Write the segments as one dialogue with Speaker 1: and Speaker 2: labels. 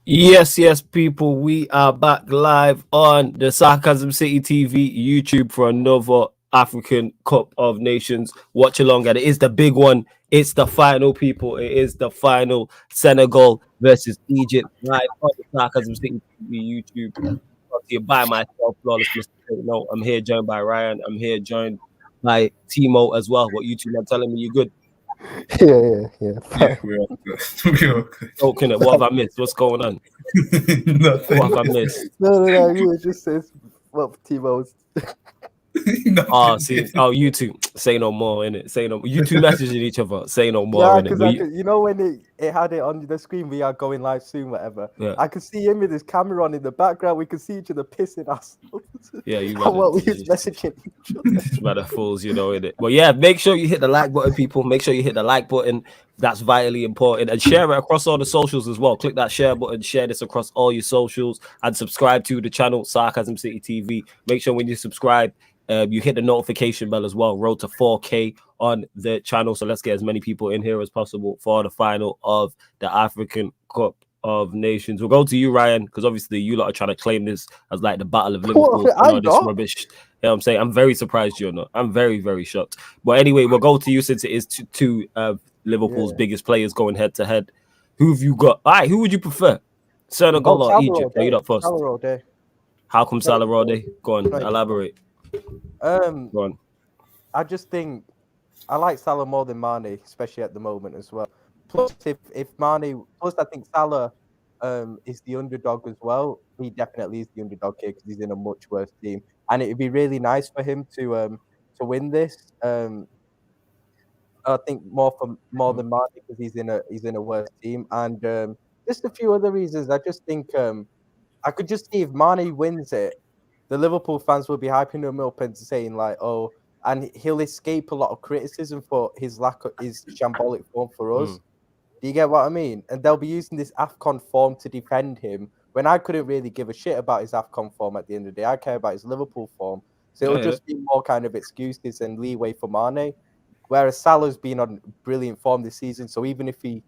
Speaker 1: Yes, people. We are back live on the Sarcasm City TV YouTube for another African Cup of Nations watch along. And it is the big one. It's the final, people. It is the final. Senegal versus Egypt live on the Sarcasm City TV YouTube. Brought to you by myself, Flawless Mr. No, I'm here joined by Ryan. I'm here joined by Timo as well. What you two are telling me, you good?
Speaker 2: Yeah,
Speaker 3: Yeah,
Speaker 2: fine.
Speaker 3: we are good. We are good.
Speaker 1: Okay, what have I missed? What's going on? What
Speaker 3: Nothing.
Speaker 1: have I missed?
Speaker 2: No. You were just says what Timo's.
Speaker 1: Oh,
Speaker 3: Nothing.
Speaker 1: see, you two say no more in it. Say no. You two messaging each other. Say no more
Speaker 2: Yeah,
Speaker 1: in it.
Speaker 2: because I could, when it had it on the screen, we are going live soon, whatever.
Speaker 1: Yeah.
Speaker 2: I could see him with his camera on in the background. We could see each other pissing ourselves.
Speaker 1: Yeah, you
Speaker 2: and what we was messaging each other.
Speaker 1: Matter fools, in it. But yeah, make sure you hit the like button, people. Make sure you hit the like button. That's vitally important. And share it across all the socials as well. Click that share button, share this across all your socials, and subscribe to the channel Sarcasm City TV. Make sure when you subscribe, you hit the notification bell as well. Road to 4K on the channel. So let's get as many people in here as possible for the final of the African Cup of Nations. We'll go to you, Ryan, because obviously you lot are trying to claim this as like the Battle of Liverpool and all this rubbish. You know what I'm saying? I'm very surprised you're not. I'm very, very shocked. But anyway, we'll go to you since it is two Liverpool's biggest players going head to head. Who have you got? All right, who would you prefer? Senegal or Egypt? You up first. How come Salah all day? Go on, elaborate.
Speaker 2: Go
Speaker 1: on.
Speaker 2: I just think I like Salah more than Mane, especially at the moment as well. Plus, if Mane, I think Salah is the underdog as well. He definitely is the underdog here because he's in a much worse team, and it'd be really nice for him to win this. I think more than Mane because he's in a worse team, and just a few other reasons. I just think I could just see if Mane wins it, the Liverpool fans will be hyping him up and saying like, "Oh," and he'll escape a lot of criticism for his his shambolic form for us. Do you get what I mean? And they'll be using this AFCON form to defend him when I couldn't really give a shit about his AFCON form at the end of the day. I care about his Liverpool form. So it'll just be more kind of excuses and leeway for Mane. Whereas Salah's been on brilliant form this season. So even if he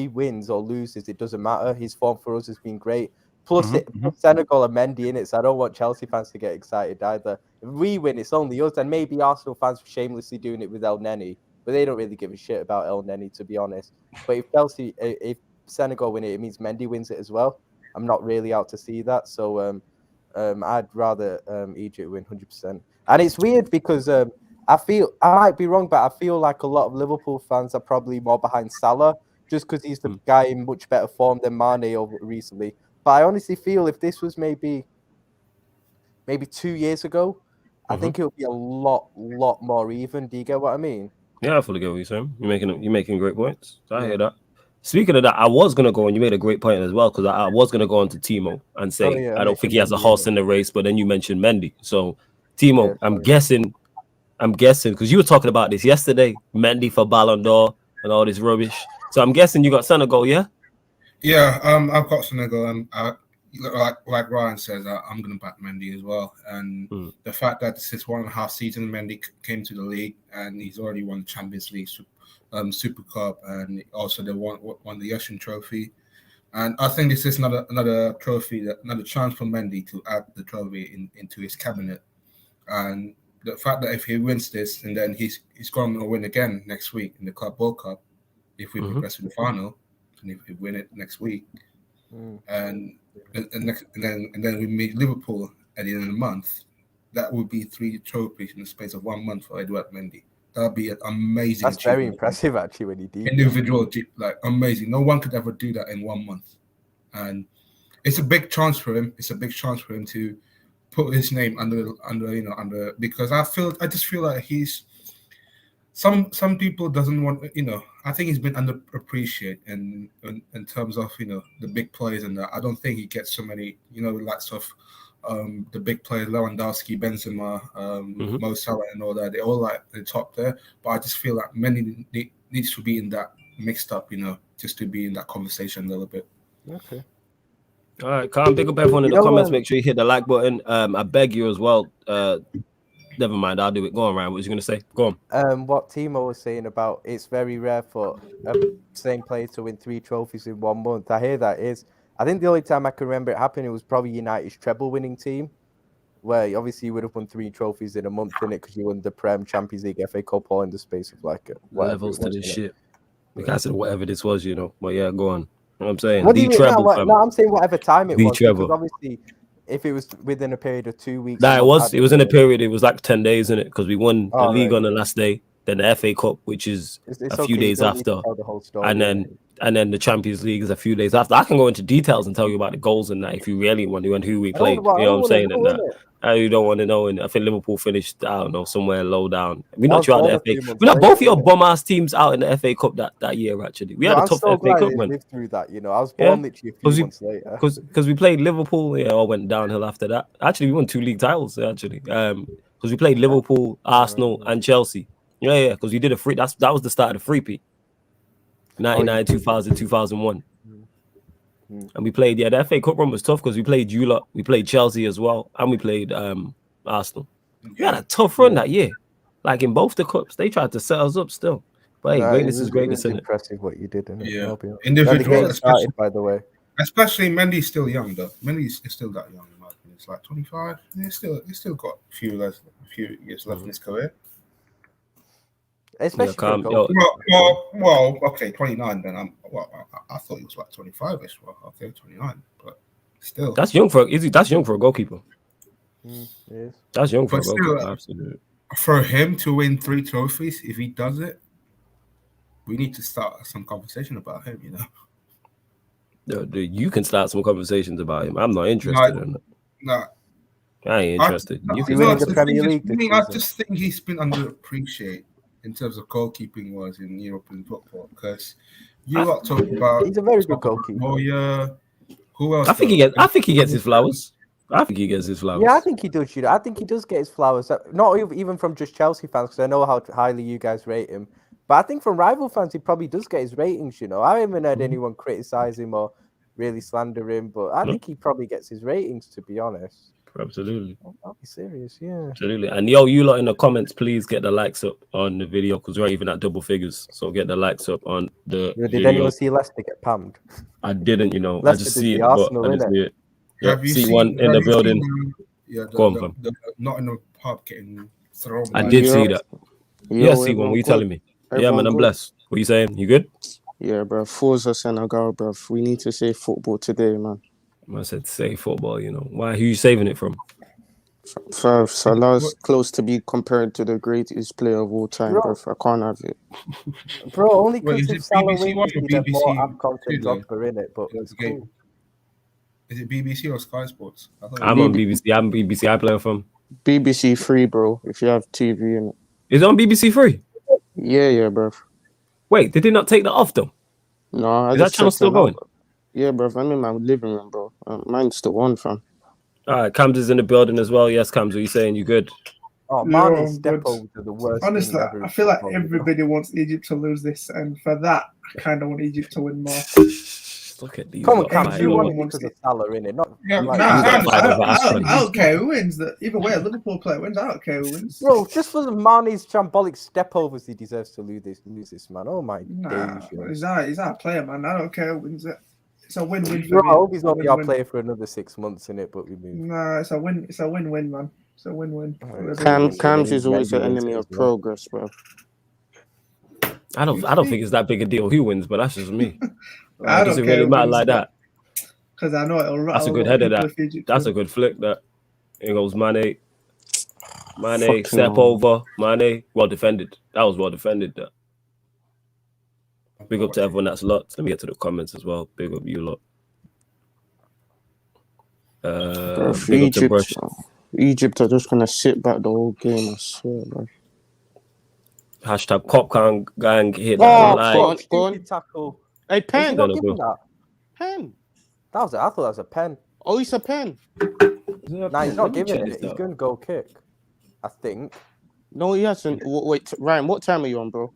Speaker 2: wins or loses, it doesn't matter. His form for us has been great. Plus, Senegal are Mendy in it, so I don't want Chelsea fans to get excited either. If we win, it's only us, and maybe Arsenal fans shamelessly doing it with El Neni, but they don't really give a shit about El Neni, to be honest. But if Senegal win it, it means Mendy wins it as well. I'm not really out to see that, so I'd rather Egypt win 100%. And it's weird because I might be wrong, but I feel like a lot of Liverpool fans are probably more behind Salah just because he's the guy in much better form than Mane over recently. But I honestly feel if this was maybe 2 years ago, I think it would be a lot more even. Do you get what I mean?
Speaker 1: Yeah, I fully get what you're saying. You're making great points. So I hear that. Speaking of that, I was gonna go, and you made a great point as well, because I was gonna go on to Timo and say I don't think he has a horse in the race, but then you mentioned Mendy. So Timo, I'm guessing because you were talking about this yesterday, Mendy for Ballon d'Or and all this rubbish. So I'm guessing you got Senegal, yeah?
Speaker 3: Yeah, I've got Senegal, and like Ryan says, I'm going to back Mendy as well. And the fact that this is 1.5 season Mendy came to the league, and he's already won the Champions League, Super Cup, and also they won the Asian Trophy. And I think this is another trophy, another chance for Mendy to add the trophy into his cabinet. And the fact that if he wins this, and then he's going to win again next week in the Club World Cup, if we progress to the final, and if we win it next week, and then we meet Liverpool at the end of the month, that would be 3 trophies in the space of 1 month for Edouard Mendy. That'd be an amazing.
Speaker 2: That's very impressive, actually, when he did.
Speaker 3: Individual, like amazing. No one could ever do that in 1 month, and it's a big chance for him. It's a big chance for him to put his name under because I just feel like he's some people doesn't want I think he's been underappreciated in terms of the big players, and I don't think he gets so many lots of the big players, Lewandowski, Benzema, Mo Salah, and all that. They're all like the top there, but I just feel like many needs to be in that mixed up, just to be in that conversation a little bit.
Speaker 2: Okay.
Speaker 1: All right, can't pick up everyone in the comments. Make sure you hit the like button. I beg you as well. Never mind, I'll do it. Go on, Ryan. What was you going to say? Go
Speaker 2: on. What Timo was saying about it's very rare for a same player to win 3 trophies in 1 month. I hear that is. I think the only time I can remember it happening was probably United's treble-winning team, where obviously you would have won 3 trophies in a month, innit? Because you won the Prem, Champions League, FA Cup, all in the space of like whatever
Speaker 1: Levels
Speaker 2: it was,
Speaker 1: to this
Speaker 2: innit?
Speaker 1: shit. Like I said, whatever this was, you know. But yeah, go on. You know what I'm saying?
Speaker 2: What do
Speaker 1: The
Speaker 2: you mean?
Speaker 1: treble,
Speaker 2: No,
Speaker 1: fam.
Speaker 2: I'm saying whatever time it
Speaker 1: The
Speaker 2: was, because
Speaker 1: treble.
Speaker 2: obviously, if it was within a period of 2 weeks,
Speaker 1: Nah,
Speaker 2: a
Speaker 1: it
Speaker 2: month,
Speaker 1: was.
Speaker 2: I
Speaker 1: It was
Speaker 2: don't
Speaker 1: in a
Speaker 2: know.
Speaker 1: period. It was like 10 days in it because we won the
Speaker 2: Oh,
Speaker 1: league
Speaker 2: right,
Speaker 1: on the
Speaker 2: yeah.
Speaker 1: last day, then the FA Cup, which is
Speaker 2: It's
Speaker 1: a few
Speaker 2: okay, you
Speaker 1: days
Speaker 2: don't need to
Speaker 1: after,
Speaker 2: tell the whole story,
Speaker 1: and then the Champions League is a few days after. I can go into details and tell you about the goals and that if you really want to and who we
Speaker 2: I don't
Speaker 1: played. You know what I'm
Speaker 2: wanna
Speaker 1: saying?
Speaker 2: know,
Speaker 1: And that
Speaker 2: innit?
Speaker 1: you don't want to know. And I think Liverpool finished, I don't know, somewhere low down. We
Speaker 2: I
Speaker 1: knocked
Speaker 2: was
Speaker 1: you out
Speaker 2: born
Speaker 1: the
Speaker 2: a
Speaker 1: FA.
Speaker 2: few months
Speaker 1: We knocked both of
Speaker 2: later,
Speaker 1: your
Speaker 2: innit?
Speaker 1: bum ass teams out in the FA Cup that year. Actually, we had a
Speaker 2: I'm
Speaker 1: tough
Speaker 2: so
Speaker 1: FA
Speaker 2: glad
Speaker 1: Cup
Speaker 2: I
Speaker 1: run.
Speaker 2: lived through that, you know. I was
Speaker 1: Yeah,
Speaker 2: born literally a few months later.
Speaker 1: because we played Liverpool. Yeah, all went downhill after that. Actually, we won 2 league titles. Actually, because we played Liverpool, Arsenal, and Chelsea. Yeah, because we did a free. That was the start of the free peak. 99, 2000, 2001. And we played, the FA Cup run was tough because we played you lot, we played Chelsea as well, and we played Arsenal. We had a tough run that year. Like in both the cups, they tried to set us up still. But hey, greatness is greatness, isn't it?
Speaker 2: Impressive what you did, innit?
Speaker 3: Yeah.
Speaker 2: Individual,
Speaker 3: Individual,
Speaker 2: started, by the way.
Speaker 3: Especially Mendy's still young though. Mendy's still that young in my opinion. It's like 25. He's still got a few years left in his career.
Speaker 2: Especially
Speaker 3: well, okay, 29 then. I thought he was like 25ish. Well, okay, 29, but still.
Speaker 1: That's young for a goalkeeper.
Speaker 2: Yes.
Speaker 1: That's young for
Speaker 3: But
Speaker 1: a goalkeeper,
Speaker 3: still,
Speaker 1: absolutely.
Speaker 3: For him to win 3 trophies, if he does it, we need to start some conversation about him, you know.
Speaker 1: You can start some conversations about him. I'm not interested in it.
Speaker 3: No.
Speaker 1: I ain't interested.
Speaker 2: You can win the Premier League this season.
Speaker 3: I just think he's been underappreciated in terms of goalkeeping was in European football because you lot talk about
Speaker 2: he's a very good goalkeeper.
Speaker 3: Oh yeah, who else?
Speaker 1: I think he gets his flowers. I think he gets his flowers.
Speaker 2: Yeah, I think he does. I think he does get his flowers. Not even from just Chelsea fans, because I know how highly you guys rate him. But I think from rival fans, he probably does get his ratings. You know, I haven't heard anyone criticize him or really slander him, but I think he probably gets his ratings. To be honest.
Speaker 1: Absolutely.
Speaker 2: I'll be serious, yeah.
Speaker 1: Absolutely. And you lot in the comments, please get the likes up on the video because we're even at double figures. So get the likes up on the
Speaker 2: Did anyone see Leicester get pammed?
Speaker 1: I didn't, you know.
Speaker 2: Leicester
Speaker 1: I just see it,
Speaker 2: Arsenal,
Speaker 1: but I just see it.
Speaker 3: Yeah, have you
Speaker 1: see one in the building?
Speaker 3: Not in the pub getting thrown.
Speaker 1: I did see that. Yeah, see one. What are you telling me? Yeah, man, I'm blessed. What are you saying? You good?
Speaker 4: Yeah, bro. Forza Senegal, bro. We need to save football today, man.
Speaker 1: I said save football, you know. Why? Who you saving it from?
Speaker 4: Salah's close to be compared to the greatest player of all time, bro. I can't have it.
Speaker 2: Bro, only because if Salah wins, you get more AFCON to Drogba in it, but it's cool.
Speaker 3: Is it BBC or Sky Sports?
Speaker 1: I'm on BBC. I'm BBC iPlayer from.
Speaker 4: BBC Free, bro. If you have TV in it.
Speaker 1: Is it on BBC Free?
Speaker 4: Yeah, bro.
Speaker 1: Wait, did they not take that off though?
Speaker 4: No,
Speaker 1: is that channel still going?
Speaker 4: Yeah, bro. I'm in my living room, bro. Mine's still on, fam.
Speaker 1: All right, Cams is in the building as well. Yes, Cams, what are you saying? You good?
Speaker 2: Oh, Mane's step overs are the worst.
Speaker 5: Honestly, I feel like everybody wants Egypt to lose this, and for that, I kind of want Egypt to win more.
Speaker 1: Look at these.
Speaker 2: Come on, Cam, you want it because of Salah, innit?
Speaker 5: I don't care who wins. Either way, a Liverpool player wins. I don't care who wins.
Speaker 2: Bro, just for the Mane's shambolic step overs, he deserves to lose this, man. Oh my days.
Speaker 5: He's not a player, man. I don't care who wins it. It's a win-win for
Speaker 2: me. I hope he's not our player for another 6 months in it, but we move.
Speaker 5: Nah, it's a win. It's a win-win, man. It's a win-win.
Speaker 4: Cams is always an enemy of progress, bro.
Speaker 1: I don't think it's that big a deal who wins, but that's just me.
Speaker 5: I
Speaker 1: does it really matter like that?
Speaker 5: Because I know it'll.
Speaker 1: That's a good header. That's a good flick. That here goes Mane. Step over. Mane, well defended. That was well defended. That. Big up to everyone that's locked. Let me get to the comments as well. Big up you lot.
Speaker 4: Egypt are just gonna sit back the whole game. I swear, bro.
Speaker 1: Hashtag Popcorn Gang hit that.
Speaker 2: Go on. Tackle.
Speaker 4: Hey, pen.
Speaker 2: Pen. I thought that was a pen.
Speaker 4: Oh, it's a pen.
Speaker 2: Nah, he's not giving it. He's going to go kick. I think.
Speaker 4: No, he hasn't. Wait, Ryan, what time are you on, bro?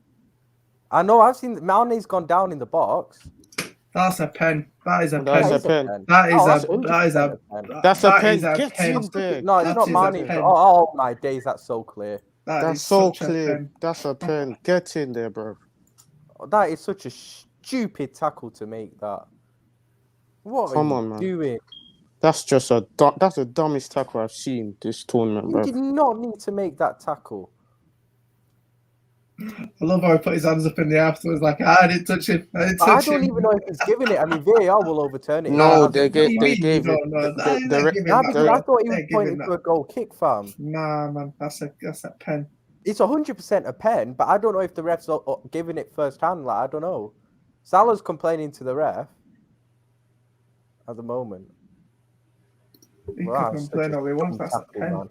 Speaker 2: I know. I've seen Mane's gone down in the box.
Speaker 5: That's a pen. That is a pen.
Speaker 4: That's a pen.
Speaker 5: That's a pen.
Speaker 4: Get in there.
Speaker 2: No, it's not Mane. Oh my days, that's so clear.
Speaker 4: That's so clear. That's a pen. Get in there, bro.
Speaker 2: That is such a stupid tackle to make that. What
Speaker 4: Come
Speaker 2: are
Speaker 4: on,
Speaker 2: you
Speaker 4: man.
Speaker 2: doing?
Speaker 4: That's just that's the dumbest tackle I've seen this tournament,
Speaker 2: You
Speaker 4: bro.
Speaker 2: did not need to make that tackle.
Speaker 5: I love how he put his hands up in the air afterwards, like, I didn't touch him. I don't
Speaker 2: even know if he's giving it. I mean, VAR will overturn it.
Speaker 4: No,
Speaker 2: If it hasn't.
Speaker 4: they gave it.
Speaker 2: I thought he was pointing to a goal kick, fam.
Speaker 5: Nah, man, that's a pen.
Speaker 2: It's 100% a pen, but I don't know if the refs are giving it first hand. Like, I don't know. Salah's complaining to the ref at the moment.
Speaker 5: He can complain all he wants. That's a pen.
Speaker 2: Man.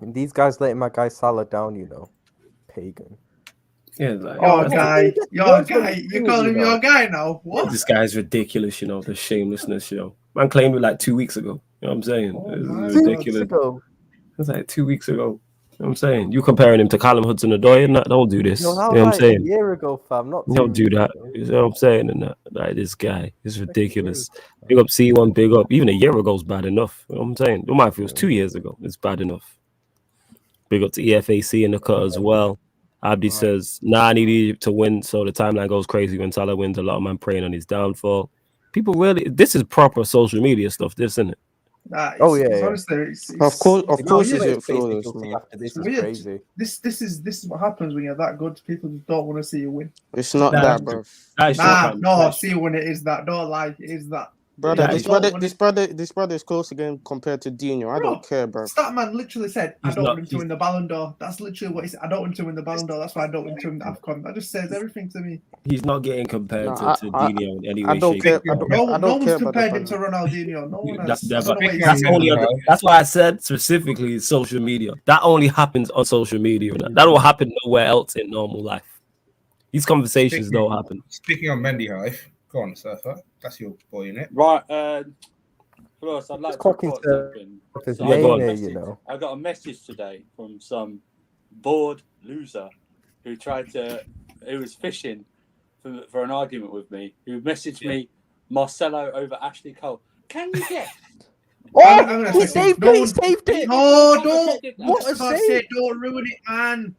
Speaker 2: And these guys letting my guy Salah down, you know, pagan.
Speaker 1: Yeah, like,
Speaker 5: guy, your guy. You call him your guy now? What?
Speaker 1: This guy's ridiculous, you know, the shamelessness, you know. Man claimed it like 2 weeks ago. You know what I'm saying? It's ridiculous. It's like 2 weeks ago. You know what I'm saying? You comparing him to Callum Hudson-Odoi and that, don't do this.
Speaker 2: No,
Speaker 1: you know what I'm saying?
Speaker 2: A year ago, fam. Not
Speaker 1: don't do that. You know what I'm saying? And that, like, this guy is ridiculous. Big up C1, big up. Even a year ago is bad enough. You know what I'm saying? No matter if it was 2 years ago, it's bad enough. Big up to EFAC in the cut as well. Abdi says, I need Egypt to win, so the timeline goes crazy when Salah wins. A lot of man praying on his downfall. People really, this is proper social media stuff, this, isn't it?
Speaker 5: Honestly,
Speaker 4: of course, is it flawless, man.
Speaker 2: This is crazy.
Speaker 5: This is what happens when you're that good. People just don't want to see you win.
Speaker 4: It's not that, bro.
Speaker 5: See when it is that. Don't lie, it is that.
Speaker 4: Brother, this brother is close again compared to Dino. I don't care, bro.
Speaker 5: Statman literally said, I don't want him to win the Ballon d'Or. That's literally what he said. I don't want him to win the Ballon d'Or. That's why I don't want him to win the AFCON. That just says everything to me.
Speaker 1: He's not getting compared to Dino in any way.
Speaker 4: I don't care.
Speaker 5: No one's compared him to Ronaldinho. No one has.
Speaker 1: That's why I said specifically social media. That only happens on social media. That don't happen nowhere else in normal life. These conversations don't happen.
Speaker 3: Speaking of Mendy Hive, go on, Surfer. That's your boy, innit?
Speaker 6: Right. Plus, I'd like to report something. I got a message today from some bored loser who was fishing for an argument with me, who messaged me Marcelo over Ashley Cole. Can you guess?
Speaker 2: He saved it! He saved it!
Speaker 5: No, don't! What a save! Don't ruin it, man!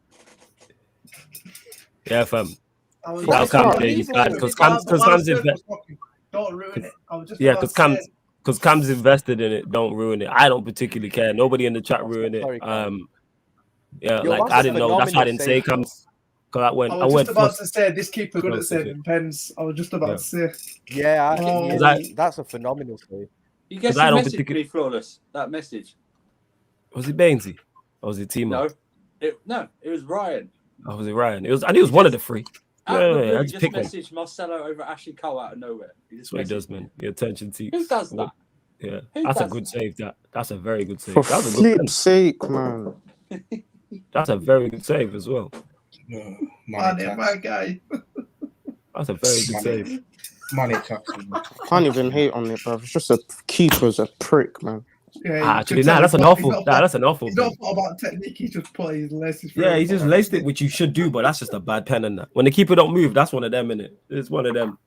Speaker 1: Yeah, fam.
Speaker 5: Don't ruin it.
Speaker 1: Because Cam's invested in it. Don't ruin it. I don't particularly care. Nobody in the chat ruined it. I didn't know. That's why I didn't say Cam's.
Speaker 5: I was just about to say this keeper good at saving pens. I was just about to say.
Speaker 2: Yeah, that's a phenomenal save.
Speaker 6: You guess who messaged me, Flawless? That message.
Speaker 1: Was it Bainesy? Or was it Timo?
Speaker 6: No, it was Ryan.
Speaker 1: Oh, was it Ryan? It was one of the three.
Speaker 6: I just messaged Marcelo over Ashley Cole out of nowhere.
Speaker 1: That's what he does, man. The attention to
Speaker 6: who does that?
Speaker 1: Yeah, that's a good save. That's a very good save.
Speaker 4: For flip's sake, man.
Speaker 1: That's a very good save as well.
Speaker 5: My guy.
Speaker 1: That's a very good save.
Speaker 3: Money tax.
Speaker 4: Can't even hate on it, bro. It's just a keeper's a prick, man.
Speaker 5: Yeah,
Speaker 1: actually, that's an awful. That's an awful.
Speaker 5: He's not thought about technique. He just put his laces.
Speaker 1: Yeah, he just laced it, which you should do, but that's just a bad pen. And that when the keeper don't move, that's one of them, innit? It's one of them.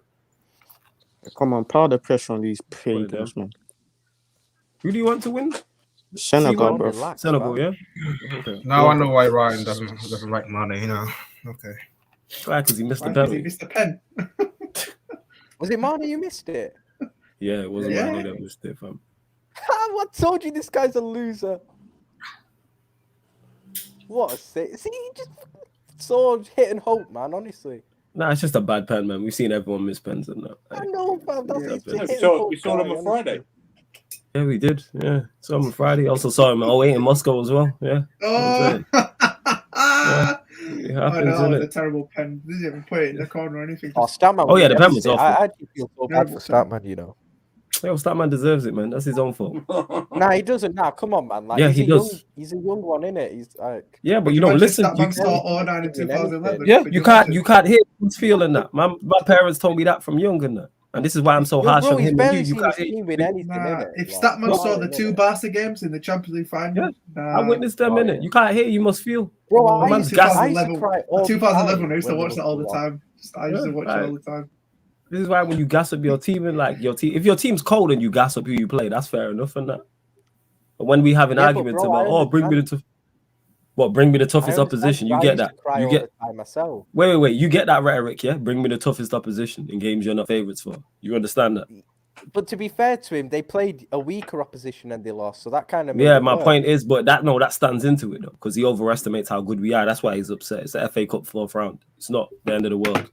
Speaker 4: Come on, pile the pressure on these pagans, man.
Speaker 1: Who do you want to win?
Speaker 4: Senegal, bro.
Speaker 1: Senegal, yeah.
Speaker 3: Okay. Now I know why Ryan doesn't like money, you know. Okay.
Speaker 1: Why? Because he missed the pen.
Speaker 5: He missed the pen.
Speaker 2: Was it Mane you missed it?
Speaker 1: Yeah, it wasn't Mane that missed it, fam.
Speaker 2: What told you this guy's a loser? What a save. See, he just saw hit and hope, man, honestly.
Speaker 1: Nah, it's just a bad pen, man. We've seen everyone miss pens and that.
Speaker 2: I know, fam.
Speaker 6: We saw him on Friday.
Speaker 1: Yeah, we did. Yeah, saw him on Friday. Also saw him 08 in Moscow as well. Yeah.
Speaker 5: Oh,
Speaker 1: it happens,
Speaker 5: that was a terrible pen. Didn't even put it in the corner or anything.
Speaker 2: Statman.
Speaker 1: Oh yeah, the pen was awful.
Speaker 2: I actually feel so bad for Statman, you know.
Speaker 1: Yo, Statman deserves it, man. That's his own fault.
Speaker 2: Nah, he doesn't. Nah, come on, man. Like,
Speaker 1: yeah, he does.
Speaker 2: He's a young one, innit? He's like.
Speaker 1: Yeah, but you don't listen.
Speaker 5: You in 2011.
Speaker 1: Yeah, you can't hear who's feeling that. My parents told me that from young and that. And this is why I'm so harsh on him.
Speaker 2: You can't hear with anything,
Speaker 5: if Statman saw the two Barca games in the Champions League final,
Speaker 1: I witnessed them, innit? You can't hear, you must feel.
Speaker 2: Bro, I used to cry all
Speaker 5: 2011, I used to watch that all the time. I used to watch it all the time.
Speaker 1: This is why when you gas up your team and like your team, if your team's cold and you gas up who you play, that's fair enough and that. But when we having arguments about, bring me into. What? Bring me the toughest opposition. You get that? You get
Speaker 2: myself.
Speaker 1: Wait. You get that rhetoric, yeah? Bring me the toughest opposition in games you're not favorites for. You understand that?
Speaker 2: But to be fair to him, they played a weaker opposition and they lost, so that kind of
Speaker 1: my point is, but that stands into it though, because he overestimates how good we are. That's why he's upset. It's the FA Cup 4th round. It's not the end of the world.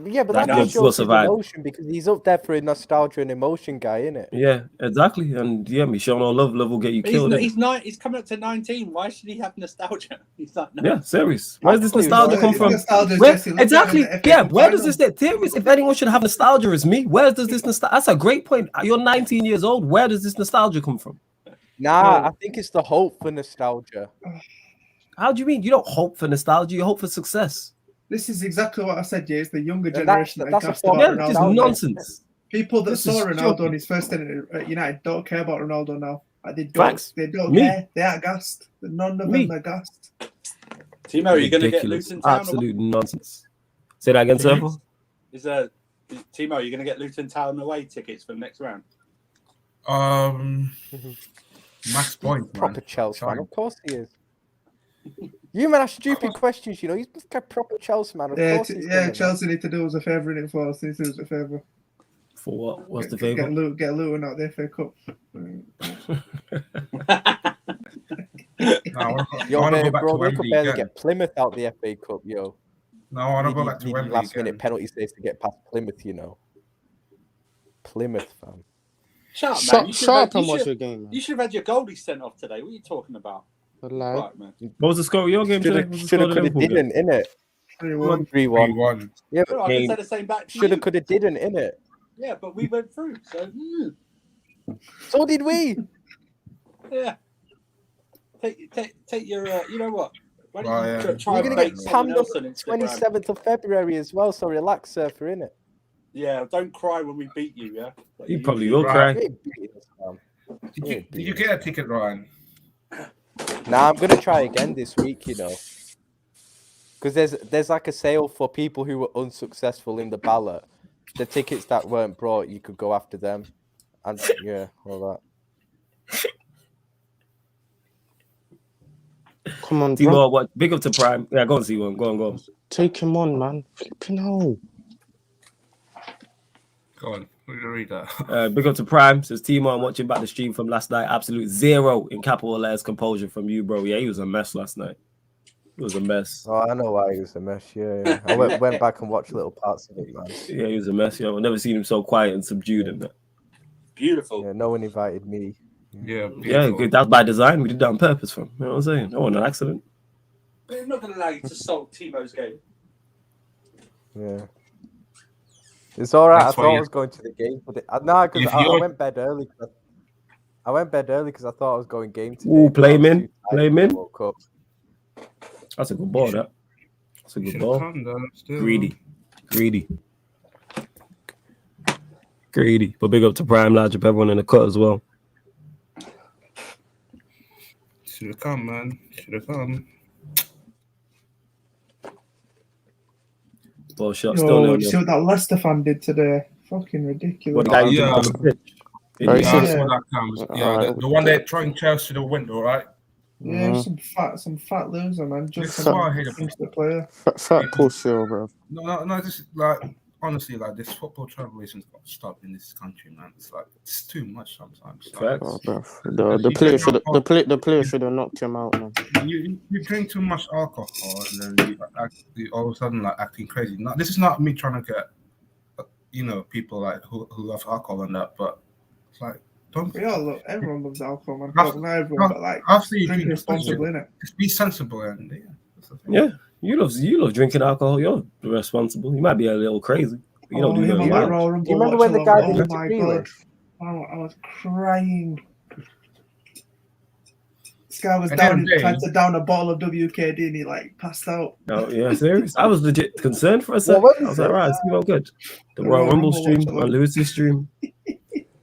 Speaker 2: Yeah, but that just shows his emotion because he's up there for a nostalgia and emotion guy, isn't it?
Speaker 1: Yeah, exactly. And yeah, me showing no love will get you killed.
Speaker 6: He's coming up to 19. Why should he have nostalgia? He's like, no.
Speaker 1: Yeah, serious. Where's this nostalgia come from? Exactly. Yeah, where does this serious? If anyone should have nostalgia, it's me. Where does this nostalgia? That's a great point. You're 19 years old. Where does this nostalgia come from?
Speaker 2: Nah, I think it's the hope for nostalgia.
Speaker 1: How do you mean? You don't hope for nostalgia. You hope for success.
Speaker 5: This is exactly what I said, yeah. It's the younger generation.
Speaker 2: That's
Speaker 5: just
Speaker 1: nonsense.
Speaker 5: People that saw Ronaldo on his first stint at United don't care about Ronaldo now. Like, they don't care. They are gassed. None of them are gassed.
Speaker 6: Timo, are you going to get Luton Town?
Speaker 1: Absolute nonsense. Say that again, Servo.
Speaker 6: Timo, are you going to get Luton Town away tickets for the next round?
Speaker 3: Max point,
Speaker 2: proper Chelsea man. Of course he is. You man ask stupid questions, you know. He's a proper Chelsea man. Of course
Speaker 5: Chelsea need to do us a favour in it for us. Need to do us a favour.
Speaker 1: For what? What's the favour?
Speaker 5: Get Luton out the FA Cup.
Speaker 2: Bro, they could barely get Plymouth out the FA Cup, yo.
Speaker 3: No, I want to go back to Wembley.
Speaker 2: Last minute penalty saves to get past Plymouth, you know. Plymouth, fam.
Speaker 6: Shut up, man.
Speaker 4: Shut up and watch your game, man.
Speaker 6: You should have had your goalie sent off today. What are you talking about?
Speaker 1: Right, man. What was the score of your game today?
Speaker 2: Should have, could have, didn't, innit?
Speaker 5: 3-1.
Speaker 2: Yeah,
Speaker 6: but I can say the same back to
Speaker 2: should have, could have, didn't, innit?
Speaker 6: Yeah, but we went through, so...
Speaker 2: So did we.
Speaker 6: Yeah. Take your... you know what?
Speaker 2: We're going to get pammed on the 27th of February as well, so relax, Surfer, innit?
Speaker 6: Yeah, don't cry when we beat you, yeah?
Speaker 1: Like, you probably will cry.
Speaker 3: Did you get a ticket, Ryan?
Speaker 2: Nah, I'm gonna try again this week, you know, because there's like a sale for people who were unsuccessful in the ballot. The tickets that weren't brought, you could go after them, and yeah, all that.
Speaker 4: Come on,
Speaker 1: bro. What? Big up to Prime. Yeah, go and see one. Go on.
Speaker 4: Take him on, man. Flipping hell.
Speaker 3: Go on. Read that.
Speaker 1: Big up to Prime. Says Timo, I'm watching back the stream from last night. Absolute zero in capital letters composure from you, bro. Yeah, he was a mess last night. It was a mess.
Speaker 2: Oh, I know why he was a mess. Yeah. I went back and watched little parts of it, man.
Speaker 1: Yeah, he was a mess. I've never seen him so quiet and subdued in that.
Speaker 6: Beautiful.
Speaker 2: Yeah, no one invited me.
Speaker 3: Yeah.
Speaker 1: Good. That's by design. We did that on purpose for him. You know what I'm saying? That wasn't an accident.
Speaker 6: I'm not going to allow you to salt Timo's game.
Speaker 2: Yeah. It's all right. I thought I was going to the game, but no, because I went bed early. I went bed early because I thought I was going game today.
Speaker 1: Ooh, play him in. That's a good ball. That's a good ball. Greedy. But big up to Prime Lodge, up everyone in the cut as well.
Speaker 3: Should have come, man. Should have come.
Speaker 1: Ball shot.
Speaker 5: Yo, see what that Leicester fan did today? Fucking ridiculous.
Speaker 1: What the guy on the pitch?
Speaker 3: The one that throwing Chelsea through the window, right?
Speaker 5: Yeah, some fat loser, man. Just the player.
Speaker 4: Fat pussy, bro.
Speaker 3: No. This like honestly, like this football tribalism's got to stop in this country, man. It's like it's too much sometimes. Like,
Speaker 4: the player should have knocked him out, man.
Speaker 3: You drink too much alcohol and then you all of a sudden like acting crazy. Now, this is not me trying to get people like who love alcohol and that, but it's like
Speaker 5: everyone loves alcohol, man. Not everyone, but like drink responsibly, innit?
Speaker 3: Just be sensible and
Speaker 1: yeah. You love drinking alcohol. You're responsible. You might be a little crazy. You don't do nothing.
Speaker 2: Do you remember when the guy did it?
Speaker 5: I was crying. This guy was tried to down a bottle of WKD and he like passed out.
Speaker 1: Oh yeah, serious. I was legit concerned for a second. I was like, right, it's all good. The Royal Rumble stream, on Lewis's stream,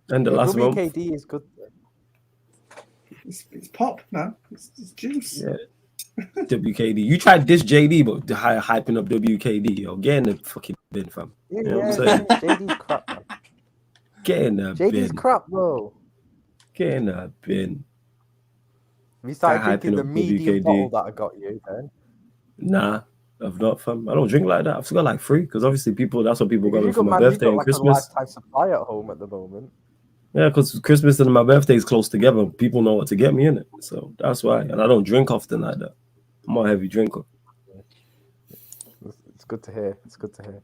Speaker 1: and the last one.
Speaker 2: WKD is good.
Speaker 5: It's pop, man. It's juice.
Speaker 1: Yeah. WKD. You tried this JD, but hyping up WKD. Yo, get in the fucking bin, fam. You know what I'm saying?
Speaker 2: JD's crap, man.
Speaker 1: Get in the bin.
Speaker 2: JD's crap, bro.
Speaker 1: Get in the bin.
Speaker 2: Have you started
Speaker 1: Hyping
Speaker 2: drinking the
Speaker 1: up
Speaker 2: medium
Speaker 1: WKD.
Speaker 2: bottle that I got you then?
Speaker 1: Nah, I've not, fam. I don't drink like that. I've still got like 3 because obviously that's what people got me for my birthday and
Speaker 2: like
Speaker 1: Christmas.
Speaker 2: a lifetime supply at home at the moment.
Speaker 1: Yeah, because Christmas and my birthday is close together. People know what to get me in it, so that's why. And I don't drink often like that. I'm not a heavy drinker.
Speaker 2: It's good to hear. It's good to hear.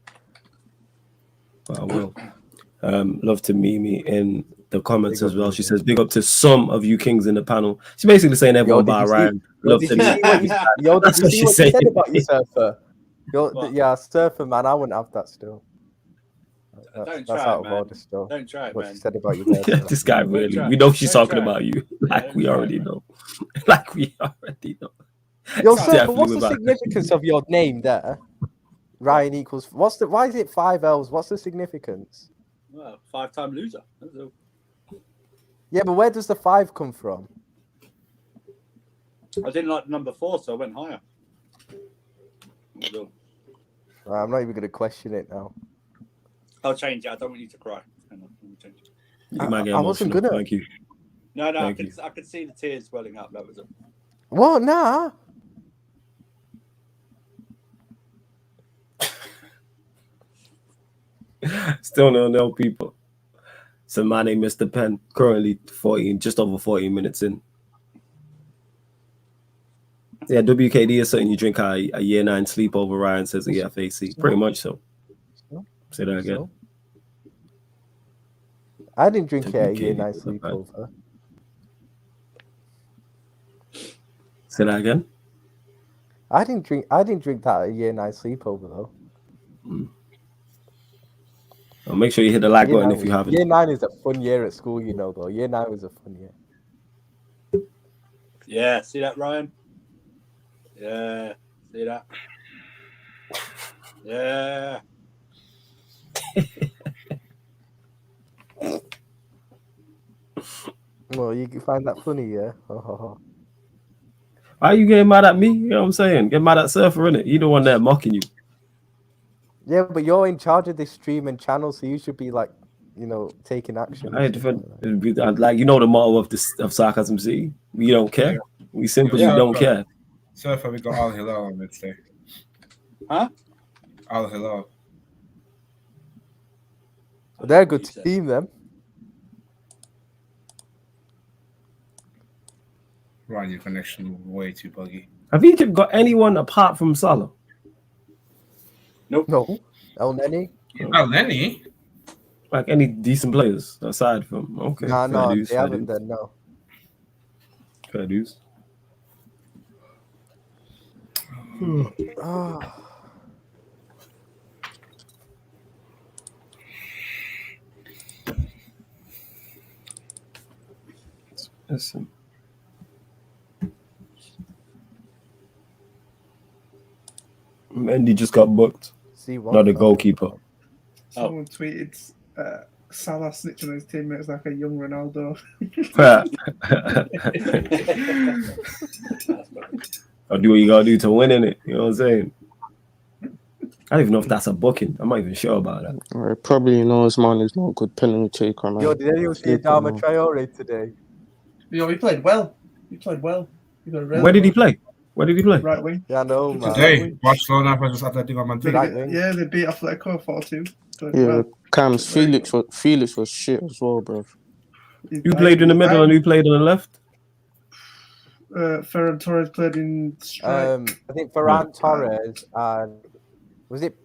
Speaker 1: But I will. Love to Mimi in the comments as well. She says, "Big up to some of you kings in the panel." She's basically saying everyone by Ryan. Love to me.
Speaker 2: That's what she said about you, Surfer. Yeah, Surfer, man. I wouldn't have that still. That's out of order still.
Speaker 6: Don't try it,
Speaker 2: what
Speaker 6: man.
Speaker 2: She said about you there.
Speaker 1: This guy really. We know she's talking about you. Like we already know. Like we already know.
Speaker 2: Yo, Surfer, what's the significance of your name there? Ryan equals. Why is it 5 L's? What's the significance?
Speaker 6: Well, 5-time loser.
Speaker 2: Yeah, but where does the 5 come from?
Speaker 6: I didn't like number 4, so I went higher.
Speaker 2: I'm not even going to question it now.
Speaker 6: I'll change it. I don't want you to cry. Hang on, let me change it.
Speaker 2: I wasn't gonna.
Speaker 1: Thank you.
Speaker 6: No, I could see the tears welling up. That was it.
Speaker 2: What? Nah.
Speaker 1: Still no people. So my name is Mr. Penn, currently 14, just over 14 minutes in. Yeah, WKD is something you drink a year 9 sleepover, Ryan says in FAC. Pretty much so. Say that again.
Speaker 2: I didn't drink it a year 9 sleepover.
Speaker 1: Say that again.
Speaker 2: I didn't drink that a year 9 sleepover though.
Speaker 1: Well, make sure you hit the like button if you haven't.
Speaker 2: Year 9 is a fun year at school, you know, though. Year 9 was a fun year.
Speaker 6: Yeah, see that, Ryan? Yeah, see that? Yeah.
Speaker 2: Well, you can find that funny, yeah?
Speaker 1: Why are you getting mad at me? You know what I'm saying? Get mad at Surfer, innit? You the one there mocking you.
Speaker 2: Yeah, but you're in charge of this stream and channel, so you should be like, you know, taking action.
Speaker 1: Like you know the motto of Sarcasm City. We don't care. We simply don't care.
Speaker 3: Surfer, we got Al Hilal on it today.
Speaker 6: Huh?
Speaker 3: Al Hilal.
Speaker 2: They're a good team, then.
Speaker 3: Ryan, your connection way too buggy.
Speaker 1: Have Egypt got anyone apart from Salah?
Speaker 6: Nope.
Speaker 2: No. El Neni?
Speaker 3: El Neni?
Speaker 1: Like any decent players aside from
Speaker 2: No, they haven't then, no.
Speaker 1: Fair dues. Listen. Mendy just got booked. Not the goalkeeper.
Speaker 5: Someone tweeted Salah snitching on his teammates like a young Ronaldo.
Speaker 1: I'll do what you gotta do to win, innit? You know what I'm saying? I don't even know if that's a booking. I'm not even sure about that.
Speaker 4: Right, probably knows man is not a good penalty taker, man.
Speaker 2: Yo, did anyone see Adama Traore today?
Speaker 5: Yo, he played well. He played well.
Speaker 1: Where did he play? Where did he play?
Speaker 5: Right wing.
Speaker 2: Yeah, I know, man.
Speaker 3: Today, Watchalong now just had that thing on my team.
Speaker 5: Yeah, they beat Atletico 4-2.
Speaker 4: Yeah, Cam's Felix was shit as well, bro.
Speaker 1: Who played in the middle and who played on the left?
Speaker 5: Ferran Torres played in strike.
Speaker 2: I think Ferran Torres and was it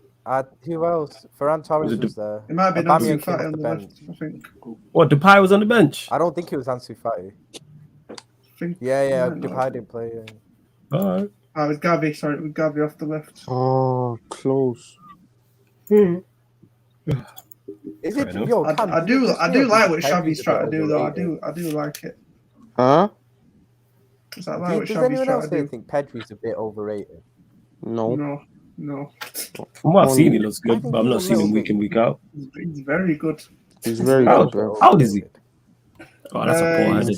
Speaker 2: who else? Ferran Torres was there.
Speaker 5: It might have been Ansu Fati on the bench, I think.
Speaker 1: What, Depay was on the bench?
Speaker 2: I don't think it was Ansu Fati. Yeah, Depay didn't play. Yeah.
Speaker 1: All right.
Speaker 5: Oh, it was Gavi. Sorry, it was Gavi off the left.
Speaker 4: Oh, close.
Speaker 2: Is it? Yo,
Speaker 5: I do like what Xavi's trying to do, though. I do like it.
Speaker 4: Huh?
Speaker 2: Does anyone else think Pedri's a bit overrated?
Speaker 5: No.
Speaker 1: From what I've seen, he looks good, but I'm not seeing him week in, week out.
Speaker 5: He's very good.
Speaker 4: He's very good, bro.
Speaker 1: How old is he? Oh, that's a poor headed.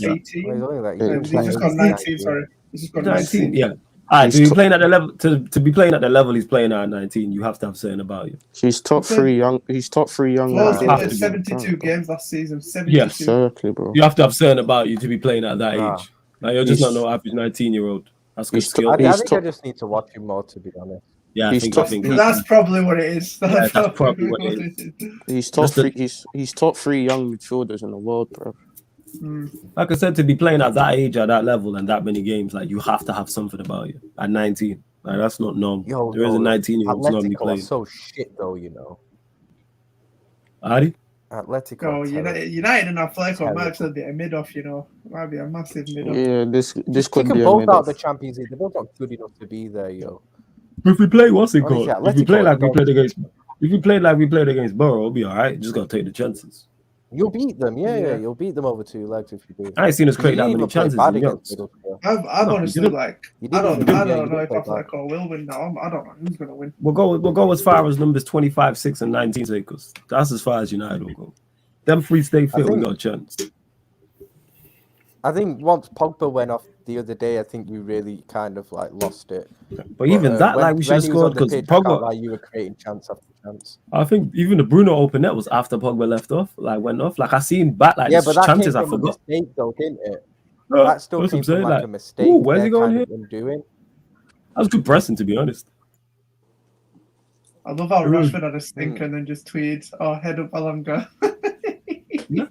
Speaker 5: He's just got 19, sorry. He's just got 19.
Speaker 1: Yeah. All right, to be playing at the level, to be playing at the level he's playing at 19, you have to have something about you.
Speaker 4: He's top three young.
Speaker 5: Well, he played 72 games last season. 72.
Speaker 4: Yeah, exactly, bro.
Speaker 1: You have to have something about you to be playing at that age. Like, you're just not no average 19-year-old. That's good skill.
Speaker 2: I think I just need to watch him more, to be honest.
Speaker 1: Yeah, I think
Speaker 5: that's probably what it is.
Speaker 1: That's probably what it
Speaker 4: is. He's top 3 young midfielders in the world, bro.
Speaker 1: Like I said, to be playing at that age, at that level, and that many games, like you have to have something about you. At 19, like that's not normal. There is a 19-year-old normally playing.
Speaker 2: So shit though, you know.
Speaker 1: Adi?
Speaker 2: Atletico.
Speaker 5: Oh, United and Atletico might actually be a mid-off, you know. Might be a massive mid-off.
Speaker 4: Yeah, this could be a
Speaker 2: both
Speaker 4: mid-off.
Speaker 2: out the Champions League. They're both not good enough to be there, yo.
Speaker 1: If we play, what's it called? If we play like we played against, Borough, it'll be all right. Just gotta take the chances.
Speaker 2: You'll beat them, yeah. You'll beat them over 2 legs if you do.
Speaker 1: I ain't seen us create that many chances.
Speaker 5: I've honestly like I don't know if Atletico will win now. I don't know who's gonna win.
Speaker 1: We'll go as far as numbers 25, 6, and 19 because that's as far as United will go. Them 3 stay fit, we got a chance.
Speaker 2: I think once Pogba went off the other day, I think we really kind of like lost it.
Speaker 1: But even that, like we should have scored because Pogba.
Speaker 2: Like you were creating chance after chance.
Speaker 1: I think even the Bruno open net was after Pogba went off. Like I seen back like
Speaker 2: but that
Speaker 1: chances
Speaker 2: came
Speaker 1: I
Speaker 2: from a
Speaker 1: forgot.
Speaker 2: mistake though, didn't it? That still came from like a mistake.
Speaker 1: Ooh, where's he going here?
Speaker 2: Doing.
Speaker 1: That was good pressing, to be honest.
Speaker 5: I love how Rashford had a stinker and then just tweets, "Oh, head up Alonga."
Speaker 1: Yeah,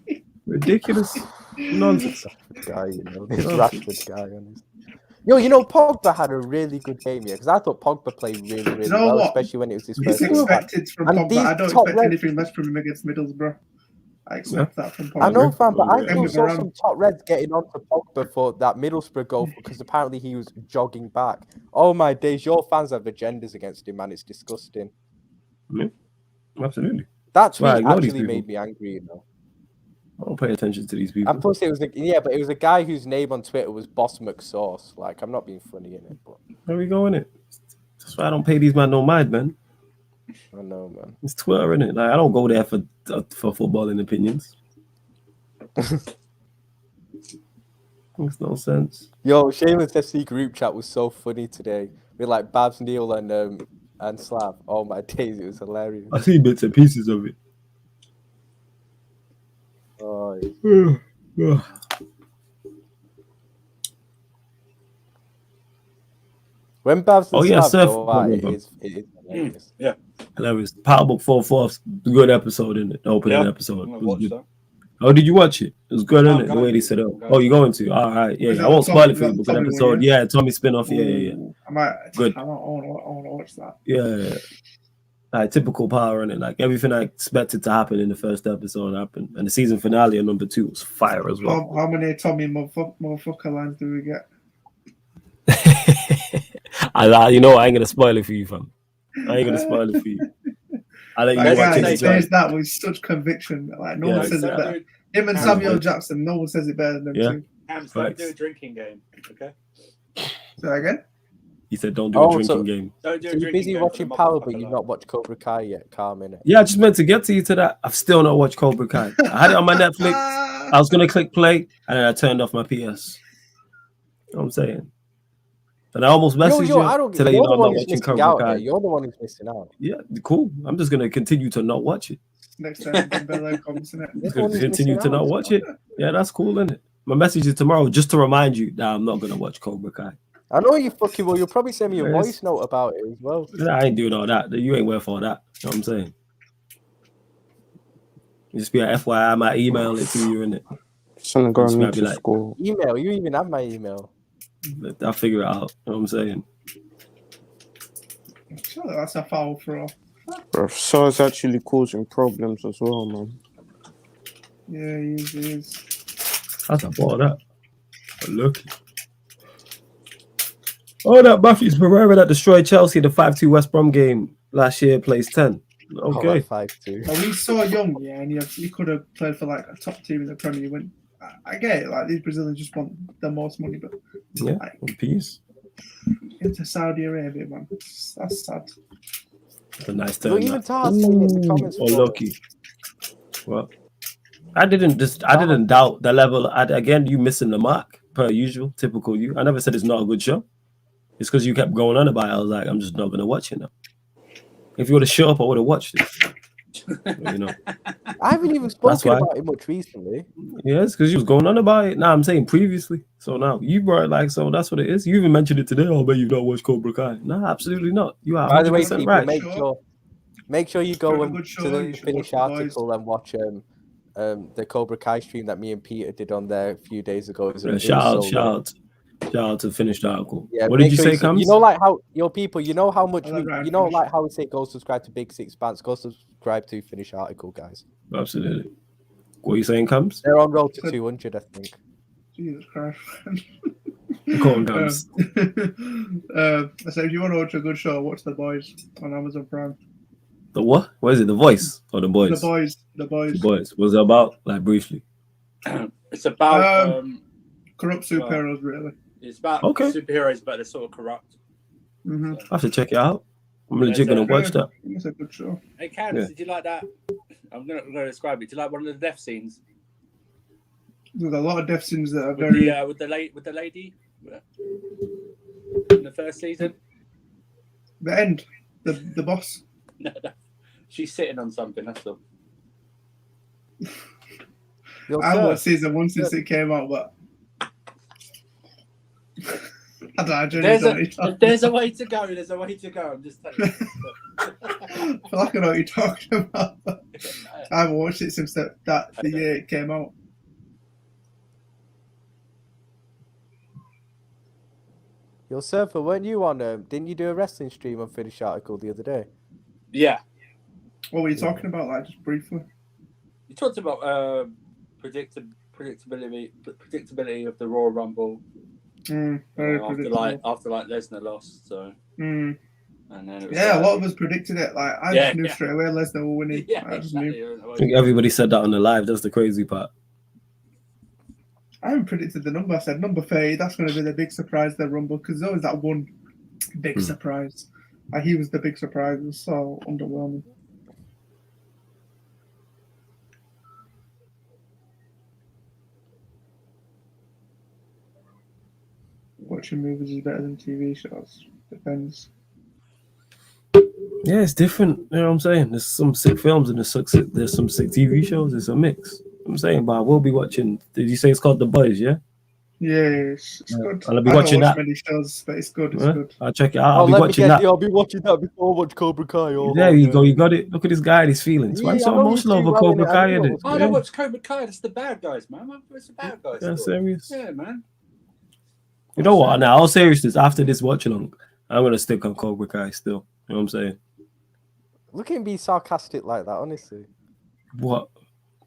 Speaker 1: ridiculous nonsense.
Speaker 2: Guy, you know, this Rashford guy. Honestly. Yo, you know, Pogba had a really good game here because I thought Pogba played really well, especially when it was his first game.
Speaker 5: Expected from Pogba. I don't expect anything less from him against Middlesbrough. I expect that from Pogba.
Speaker 2: I know, fam, but I still saw some top reds getting onto Pogba for that Middlesbrough goal because apparently he was jogging back. Oh my days, your fans have agendas against him, man. It's disgusting.
Speaker 1: Yeah, absolutely.
Speaker 2: That tweet actually made me angry, you know.
Speaker 1: I don't pay attention to these people.
Speaker 2: And plus, it was a guy whose name on Twitter was Boss McSauce. Like, I'm not being funny in it, but
Speaker 1: there we go in it. That's why I don't pay these man no mind, man.
Speaker 2: I know, man.
Speaker 1: It's Twitter, innit? Like I don't go there for footballing opinions. Makes no sense.
Speaker 2: Yo, Shameless FC group chat was so funny today. With like Babs, Neil, and Slav. Oh my days, it was hilarious.
Speaker 1: I see bits and pieces of it.
Speaker 2: Oh,
Speaker 1: yeah.
Speaker 2: When Babs and Slav
Speaker 1: Surf.
Speaker 2: go out, it is hilarious.
Speaker 6: Yeah.
Speaker 1: Hilarious. Powerbook 4/4, good episode, in it? The opening episode. It was good. Oh, did you watch it? It was good, isn't it? The way they set up. Oh, you're going to? All right. Yeah, I won't spoil it for you. Good episode. Yeah, Tommy spin-off. Yeah.
Speaker 5: I might.
Speaker 1: Good.
Speaker 5: I want to watch that.
Speaker 1: Yeah. Like typical power in it. Like everything I expected to happen in the first episode happened. And the season finale on number 2 was fire as well.
Speaker 5: How many Tommy motherfucker lines do we get?
Speaker 1: You know, I ain't gonna spoil it for you, fam. I ain't gonna spoil it for you. I let you watch it.
Speaker 5: Says that with such conviction. Like no one says it better. Him and Samuel Jackson, no one says it better than them two.
Speaker 6: Don't do a drinking game, okay?
Speaker 5: Say that again?
Speaker 1: He said, "Don't do a drinking game."
Speaker 6: Don't do a
Speaker 2: you're
Speaker 6: drinking
Speaker 2: busy
Speaker 6: game
Speaker 2: watching Power, but you've not watched Cobra Kai yet. Calm, innit?
Speaker 1: Yeah, I just meant to get to you to that. I've still not watched Cobra Kai. I had it on my Netflix. I was gonna click play, and then I turned off my PS. You know what I'm saying? And I almost messaged you to let you know I'm not watching Cobra Kai.
Speaker 2: You're the one who's missing out.
Speaker 1: Yeah, cool. I'm just gonna continue to not watch it.
Speaker 5: Next time Bella comes in it.
Speaker 1: Continue to not watch it. Yeah, that's cool, isn't it? My message is tomorrow just to remind you that I'm not gonna watch Cobra Kai.
Speaker 2: I know you fucking will. You'll probably send me a voice note about it as well.
Speaker 1: I ain't doing all that. You ain't worth all that. You know what I'm saying? Just be like, FYI, I might email it to you, innit?
Speaker 4: Senegal need to score.
Speaker 2: Email? You even have my email.
Speaker 1: I'll figure it out. You know what I'm saying?
Speaker 5: Sure, that's a foul throw.
Speaker 4: Bro, so it's actually causing problems as well, man.
Speaker 5: Yeah, he is.
Speaker 1: That's a ball, that. But look. Oh, that Buffy's Pereira that destroyed Chelsea, the 5-2 West Brom game last year, plays 10. Okay.
Speaker 2: 5-2.
Speaker 5: And he's so young, yeah, and he could have played for like a top team in the Premier League. I get it, like these Brazilians just want the most money, but
Speaker 1: yeah,
Speaker 5: like,
Speaker 1: peace.
Speaker 5: Into Saudi Arabia, man. That's sad.
Speaker 1: That's a nice turn.
Speaker 2: Even Tah's saying it in the comments.
Speaker 1: Lucky. Well, I didn't doubt the level. Again, you missing the mark per usual, typical you. I never said it's not a good show. It's because you kept going on about it. I was like, I'm just not gonna watch it now. If you would have shut up, I would have watched it. You know,
Speaker 2: I haven't even spoken about it much recently.
Speaker 1: Yes, because you was going on about it. Now I'm saying previously. So now you brought it like so. That's what it is. You even mentioned it today. Oh, but you don't watch Cobra Kai. No, absolutely not. You are.
Speaker 2: By the way, people,
Speaker 1: right.
Speaker 2: make sure you go to the finished article and watch the Cobra Kai stream that me and Peter did on there a few days ago.
Speaker 1: Shout out to finished article.
Speaker 2: Yeah,
Speaker 1: what did you say, Comes?
Speaker 2: You know, like how your people, you know how much like how we say go subscribe to Big Six Bands, go subscribe to finished article, guys.
Speaker 1: Absolutely. What are you saying, Comes?
Speaker 2: They're on road to 200, I think.
Speaker 5: Jesus Christ.
Speaker 1: Calm down.
Speaker 5: So if you want to watch a good show, watch The Boys on Amazon Prime.
Speaker 1: The what? What is it? The Voice or The Boys?
Speaker 5: The Boys.
Speaker 1: The Boys. What's it about? Like briefly.
Speaker 6: It's about
Speaker 5: corrupt superheroes, really.
Speaker 6: It's about superheroes, but they're sort of corrupt.
Speaker 5: Mm-hmm.
Speaker 1: I have to check it out. I'm legit gonna watch that.
Speaker 5: It's a good show.
Speaker 6: Hey, Cams, did you like that? I'm gonna describe it. Do you like one of the death scenes?
Speaker 5: There's a lot of death scenes that are very
Speaker 6: with the lady in the first season.
Speaker 5: The end, the boss.
Speaker 6: No, she's sitting on something. That's all.
Speaker 5: I watched season 1 since it came out, but I don't
Speaker 6: there's a way to go. There's a way to go. I'm just telling you.
Speaker 5: I feel like I know what you're talking about. I haven't watched it since the year it came out.
Speaker 2: Yo, Surfer, weren't you on? Didn't you do a wrestling stream on Finished Article the other day?
Speaker 6: Yeah.
Speaker 5: What were you talking about? Like just briefly.
Speaker 6: You talked about predictability of the Royal Rumble. After Lesnar lost, so.
Speaker 5: And
Speaker 6: then it was
Speaker 5: a lot of us predicted it. Like I just knew straight away Lesnar will win it. I just knew.
Speaker 1: I think everybody said that on the live. That's the crazy part.
Speaker 5: I haven't predicted the number. I said number 30. That's going to be the big surprise, the Rumble, because there's always that one big surprise. He was the big surprise. It was so underwhelming. Watching movies is better than TV shows. Depends.
Speaker 1: Yeah, it's different. You know what I'm saying? There's some sick films and there's some sick TV shows. It's a mix. I'm saying, but I will be watching. Did you say it's called The Boys? Yeah.
Speaker 5: Yes, it's good.
Speaker 1: I'll be watching that.
Speaker 5: Many shows, but it's good. It's good.
Speaker 1: I'll check it out. I'll be watching that.
Speaker 2: I'll be watching that before I watch Cobra Kai.
Speaker 1: There you go. You got it. Look at this guy. His feelings. Why so emotional over Cobra Kai?
Speaker 6: I don't watch Cobra Kai. That's the bad guys, man. It's the bad guys.
Speaker 1: Yeah, serious.
Speaker 6: Yeah, man.
Speaker 1: You know what? Now, all seriousness, after this watch-along, I'm gonna stick on Cobra Kai still. You know what I'm saying?
Speaker 2: Look at him be sarcastic like that, honestly.
Speaker 1: What?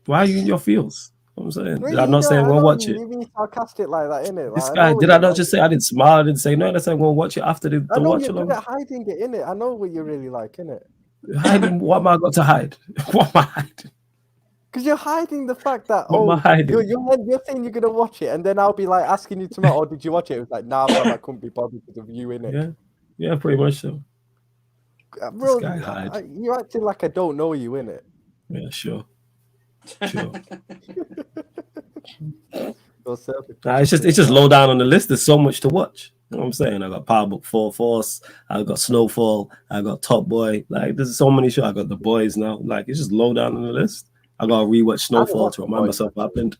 Speaker 1: Why are you in your feels? You know what I'm saying? Did I not say I'm gonna watch it?
Speaker 2: You be sarcastic like that, innit?
Speaker 1: This guy, did I not just say I didn't smile? I didn't say no. I said I'm gonna watch it after the watch-along.
Speaker 2: You're good at hiding it, innit? I know what you're really like, innit?
Speaker 1: Hiding? What am I got to hide? What am I hiding?
Speaker 2: Because you're hiding the fact that you're saying you're gonna watch it, and then I'll be like asking you tomorrow, did you watch it? It was like, nah, man, I couldn't be bothered because of you, innit?
Speaker 1: Yeah, pretty much so.
Speaker 2: Bro, you're acting like I don't know you, innit?
Speaker 1: Yeah, sure. It's just low down on the list. There's so much to watch. You know what I'm saying? I got Power Book 4 Force, I got Snowfall, I got Top Boy. Like, there's so many shows. I got The Boys now. Like, it's just low down on the list. I gotta rewatch Snowfall to remind myself what happened.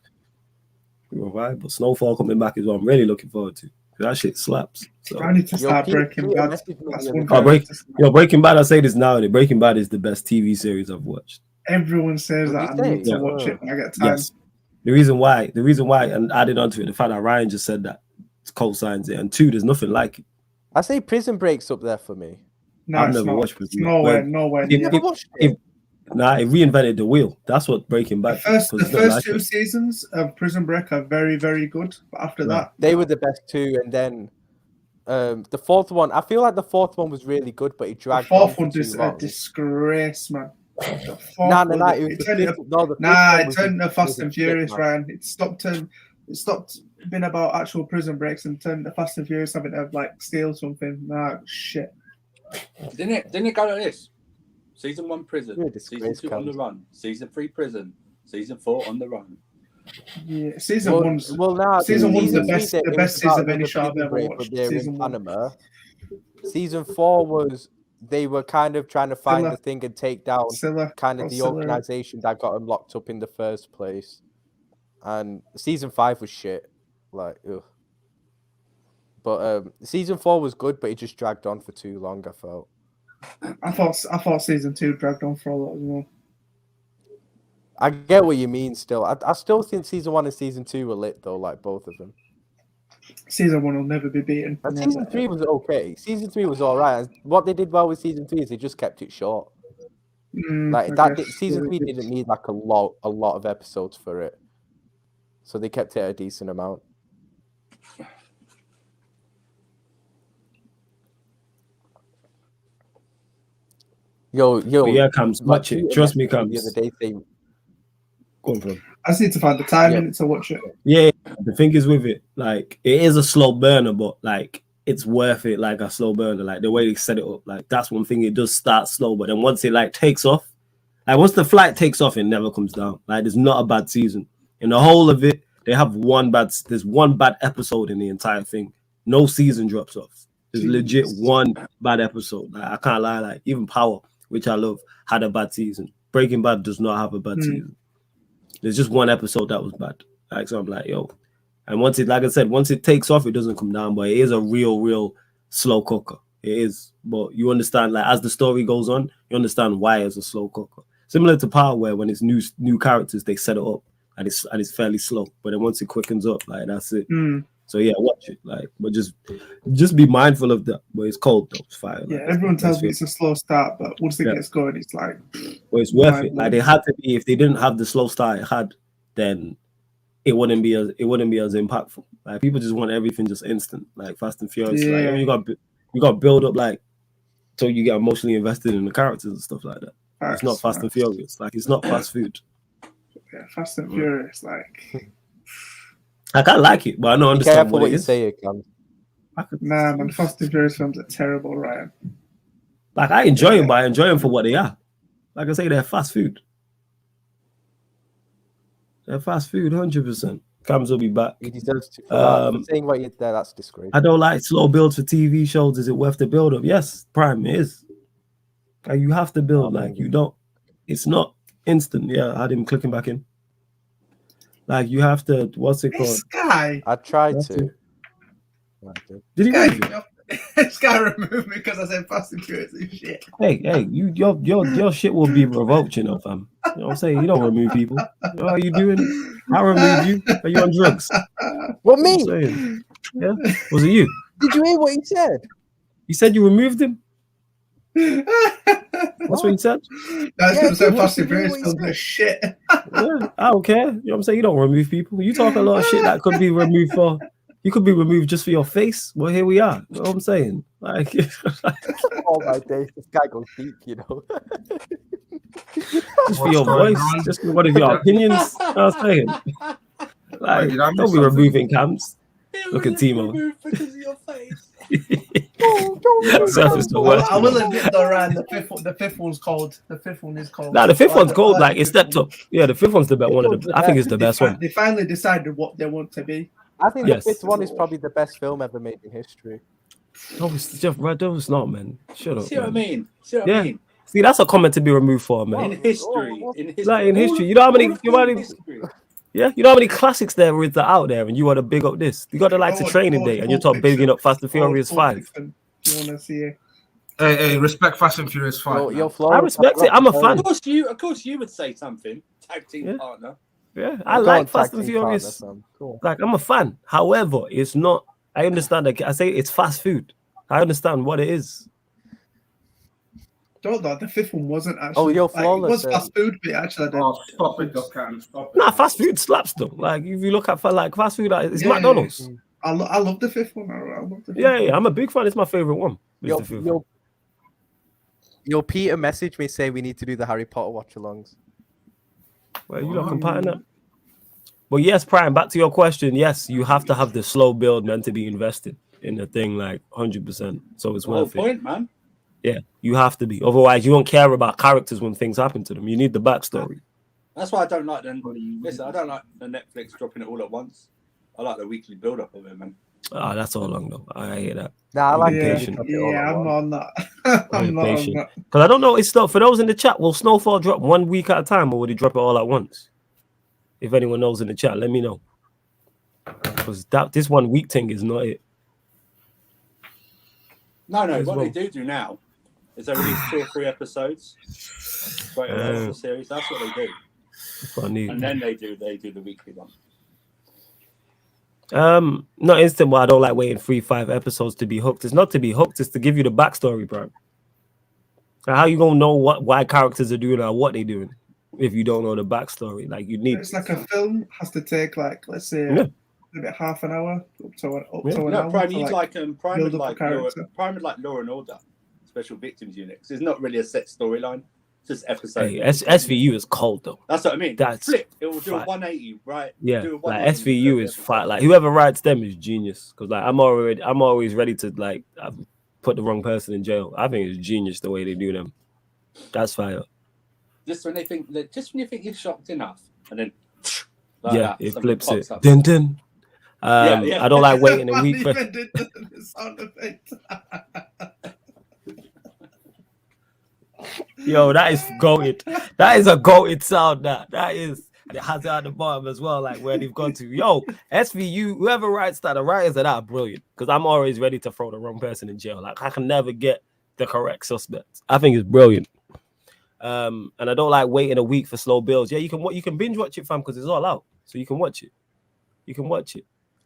Speaker 1: But Snowfall coming back is what I'm really looking forward to. That shit slaps. So.
Speaker 5: I need to start Breaking Bad.
Speaker 1: Breaking Bad. I say this now. Breaking Bad is the best TV series I've watched.
Speaker 5: Everyone says that. I need to watch it when I get time.
Speaker 1: Yes. The reason why, and added onto it, the fact that Ryan just said that co-signs it, and 2, there's nothing like it.
Speaker 2: I say Prison Break's up there for me.
Speaker 5: No,
Speaker 1: I've never watched Prison
Speaker 5: Break. Nowhere.
Speaker 1: You never watched it? It reinvented the wheel. That's what Breaking Bad.
Speaker 5: The first 2 seasons of Prison Break are very, very good. But after that,
Speaker 2: they were the best 2, and then the 4th one. I feel like the 4th one was really good, but it dragged.
Speaker 5: The 4th one is a disgrace, man. It turned to Fast and Furious, Ryan. It stopped being about actual prison breaks and turned to Fast and Furious having to like steal something. Nah, shit.
Speaker 6: Didn't it go like this? Season 1 prison, season 2 on the run, season 3 prison, season 4 on the run.
Speaker 5: Yeah, season one's the best season of any show I've ever watched.
Speaker 2: Season 1. Season 4 was they were kind of trying to find the thing and take down kind of the organization that got them locked up in the first place. And season 5 was shit. Like, ugh. But season 4 was good, but it just dragged on for too long, I felt.
Speaker 5: I thought season 2 dragged on for a lot as well.
Speaker 2: I get what you mean still. I still think season 1 and season 2 were lit though, like both of them.
Speaker 5: Season 1 will never be beaten.
Speaker 2: And season 3 was okay. Season 3 was alright. What they did well with season 3 is they just kept it short. Season 3 didn't need like a lot of episodes for it. So they kept it a decent amount. Yo,
Speaker 1: but yeah, Cams, watch it. Trust me, Cams.
Speaker 2: The other day saying,
Speaker 1: go on, bro.
Speaker 5: I just need to find the time to watch it.
Speaker 1: Yeah, the thing is with it, like it is a slow burner, but like it's worth it. Like a slow burner, like the way they set it up. Like that's one thing. It does start slow, but then once it like takes off, like once the flight takes off, it never comes down. Like there's not a bad season in the whole of it. They have there's one bad episode in the entire thing. No season drops off. There's legit one bad episode. Like, I can't lie. Like even Power, which I love, had a bad season. Breaking Bad does not have a bad season. There's just one episode that was bad. Like so I'm like, yo. And once it, like I said, once it takes off, it doesn't come down. But it is a real slow cooker. It is. But you understand, like as the story goes on, you understand why it's a slow cooker. Similar to Power, where when it's new characters, they set it up and it's fairly slow. But then once it quickens up, like that's it. So yeah, watch it. Like, but just be mindful of that. But it's cold though. It's fire.
Speaker 5: Yeah, like, everyone tells me it's a slow start, but once it gets going, it's like.
Speaker 1: Well, it's worth it. Like they had to be. If they didn't have the slow start it had, then it wouldn't be as impactful. Like people just want everything just instant. Like Fast and Furious.
Speaker 5: Yeah.
Speaker 1: Like you got build up like so you get emotionally invested in the characters and stuff like that. It's not Fast and Furious. Like it's not fast food.
Speaker 5: Yeah, Fast and Furious. Like
Speaker 1: I can't like it, but I don't understand what
Speaker 2: you say.
Speaker 5: Nah, man, Fast and Furious films are terrible, Ryan.
Speaker 1: Like I enjoy them, but I enjoy them for what they are. Like I say, they're fast food. They're fast food, 100%. Cams will be back.
Speaker 2: He deserves to. Saying what you there, that's disgraceful.
Speaker 1: I don't like slow builds for TV shows. Is it worth the build up? Yes, Prime is. Like you have to build. Like you don't. It's not instant. Yeah, I had him clicking back in. Like you have to. What's it called?
Speaker 5: This guy.
Speaker 2: I tried to.
Speaker 1: Did he?
Speaker 5: This guy removed me because I said Fast and Furious and shit.
Speaker 1: Hey, your shit will be revoked, you know, fam. You know what I'm saying? You don't remove people. You know how you doing? I remove you. Are you on drugs?
Speaker 2: What me?
Speaker 1: Yeah, was it you?
Speaker 2: Did you hear what he said?
Speaker 1: He said you removed him. That's what he said.
Speaker 5: That's because I said Fast and Furious films are shit.
Speaker 1: Yeah, I don't care. You know what I'm saying? You don't remove people. You talk a lot of shit that could be removed for. You could be removed just for your face. Well, here we are. You know what I'm saying? Like,
Speaker 2: oh my days, this guy goes deep, you know.
Speaker 1: Just for your voice, just for one of your opinions. You know what I'm saying? Like, don't be removing Cams. Look at Timo.
Speaker 6: Because of your face.
Speaker 5: I will admit though, Ryan, the fifth one's cold. The fifth one is cold.
Speaker 1: Nah, the fifth one's cold. Like, it stepped up. Yeah, the fifth one's the best one. I think it's the best one.
Speaker 5: They finally decided what they want to be.
Speaker 2: I think the fifth one is probably the best film ever made in history.
Speaker 1: No, it's not, man. Shut up.
Speaker 6: See what I mean?
Speaker 1: See, that's a comment to be removed for, man.
Speaker 6: In history.
Speaker 1: Like in history. You know how many yeah, you know how many classics there is out there, and you want to big up this. You got the likes of Training Day, and you're talking bigging up Fast and Furious 5.
Speaker 5: You want to see it?
Speaker 3: Hey, respect Fast and Furious 5.
Speaker 1: I respect it. I'm a fan.
Speaker 6: Of course, you would say something. Tag team partner.
Speaker 1: Yeah, I like Fast and Furious. Cool. Like I'm a fan. However, it's not. I understand that. I say it's fast food. I understand what it is.
Speaker 5: Don't know. The fifth one wasn't actually.
Speaker 2: Oh, you're flawless.
Speaker 5: It was fast food, but actually,
Speaker 3: stop it, Cam. Stop it.
Speaker 1: Nah, fast food slaps though. Like if you look at like fast food, it's McDonald's.
Speaker 5: I love the fifth one. I love the fifth
Speaker 1: yeah, I'm a big fan. It's my favorite one.
Speaker 2: Your Peter message me say we need to do the Harry Potter watch-alongs.
Speaker 1: Well, you not comparing that. But yes, Prime, back to your question. Yes, you have to have the slow build meant to be invested in the thing, like 100%. So it's worth
Speaker 6: it. Man.
Speaker 1: Yeah, you have to be. Otherwise, you won't care about characters when things happen to them. You need the backstory.
Speaker 6: That's why I don't like them. Listen, I don't like the Netflix dropping it all at once. I like the weekly build-up of it, man.
Speaker 1: Oh, that's all long though. I hear that.
Speaker 2: Nah, I like
Speaker 1: impatient.
Speaker 5: I'm not on that. I'm not on that.
Speaker 1: Because I don't know. It's not for those in the chat. Will Snowfall drop 1 week at a time, or would he drop it all at once? If anyone knows in the chat, let me know. Because this 1 week thing is not it.
Speaker 6: No. What they do now is they release 2 or 3 episodes straight away the series. That's what they do.
Speaker 1: That's what I need.
Speaker 6: And then they do the weekly one.
Speaker 1: Not instant, but I don't like waiting 3-5 episodes to be hooked. It's not to be hooked, it's to give you the backstory, bro. So how you gonna know why characters are doing or what they're doing if you don't know the backstory? Like, you need.
Speaker 5: It's like a film has to take, like, let's say maybe half an hour up to an hour.
Speaker 6: Prime needs like Law and Order, Special Victims Unit. Because it's not really a set storyline. It's just episodes.
Speaker 1: Hey, SVU is cold though.
Speaker 6: That's what I mean.
Speaker 1: That's
Speaker 6: flip. It will do a 180, right?
Speaker 1: Yeah, like SVU is fat. Like, whoever writes them is genius. Because like I'm always ready to like put the wrong person in jail. I think it's genius the way they do them. That's fire.
Speaker 6: Just when you think you're shocked enough, and then
Speaker 1: it flips it. Dun dun. I don't like waiting a week for.
Speaker 5: Sound effect.
Speaker 1: Yo, that is goated. That is a goated sound. That is. It has it at the bottom as well, like where they've gone to. Yo, SVU, whoever writes that, the writers of that are brilliant. Because I'm always ready to throw the wrong person in jail. Like, I can never get the correct suspects. I think it's brilliant. And I don't like waiting a week for slow builds. Yeah, you can binge watch it, fam, because it's all out. So you can watch it.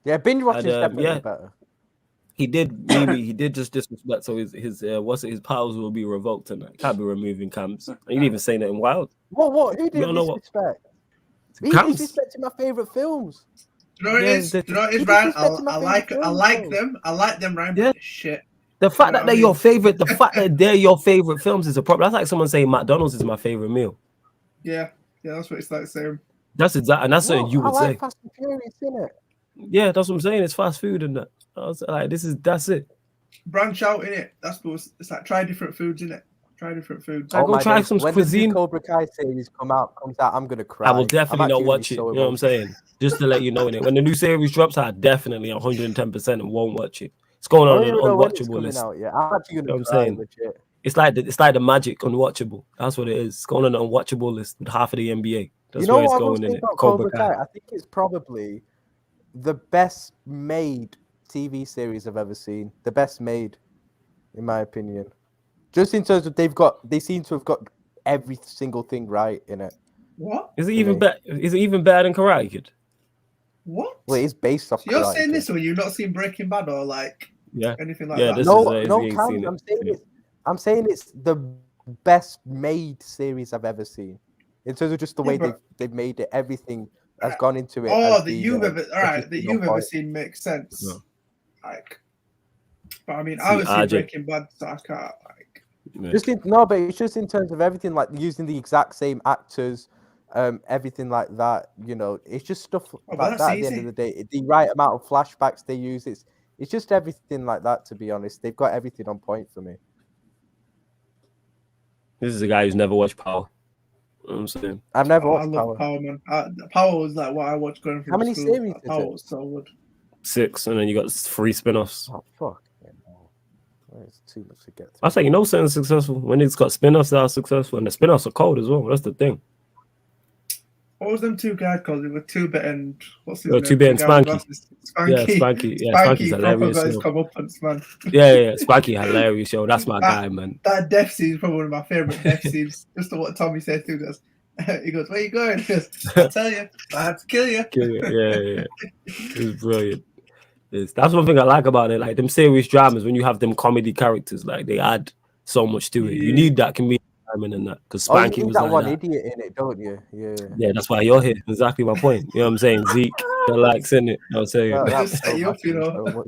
Speaker 2: Yeah, binge watching is definitely better.
Speaker 1: He did just disrespect. So his powers will be revoked tonight. Can't be removing cams. You didn't even say nothing wild.
Speaker 2: What? Who did disrespect? He disrespected my favorite films.
Speaker 5: Do you know what it is, Ryan? I like them. I like them, Ryan. Yeah. Shit.
Speaker 1: The fact that they're your favorite, the fact that they're your favorite films is a problem. That's like someone saying McDonald's is my favorite meal.
Speaker 5: Yeah, that's what it's like saying.
Speaker 1: That's exactly, and that's what you would say.
Speaker 2: Fast and Furious, innit?
Speaker 1: Yeah, that's what I'm saying. It's fast food and that. I was like, that's it.
Speaker 5: Branch out, innit? That's what it's like. Try different foods, innit? Try different foods.
Speaker 1: Go try some cuisine.
Speaker 2: When the Cobra Kai series comes out, I'm gonna cry.
Speaker 1: I will definitely not watch it. You know what I'm saying? Just to let you know, innit? When the new series drops, I definitely 110% won't watch it. It's going on an unwatchable list.
Speaker 2: I'm actually gonna cry. Legit.
Speaker 1: It's like the magic unwatchable. That's what it is. It's going on an unwatchable list with half of the NBA. That's where it's going in it.
Speaker 2: Cobra Kai. I think it's probably the best made TV series I've ever seen. The best made, in my opinion. Just in terms of they seem to have got every single thing right in it.
Speaker 5: What?
Speaker 1: Is it even better? Is it even better than Karate Kid?
Speaker 5: What?
Speaker 2: Well, it's based off.
Speaker 5: So you're saying this when you've not seen Breaking Bad or like anything like that?
Speaker 2: I'm saying it's the best made series I've ever seen. In terms of just the way they've made it, everything has gone into it.
Speaker 5: Oh, that you've ever seen makes sense.
Speaker 1: No.
Speaker 5: Like, but I mean, I haven't seen Breaking Bad, so I can't like.
Speaker 2: But it's just in terms of everything, like using the exact same actors, everything like that. You know, it's just stuff like that. At the end of the day, the right amount of flashbacks they use. It's just everything like that. To be honest, they've got everything on point for me.
Speaker 1: This is a guy who's never watched Power. You know what I'm saying?
Speaker 2: I've never watched
Speaker 5: Power, man. Power was like what I watched going from
Speaker 2: How many
Speaker 5: school.
Speaker 2: series is
Speaker 5: Power
Speaker 2: it?
Speaker 5: was so good.
Speaker 1: 6, and then you got 3 spin-offs.
Speaker 2: Oh, fuck. It's too much to get through.
Speaker 1: I say, something's successful when it's got spin-offs that are successful, and the spin-offs are cold as well. That's the thing.
Speaker 5: What was them two guys called? They were 2-Bit and what's his name?
Speaker 1: 2-Bit and Spanky.
Speaker 5: Spanky.
Speaker 1: Yeah, Spanky. Yeah, Spanky's hilarious.
Speaker 5: Come up and man.
Speaker 1: Yeah. Spanky hilarious, yo. That's my guy, man.
Speaker 5: That death scene is probably one of my favorite death scenes. Just to what Tommy said to us. He goes, "Where you going?" He goes, "I'll tell you, I have to kill you."
Speaker 1: Yeah. It's brilliant. That's one thing I like about it. Like them serious dramas, when you have them comedy characters, like they add so much to it. You need that comedic timing and that, because Spanky
Speaker 2: you need
Speaker 1: was
Speaker 2: that
Speaker 1: like
Speaker 2: one
Speaker 1: that.
Speaker 2: idiot in it, don't you?
Speaker 1: Yeah, that's why you're here. Exactly my point. You know what I'm saying? Zeke, the likes in it. You know what I'm saying?
Speaker 5: Just set you up, you know.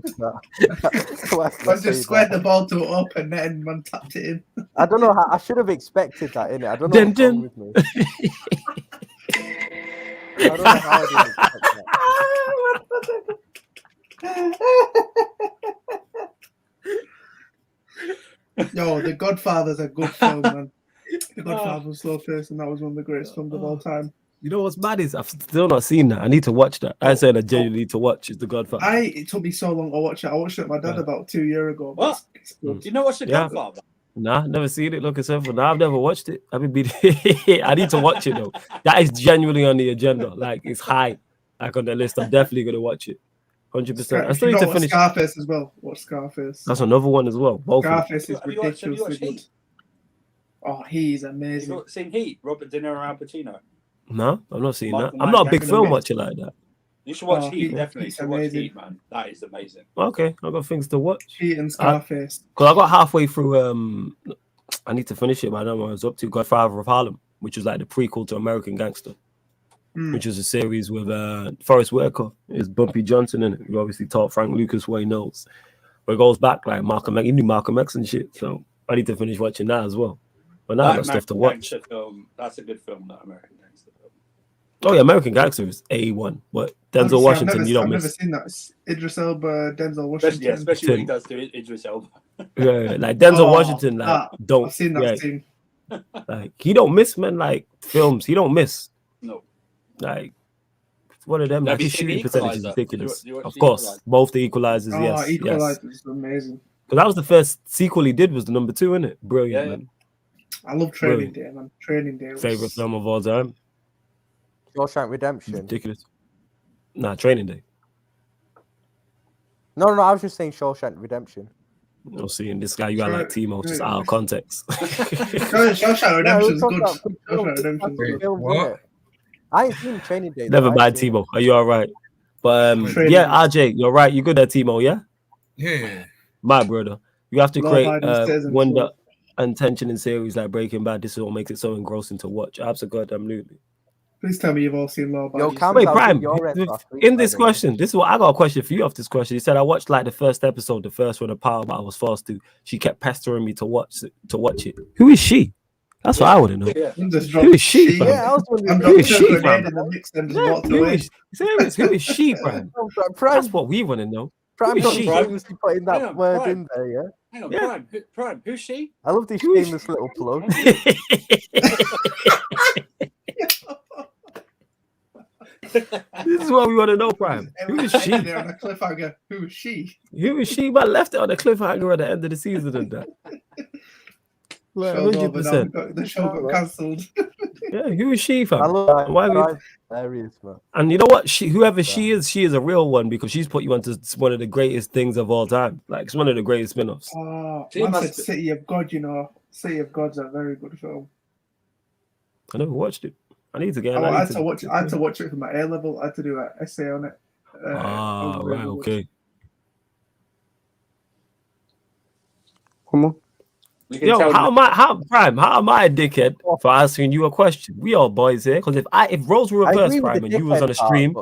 Speaker 5: I just squared the ball to up and then man tapped it in.
Speaker 2: I don't know how I should have expected that in it. I don't know what's wrong with me. I don't know how I didn't expect that.
Speaker 5: Yo, The Godfather's a good film, man. The Godfather was slow paced, and that was one of the greatest films of all time.
Speaker 1: You know what's mad is I've still not seen that. I need to watch that. I said I genuinely need to watch. It's The Godfather.
Speaker 5: It took me so long to watch it. I watched it with my dad about 2 years ago.
Speaker 6: What? Do you know what's The Godfather?
Speaker 1: Nah, never seen it. Look yourself. Nah, I've never watched it. I need to watch it though. That is genuinely on the agenda. Like it's high, like on the list. I'm definitely gonna watch it. 100%. I still need to finish
Speaker 5: Scarface as well. Watch Scarface.
Speaker 1: That's another one as well. Both
Speaker 5: Scarface is ridiculously good. Oh, he's amazing.
Speaker 6: Have you seen Heat? Robert De Niro and Al Pacino.
Speaker 1: No, I've not seen that. I'm not a big film watcher like that.
Speaker 6: You should watch Heat. Definitely, you should watch Heat, man. That is amazing.
Speaker 1: Okay, I've got things to watch.
Speaker 5: Heat and Scarface.
Speaker 1: Because I got halfway through. I need to finish it, but I don't know what I was up to. Godfather of Harlem, which was like the prequel to American Gangster, which was a series with Forrest Whitaker. Is Bumpy Johnson in it? Who obviously taught Frank Lucas what he knows. But it goes back like Malcolm X. He knew Malcolm X and shit. So I need to finish watching that as well. But now I got stuff to watch.
Speaker 6: That's a good film, that American Gangster film.
Speaker 1: Oh yeah, American Gangster is A1. But Denzel Washington, you don't miss.
Speaker 5: I've never seen that. It's Idris Elba, Denzel Washington.
Speaker 6: Especially when he does do Idris Elba.
Speaker 1: Yeah, like Denzel Washington, like don't.
Speaker 5: I've seen that scene.
Speaker 1: Like he don't miss, man. Like films, he don't miss.
Speaker 6: No.
Speaker 1: Like one of them. Like his shooting percentage is ridiculous.
Speaker 6: You
Speaker 1: of course, both the Equalizers. Yes,
Speaker 5: Equalizers is amazing.
Speaker 1: Because that was the first sequel he did. Was the number 2, isn't it? Brilliant, man.
Speaker 5: I love Training Day, man. Training Day.
Speaker 1: Favorite film of all time.
Speaker 2: Shawshank Redemption.
Speaker 1: Ridiculous. Nah, Training Day.
Speaker 2: No, I was just saying Shawshank Redemption.
Speaker 1: You're seeing this guy, you got like Timo, just out of context.
Speaker 5: Shawshank Redemption's good. Shawshank Redemption's good.
Speaker 2: What? I ain't seen Training Day.
Speaker 1: Never mind, Timo. Are you all right? But yeah, RJ, you're right. You good there, Timo, yeah?
Speaker 3: Yeah.
Speaker 1: My brother. You have to create wonder and tension in series like Breaking Bad. This is what makes it so engrossing to watch. Absolutely.
Speaker 5: Please tell me you've all seen Law.
Speaker 1: Wait, Prime. In this question, this is what I got a question for you off this question. He said I watched like the first episode, the first one of Power, but I was forced to. She kept pestering me to watch it. Who is she? That's what I want to know.
Speaker 5: Yeah.
Speaker 1: Who is she?
Speaker 2: Yeah, I was wondering.
Speaker 1: Who is she? Who is she, Prime? That's what we want to know.
Speaker 2: Prime got shamelessly putting that word in there, yeah?
Speaker 6: Hang on, Prime, who's she?
Speaker 2: I love this shameless little plug.
Speaker 1: This is what we want to know, Prime. Who is she?
Speaker 5: On a cliffhanger. Who is she?
Speaker 1: Who is she? But left it on a cliffhanger at the end of the season and that. 100%.
Speaker 5: The show got cancelled.
Speaker 1: Yeah, who is she, fam?
Speaker 2: I love
Speaker 1: Why
Speaker 2: hilarious, man.
Speaker 1: And you know what? Whoever she is a real one because she's put you onto one of the greatest things of all time. Like it's one of the greatest spin-offs.
Speaker 5: Man said City of God, you know. City of God's a very good film.
Speaker 1: I never watched it. I need to get.
Speaker 5: I had to watch it for my A level. I had to do an essay on it.
Speaker 1: Right, okay.
Speaker 4: Come on.
Speaker 1: Yo, how am I a dickhead for asking you a question? We all boys here. Because if roles were reversed, Prime, and you was on a stream,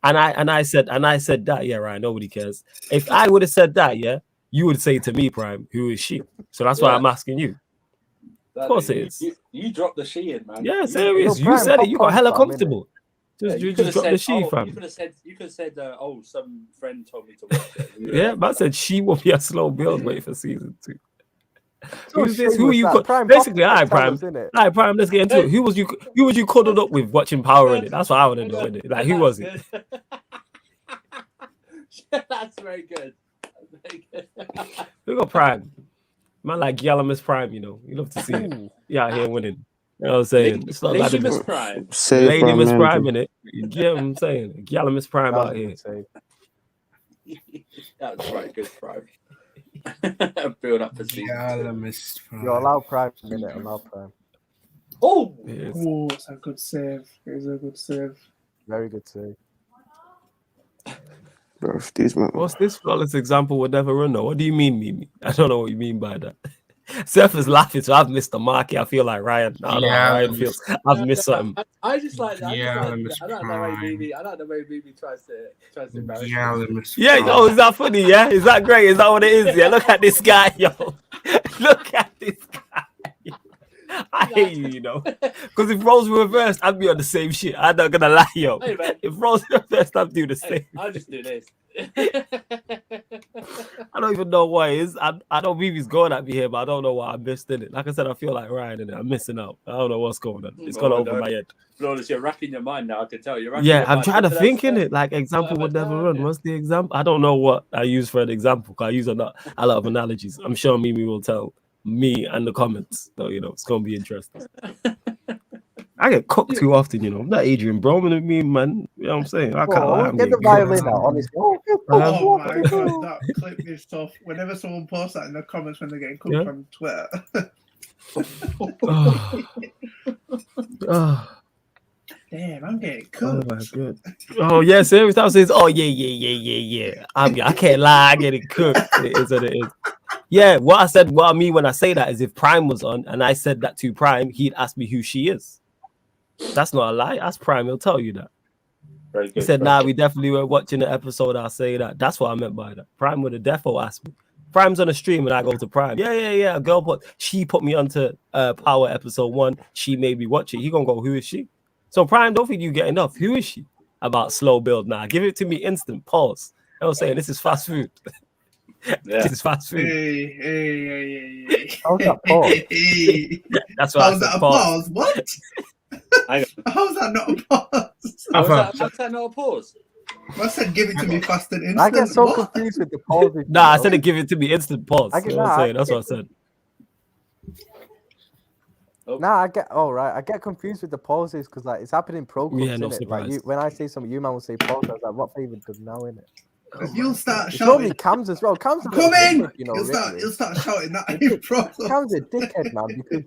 Speaker 1: and I said that, yeah, right, nobody cares. If I would have said that, yeah, you would say to me, Prime, who is she? So that's why I'm asking you. Of course it is.
Speaker 6: You dropped the she in, man.
Speaker 1: Yeah, serious. You said it. You got hella comfortable. You just dropped the she, fam.
Speaker 6: You could have said, oh, some friend told me to watch it.
Speaker 1: Yeah, but I said she will be a slow build. Wait for season 2. Who's this? Who you? Basically, all right, Prime. All right, Prime. Let's get into it. Who was you cuddled up with watching Power in it? That's what I want to know. Innit? Like, who was it?
Speaker 6: That's very good.
Speaker 1: We got Prime. Man, like Yellow Miss Prime. You know, you love to see it. Yeah, out here winning. You know what I'm saying? It's not like
Speaker 6: Miss Prime.
Speaker 1: Lady Miss Prime in it. You get what I'm saying? Yellow Miss Prime out here.
Speaker 6: That's right, good Prime. Build up the season.
Speaker 2: You're allowed Prime in it. Allow Prime.
Speaker 6: Oh,
Speaker 5: it's a good save. It's a good save.
Speaker 2: Very good save.
Speaker 1: What's this flawless example would never run though? What do you mean, Mimi? I don't know what you mean by that. Seth is laughing, so I've missed the mark. I feel like Ryan. I don't know how Ryan feels. I've missed something.
Speaker 6: I just like that. I don't know why Mimi tries to embarrass me.
Speaker 1: Yeah, is that funny? Yeah, is that great? Is that what it is? Yeah, look at this guy, yo. Look at this guy. I hate you, you know. Because if roles were reversed, I'd be on the same shit. I'm not gonna lie, yo.
Speaker 6: Hey,
Speaker 1: if roles were reversed, I'd do the same.
Speaker 6: I'll just do this.
Speaker 1: I don't even know why it is. I know Vivi's going at me here, but I don't know why I missed in it. Like I said, I feel like Ryan in it. I'm missing out. I don't know what's going on. It's gone over my head.
Speaker 6: Flawless, you're racking your mind now. I can tell you're racking
Speaker 1: Yeah,
Speaker 6: your
Speaker 1: I'm
Speaker 6: mind.
Speaker 1: trying to think in it. Like example would never run. What's the example? I don't know what I use for an example. Cause I use a lot of analogies. I'm sure Mimi will tell me and the comments. So it's gonna be interesting. I get cooked too often, I'm not Adrian Broman with me, man. You know what I'm saying? I can't lie.
Speaker 2: Get the violin out, honestly.
Speaker 5: Oh my god, that clip is tough. Whenever someone posts that in the comments when they're getting cooked on Twitter. Damn, I'm getting cooked.
Speaker 1: Oh my god. Oh yeah, serious. That says, oh yeah. I can't lie, I get it cooked. It is what it is. Yeah, what I mean when I say that is if Prime was on and I said that to Prime, he'd ask me who she is. That's not a lie. Ask Prime, he'll tell you that.
Speaker 6: Very good,
Speaker 1: he said, we definitely were watching the episode. I'll say that. That's what I meant by that. Prime would have defo asked me. Prime's on a stream and I go to Prime. Yeah. A girl she put me onto Power episode 1. She made me watch it. He gonna go, who is she? So Prime, don't think you get enough. Who is she? About slow build now. Give it to me instant. Pause. I was saying this is fast food. This is fast food.
Speaker 5: Hey.
Speaker 2: How's that pause?
Speaker 1: That's what I said.
Speaker 5: Pause. What? How's that not a pause?
Speaker 6: How's that not a pause?
Speaker 5: I said give it to me fast and instant.
Speaker 2: I get so confused with the pauses.
Speaker 1: I said give it to me instant pause. That's what I said.
Speaker 2: I get confused with the pauses because it's happening pro clubs,
Speaker 1: no surprise.
Speaker 2: Like when I say something, you man will say pause. I was like, what flavor does now in it?
Speaker 5: You'll start shouting.
Speaker 2: Cams as well. Cams
Speaker 5: coming. You'll start shouting that.
Speaker 2: Cam's a dickhead, man. Because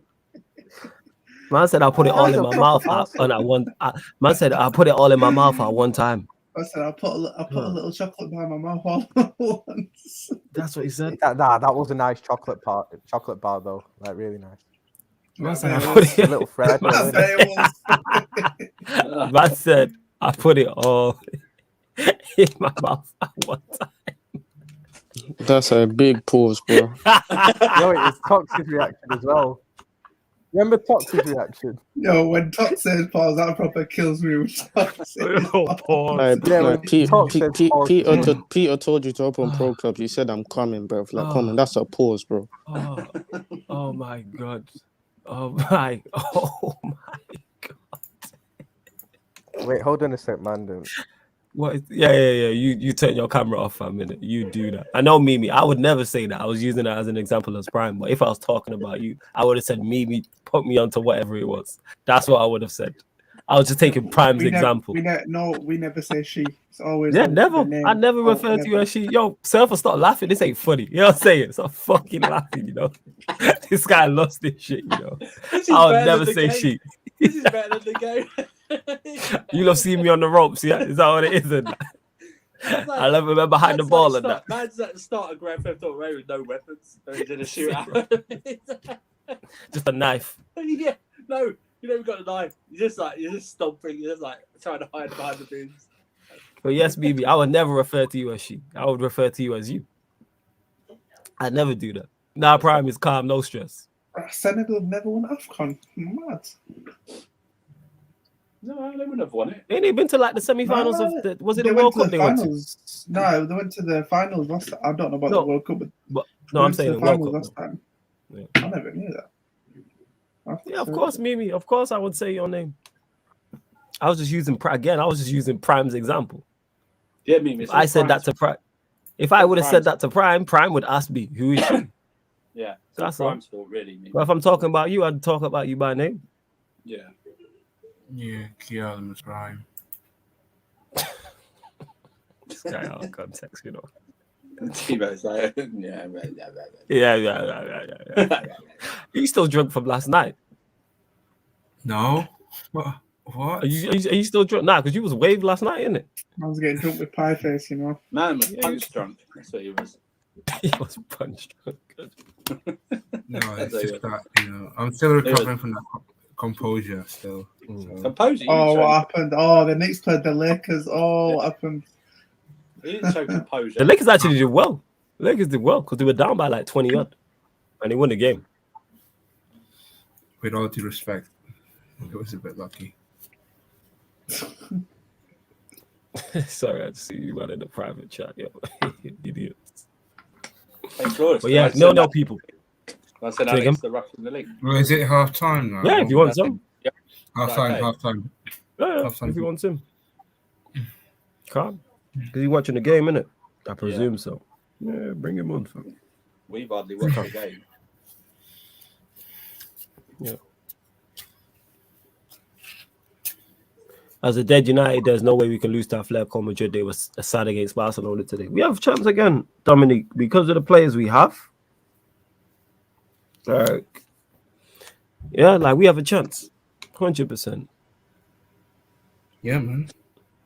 Speaker 1: man said I'll put it all in my mouth Man said I'll put it all in my mouth at one time.
Speaker 5: I said I'll put a little chocolate by my mouth all at once.
Speaker 1: That's what he said.
Speaker 2: That was a nice chocolate bar though. Like really nice.
Speaker 1: Man said I put it
Speaker 2: a little Fred.
Speaker 1: Man said I put it all in my mouth at one time.
Speaker 4: That's a big pause, bro.
Speaker 2: Yo, it's Tox's reaction as well. Remember Tox's reaction?
Speaker 5: Yo, when Tox says pause, that proper kills me with Tox.
Speaker 4: Peter told you to open Pro Club. You said I'm coming, bro. Come on, that's a pause, bro.
Speaker 1: Oh my god. Oh my god.
Speaker 2: Wait, hold on a sec, man.
Speaker 1: What? Yeah. You turn your camera off for a minute. You do that. I know Mimi. I would never say that. I was using that as an example as Prime. But if I was talking about you, I would have said Mimi put me onto whatever it was. That's what I would have said. I was just taking Prime's example.
Speaker 5: We never say she. It's always
Speaker 1: never. I never refer to you as she. Yo, Surfer, stop laughing. This ain't funny. You know what I'm saying? Stop fucking laughing. This guy lost this shit. I would never say she.
Speaker 6: This is better than the game.
Speaker 1: You love seeing me on the ropes, yeah? Is that what it is? I love him behind the ball and that.
Speaker 6: Man's at the start of Grand Theft Auto with no weapons. And he did a shootout.
Speaker 1: Just a knife.
Speaker 6: Yeah, no, you never got a knife. You're just stomping. You're just trying to hide behind the bins.
Speaker 1: But yes, BB, I would never refer to you as she. I would refer to you as you. I'd never do that. Nah, Prime is calm, no stress.
Speaker 5: Senegal never won AFCON. Mad.
Speaker 6: No, they wouldn't have won it.
Speaker 1: Ain't they been to the semi-finals of the? Was it the World Cup they went to?
Speaker 5: No, they went to the finals last time. I don't know about the World Cup,
Speaker 1: but I'm saying the World Cup
Speaker 5: last time.
Speaker 1: Yeah.
Speaker 5: I never knew that.
Speaker 1: Yeah, of course, Mimi. Of course, I would say your name. I was just using Prime's example.
Speaker 6: Yeah, Mimi.
Speaker 1: I said that to Prime. If I would have said that to Prime, Prime would ask me, "Who is she?"
Speaker 6: Yeah,
Speaker 1: so that's
Speaker 6: Prime's fault, really. Mimi.
Speaker 1: But if I'm talking about you, I'd talk about you by name.
Speaker 6: Yeah.
Speaker 3: Yeah, Kealan was Prime.
Speaker 1: This guy out of context,
Speaker 6: T-Bo's like,
Speaker 1: yeah. You still drunk from last night?
Speaker 3: No. What?
Speaker 1: Are you still drunk? Nah, because you was waved last night, innit?
Speaker 5: I was getting drunk with pie face,
Speaker 6: Man was punch drunk. That's what he was.
Speaker 1: He was punch drunk.
Speaker 3: No, it's just that, I'm still recovering from that composure still.
Speaker 6: So. Composure?
Speaker 5: What happened? Oh, the Knicks played the Lakers. What happened?
Speaker 6: He didn't show composure.
Speaker 1: The Lakers actually did well. The Lakers did well because they were down by like 20 odd. And they won the game.
Speaker 3: With all due respect, it was a bit lucky.
Speaker 1: Sorry, I just see you in the private chat, yo. Idiots.
Speaker 6: But
Speaker 1: yeah, no people.
Speaker 6: I said Alex the rush in the league.
Speaker 3: Well, is it half time now?
Speaker 1: Yeah, if you want some.
Speaker 6: Yeah.
Speaker 3: Half time.
Speaker 1: Yeah, if you want some. Calm. Because you're watching the game, innit? I presume so. Yeah, bring him on, fam.
Speaker 6: We've hardly watched the game.
Speaker 1: Yeah. As a dead United, there's no way we can lose to Atletico Madrid. They were sad against Barcelona today. We have a chance again, Dominic, because of the players we have. Yeah, like we have a chance. 100%.
Speaker 3: Yeah, man.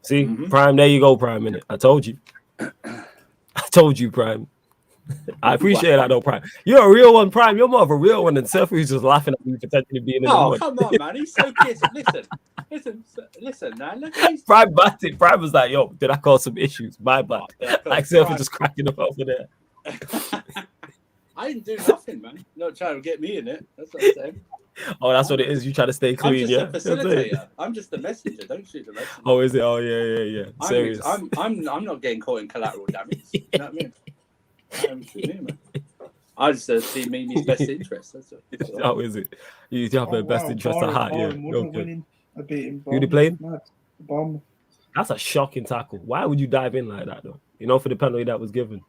Speaker 1: See, Prime, there you go, Prime, innit? I told you. I told you, Prime. I appreciate that, though, Prime. You're a real one, Prime. You're more of a real one than Surf, who's just laughing at me potentially being in the
Speaker 6: Oh,
Speaker 1: wood.
Speaker 6: come on, man. He's so pissed. Listen, man. Look at
Speaker 1: Prime batted. Prime was like, yo, did I cause some issues? My bad. Like Surf was just cracking up over there.
Speaker 6: I didn't do nothing, man. Not trying to get me in it. That's what I'm saying.
Speaker 1: Oh, that's what it is. You try to stay clean,
Speaker 6: I'm just a facilitator. I'm just the messenger. Don't shoot the messenger.
Speaker 1: Oh, is it? Oh, yeah. Serious.
Speaker 6: I'm not getting caught in collateral damage. You know what I mean? I just see Mimi's best interest. That's all.
Speaker 1: Oh, is it? You have the best interest at heart, yeah.
Speaker 5: Winning. I beat him.
Speaker 1: Who they playing?
Speaker 5: Bomb.
Speaker 1: That's a shocking tackle. Why would you dive in like that, though? You know, for the penalty that was given.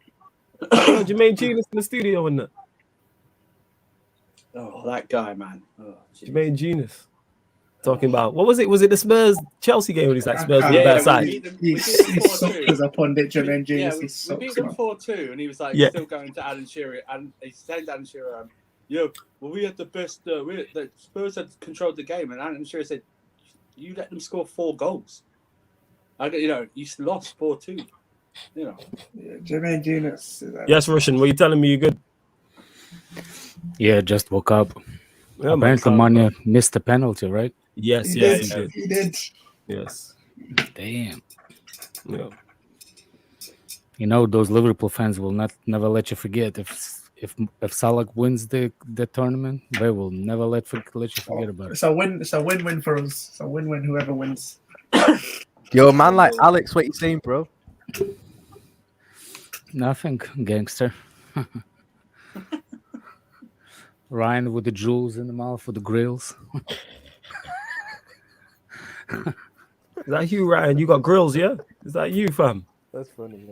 Speaker 1: Jermaine Genius in the studio and that.
Speaker 6: Oh, that guy, man. Oh,
Speaker 1: Jermaine Genius. Talking about, what was it? Was it the Spurs-Chelsea game when he's like Spurs on the bad side?
Speaker 5: He sucked as a pundit, Jermaine Genius.
Speaker 6: We beat them 4-2, and he was like still going to Alan Shearer, and he said to Alan Shearer, we had the best, the Spurs had controlled the game, and Alan Shearer said, you let them score 4 goals. You lost 4-2.
Speaker 5: Jermaine Genius.
Speaker 1: Yes, Russian, were you telling me you're good?
Speaker 7: Yeah, just woke up. Yeah, apparently, Mania missed the penalty, right?
Speaker 1: Yes,
Speaker 5: he did.
Speaker 1: Yes.
Speaker 7: Damn.
Speaker 1: Yeah.
Speaker 7: You know, those Liverpool fans will never let you forget. If Salah wins the tournament, they will never let you forget about it.
Speaker 5: It's a win-win for us. It's a win-win. Whoever wins.
Speaker 2: Yo, man, like Alex, what you saying, bro?
Speaker 7: Nothing, gangster. Ryan with the jewels in the mouth, with the grills.
Speaker 1: Is that you, Ryan? You got grills, yeah? Is that you, fam?
Speaker 2: That's funny.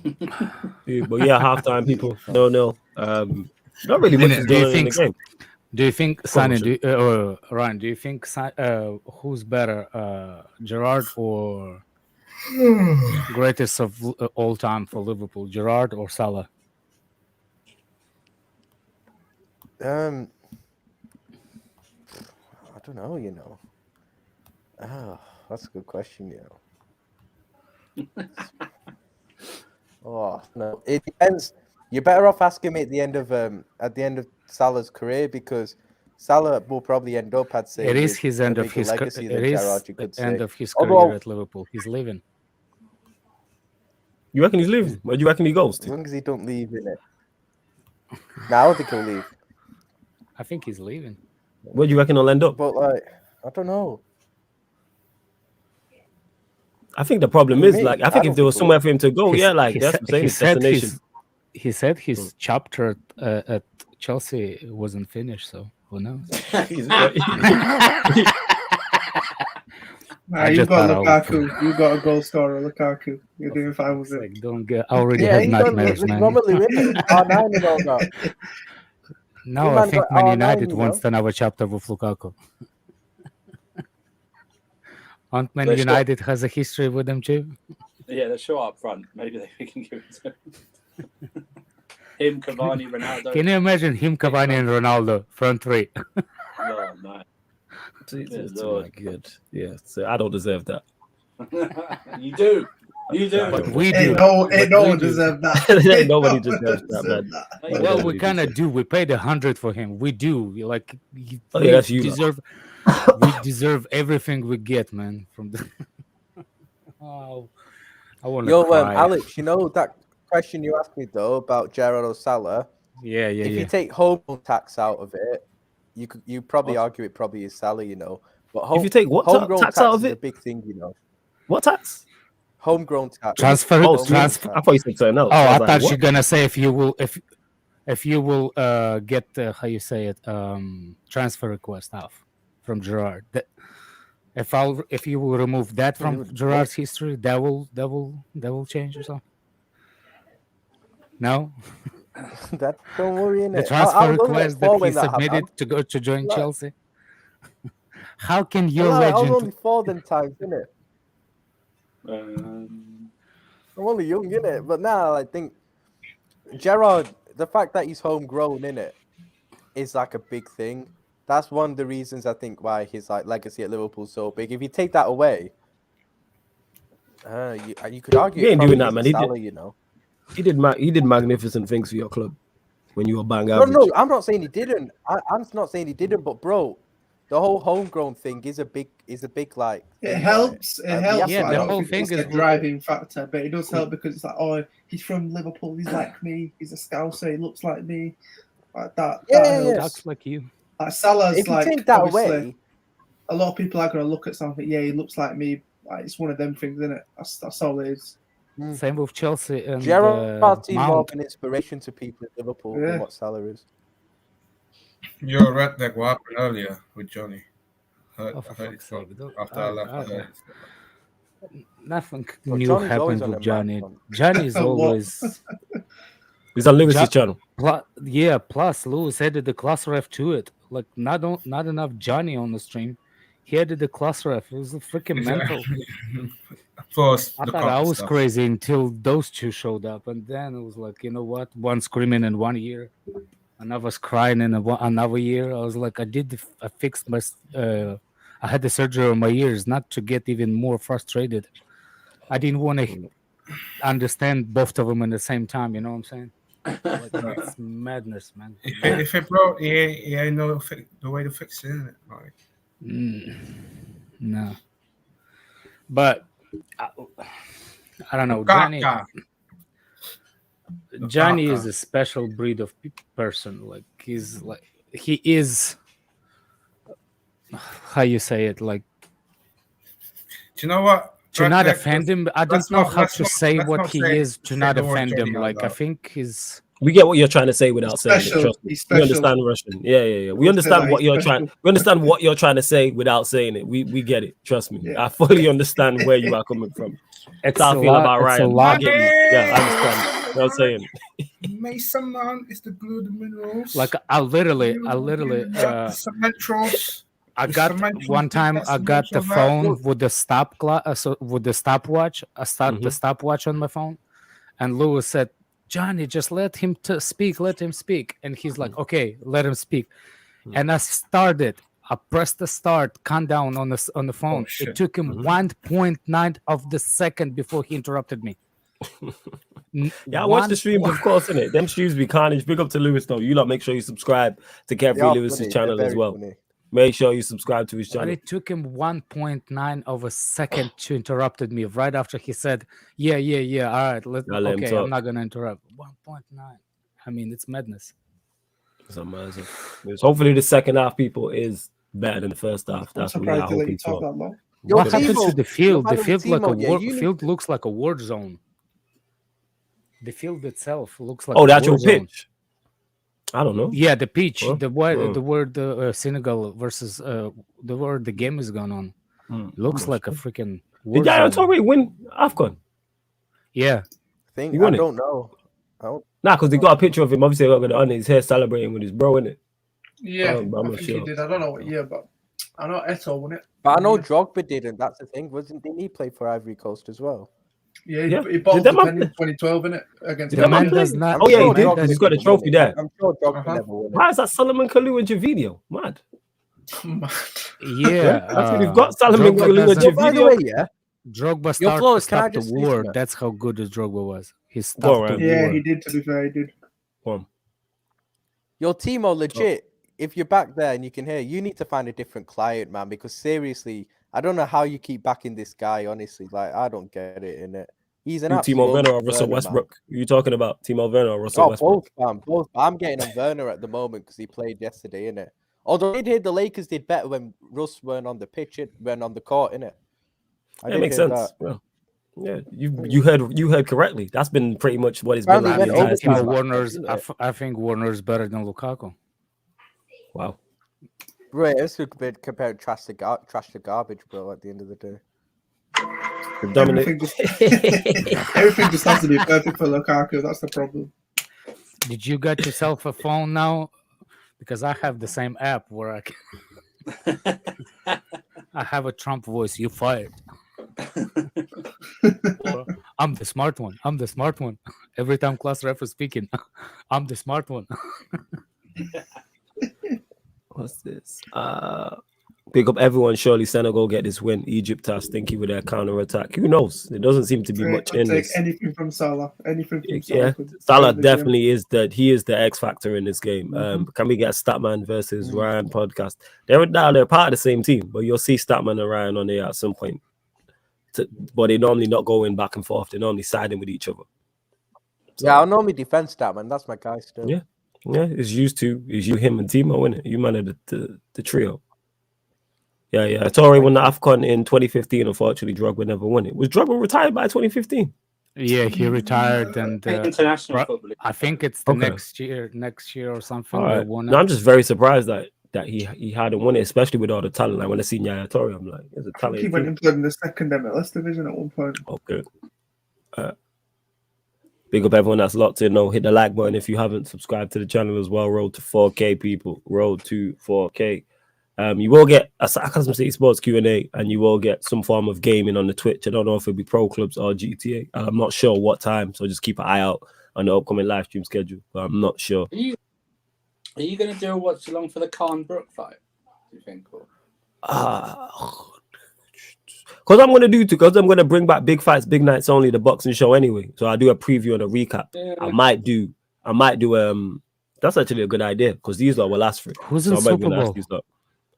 Speaker 1: Dude, but yeah, halftime, people. 0-0. Not really much is going on in the game.
Speaker 7: Do you think, Sonny, or Ryan, do you think who's better, Gerrard or greatest of all time for Liverpool, Gerrard or Salah?
Speaker 2: I don't know, Oh, that's a good question, Oh no, it depends. You're better off asking me at the end of Salah's career, because Salah will probably end up, I'd say,
Speaker 7: it is his end of his career. It is the end of his career at Liverpool. He's leaving.
Speaker 1: You reckon he's leaving? Where do you reckon he goes to?
Speaker 2: As long as he don't leave, innit? Now I don't think he'll leave.
Speaker 7: I think he's leaving.
Speaker 1: Where do you reckon he'll end up?
Speaker 2: But like, I don't know.
Speaker 1: I think the problem is, like, I think if there was somewhere for him to go, that's the same destination.
Speaker 7: He said his chapter at Chelsea wasn't finished, so who knows?
Speaker 5: You got Lukaku. You got a goal scorer, Lukaku. You're doing fine with it.
Speaker 7: Like, don't get. I already have nightmares, man. No, I think Man United wants to have a chapter with Lukaku. Aren't Man United has a history with them too?
Speaker 6: Yeah, they're short up front. Maybe we can give it to him, Cavani, Ronaldo.
Speaker 7: Can you imagine him, Cavani, and Ronaldo front three?
Speaker 6: Oh man,
Speaker 1: my good. Yeah, so I don't deserve that.
Speaker 6: You do.
Speaker 7: But we do.
Speaker 5: No one deserves that.
Speaker 1: Nobody deserves that, man.
Speaker 7: Well, we kind of do. We paid 100 for him. We do. Like,
Speaker 1: that's you.
Speaker 7: We deserve everything we get, man. From the. Oh, I want to cry.
Speaker 2: Alex, you know that question you asked me though about Gerrard or Salah?
Speaker 7: Yeah.
Speaker 2: If you take home tax out of it, you probably argue it probably is Salah, But
Speaker 1: if you take what tax out of it,
Speaker 2: is a big thing,
Speaker 1: What tax?
Speaker 2: Homegrown tap.
Speaker 7: Transfer.
Speaker 1: Oh,
Speaker 7: transfer.
Speaker 1: I thought you said something else.
Speaker 7: Oh, I
Speaker 1: was
Speaker 7: thought
Speaker 1: like,
Speaker 7: you're gonna say if you will get how you say it transfer request off from Gerard. That if you will remove that from Gerard's history, that will change or something. No.
Speaker 2: That don't worry in
Speaker 7: The
Speaker 2: it.
Speaker 7: transfer request that he
Speaker 2: that
Speaker 7: submitted to join Chelsea. How can your
Speaker 2: I was
Speaker 7: legend?
Speaker 2: only 4 them times, innit? I'm only young, innit? But now I think Gerard, the fact that he's homegrown, innit, is like a big thing. That's one of the reasons I think why his like legacy at Liverpool is so big. If you take that away, you could argue
Speaker 1: he ain't doing that,
Speaker 2: man.
Speaker 1: Salah,
Speaker 2: you know.
Speaker 1: He did magnificent things for your club when you were bang average.
Speaker 2: No, I'm not saying he didn't. I'm not saying he didn't, but bro, the whole homegrown thing is a big like.
Speaker 5: It helps. It helps.
Speaker 7: Yeah,
Speaker 5: I
Speaker 7: the
Speaker 5: don't
Speaker 7: whole
Speaker 5: think
Speaker 7: thing
Speaker 5: it's
Speaker 7: is
Speaker 5: a driving factor, but it does help because it's like, oh, he's from Liverpool. He's like me. He's a Scouser. He looks like me. Like that.
Speaker 2: Yeah.
Speaker 7: Talks like you.
Speaker 5: Like Salah's
Speaker 2: if you
Speaker 5: like
Speaker 2: take that
Speaker 5: obviously,
Speaker 2: away,
Speaker 5: a lot of people are going to look at something. Yeah, he looks like me. Like, it's one of them things, isn't it? That's all it is.
Speaker 7: Same with Chelsea and
Speaker 2: Gerard seems more of
Speaker 7: Mount.
Speaker 2: an inspiration to people at Liverpool than what Salah is.
Speaker 3: You're right, like what happened earlier with Johnny. I heard it after I left.
Speaker 7: Nothing
Speaker 2: Well,
Speaker 7: new
Speaker 2: Johnny's
Speaker 7: happened
Speaker 2: always on
Speaker 7: with
Speaker 2: the
Speaker 7: Johnny.
Speaker 2: map,
Speaker 7: Johnny is always.
Speaker 1: He's on Lewis's channel.
Speaker 7: Plus Lewis added the class ref to it. Like not enough Johnny on the stream. He added the class ref. It was freaking mental. I thought I was crazy until those two showed up, and then it was like, you know what? One screaming in 1 year, another's crying in another year. I was like, I fixed my. I had the surgery on my ears not to get even more frustrated. I didn't want to understand both of them at the same time. You know what I'm saying? Like, it's madness, man.
Speaker 3: If it broke, he ain't know the way to fix it, isn't it? Like,
Speaker 7: no. But I don't know. Johnny is a special breed of person. Like he is. How you say it? Like,
Speaker 3: do you know what?
Speaker 7: To not offend him, I don't know how to say what he is to not offend him. Like, I think he's.
Speaker 1: We get what you're trying to say without saying it. Trust me. We understand Russian. Yeah. We understand what you're trying. We understand what you're trying to say without saying it. We get it. Trust me. Yeah. I fully understand where you are coming from.
Speaker 7: It's
Speaker 1: how I feel about Ryan.
Speaker 7: I
Speaker 1: understand. You know what I'm saying?
Speaker 3: Mason man is the glue, the minerals.
Speaker 7: Like I literally. I got one time. I got the phone with the stopwatch. I started the stopwatch on my phone, and Lewis said, "Johnny, just let him speak. Let him speak." And he's like, "Okay, let him speak." And I started. I pressed the start countdown on the phone. It took him 1.9 of the second before he interrupted me.
Speaker 1: Yeah, I watched the streams, of course, innit? Them streams be carnage. Big up to Lewis, though. You lot make sure you subscribe to Carefree Lewis's channel as well. Funny. Make sure you subscribe to his channel.
Speaker 7: But it took him 1.9 of a second to interrupted me right after he said, yeah. All right, okay, I'm not going to interrupt. 1.9. I mean, it's madness.
Speaker 1: It's amazing. Hopefully the second half, people, is better than the first half. That's what I'm hoping for.
Speaker 7: What happens to the field? The field field looks like a war zone. The field itself looks like
Speaker 1: the actual pitch. I don't know.
Speaker 7: Yeah, the pitch, the word Senegal versus the word the game is going on. Looks like a freaking.
Speaker 1: Did Yaya Toure win AFCON?
Speaker 7: Yeah,
Speaker 2: I don't know.
Speaker 1: Nah, because they got a picture of him. Obviously, got on his hair celebrating with his bro, innit?
Speaker 5: Yeah, I'm not sure. He did. I don't know what year, but I know Eto'o won it.
Speaker 2: But I know Drogba didn't. That's the thing. Didn't he play for Ivory Coast as well?
Speaker 5: Yeah, he bought the pen in 2012, innit? Against
Speaker 1: the man does not. Oh yeah, he did. He's got a trophy there.
Speaker 2: I'm sure Drogba never won it.
Speaker 1: Why is that Solomon Kalou in your video? Mad.
Speaker 7: Yeah,
Speaker 1: that's what we've got. Solomon Kalou in your video.
Speaker 2: Yeah.
Speaker 7: Drogba stopped the war. That's how good his Drogba was. He stopped the war.
Speaker 5: Yeah, he did. To be fair, he did.
Speaker 2: Your Timo, legit. If you're back there and you can hear, you need to find a different client, man. Because seriously, I don't know how you keep backing this guy. Honestly, like I don't get it. In it, he's an
Speaker 1: Timo Werner or Russell Westbrook. Who are you talking about? Timo Werner or Russell Westbrook?
Speaker 2: Both, man. Both. I'm getting on Werner at the moment because he played yesterday, innit? Although the Lakers did better when Russ weren't on the pitch, weren't on the court, innit?
Speaker 1: It makes sense. Yeah. Yeah, you heard correctly. That's been pretty much what it's been like.
Speaker 7: I think Warner's better than Lukaku.
Speaker 1: Wow.
Speaker 2: Right, it's a bit compared trash to garbage, bro. At the end of the day,
Speaker 5: everything just has to be perfect for Lukaku. That's the problem.
Speaker 7: Did you get yourself a phone now? Because I have the same app where I can. I have a Trump voice. You fired. I'm the smart one. I'm the smart one. Every time class ref is speaking, I'm the smart one.
Speaker 1: What's this? Pick up everyone. Surely Senegal get this win. Egypt are stinky with their counter attack. Who knows? There doesn't seem to be much in this.
Speaker 5: Anything from Salah. Anything from
Speaker 1: Salah. Yeah, Salah definitely is that. He is the X factor in this game. Can we get Statman versus Ryan podcast? They're part of the same team, but you'll see Statman and Ryan on there at some point. But they normally not going back and forth. They're normally siding with each other.
Speaker 2: So, yeah, I'll normally defend Statman. That's my guy still.
Speaker 1: Yeah, it's you, him, and Timo, isn't it? You man of the trio. Yeah. Toure won the AFCON in 2015. Unfortunately, Drogba never won it. Was Drogba retired by 2015?
Speaker 7: Yeah, he retired, and
Speaker 6: international football.
Speaker 7: I think it's the next year or something.
Speaker 1: Right. No, I'm just very surprised that he hadn't won it, especially with all the talent. Like when I seen Yaya Toure, I'm like, there's a talent.
Speaker 5: He went and played in the second MLS division at one point.
Speaker 1: Okay. Big up everyone that's locked in. Hit the like button if you haven't subscribed to the channel as well. Road to 4K, people. Road to 4K. You will get a Sarcasm City Sports Q&A, and you will get some form of gaming on the Twitch. I don't know if it'll be Pro Clubs or GTA. I'm not sure what time, so just keep an eye out on the upcoming live stream schedule. But I'm not sure.
Speaker 6: Are you going to do a watch along for the Khan Brook fight? Do you think?
Speaker 1: Because I'm going to bring back big fights, big nights only, the boxing show anyway. So I do a preview and a recap. Yeah. I might do. That's actually a good idea because these lot will last for it.
Speaker 7: Who's in Super Bowl?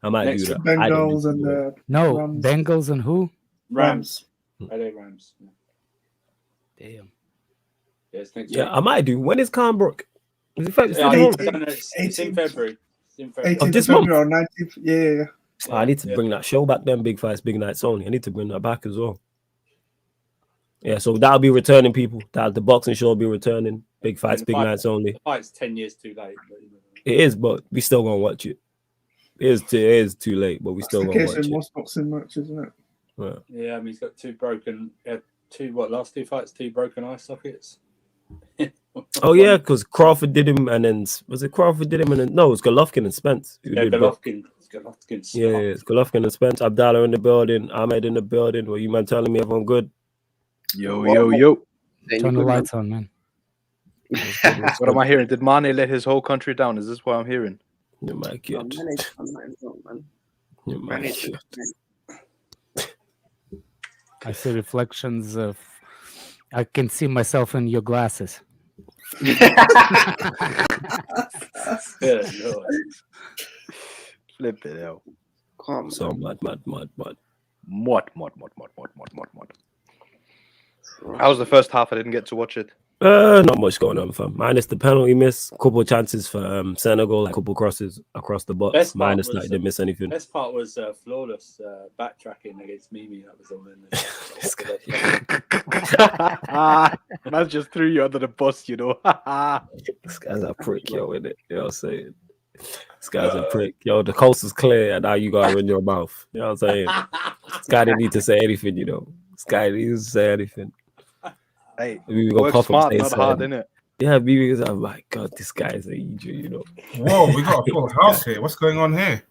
Speaker 1: I might do that.
Speaker 5: Bengals and
Speaker 7: Rams. Bengals and who?
Speaker 6: Rams. Rams.
Speaker 7: Damn.
Speaker 6: Yeah,
Speaker 1: I might do. When is Khan Brook? Is it
Speaker 6: it's in February.
Speaker 1: Of this month?
Speaker 5: 19th. Yeah.
Speaker 1: I need to bring that show back then. Big fights, big nights only. I need to bring that back as well. Yeah, so that'll be returning, people. The boxing show will be returning. Big fights, big nights only.
Speaker 6: The fight's 10 years too late.
Speaker 1: It is, but we still gonna watch it. It is too late, but we still gonna watch it.
Speaker 5: Most boxing match, isn't it?
Speaker 6: Yeah, I mean he's got last two fights, 2 broken eye sockets.
Speaker 1: Oh yeah, because Crawford did him, and then was it Crawford did him, and then no, it was Golovkin and Spence.
Speaker 6: Golovkin.
Speaker 1: Yeah, it's Golovkin and Spence. Abdallah in the building. Ahmed in the building. Well, you man telling me everyone good?
Speaker 8: Yo.
Speaker 7: Turn the lights on, man.
Speaker 8: What am I hearing? Did Mane let his whole country down? Is this what I'm hearing?
Speaker 1: You might get.
Speaker 7: I see reflections of. I can see myself in your glasses.
Speaker 8: Flip it out.
Speaker 1: So mad.
Speaker 8: How was the first half? I didn't get to watch it.
Speaker 1: Not much going on, fam. Minus the penalty miss, couple of chances for Senegal, like couple crosses across the box. Minus that, didn't miss anything.
Speaker 6: Best part was flawless backtracking against Mimi. That was all in
Speaker 8: there. Man just threw you under the bus, you know.
Speaker 1: This guy's a prick, yo, isn't it? You know what I'm saying? This guy's a prick. Yo, the coast is clear, and now you got to run your mouth. You know what I'm saying? This guy didn't need to say anything, you know. This guy didn't need to say anything.
Speaker 8: Hey,
Speaker 1: we go
Speaker 8: work smart, not hard, innit?
Speaker 1: Yeah, because I'm like, God, this guy's an idiot, you know.
Speaker 3: Whoa, we got a full house here. What's going on here?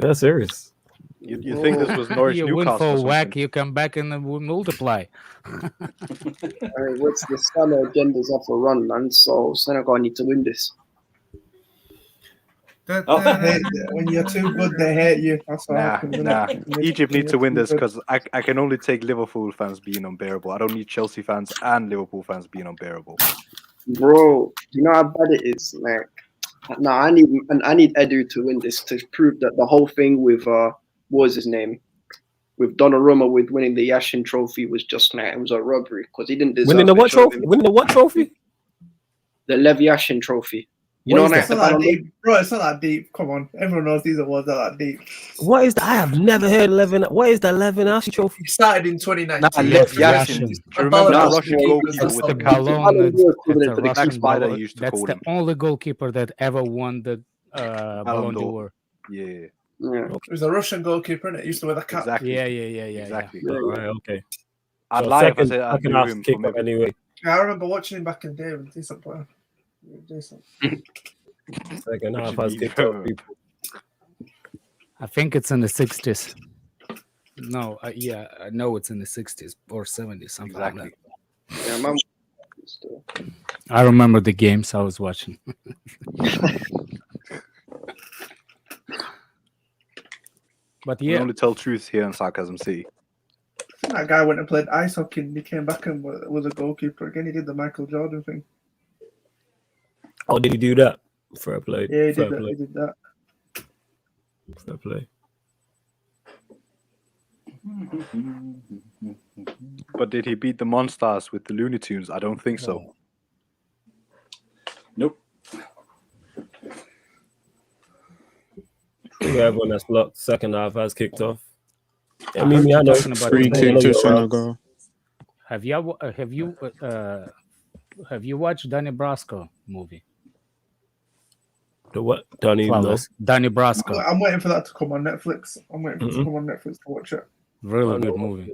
Speaker 1: Yeah, serious.
Speaker 8: You think this was Norwich
Speaker 7: you
Speaker 8: Newcastle?
Speaker 7: Win for whack, you come back and multiply.
Speaker 9: What's the Salah agenda's off a run, man? So Senegal need to win this.
Speaker 5: When you're too good, they hate you. That's
Speaker 8: nah. Egypt need to win this because I can only take Liverpool fans being unbearable. I don't need Chelsea fans and Liverpool fans being unbearable.
Speaker 9: Bro, you know how bad it is. Like, I need Edu to win this to prove that the whole thing with what was his name, with Donnarumma with winning the Yashin Trophy was just it was a robbery because he didn't deserve
Speaker 1: winning the what trophy? Winning the what trophy?
Speaker 9: The Lev Yashin Trophy. You know what
Speaker 5: It's not that deep, bro. It's not that deep. Come on, everyone knows these awards are that deep.
Speaker 1: What is that? I have never heard 11. What is the 11 Ashley Trophy?
Speaker 5: It started in 2019.
Speaker 8: Nah, Lev Yashin. Do you remember the Russian goalkeeper with the black spider used to call him?
Speaker 7: That's the only goalkeeper that ever won the Ballon d'Or.
Speaker 8: Yeah.
Speaker 5: It was a Russian goalkeeper, and it used to wear the cap.
Speaker 8: Exactly.
Speaker 7: Yeah.
Speaker 8: Exactly.
Speaker 1: Right, okay.
Speaker 8: I'd lie if I said I knew him from
Speaker 1: anyway.
Speaker 5: Yeah, I remember watching him back in the day. With a decent player. Decent.
Speaker 1: Second half has kicked off, people.
Speaker 7: I think it's in the 60s. No, I know it's in the 60s or 70s, something like that.
Speaker 9: Yeah, man.
Speaker 7: I remember the games I was watching. But
Speaker 8: We only tell truth here in Sarcasm City.
Speaker 5: That guy went and played ice hockey, and he came back and was a goalkeeper again. He did the Michael Jordan thing.
Speaker 1: Oh, did he do that? Fair play.
Speaker 5: Yeah, he
Speaker 1: Fair
Speaker 5: did that.
Speaker 1: play.
Speaker 5: He did that.
Speaker 1: Fair play.
Speaker 8: But did he beat the Monsters with the Looney Tunes? I don't think so.
Speaker 6: Nope.
Speaker 1: Yeah, everyone that's blocked. Second half has kicked off. I mean, I know.
Speaker 4: Free kick to Senegal.
Speaker 7: Have you watched Donnie Brasco movie?
Speaker 1: The what? Donnie
Speaker 7: Brasco.
Speaker 5: I'm waiting for that to come on Netflix. I'm waiting for it to come on Netflix to watch it.
Speaker 7: Really good movie.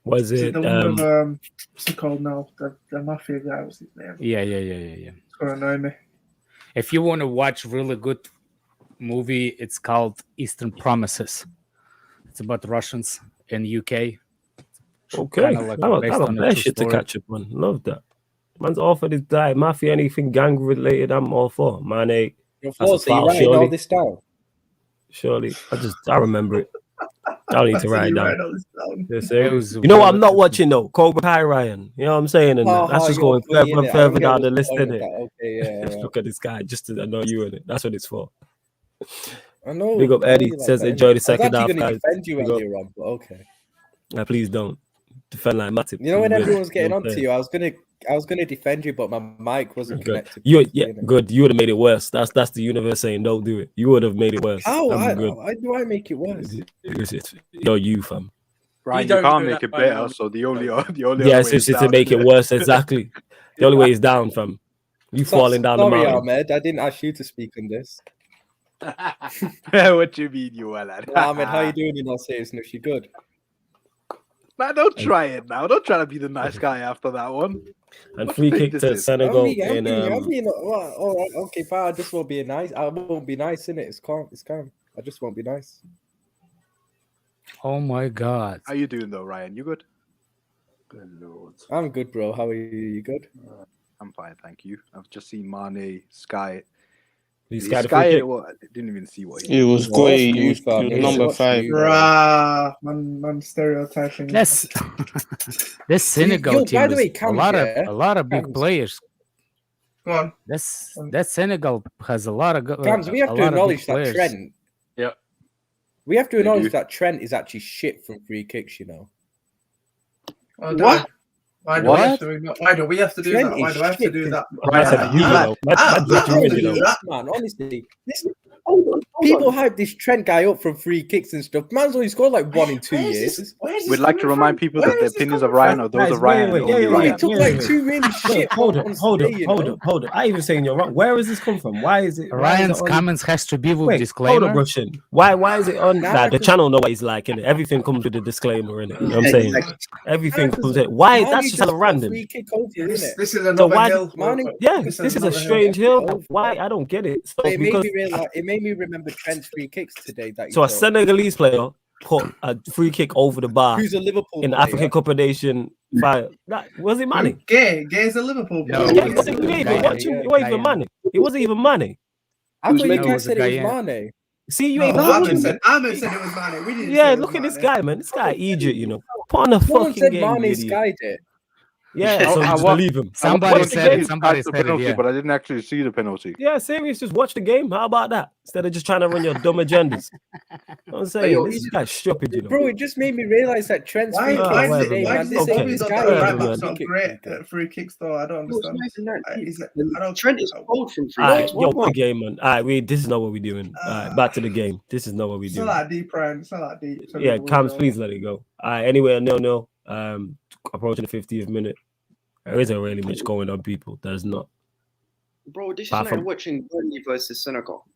Speaker 1: Was it?
Speaker 5: The one with, what's it called now? The mafia guy. What's his name?
Speaker 7: Yeah.
Speaker 5: It's gonna annoy me.
Speaker 7: If you want to watch really good movie, it's called Eastern Promises. It's about Russians in UK.
Speaker 1: Okay,
Speaker 7: like
Speaker 1: I'm a shit to catch up, man. Love that. Man's offered his die. Mafia, anything gang related, I'm all for. Man,
Speaker 2: you're writing all this down.
Speaker 1: Surely, I remember it. I don't need to write it down.
Speaker 7: You
Speaker 1: know what? I'm not watching though. Cobra Kai, Ryan. You know what I'm saying? And that's just going further and further down the list, isn't it?
Speaker 2: Okay, yeah.
Speaker 1: Look at this guy, just to annoy you in it. That's what it's for.
Speaker 2: I know.
Speaker 1: Big up Eddie. Says enjoy the second half, guys.
Speaker 2: Defend you earlier on, but okay.
Speaker 1: Please don't defend like Matip.
Speaker 2: You know when everyone's getting onto you, I was gonna defend you, but my mic wasn't connected.
Speaker 1: Good. You would have made it worse. That's the universe saying don't do it. You would have made it worse.
Speaker 2: How? Why do I make it worse?
Speaker 1: You're you, fam.
Speaker 8: Right, you can't make it better. So the only
Speaker 1: yes, it's just to make it worse. Exactly. The only way is down, fam. You falling down the mountain.
Speaker 2: Ahmed, I didn't ask you to speak on this.
Speaker 8: What you mean, you lad?
Speaker 2: Ahmed, how you doing? In all seriousness, you good?
Speaker 8: Man, don't try it now. Don't try to be the nice guy after that one.
Speaker 1: And free kick to Senegal.
Speaker 2: All right, okay, fine. I just won't be nice. I won't be nice, innit? It's calm. I just won't be nice.
Speaker 7: Oh my God.
Speaker 8: How you doing though, Ryan? You good?
Speaker 6: Good Lord.
Speaker 2: I'm good, bro. How are you? You good?
Speaker 8: I'm fine, thank you. I've just seen Mane Sky.
Speaker 1: Sky,
Speaker 8: well, I didn't even see what he
Speaker 4: It was great. He was number 5.
Speaker 5: Man, stereotyping.
Speaker 7: This Senegal team. By the way, a lot of big players.
Speaker 5: Go on.
Speaker 7: That Senegal has a lot of good.
Speaker 2: We have to acknowledge that Trent.
Speaker 6: Yeah.
Speaker 2: We have to acknowledge that Trent is actually shit from free kicks. You know.
Speaker 5: What? Why do we have to do that? Why do I have to do that?
Speaker 2: Man, honestly, people hype this Trent guy up from free kicks and stuff. Man's only scored like 1 in 2 years.
Speaker 8: We'd like to remind people that the opinions of Ryan are those of Ryan.
Speaker 2: It took like 2 really shit.
Speaker 1: Hold up. I even saying you're wrong. Where is this come from? Why is it?
Speaker 7: Ryan's comments has to be with disclaimer.
Speaker 1: Hold up, Russian. Why is it on? The channel know what he's like, innit? Everything comes with a disclaimer in it. You know what I'm saying? Everything comes with. Why? That's just random.
Speaker 5: This is another hill.
Speaker 1: Yeah, this is a strange hill. Why? I don't get it.
Speaker 2: It made me remember Trent's free kicks today.
Speaker 1: So a Senegalese player put a free kick over the bar.
Speaker 2: Who's a Liverpool
Speaker 1: in the African Cup of Nations fire. Was it Mane?
Speaker 5: Gay's a Liverpool player.
Speaker 1: What even Mane? It wasn't even Mane.
Speaker 2: I thought you guys said it was Mane.
Speaker 1: See, you ain't
Speaker 5: Ahmed said it was Mane. We didn't.
Speaker 1: Yeah, look at this guy, man. This guy Egypt, you know. Put on a fucking game.
Speaker 2: Mane skied it.
Speaker 1: Yeah, so you just believe him.
Speaker 7: Somebody said it. Somebody said
Speaker 8: penalty,
Speaker 7: it. Yeah.
Speaker 8: But I didn't actually see the penalty.
Speaker 1: Yeah, serious. Just watch the game. How about that? Instead of just trying to run your dumb agendas. I'm saying this guy's stupid, you know.
Speaker 2: Bro, it just made me realize that Trent's free kicks today, man. This
Speaker 5: right back's not great at free kicks, though. I don't understand.
Speaker 9: Trent is cold from free kicks.
Speaker 1: Yo, the game, man. All right, this is not what we're doing. Back to the game. This is not what we're doing.
Speaker 5: It's not that deep, Ryan. It's not that deep.
Speaker 1: Yeah, Cams, please let it go. All right, anyway, 0-0. Approaching the 50th minute. There isn't really much going on, people. There's not.
Speaker 9: Bro, this is like watching Burnley versus Senegal.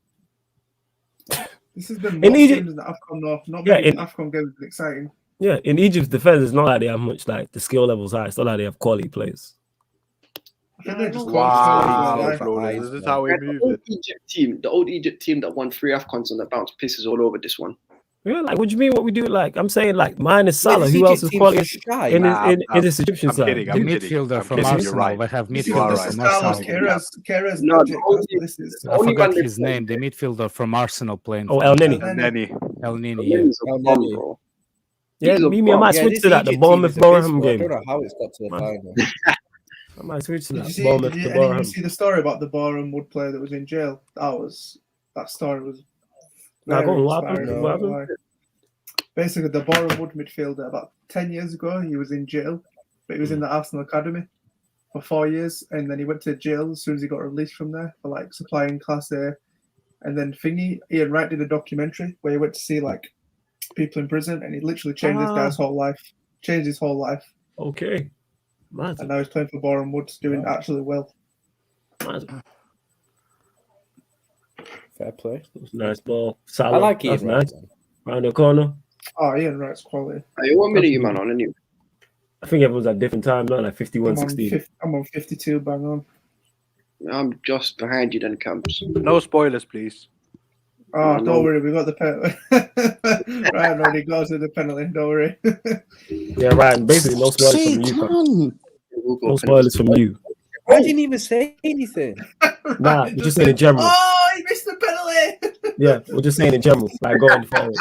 Speaker 5: This has been more games than the AFCON, though. Not many AFCON games are exciting.
Speaker 1: Yeah, in Egypt's defense, it's not like they have much, like, the skill levels high. It's not like they have quality players.
Speaker 8: Wow, this is how we move it.
Speaker 9: The old Egypt team that won 3 AFCOns on the bounce pisses all over this one.
Speaker 1: Yeah, like, what do you mean what we do? Like, I'm saying, like, minus Salah. Who else is quality in this Egyptian side?
Speaker 7: The midfielder from Arsenal. They have midfielder from Arsenal. I forgot his name. The midfielder from Arsenal playing.
Speaker 1: Oh, El Neni.
Speaker 7: El Neni, yeah.
Speaker 1: Yeah, I might switch to that. The Bournemouth-Boreham game.
Speaker 2: I don't know how it's got to the final.
Speaker 1: I might switch to that.
Speaker 5: Did you see the story about the Boreham Wood player that was in jail? That story was. Basically, the Boreham Wood midfielder about 10 years ago, he was in jail, but he was in the Arsenal academy for 4 years, and then he went to jail as soon as he got released from there for like supplying Class A. And then Ian Wright did a documentary where he went to see like people in prison, and he literally changed this guy's whole life. Changed his whole life.
Speaker 1: Okay.
Speaker 5: And now he's playing for Boreham Wood, doing actually well.
Speaker 2: Fair play.
Speaker 1: Nice ball. Salah.
Speaker 2: I like Ian Wright.
Speaker 1: Nice. Round the corner.
Speaker 5: Oh, Ian Wright's quality.
Speaker 9: What minute you man on anyway?
Speaker 1: I think everyone's at different times, not like 51-16.
Speaker 5: I'm on 52, bang on.
Speaker 9: I'm just behind you then, Camps.
Speaker 8: No spoilers, please.
Speaker 5: Oh, don't worry, we got the penalty. Ryan already goes to the penalty, don't worry.
Speaker 1: Yeah, Ryan, basically no spoilers from you. No spoilers from you.
Speaker 2: I didn't even say anything.
Speaker 1: Nah, we're just saying in general.
Speaker 5: Oh, he missed the penalty.
Speaker 1: Yeah, we're just saying in general, like going forward.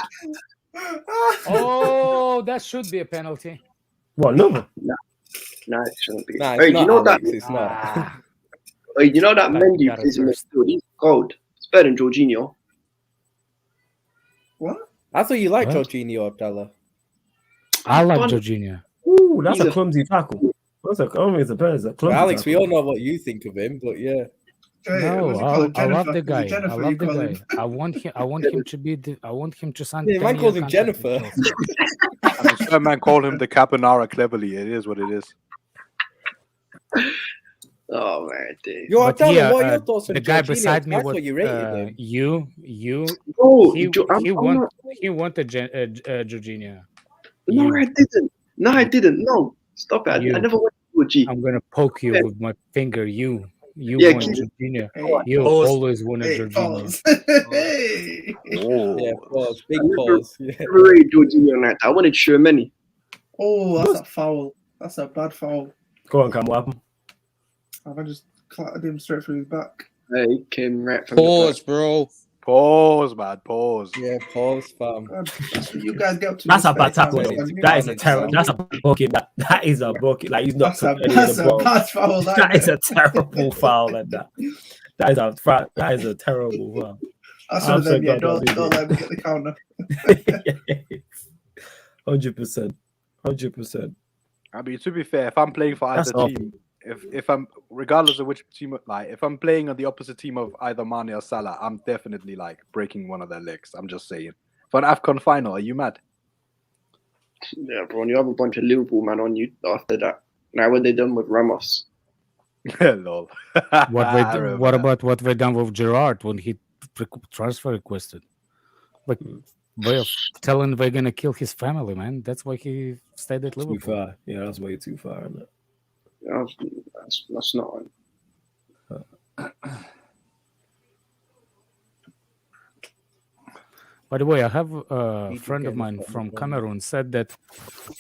Speaker 7: Oh, that should be a penalty.
Speaker 1: What, no?
Speaker 9: Nah, it shouldn't be.
Speaker 2: Nah,
Speaker 9: you know
Speaker 2: Alex,
Speaker 9: that?
Speaker 2: It's not.
Speaker 9: You know that Mendy plays in the field? He's gold. It's better than Jorginho.
Speaker 5: What?
Speaker 2: I thought you liked Jorginho, Abdallah.
Speaker 7: I like Jorginho.
Speaker 1: Ooh, that's a clumsy tackle. That's a clumsy
Speaker 2: Alex, we all know what you think of him, but yeah.
Speaker 7: No, I love the guy. I love the guy. I want him to be. I want him to sign.
Speaker 2: Yeah, man calls him Jennifer.
Speaker 8: Some man called him the Caponara cleverly. It is what it is.
Speaker 9: Oh man, dude.
Speaker 2: Yo, Abdallah, what are your thoughts on
Speaker 7: the guy
Speaker 2: Jorginho?
Speaker 7: beside me?
Speaker 2: What you rated him.
Speaker 7: He wanted Jorginho.
Speaker 9: No, I didn't. No, stop it. I never wanted to G.
Speaker 7: I'm gonna poke you with my finger. You want Jorginho. You always wanted Jorginho.
Speaker 2: Yeah, pause. Big pause. Yeah.
Speaker 9: Jorginho, I wanted Shermany.
Speaker 5: Oh, that's a foul. That's a bad foul.
Speaker 1: Go on, Cam, what happened?
Speaker 5: I just clattered him straight through his back.
Speaker 9: Yeah, he came right from
Speaker 4: Pause, bro.
Speaker 8: Pause, man. Pause.
Speaker 2: Yeah, pause, fam.
Speaker 5: You guys get up to
Speaker 1: that's a bad tackle. That is a terrible. That's a bucket. That is a bucket. Like he's not.
Speaker 5: That's a bad foul.
Speaker 1: That is a terrible foul. Like that. That is a terrible foul.
Speaker 5: That's one of them. Yeah, don't let me get the counter.
Speaker 1: 100%. 100%.
Speaker 8: I mean, to be fair, if I'm playing for either team, if I'm regardless of which team, like if I'm playing on the opposite team of either Mane or Salah, I'm definitely like breaking one of their legs. I'm just saying. For an AFCON final, are you mad?
Speaker 9: Yeah, bro. And you have a bunch of Liverpool man on you after that. Now what they done with Ramos?
Speaker 8: Lol.
Speaker 7: What about what they done with Gerrard when he transfer requested? Like way of telling they're gonna kill his family, man. That's why he stayed at Liverpool.
Speaker 1: Too far. Yeah, that's way too far. Isn't it?
Speaker 9: Yeah, that's not on.
Speaker 7: By the way, I have a friend of mine from Cameroon said that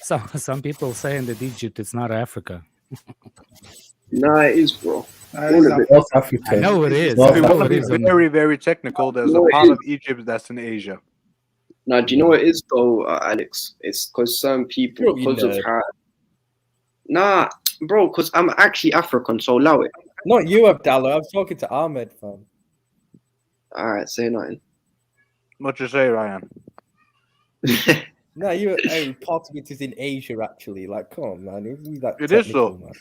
Speaker 7: some people saying that Egypt is not Africa.
Speaker 9: No, it is, bro.
Speaker 2: North Africa.
Speaker 7: I know it is.
Speaker 8: Very, very technical. There's a part of Egypt that's in Asia.
Speaker 9: Now, do you know what it is, though, Alex? It's because some people, because of how... Nah, bro, because I'm actually African, so allow it.
Speaker 2: Not you, Abdallah. I was talking to Ahmed, fam.
Speaker 9: All right, say nothing.
Speaker 8: What you say, Ryan?
Speaker 2: No, you part of it is in Asia, actually. Like, come on, man.
Speaker 8: It is so. Man.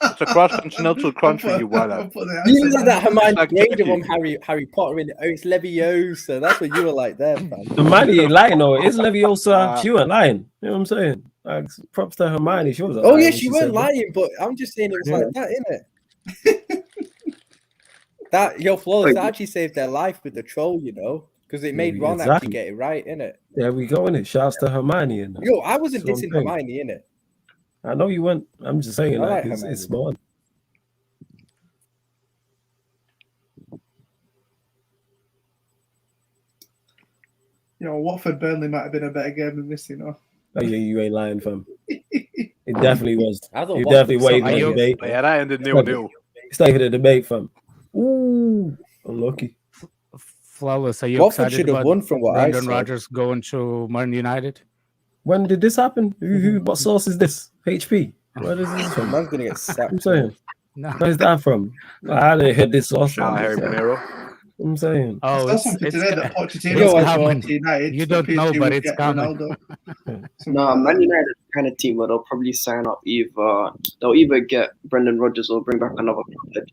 Speaker 8: It's a cross-continental country, you wild.
Speaker 2: You was like that Hermione Granger from Harry Potter in it's Leviosa. That's what you were like there, fam.
Speaker 1: Hermione ain't lying, though. It's Leviosa. She wasn't lying. You know what I'm saying? Like, props to Hermione. She was.
Speaker 2: Oh, yeah, she weren't lying, but I'm just saying it was like that, innit? That, your Flawless, that actually saved their life with the troll, you know? Because it made Ron actually get it right, innit?
Speaker 1: There we go, innit? Shouts to Hermione. Innit?
Speaker 2: Yo, I wasn't dissing Hermione, innit?
Speaker 1: I know you weren't. I'm just saying, like it's smart.
Speaker 5: You know, Watford Burnley might have been a better game than this, you know.
Speaker 1: Oh, yeah, you ain't lying, fam. It definitely was. You definitely waiting on debate.
Speaker 8: Yeah, that ended 0-0.
Speaker 1: It's not even a debate, fam. Ooh, unlucky.
Speaker 7: Flawless, are you
Speaker 2: Watford
Speaker 7: excited
Speaker 2: should have
Speaker 7: about
Speaker 2: won from what
Speaker 7: Brendan
Speaker 2: I said.
Speaker 7: Rodgers going to Man United?
Speaker 1: When did this happen? What source is this? HP? Where is this from?
Speaker 2: Man's gonna get sacked.
Speaker 1: I'm saying.
Speaker 7: No.
Speaker 1: Where's that from? I didn't hear this source.
Speaker 8: Harry Pinero.
Speaker 1: I'm saying.
Speaker 7: Oh,
Speaker 5: it's something today that
Speaker 7: Pochettino coming. You don't know, but it's coming.
Speaker 9: No, Man United kind of team where they'll probably sign up they'll either get Brendan Rodgers or bring back another player.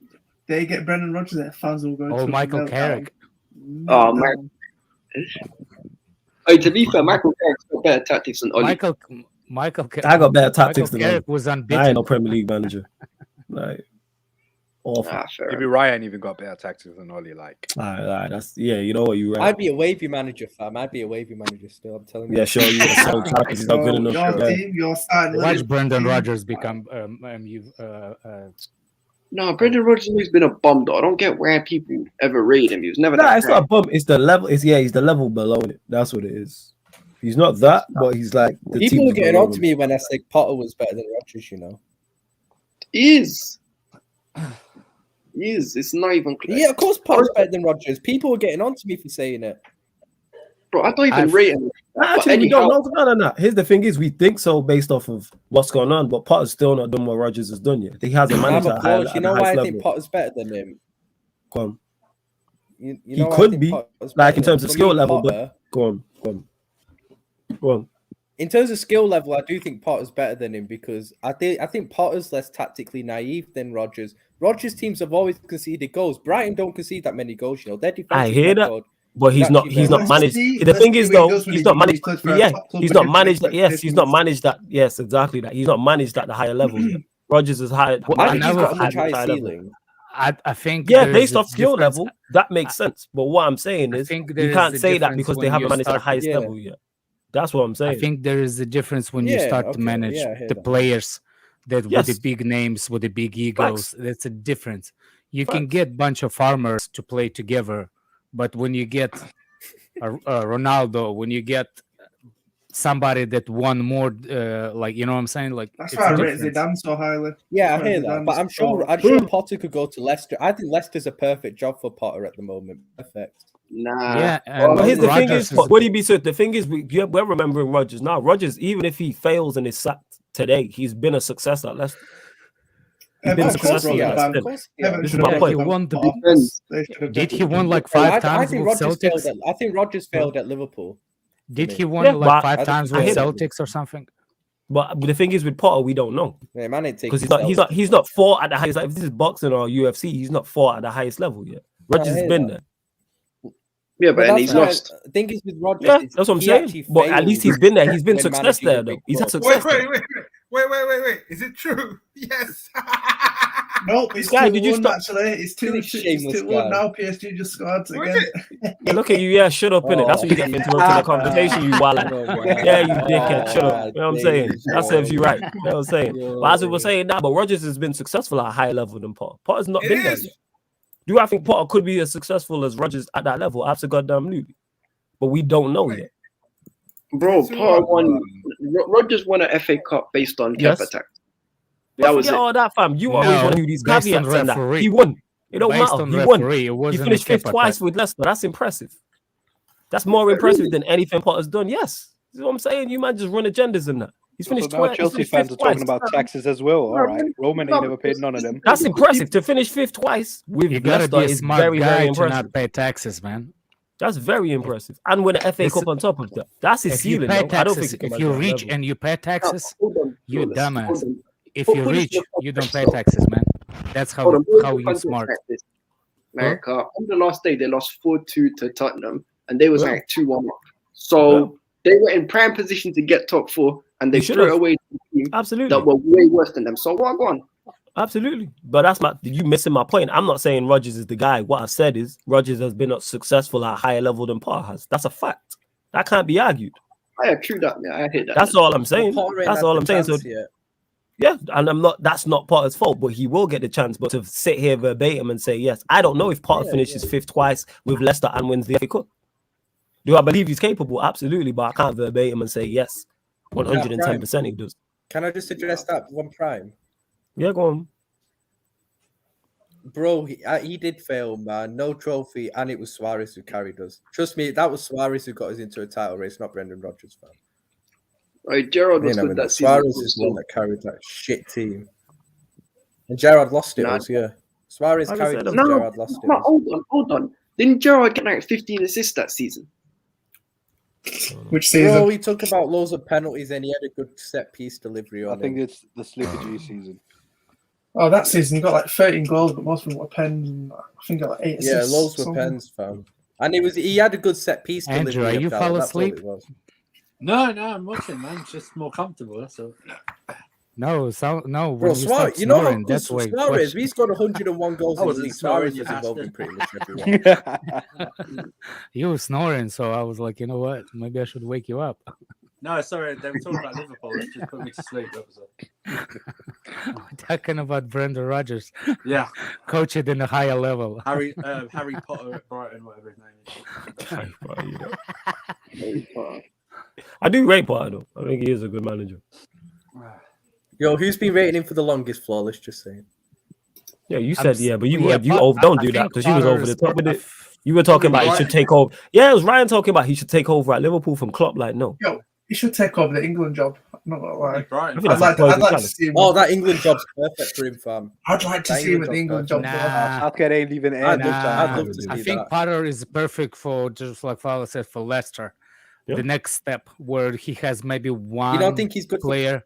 Speaker 5: They get Brendan Rodgers, their fans will go.
Speaker 7: Oh, Michael Carrick.
Speaker 9: Oh, man. Oh, to be fair, Michael Carrick's got better tactics than Oli.
Speaker 7: Michael Carrick.
Speaker 1: I got better tactics than
Speaker 7: Carrick was unbeaten.
Speaker 1: I ain't no Premier League manager. Like, awful.
Speaker 8: Maybe Ryan even got better tactics than Oli. Like,
Speaker 1: that's you know what you right.
Speaker 2: I'd be a wavy manager, fam. I'd be a wavy manager still. I'm telling you.
Speaker 1: Yeah, sure. You so tactics is not good enough.
Speaker 5: Your starting.
Speaker 7: Watch Brendan Rodgers become
Speaker 9: No, Brendan Rodgers has always been a bum, though. I don't get why people ever rate him. He was never that.
Speaker 1: It's not a bum. It's the level. He's the level below it. That's what it is. He's not that, but he's like the
Speaker 2: people are getting on to me when I say Potter was better than Rodgers. You know,
Speaker 9: he is. It's not even clear.
Speaker 2: Yeah, of course, Potter's better than Rodgers. People are getting on to me for saying it.
Speaker 9: Bro, I don't even rate him.
Speaker 1: Actually, we don't know. No. Here's the thing: is we think so based off of what's going on, but Potter's still not done what Rodgers has done yet. He hasn't managed that high.
Speaker 2: You know why I think Potter's better than him?
Speaker 1: Go on.
Speaker 2: He
Speaker 1: could be like in terms of skill level, but go on.
Speaker 2: In terms of skill level, I do think Potter's better than him because I think Potter's less tactically naive than Rodgers. Rodgers' teams have always conceded goals. Brighton don't concede that many goals. You know, their defensive
Speaker 1: I hear that. But he's not managed. The thing is, though, he's not managed. Yeah, he's not managed that. Yes, he's not managed that. Yes, exactly that. He's not managed at the higher level yet. Rodgers is higher.
Speaker 2: I think he's got a much higher ceiling.
Speaker 7: I think
Speaker 1: based off skill level, that makes sense. But what I'm saying is, you can't say that because they haven't managed the highest level yet. That's what I'm saying.
Speaker 7: I think there is a difference when you start to manage the players that with the big names, with the big egos. That's a difference. You can get a bunch of farmers to play together, but when you get a Ronaldo, when you get somebody that won more, like, you know what I'm saying? Like,
Speaker 5: that's why I rate Zidane so highly.
Speaker 2: Yeah, I hear that. But I'm sure Potter could go to Leicester. I think Leicester's a perfect job for Potter at the moment. Perfect.
Speaker 9: Nah.
Speaker 7: Yeah.
Speaker 1: But here's the thing is, what do you be so? The thing is, we're remembering Rodgers now. Rodgers, even if he fails and is sacked today, he's been a success at Leicester. He's been successful. This is my point.
Speaker 7: Did he won like 5 times with Celtics?
Speaker 2: I think Rodgers failed at Liverpool.
Speaker 7: Did he won like 5 times with Celtics or something?
Speaker 1: But the thing is, with Potter, we don't know.
Speaker 2: Yeah, man,
Speaker 1: because he's not fought at the highest. Like, if this is boxing or UFC, he's not fought at the highest level yet. Rodgers has been there.
Speaker 9: Yeah, but he's lost.
Speaker 2: The thing is with Rodgers,
Speaker 1: yeah, that's what I'm saying. But at least he's been there. He's been success there, though. He's had success.
Speaker 3: Wait. Is it true? Yes.
Speaker 5: Nope, it's 2-1 actually. It's 2-1 now. PSG just scored again.
Speaker 1: Yeah, look at you. Yeah, shut up, innit? That's what you get into the conversation, you wallet. Yeah, you dickhead. Shut up. You know what I'm saying? That serves you right. You know what I'm saying? But as we were saying now, but Rodgers has been successful at a higher level than Potter. Potter's not been there yet. Do I think Potter could be as successful as Rodgers at that level? Absolutely. But we don't know yet.
Speaker 9: Bro, Potter won. Rodgers won an FA Cup based on cap attack. That was it.
Speaker 1: All that, fam. You always want to do these caveats and that. He won. It don't matter. He won. He finished 5th twice with Leicester. That's impressive. That's more impressive than anything Potter's done. Yes. That's what I'm saying. You might just run agendas in that. He's finished
Speaker 8: So now
Speaker 1: twice.
Speaker 8: Chelsea fans are talking about taxes as well. All right, Roman ain't never paid none of them.
Speaker 1: That's impressive to finish fifth twice with
Speaker 7: You gotta
Speaker 1: Leicester
Speaker 7: be a
Speaker 1: is
Speaker 7: smart
Speaker 1: very,
Speaker 7: guy
Speaker 1: very
Speaker 7: to
Speaker 1: impressive.
Speaker 7: not pay taxes, man.
Speaker 1: That's very impressive, and win an FA Cup on top of that. That's his
Speaker 7: If you
Speaker 1: ceiling.
Speaker 7: pay
Speaker 1: Though. I don't
Speaker 7: taxes,
Speaker 1: think he can
Speaker 7: if
Speaker 1: manage
Speaker 7: you
Speaker 1: that
Speaker 7: reach
Speaker 1: level.
Speaker 7: and you pay taxes,
Speaker 9: Hold on,
Speaker 7: you
Speaker 9: hold
Speaker 7: dumbass.
Speaker 9: on.
Speaker 7: If
Speaker 9: Put
Speaker 7: you
Speaker 9: this in
Speaker 7: reach,
Speaker 9: the
Speaker 7: you don't pay
Speaker 9: context,
Speaker 7: taxes, man. That's
Speaker 9: Hold
Speaker 7: how
Speaker 9: on, put it in
Speaker 7: how
Speaker 9: the
Speaker 7: you
Speaker 9: context
Speaker 7: smart.
Speaker 9: like this. Like on the last day, they lost 4-2 to Tottenham, and they was like 2-1 up. So they were in prime position to get top four, and they threw it away to a team
Speaker 1: Absolutely.
Speaker 9: that were way worse than them. So what go on?
Speaker 1: Absolutely, but that's you missing my point. I'm not saying Rodgers is the guy. What I've said is Rodgers has been successful at a higher level than Potter has. That's a fact. That can't be argued.
Speaker 9: I true that, man. I hear that.
Speaker 1: That's all I'm saying. That's all I'm saying. So yeah, and I'm not. That's not Potter's fault, but he will get the chance. But to sit here verbatim and say yes, I don't know if Potter finishes fifth twice with Leicester and wins the FA Cup. Do I believe he's capable? Absolutely, but I can't verbatim and say yes, 110% he does.
Speaker 2: Can I just address that one prime?
Speaker 1: Yeah, go on.
Speaker 2: Bro, he did fail, man. No trophy, and it was Suarez who carried us. Trust me, that was Suarez who got us into a title race, not Brendan Rodgers, fam.
Speaker 9: Right, Gerrard was good that season.
Speaker 2: Suarez is the one that carried that shit team. And Gerrard lost it us, yeah. Suarez carried us, Gerrard lost it.
Speaker 9: No, hold on. Didn't Gerrard get like 15 assists that season?
Speaker 5: Which season?
Speaker 2: Bro, he took about loads of penalties and he had a good set piece delivery on
Speaker 8: I think it's the Sleepy G season.
Speaker 5: Oh, that season he got like 13 goals, but most of them were pens. I think he got like 8 assists.
Speaker 2: Yeah, loads were pens, fam. And he had a good set piece
Speaker 7: Andrew,
Speaker 2: delivery.
Speaker 7: are you fall asleep?
Speaker 6: No, I'm watching, man. It's just more comfortable. That's all.
Speaker 7: No, no.
Speaker 2: Bro,
Speaker 7: When you start
Speaker 2: you know
Speaker 7: snoring,
Speaker 2: how
Speaker 7: that's why.
Speaker 2: Suarez, he's got 101 goals in the league. Suarez is involved in pretty much everyone.
Speaker 7: You were snoring, so I was like, you know what? Maybe I should wake you up.
Speaker 6: No, sorry, they were talking about Liverpool. It just put me to sleep. That was it.
Speaker 7: Talking about Brendan Rodgers.
Speaker 6: Yeah.
Speaker 7: Coach it in a higher level.
Speaker 6: Harry Potter at Brighton, whatever his name is.
Speaker 1: I do rate Potter, though. I think he is a good manager.
Speaker 2: Yo, who's been rating him for the longest flawless? Just saying.
Speaker 1: Yeah, you said but you don't do that because you was over the top with it. You were talking about he should take over. Yeah, it was Ryan talking about he should take over at Liverpool from Klopp. Like, no.
Speaker 5: Yo, he should take over the England job. I'm not gonna lie.
Speaker 6: I'd
Speaker 5: like to see him.
Speaker 2: Oh, that England job's perfect for him, fam.
Speaker 5: I'd like to see him at the England job.
Speaker 8: Southgate ain't even in.
Speaker 2: I'd love to see
Speaker 7: I think
Speaker 2: that.
Speaker 7: Potter is perfect for, just like Fowler said, for Leicester.
Speaker 1: Yeah.
Speaker 7: The next step where he has maybe one
Speaker 2: You don't think he's good
Speaker 7: player.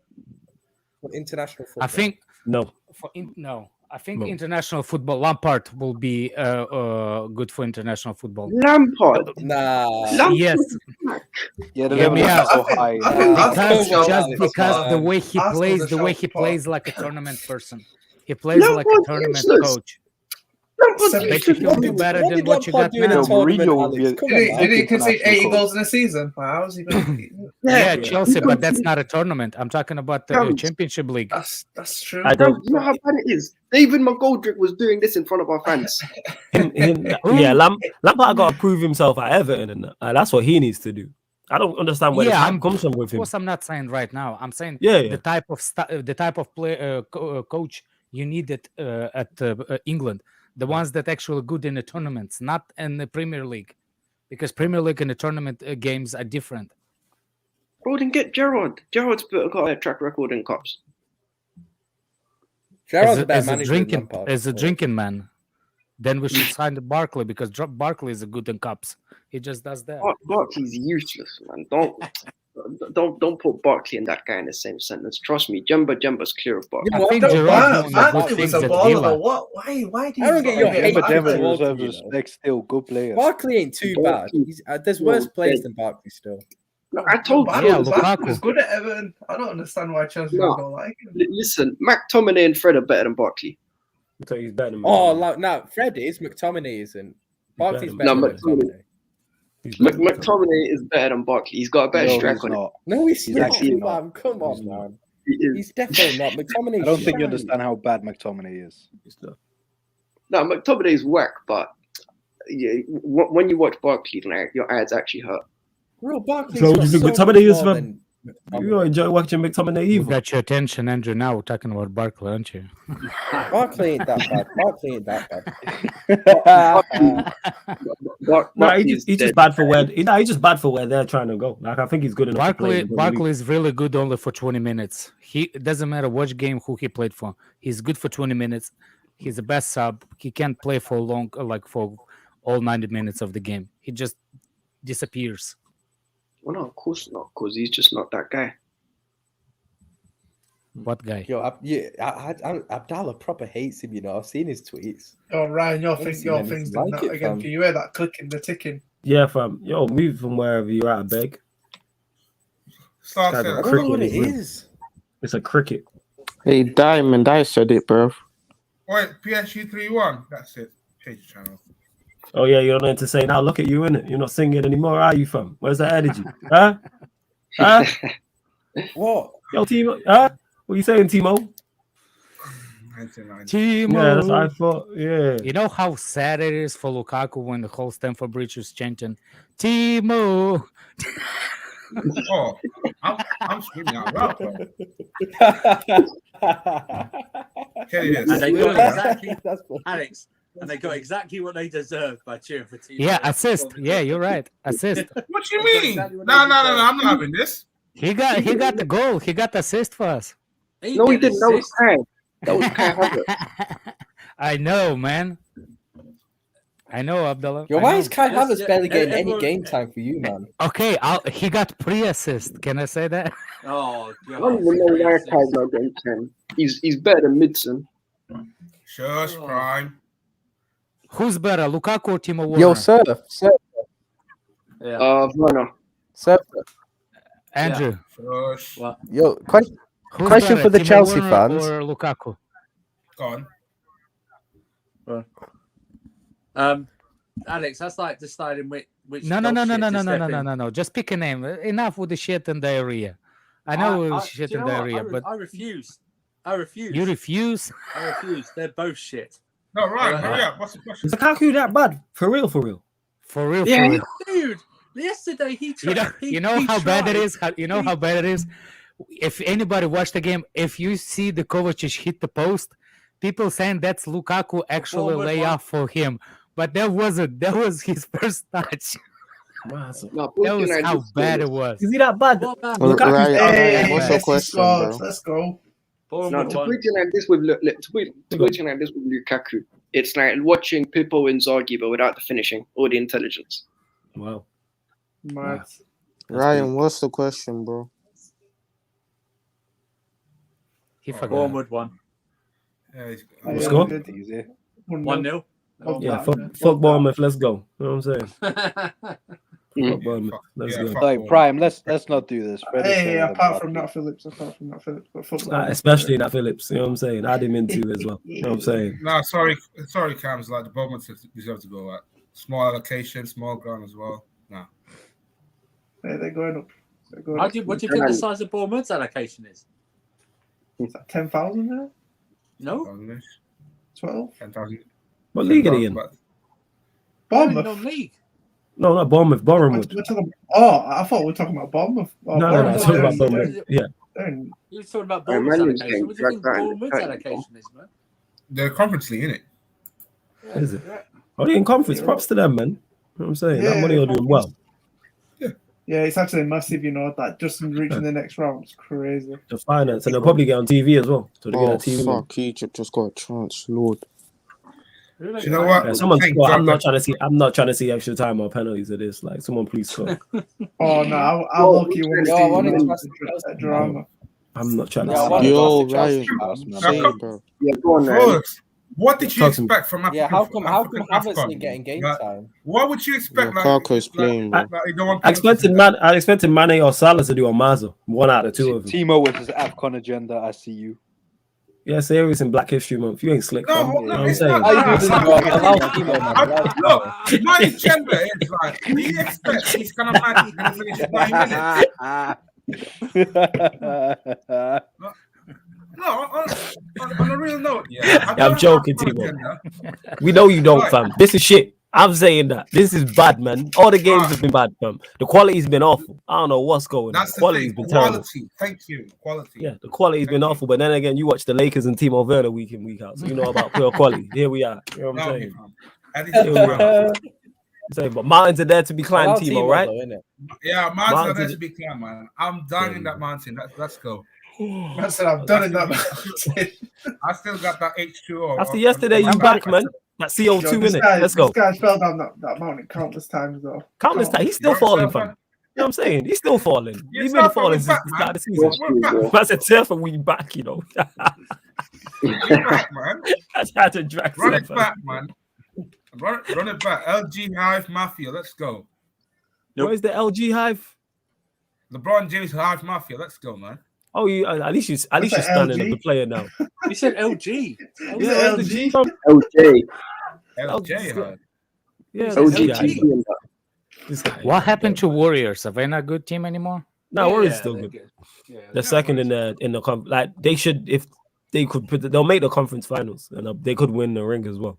Speaker 2: for international football?
Speaker 7: I think
Speaker 1: no.
Speaker 7: I think international football. Lampard will be good for international football.
Speaker 9: Lampard?
Speaker 2: Nah.
Speaker 7: Yes.
Speaker 8: Yeah, the level is so high.
Speaker 7: Because the way he plays, like a tournament person. He plays like a tournament coach. I bet you he'll do better than what you got now.
Speaker 5: Did he concede 80 goals in a season? Wow, how's he been?
Speaker 7: Yeah, Chelsea, but that's not a tournament. I'm talking about the Championship League.
Speaker 5: That's true.
Speaker 9: I don't know how bad it is. David McGoldrick was doing this in front of our fans.
Speaker 1: Lampard got to prove himself at Everton, and that's what he needs to do. I don't understand where the time comes from with him.
Speaker 7: Of course, I'm not saying right now. I'm saying
Speaker 1: the
Speaker 7: type of play coach you needed at England. The ones that actually good in the tournaments, not in the Premier League, because Premier League and the tournament games are different.
Speaker 9: Bro, then get Gerrard. Gerrard's got a track record in cups.
Speaker 2: Gerrard's
Speaker 7: as a drinking man. Then we should sign the Barkley because Barkley is good in cups. He just does that.
Speaker 9: Barkley's useless, man. Don't put Barkley and that guy in the same sentence. Trust me, Jumba's clear of Barkley.
Speaker 5: I think Barkley was a baller. What? Why do you?
Speaker 2: I don't get your hate.
Speaker 8: Jumba deserves respect. Still good player.
Speaker 2: Barkley ain't too bad. There's worse players than Barkley still.
Speaker 9: No, I told you.
Speaker 5: Lukaku was good at Everton. I don't understand why Chelsea don't like him.
Speaker 9: Listen, McTominay and Fred are better than Barkley.
Speaker 1: So he's better than
Speaker 2: Fred is. McTominay isn't. Barkley's better than McTominay.
Speaker 9: McTominay is better than Barkley. He's got a better strike on it.
Speaker 2: No, he's
Speaker 8: actually
Speaker 2: not.
Speaker 8: not.
Speaker 2: Come on, man. He's definitely not. McTominay.
Speaker 8: I don't think you understand how bad McTominay is.
Speaker 9: No, McTominay is whack, but when you watch Barkley, like, your eyes actually hurt.
Speaker 2: Bro, Barkley's
Speaker 1: so you think McTominay is man? You don't enjoy watching McTominay either.
Speaker 7: You got your attention, Andrew. Now we're talking about Barkley, aren't you?
Speaker 2: Barkley ain't that bad.
Speaker 1: he's just bad for where. He's just bad for where they're trying to go. Like I think he's good enough.
Speaker 7: Barkley is really good only for 20 minutes. It doesn't matter which game who he played for. He's good for 20 minutes. He's the best sub. He can't play for long, like for all 90 minutes of the game. He just disappears.
Speaker 9: Well, no, of course not, because he's just not that guy.
Speaker 7: What guy?
Speaker 2: Yo, Abdallah proper hates him. You know, I've seen his tweets.
Speaker 5: Oh, Ryan, your thing's done that again. Can you hear that clicking, the ticking?
Speaker 1: Yeah, fam. Yo, move from wherever you're at, I beg.
Speaker 2: I don't know what it is.
Speaker 1: It's a cricket.
Speaker 4: Hey, Diamond, I said it, bro.
Speaker 3: Wait, PSG 3-1. That's it. Change the channel.
Speaker 1: Oh yeah, you don't know what to say now. Look at you, innit? You're not singing anymore, are you, fam? Where's that energy? Huh?
Speaker 2: What?
Speaker 1: Yo, Timo. Huh? What are you saying, Timo?
Speaker 7: Timo.
Speaker 1: Yeah, that's what I thought. Yeah.
Speaker 7: You know how sad it is for Lukaku when the whole Stamford Bridge is chanting, Timo.
Speaker 3: Oh, I'm screaming out loud.
Speaker 6: And they got exactly, Alex, and they got exactly what they deserved by cheering for Timo.
Speaker 7: Yeah, assist. Yeah, you're right. Assist.
Speaker 3: What do you mean? No, I'm not having this.
Speaker 7: He got the goal. He got the assist for us.
Speaker 9: No, he didn't. That was Kai. That was Kai.
Speaker 7: I know, man. I know, Abdullah.
Speaker 2: Yo, why is Kai Havertz barely getting any game time for you, man?
Speaker 7: Okay, he got pre-assist. Can I say that?
Speaker 6: Oh,
Speaker 9: I don't even know why Kai's not getting 10. He's better than Midson.
Speaker 3: Shush, Prime.
Speaker 7: Who's better, Lukaku or Timo Werner?
Speaker 2: Yo, Surf.
Speaker 9: Werner.
Speaker 2: Surf.
Speaker 7: Andrew.
Speaker 3: Shush.
Speaker 2: Yo, question
Speaker 7: better,
Speaker 2: for the
Speaker 7: Timo
Speaker 2: Chelsea
Speaker 7: Werner
Speaker 2: fans.
Speaker 7: or Lukaku?
Speaker 3: Go
Speaker 6: on. Alex, that's like deciding which
Speaker 7: No. Just pick a name. Enough with the shit and diarrhea. I know shit and diarrhea, but
Speaker 6: I refuse.
Speaker 7: You refuse?
Speaker 6: I refuse. They're both shit.
Speaker 3: No, right. Hurry up. What's the question?
Speaker 1: Is Lukaku that bad? For real?
Speaker 7: For real?
Speaker 6: Dude. Yesterday he tried.
Speaker 7: You know how bad it is. How bad it is. If anybody watched the game, if you see the Kovacic hit the post, people saying that's Lukaku actually lay off for him, but that wasn't. That was his first touch. That was how bad it was.
Speaker 1: Is he that bad?
Speaker 5: Hey,
Speaker 4: what's your question, bro?
Speaker 5: Let's go.
Speaker 9: No, to put it like this with Lukaku, it's like watching Pippo Inzaghi, but without the finishing or the intelligence.
Speaker 1: Wow.
Speaker 4: Ryan, what's the question, bro?
Speaker 7: He forgot.
Speaker 6: Bournemouth won.
Speaker 1: Score?
Speaker 6: 1-0.
Speaker 1: Yeah, fuck Bournemouth. Let's go. You know what I'm saying? Fuck Bournemouth. Let's go.
Speaker 8: Like Prime, let's not do this.
Speaker 5: Hey, apart from Nat Phillips, but
Speaker 1: especially Nat Phillips. You know what I'm saying? Add him into as well. You know what I'm saying?
Speaker 3: No, sorry, Cams. Like the Bournemouth deserve to go. Like small allocation, small ground as well. No.
Speaker 5: Hey, they're going up.
Speaker 6: What do you think the size of Bournemouth's allocation is?
Speaker 5: Is that 10,000 now?
Speaker 6: No.
Speaker 5: 12?
Speaker 3: 10,000.
Speaker 1: What league are they in?
Speaker 5: Bournemouth.
Speaker 6: League.
Speaker 1: No, not Bournemouth. Bournemouth.
Speaker 5: I thought we were talking about Bournemouth.
Speaker 1: No, I'm talking about Bournemouth. Yeah.
Speaker 6: You were talking about Bournemouth's allocation. What do you think Bournemouth's allocation is, man?
Speaker 3: The Conference League, innit?
Speaker 1: Is it? Are they in conference? Props to them, man. You know what I'm saying? That money are doing well.
Speaker 5: Yeah, it's actually massive, that just reaching the next round. It's crazy.
Speaker 1: The finance, and they'll probably get on TV as well. So they get a TV.
Speaker 4: Fuck, Egypt just got a chance, Lord.
Speaker 3: You know what?
Speaker 1: Yeah, I'm not trying to see extra time or penalties of this. Like, someone please score.
Speaker 5: Oh no, I'll look you want to drama.
Speaker 1: I'm not trying to see.
Speaker 4: Ryan, bro.
Speaker 9: Yeah, go on, man.
Speaker 3: What did you expect from African?
Speaker 2: Yeah, how come Havertz ain't getting game time?
Speaker 3: What would you expect?
Speaker 4: Lukaku's playing, bro.
Speaker 1: I expected Mane or Salah to do on Mazo. One out of two of them.
Speaker 8: Timo with his AFCON agenda. I see you.
Speaker 1: Yeah, serious in Black History Month. You ain't slick.
Speaker 3: No,
Speaker 1: you know what I'm saying?
Speaker 3: Look, my agenda is like, do you expect he's gonna finish in 9 minutes? No, on a real note,
Speaker 1: I'm joking, Timo. We know you don't, fam. This is shit. I'm saying that. This is bad, man. All the games have been bad, fam. The quality's been awful. I don't know what's going on. The quality's been terrible.
Speaker 3: Thank you. Quality.
Speaker 1: Yeah, the quality's been awful. But then again, you watch the Lakers and Timo Werner week in, week out. So you know about pure quality. Here we are. You know what I'm saying? Saying, but mountains are there to be climbed,
Speaker 2: Well,
Speaker 1: Timo, right?
Speaker 2: Though,
Speaker 3: yeah, mountains are there to be climbed, man. I'm done in that mountain. Let's go.
Speaker 5: I said I'm done in that mountain.
Speaker 3: I still got that H2O.
Speaker 1: After yesterday, you back, man. That CO2 in it. Let's go.
Speaker 5: This guy fell down that mountain countless times, though.
Speaker 1: Countless times. He's still falling, fam. You know what I'm saying? He's still falling. He's been falling since the start of the season. That's a surfer we back, you know.
Speaker 3: Back, man.
Speaker 1: That's how to drag.
Speaker 3: Run it back, man. Run it back. LG Hive Mafia. Let's go.
Speaker 1: Where's the LG Hive?
Speaker 3: LeBron James Hive Mafia. Let's go, man.
Speaker 1: Oh, at least you're standing as a player now.
Speaker 6: You said LG.
Speaker 1: Yeah, LG.
Speaker 9: LJ.
Speaker 3: LJ.
Speaker 1: Yeah,
Speaker 9: LG.
Speaker 7: What happened to Warriors? Are they not a good team anymore?
Speaker 1: No, Warriors still good. They're second in the like they should, if they could they'll make the conference finals and they could win the ring as well.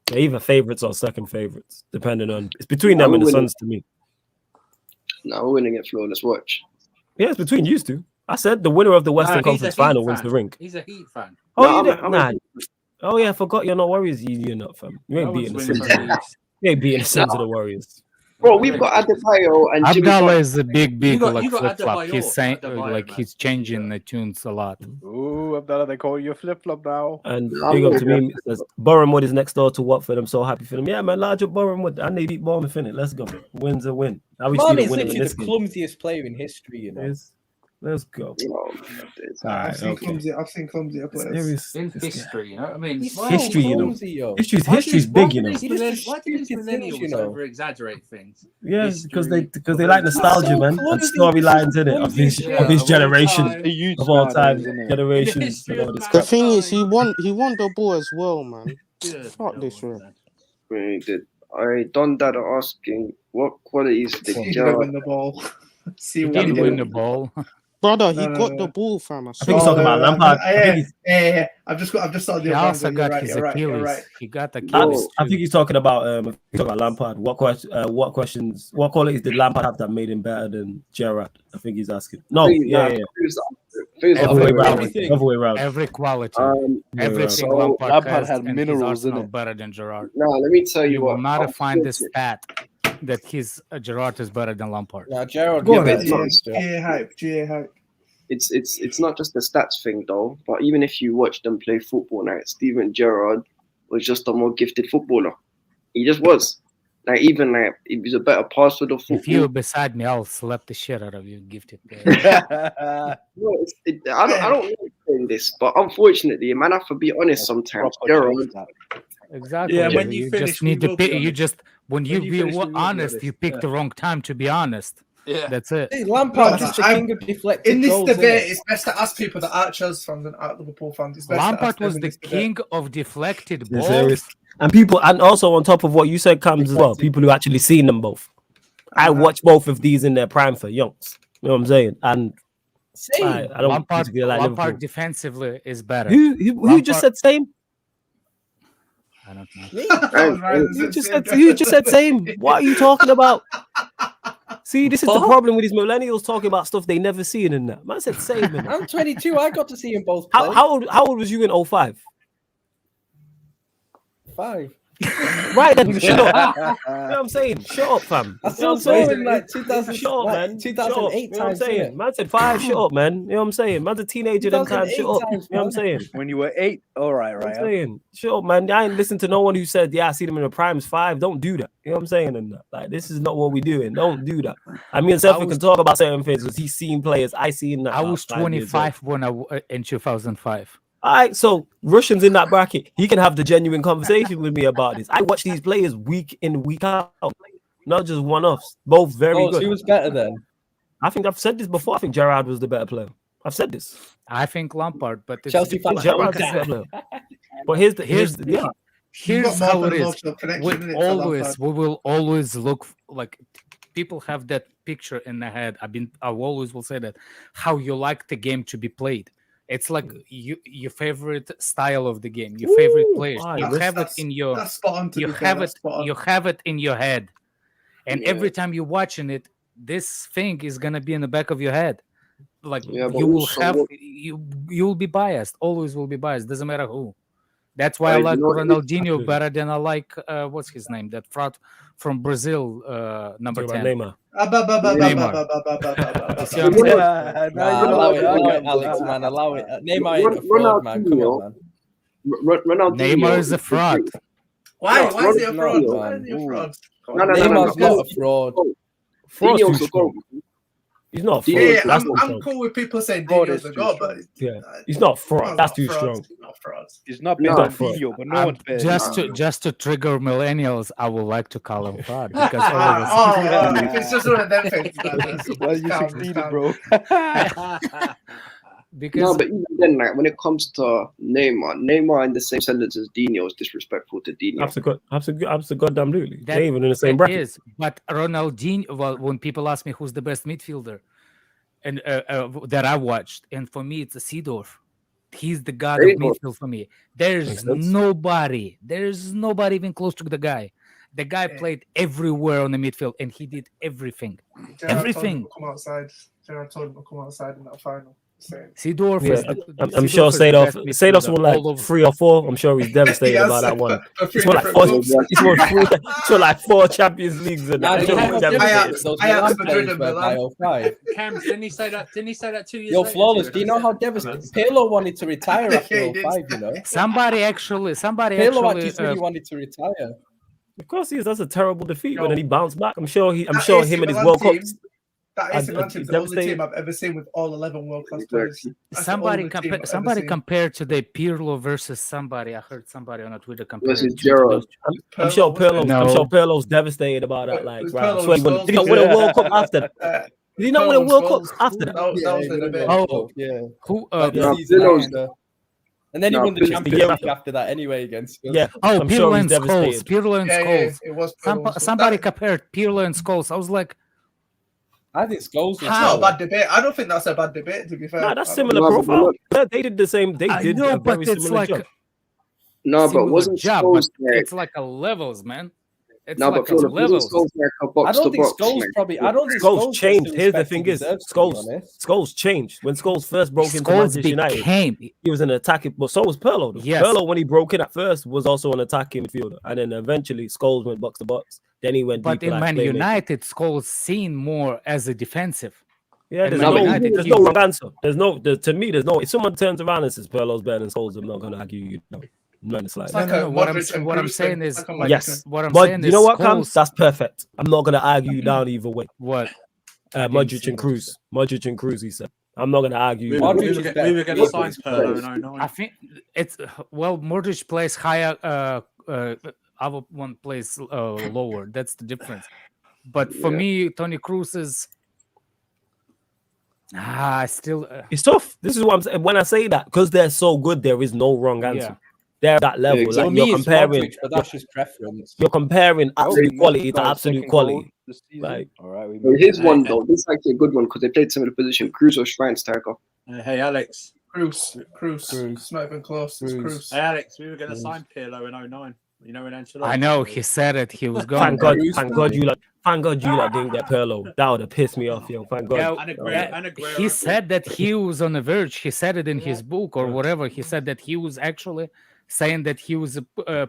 Speaker 1: They're either favorites or second favorites, depending on it's between them and the Suns to me.
Speaker 9: No, we're winning it flawless. Watch.
Speaker 1: Yeah, it's between you two. I said the winner of the Western Conference final wins the ring.
Speaker 6: He's a Heat fan.
Speaker 1: Oh, oh yeah, I forgot you're not Warriors. You're not, fam. You ain't beating the Suns. You ain't beating the Suns of the Warriors.
Speaker 9: Bro, we've got Adebayo and
Speaker 7: Abdallah is a big like flip flop.
Speaker 6: Adebayo.
Speaker 7: He's saying
Speaker 6: Adebayo,
Speaker 7: he's changing the tunes a lot.
Speaker 8: Ooh, Abdallah, they call you a flip flop now.
Speaker 1: And big up to me. Says Bournemouth is next door to Watford. I'm so happy for them. Yeah, man, large up Bournemouth. And they beat Bournemouth in it. Let's go. Win's a win.
Speaker 2: Man is literally the clumsiest player in history, you know.
Speaker 1: Let's go.
Speaker 5: I've seen clumsier players
Speaker 6: in history. You know what I mean?
Speaker 1: History, you know. History's big, you know.
Speaker 6: Why do these millennials over exaggerate things?
Speaker 1: Yeah, because they like nostalgia, man, and storylines in it of his generation, of all time generations.
Speaker 4: The thing is, he won the ball as well, man. Fuck this room.
Speaker 9: I done that asking what qualities did
Speaker 5: Gerrard win the ball?
Speaker 7: He didn't win the ball.
Speaker 4: Brother, he got the ball, fam.
Speaker 1: I think he's talking about Lampard.
Speaker 5: Yeah. I've just started.
Speaker 7: He also got his Achilles. He got the
Speaker 1: Achilles. I think he's talking about Lampard. What qualities did Lampard have that made him better than Gerrard? I think he's asking. No, yeah. Other way around.
Speaker 7: Every quality, everything Lampard had minerals in it. Better than Gerrard.
Speaker 9: No, let me tell you
Speaker 7: what. You will not find this stat that Gerrard is better than Lampard.
Speaker 2: Yeah, Gerrard.
Speaker 5: GA hype.
Speaker 9: It's not just the stats thing though, but even if you watch them play football now, Steven Gerrard was just a more gifted footballer. He just was. He was a better passer of football.
Speaker 7: If you were beside me, I'll slap the shit out of you, gifted player.
Speaker 9: I don't like saying this, but unfortunately, man, I have to be honest sometimes. Gerrard.
Speaker 7: Exactly.
Speaker 6: Yeah, when you
Speaker 7: just need to pick. When you be honest, you pick the wrong time to be honest.
Speaker 6: Yeah,
Speaker 7: that's it.
Speaker 2: Hey, Lampard is the king of deflected
Speaker 5: in this
Speaker 2: goals,
Speaker 5: debate. It's best to ask people that aren't Chelsea fans and aren't Liverpool fans.
Speaker 7: Lampard was the king of deflected balls.
Speaker 1: And also on top of what you said comes as well, people who actually seen them both. I watched both of these in their prime for youngs. You know what I'm saying? And I don't
Speaker 7: Lampard
Speaker 1: Liverpool.
Speaker 7: Defensively is better.
Speaker 1: Who just said same?
Speaker 7: I don't know.
Speaker 1: You just said same. What are you talking about? See, this is the problem with these millennials talking about stuff they never seen in that. Man said same. Man.
Speaker 2: I'm 22. I got to see them both play.
Speaker 1: How old was you in 05?
Speaker 2: 5.
Speaker 1: Right then, shut up. You know what I'm saying? Shut up, fam.
Speaker 2: I still saw him like 2000.
Speaker 1: Shut up, man.
Speaker 2: 2008
Speaker 1: you know what I'm saying? Man said 5. Shut up, man. You know what I'm saying? Man's a teenager them times. Shut up. You know what I'm saying?
Speaker 8: When you were 8, all right.
Speaker 1: I'm saying, shut up, man. I ain't listen to no one who said, "Yeah, I see them in the primes 5." Don't do that. You know what I'm saying? And like, this is not what we're doing. Don't do that. I mean, Seth can talk about certain things because he's seen players. I seen that.
Speaker 7: I was 25 in 2005.
Speaker 1: All right, so Russian's in that bracket. He can have the genuine conversation with me about this. I watch these players week in, week out, not just one-offs. Both very good.
Speaker 2: So who was better then?
Speaker 1: I think I've said this before. I think Gerrard was the better player. I've said this.
Speaker 7: I think Lampard, but
Speaker 2: Chelsea fans.
Speaker 1: Gerrard's the better player. But
Speaker 7: here's how it is. We will always look like people have that picture in their head. I always will say that how you like the game to be played. It's like your favorite style of the game, your favorite players. You have it in your in your head, and every time you're watching it, this thing is gonna be in the back of your head. Like you will be biased. Always will be biased. Doesn't matter who. That's why I like Ronaldinho better than I like what's his name? That fraud from Brazil, number 10.
Speaker 1: Neymar.
Speaker 10: Allow it, Alex, man. Allow it. Neymar ain't a fraud, man. Come on, man.
Speaker 7: Neymar is a fraud.
Speaker 5: Why is he a fraud? Why is he a fraud?
Speaker 10: Neymar's not a fraud.
Speaker 1: Fraud's too strong. He's not a fraud.
Speaker 5: Yeah, I'm cool with people saying Dino's a god, but
Speaker 1: he's not a fraud. That's too strong.
Speaker 5: He's not fraud.
Speaker 8: He's not better than Dino, but no one's better.
Speaker 7: Just to trigger millennials, I would like to call him fraud because
Speaker 5: if it's just one of them things.
Speaker 8: Well, you succeeded, bro.
Speaker 7: Because
Speaker 9: no, but even then, like when it comes to Neymar in the same sentence as Dino is disrespectful to Dino.
Speaker 1: Absolutely. They're even in the same bracket.
Speaker 7: Is, but Ronaldinho. Well, when people ask me who's the best midfielder, and that I watched, and for me it's a Seedorf. He's the god of midfield for me. There's nobody even close to the guy. The guy played everywhere on the midfield, and he did everything. Everything.
Speaker 5: Gerard told him to come outside in that final.
Speaker 7: Seedorf,
Speaker 1: I'm sure Seedorf won like 3 or 4. I'm sure he's devastated about that one. He's won like 4 Champions Leagues. And
Speaker 10: Ajax Madrid and Milan.
Speaker 6: Cam, didn't he say that 2 years later?
Speaker 10: Yo, Flawless, do you know how devastating? Pirlo wanted to retire after 05, you know?
Speaker 7: Somebody actually
Speaker 10: Pirlo actually really wanted to retire.
Speaker 1: Of course he is. That's a terrible defeat, but then he bounced back. I'm sure him and his World Cups.
Speaker 5: That AC Milan team is the only team I've ever seen with all 11 world-class players.
Speaker 7: Somebody compared to the Pirlo versus somebody. I heard somebody on Twitter compare.
Speaker 9: Versus Gerrard.
Speaker 1: I'm sure Pirlo's devastated about that. Like, right, did he not win a World Cup after that? Did he not win a World Cup after that?
Speaker 5: That was the debate.
Speaker 10: Oh, yeah.
Speaker 7: Who?
Speaker 10: And then he won the Champions League after that anyway against.
Speaker 1: Yeah.
Speaker 7: Oh, Pirlo and Scholes. Pirlo and Scholes.
Speaker 5: It was
Speaker 7: somebody compared Pirlo and Scholes. I was like,
Speaker 10: I think Scholes.
Speaker 5: That's not a bad debate. I don't think that's a bad debate, to be fair.
Speaker 1: No, that's similar profile. They did the same. They did a very similar job.
Speaker 9: No, but wasn't Scholes like...
Speaker 7: It's like a levels, man. It's
Speaker 9: no,
Speaker 7: like
Speaker 9: but
Speaker 7: a levels.
Speaker 10: I don't think Scholes probably. I don't think
Speaker 1: Scholes changed. Here's the thing: Scholes changed when Scholes first broke into Manchester United. He was an attacking, but so was Pirlo.
Speaker 7: Yes.
Speaker 1: Pirlo, when he broke in at first, was also an attacking midfielder, and then eventually Scholes went box to box. Then he went.
Speaker 7: But in Man United, Scholes seen more as a defensive.
Speaker 1: Yeah, there's no wrong answer. To me, there's no. If someone turns around and says Pirlo's better than Scholes, I'm not going to argue. You know.
Speaker 7: What I'm saying is,
Speaker 1: yes.
Speaker 7: What I'm saying is,
Speaker 1: you know what, Cam? That's perfect. I'm not gonna argue you down either way.
Speaker 7: What?
Speaker 1: Modric and Cruz. He said. I'm not gonna argue.
Speaker 6: We were gonna sign Pirlo. No.
Speaker 7: I think it's Modric plays higher. Other one plays lower. That's the difference. But for me, Toni Kroos is. Still.
Speaker 1: It's tough. This is what I'm saying. When I say that, because they're so good, there is no wrong answer.
Speaker 7: Yeah.
Speaker 1: They're at that level.
Speaker 10: Yeah,
Speaker 1: like you're comparing,
Speaker 10: Modric, but that's just preference.
Speaker 1: You're comparing absolute quality to absolute quality. Like,
Speaker 8: all right.
Speaker 9: Here's one though. This is actually a good one because they played similar position. Kroos or Schweinsteiger.
Speaker 6: Hey Alex.
Speaker 5: Kroos. It's not even close. It's Kroos.
Speaker 6: Hey Alex, we were going to sign Pirlo in 09. You know, in Ancelotti.
Speaker 7: I know he said it. He was going.
Speaker 1: Thank God you didn't get Pirlo. That would have pissed me off, yo. Thank God.
Speaker 7: He said that he was on the verge. He said it in his book or whatever. He said that he was actually saying that he was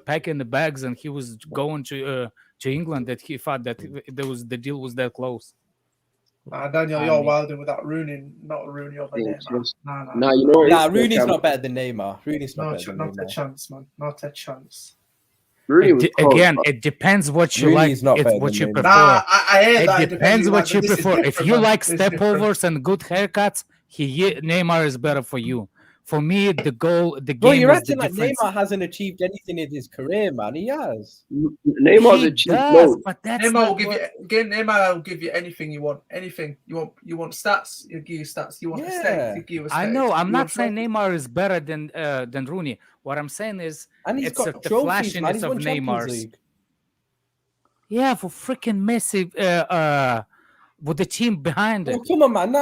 Speaker 7: packing the bags and he was going to England. That he thought that the deal was that close.
Speaker 5: Daniel, you're wilding without Rooney, not Rooney over Neymar.
Speaker 9: No, you know.
Speaker 10: Rooney's not better than Neymar. Rooney's not better than Neymar.
Speaker 5: Not a chance, man. Not a chance.
Speaker 7: It depends what you like. It's what you prefer.
Speaker 5: I hear that.
Speaker 7: It depends what you prefer. If you like stepovers and good haircuts, Neymar is better for you. For me, the game
Speaker 10: you're
Speaker 7: is
Speaker 10: acting
Speaker 7: the
Speaker 10: like
Speaker 7: difference.
Speaker 10: Neymar hasn't achieved anything in his career, man. He has.
Speaker 9: Neymar
Speaker 5: will give you anything you want. Anything you want stats, he'll give you stats. You want aesthetics, he'll give you aesthetics.
Speaker 7: I know. I'm not saying Neymar is better than Rooney. What I'm saying is, it's the flashiness of Neymar's. Yeah, for freaking Messi, with the team behind it.
Speaker 10: Come on, man.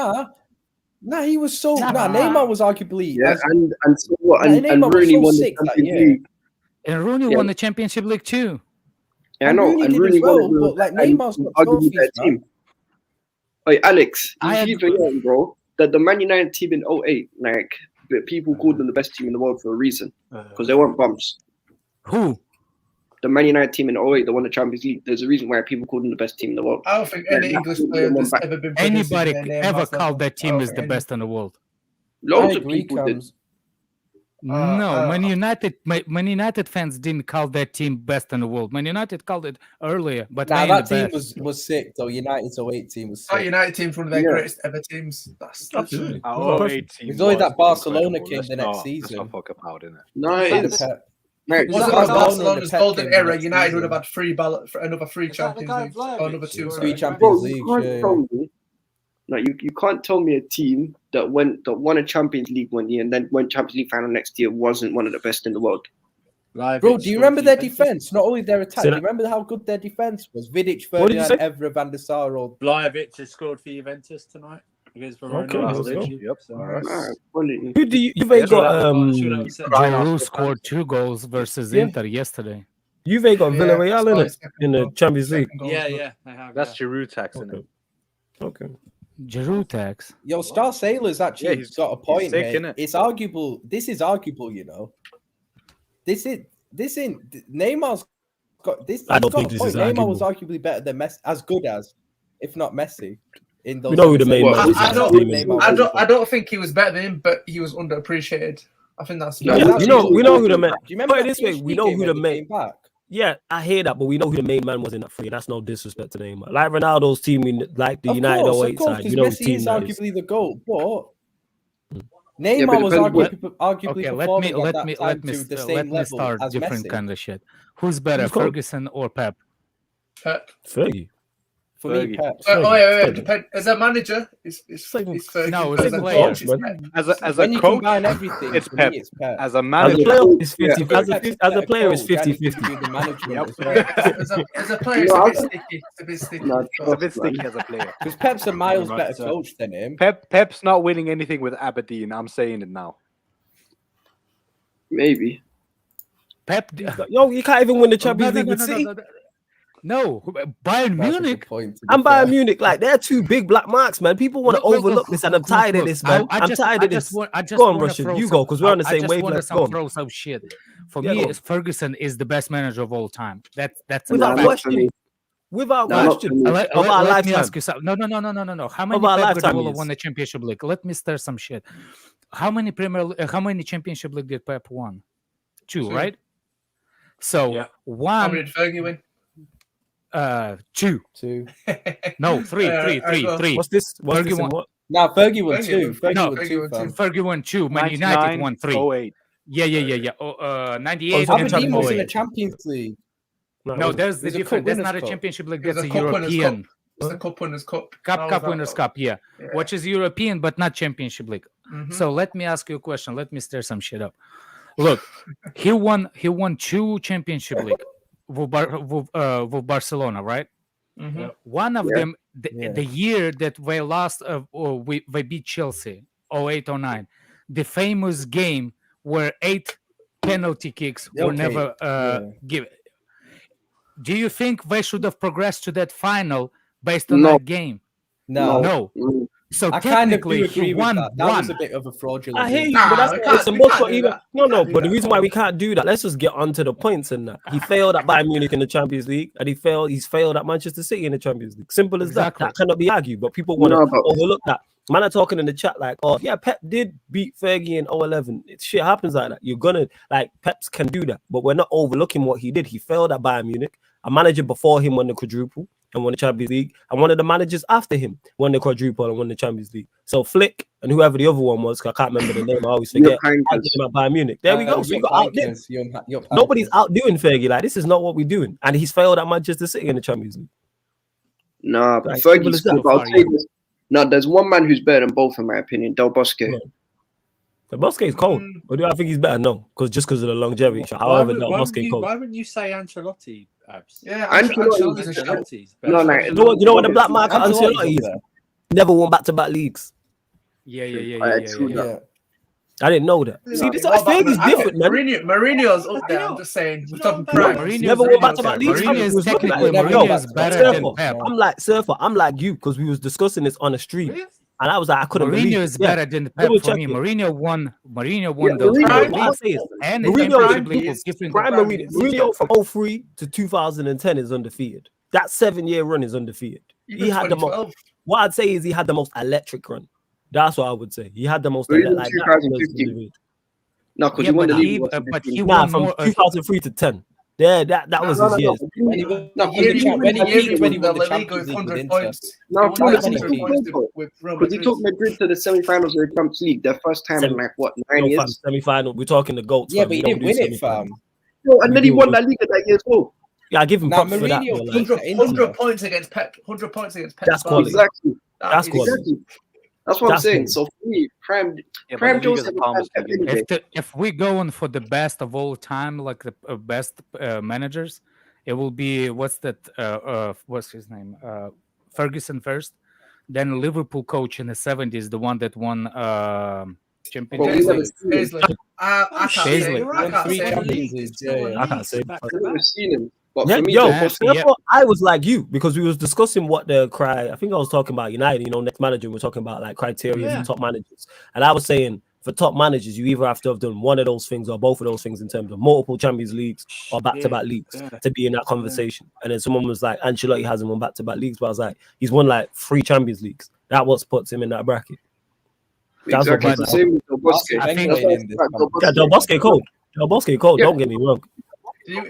Speaker 10: Nah, he was so. Neymar was arguably.
Speaker 9: Yeah, and so what? And Rooney won the Champions League.
Speaker 7: And Rooney won the Championship League too.
Speaker 9: Yeah, I know. And Rooney won it. But like Neymar's got trophies, man. Hey, Alex, you even young, bro. That the Man United team in 08, like but people called them the best team in the world for a reason, because they weren't bumps.
Speaker 7: Who?
Speaker 9: The Man United team in 08, they won the Champions League. There's a reason why people called them the best team in the world.
Speaker 5: I don't think any English player that's ever been
Speaker 7: anybody ever called that team as the best in the world.
Speaker 9: Loads of people did.
Speaker 7: No, Man United fans didn't call that team best in the world. Man United called it earlier, but
Speaker 10: that team was sick though. United's 08 team was sick.
Speaker 5: That United team's one of their greatest ever teams. That's
Speaker 1: absolutely.
Speaker 10: There's always that Barcelona came the next season.
Speaker 8: That's not fuck about, isn't it?
Speaker 9: No, it's
Speaker 5: Barcelona's golden era. United would have had another three Champions League, or another two.
Speaker 10: Three Champions League.
Speaker 9: No, you can't tell me a team that won a Champions League one year and then went Champions League final next year wasn't one of the best in the world.
Speaker 10: Bro, do you remember their defense? Not only their attack. Do you remember how good their defense was? Vidic, Ferdinand, Evra, Van der Sar.
Speaker 6: Blajovic has scored for Juventus tonight against Verona.
Speaker 1: Who do you got?
Speaker 7: Giroud scored 2 goals versus Inter yesterday.
Speaker 1: Juve got Villarreal in the Champions League.
Speaker 6: Yeah, they have.
Speaker 8: That's Giroud tax in it.
Speaker 1: Okay.
Speaker 7: Giroud tax.
Speaker 10: Yo, Star Sailor's actually
Speaker 8: he's
Speaker 10: got a point.
Speaker 8: sick,
Speaker 10: Mate. It's arguable. This is arguable, you know. This ain't Neymar's got this.
Speaker 1: I don't think this is
Speaker 10: Neymar
Speaker 1: arguable.
Speaker 10: was arguably better than Messi, as good as, if not Messi. In those
Speaker 1: We know who the main man is.
Speaker 5: I don't think he was better than him, but he was underappreciated. I think that's.
Speaker 1: We know who the main.
Speaker 10: Do you remember
Speaker 1: Put it this way, we know who the main.
Speaker 10: Back?
Speaker 1: Yeah, I hear that, but we know who the main man was in that three. That's no disrespect to Neymar. Like Ronaldo's team, like the United 08 side, you know,
Speaker 10: Messi is arguably the GOAT, but
Speaker 9: Yeah,
Speaker 10: Neymar
Speaker 9: but
Speaker 10: was arguably
Speaker 7: Okay,
Speaker 10: performing at the same level
Speaker 7: start
Speaker 10: as
Speaker 7: different
Speaker 10: Messi.
Speaker 7: kind of shit. Who's better, Ferguson or Pep?
Speaker 5: Pep.
Speaker 1: Fergie.
Speaker 10: For me, Pep.
Speaker 5: Wait. As a manager, it's Fergie.
Speaker 7: No,
Speaker 5: as
Speaker 7: as
Speaker 5: a
Speaker 7: a player.
Speaker 5: coach, it's Pep.
Speaker 8: As
Speaker 10: When
Speaker 8: a
Speaker 10: you
Speaker 8: coach,
Speaker 10: combine everything,
Speaker 8: it's
Speaker 10: for
Speaker 8: Pep.
Speaker 10: me, it's Pep.
Speaker 8: As a
Speaker 1: As a
Speaker 8: manager,
Speaker 1: player, it's 50. As a player, it's
Speaker 10: Coach, and
Speaker 1: 50-50.
Speaker 10: do the management as well.
Speaker 5: As a player, it's a bit sticky. It's a bit sticky.
Speaker 8: it's a bit sticky as a player.
Speaker 10: Because Pep's a miles better coach than him.
Speaker 8: Pep's not winning anything with Aberdeen. I'm saying it now.
Speaker 9: Maybe.
Speaker 7: Pep.
Speaker 1: Yo, you can't even win the Champions League with City.
Speaker 7: No, Bayern Munich.
Speaker 1: I'm Bayern Munich. Like, they're two big black marks, man. People want to overlook this, and I'm tired of this, man. I'm tired of this. Go on, Russian. You go, because we're on the same wavelength. Go on.
Speaker 7: Throw some shit. For
Speaker 1: Yeah,
Speaker 7: me,
Speaker 1: go.
Speaker 7: Ferguson is the best manager of all time. That's
Speaker 1: Without
Speaker 7: a
Speaker 1: question. Without question.
Speaker 7: Let
Speaker 1: Of our
Speaker 7: me
Speaker 1: lifetime.
Speaker 7: ask you something. No. How many
Speaker 1: Of our
Speaker 7: Pep
Speaker 1: lifetime,
Speaker 7: Guardiola
Speaker 1: yes.
Speaker 7: won the Championship League? Let me stir some shit. How many Championship League did Pep won? Two, right? So
Speaker 5: How
Speaker 7: one,
Speaker 5: many did Fergie win?
Speaker 7: two. No, three.
Speaker 1: What's this?
Speaker 7: Fergie won.
Speaker 10: Nah, Fergie won
Speaker 5: Fergie
Speaker 10: two.
Speaker 5: won-
Speaker 10: Fergie
Speaker 7: no,
Speaker 10: won two, fam.
Speaker 7: Fergie won 2. Man United won 3.
Speaker 8: 08.
Speaker 7: Yeah. 98
Speaker 1: Oh,
Speaker 7: and
Speaker 10: Aberdeen was in the
Speaker 7: 08.
Speaker 10: Champions League.
Speaker 7: No, there's the
Speaker 10: There's a
Speaker 7: difference.
Speaker 10: cup
Speaker 7: That's
Speaker 10: winners'
Speaker 7: not a
Speaker 10: cup.
Speaker 7: Championship League.
Speaker 5: There's
Speaker 7: That's
Speaker 5: a
Speaker 7: a
Speaker 5: cup winners'
Speaker 7: European
Speaker 5: It's the Cup Winners' Cup.
Speaker 7: Cup Winners' Cup. Yeah, which is European but not Championship League.
Speaker 5: Mhm.
Speaker 7: So let me ask you a question. Let me stir some shit up. Look, he won 2 Championship League with Barcelona, right?
Speaker 5: Mhm.
Speaker 7: One of them, the year that they lost, they beat Chelsea, 08-09. The famous game where 8 penalty kicks were never given. Do you think they should have progressed to that final based on that game? No. So
Speaker 10: I kind of
Speaker 7: technically,
Speaker 10: do agree
Speaker 7: he
Speaker 10: with
Speaker 7: won
Speaker 10: that. That was
Speaker 7: one.
Speaker 10: a bit of a fraudulent.
Speaker 1: I hear you,
Speaker 5: Nah,
Speaker 1: but that's
Speaker 5: we
Speaker 1: it's a
Speaker 5: can't
Speaker 1: most
Speaker 5: do
Speaker 1: even.
Speaker 5: that.
Speaker 1: No, but the reason why we can't do that, let's just get onto the points in that. He failed at Bayern Munich in the Champions League, and he's failed at Manchester City in the Champions League. Simple as that. That cannot be argued, but people want to overlook that. Man are talking in the chat like, oh yeah, Pep did beat Fergie in 011. Shit happens like that. You're gonna like Peps can do that, but we're not overlooking what he did. He failed at Bayern Munich. A manager before him won the quadruple and won the Champions League, and one of the managers after him won the quadruple and won the Champions League. So Flick and whoever the other one was, 'cause I can't remember the name, I always forget. At Bayern Munich. There we go. So you got outdid. Nobody's outdoing Fergie. Like, this is not what we're doing, and he's failed at Manchester City in the Champions League.
Speaker 9: Nah, but
Speaker 1: Like,
Speaker 9: Fergie's
Speaker 1: simple as
Speaker 9: good.
Speaker 1: that.
Speaker 9: I'll say this. No, there's one man who's better than both, in my opinion. Del Bosque.
Speaker 1: The Bosque is cold, but do I think he's better? No, because of the longevity. However, Del Bosque is cold.
Speaker 6: Why wouldn't you say Ancelotti, Abs?
Speaker 5: Yeah,
Speaker 9: Ancelotti's
Speaker 5: Ancelotti's a shit.
Speaker 6: Ancelotti's
Speaker 9: No,
Speaker 6: better.
Speaker 9: like,
Speaker 1: You know what the black mark at
Speaker 10: Ancelotti's
Speaker 1: Ancelotti is?
Speaker 10: up there.
Speaker 1: Never won back-to-back leagues.
Speaker 7: Yeah.
Speaker 1: I didn't know that. See, this Fergie's different, man.
Speaker 5: Mourinho's up there. I'm just saying. We're talking prime.
Speaker 1: Never won back-to-back leagues.
Speaker 7: Mourinho is better than Pep.
Speaker 1: I'm like Surfer. I'm like you because we was discussing this on a stream. And I was like, I couldn't believe
Speaker 7: Mourinho
Speaker 1: it.
Speaker 7: is better than Pep
Speaker 1: Double
Speaker 7: for me.
Speaker 1: champion.
Speaker 7: Mourinho won
Speaker 9: Yeah,
Speaker 7: those
Speaker 9: Mourinho-
Speaker 1: What I'm saying is,
Speaker 7: and
Speaker 1: Mourinho, prime Mourinho from 03 to 2010 is undefeated. That 7-year run is undefeated. He had the most. What I'd say is he had the most electric run. That's what I would say. He had the most
Speaker 9: Mourinho
Speaker 1: like
Speaker 9: 2015. No, because he won the league.
Speaker 7: But he
Speaker 1: Nah,
Speaker 7: won
Speaker 1: from
Speaker 7: more.
Speaker 1: 2003 to 10. Yeah, that was his years.
Speaker 10: When he peaked when he won the Champions League with Inter.
Speaker 9: No,
Speaker 5: because
Speaker 9: he took Madrid to the semi-finals of the Champions League their first time in like what 9 years.
Speaker 1: Semi-final. We're talking the GOATs.
Speaker 10: Yeah, but he didn't win it, fam.
Speaker 9: No, and then he won La Liga that year as well.
Speaker 1: Yeah, I give him props for that.
Speaker 5: 100 points against Pep. 100 points against Pep.
Speaker 1: That's quality.
Speaker 9: Exactly.
Speaker 1: That's quality.
Speaker 9: Exactly. That's what I'm saying. So for me, Prime Jones
Speaker 7: if we go on for the best of all time, like the best managers, it will be what's his name? Ferguson first, then Liverpool coach in the 70s, the one that won Champions League.
Speaker 5: I can't say.
Speaker 9: But
Speaker 1: yeah,
Speaker 9: for me,
Speaker 1: therefore, I was like you because we was discussing what the I think I was talking about United, next manager. We're talking about like criteria for top managers, and I was saying for top managers, you either have to have done one of those things or both of those things in terms of multiple Champions Leagues or back-to-back leagues to be in that conversation. And then someone was like, Ancelotti hasn't won back-to-back leagues, but I was like, he's won like 3 Champions Leagues. That what puts him in that bracket. That's
Speaker 9: exactly.
Speaker 1: what
Speaker 9: The same with Del Bosque.
Speaker 1: Del Bosque cold. Del Bosque cold. Don't get me wrong.
Speaker 9: He won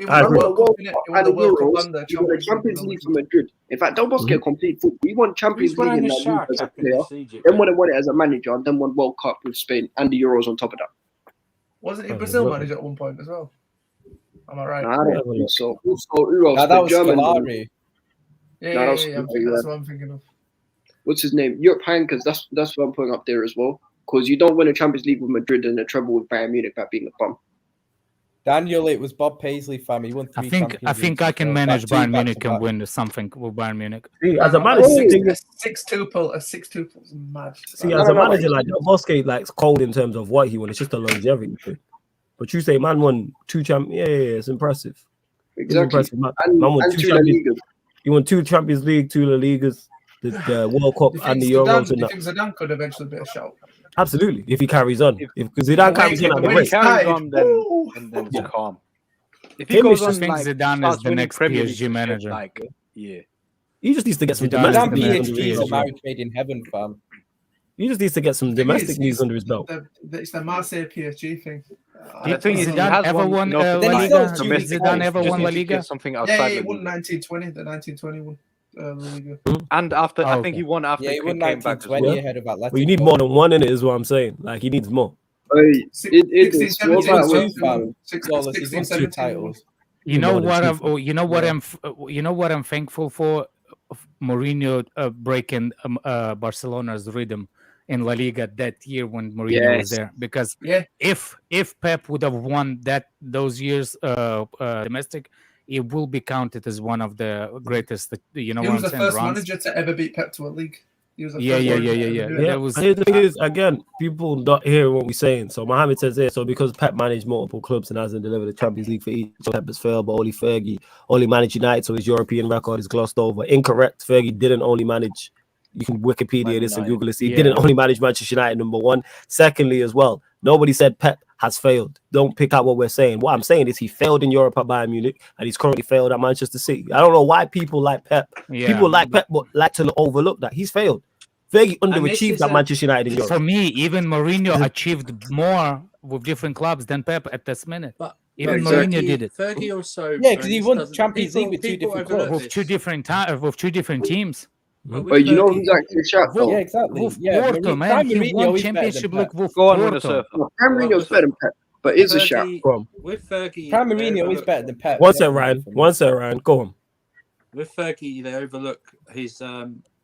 Speaker 9: the Champions League for Madrid. In fact, Del Bosque complete football. He won Champions League in La Liga as a player, then won it as a manager, and then won World Cup with Spain and the Euros on top of that.
Speaker 5: Wasn't he Brazil manager at one point as well? Am I right?
Speaker 9: No, I don't think so. Who else?
Speaker 10: That was Scolari.
Speaker 5: Yeah, that's what I'm thinking of.
Speaker 9: What's his name? Jupp Heynckes. That's what I'm putting up there as well. Because you don't win a Champions League with Madrid and a treble with Bayern Munich by being a bum.
Speaker 10: Daniel, it was Bob Paisley, fam. He won 3
Speaker 7: I think I can manage Bayern Munich and win something with Bayern Munich.
Speaker 1: See, as a manager,
Speaker 5: 6-2 is mad.
Speaker 1: See, as a manager, like Del Bosque, like cold in terms of what he won. It's just a longevity thing. But you say man won 2 champions. Yeah, it's impressive.
Speaker 9: Exactly.
Speaker 1: It's impressive. Man won 2 Champions. He won 2 Champions League, 2 La Ligas, the World Cup, and the Euros.
Speaker 5: Do you think Zidane could eventually be a shout?
Speaker 1: Absolutely, if he carries on. Because Zidane carries on at the rate.
Speaker 8: Then it's calm.
Speaker 7: If he goes on, Zidane is the next PSG manager.
Speaker 1: He just needs to get some domestic
Speaker 10: leagues. He's a marriage made in heaven, fam.
Speaker 1: He just needs to get some domestic leagues under his belt.
Speaker 5: It's the Marseille PSG thing.
Speaker 7: Do you think Zidane ever won La Liga? Zidane ever won La Liga?
Speaker 8: Something outside.
Speaker 5: Yeah, he won 1920. The 1920 one.
Speaker 8: And after, I think he won after
Speaker 10: he won
Speaker 8: came back as well.
Speaker 10: Ahead of Atletico.
Speaker 1: Well, you need more than one in it, is what I'm saying. Like he needs more.
Speaker 10: He's won 2 titles.
Speaker 7: You know what I'm thankful for? Mourinho breaking Barcelona's rhythm in La Liga that year when Mourinho was there, because if Pep would have won those years domestic, it will be counted as one of the greatest. He was the
Speaker 5: first manager to ever beat Pep to a league.
Speaker 1: Yeah. The thing is, again, people not hearing what we're saying. So Mohammed says here, so because Pep managed multiple clubs and hasn't delivered a Champions League for each, so Pep has failed, but only Fergie only managed United, so his European record is glossed over. Incorrect. Fergie didn't only manage. You can Wikipedia this and Google this. He didn't only manage Manchester United, number one. Secondly, as well, nobody said Pep has failed. Don't pick out what we're saying. What I'm saying is he failed in Europe at Bayern Munich, and he's currently failed at Manchester City. I don't know why people like Pep. People like Pep, but like to overlook that he's failed. Fergie underachieved at Manchester United in Europe.
Speaker 7: For me, even Mourinho achieved more with different clubs than Pep at this minute. Even Mourinho did it.
Speaker 6: Fergie also,
Speaker 10: because he won Champions League with 2 different clubs,
Speaker 7: with 2 different teams.
Speaker 9: But you know who's actually a shot though?
Speaker 10: Yeah, exactly.
Speaker 7: Porto, man. He won Championship League with
Speaker 9: Porto. Mourinho's better than Pep, but it's a shot.
Speaker 6: With Fergie,
Speaker 10: Mourinho is better than Pep.
Speaker 1: One second, Ryan. Go on.
Speaker 6: With Fergie, they overlook his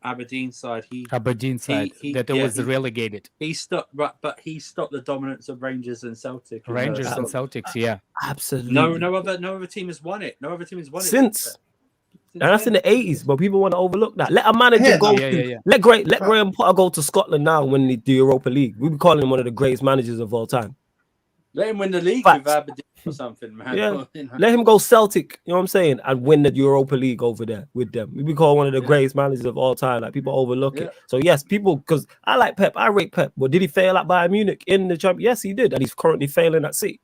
Speaker 6: Aberdeen side.
Speaker 7: That it was relegated.
Speaker 6: He stopped, but he stopped the dominance of Rangers and Celtic.
Speaker 7: Celtics, yeah,
Speaker 1: absolutely.
Speaker 6: No other team has won it. No other team has won it
Speaker 1: since. And that's in the 80s, but people want to overlook that. Let a manager go. Let Graham Potter go to Scotland now win the Europa League. We'll be calling him one of the greatest managers of all time.
Speaker 6: Let him win the league with Aberdeen or something, man.
Speaker 1: Yeah, let him go Celtic. You know what I'm saying, and win the Europa League over there with them. We be called one of the greatest managers of all time. Like people overlook it. So yes, people, because I like Pep, I rate Pep. But did he fail at Bayern Munich in the Champions? Yes, he did, and he's currently failing at City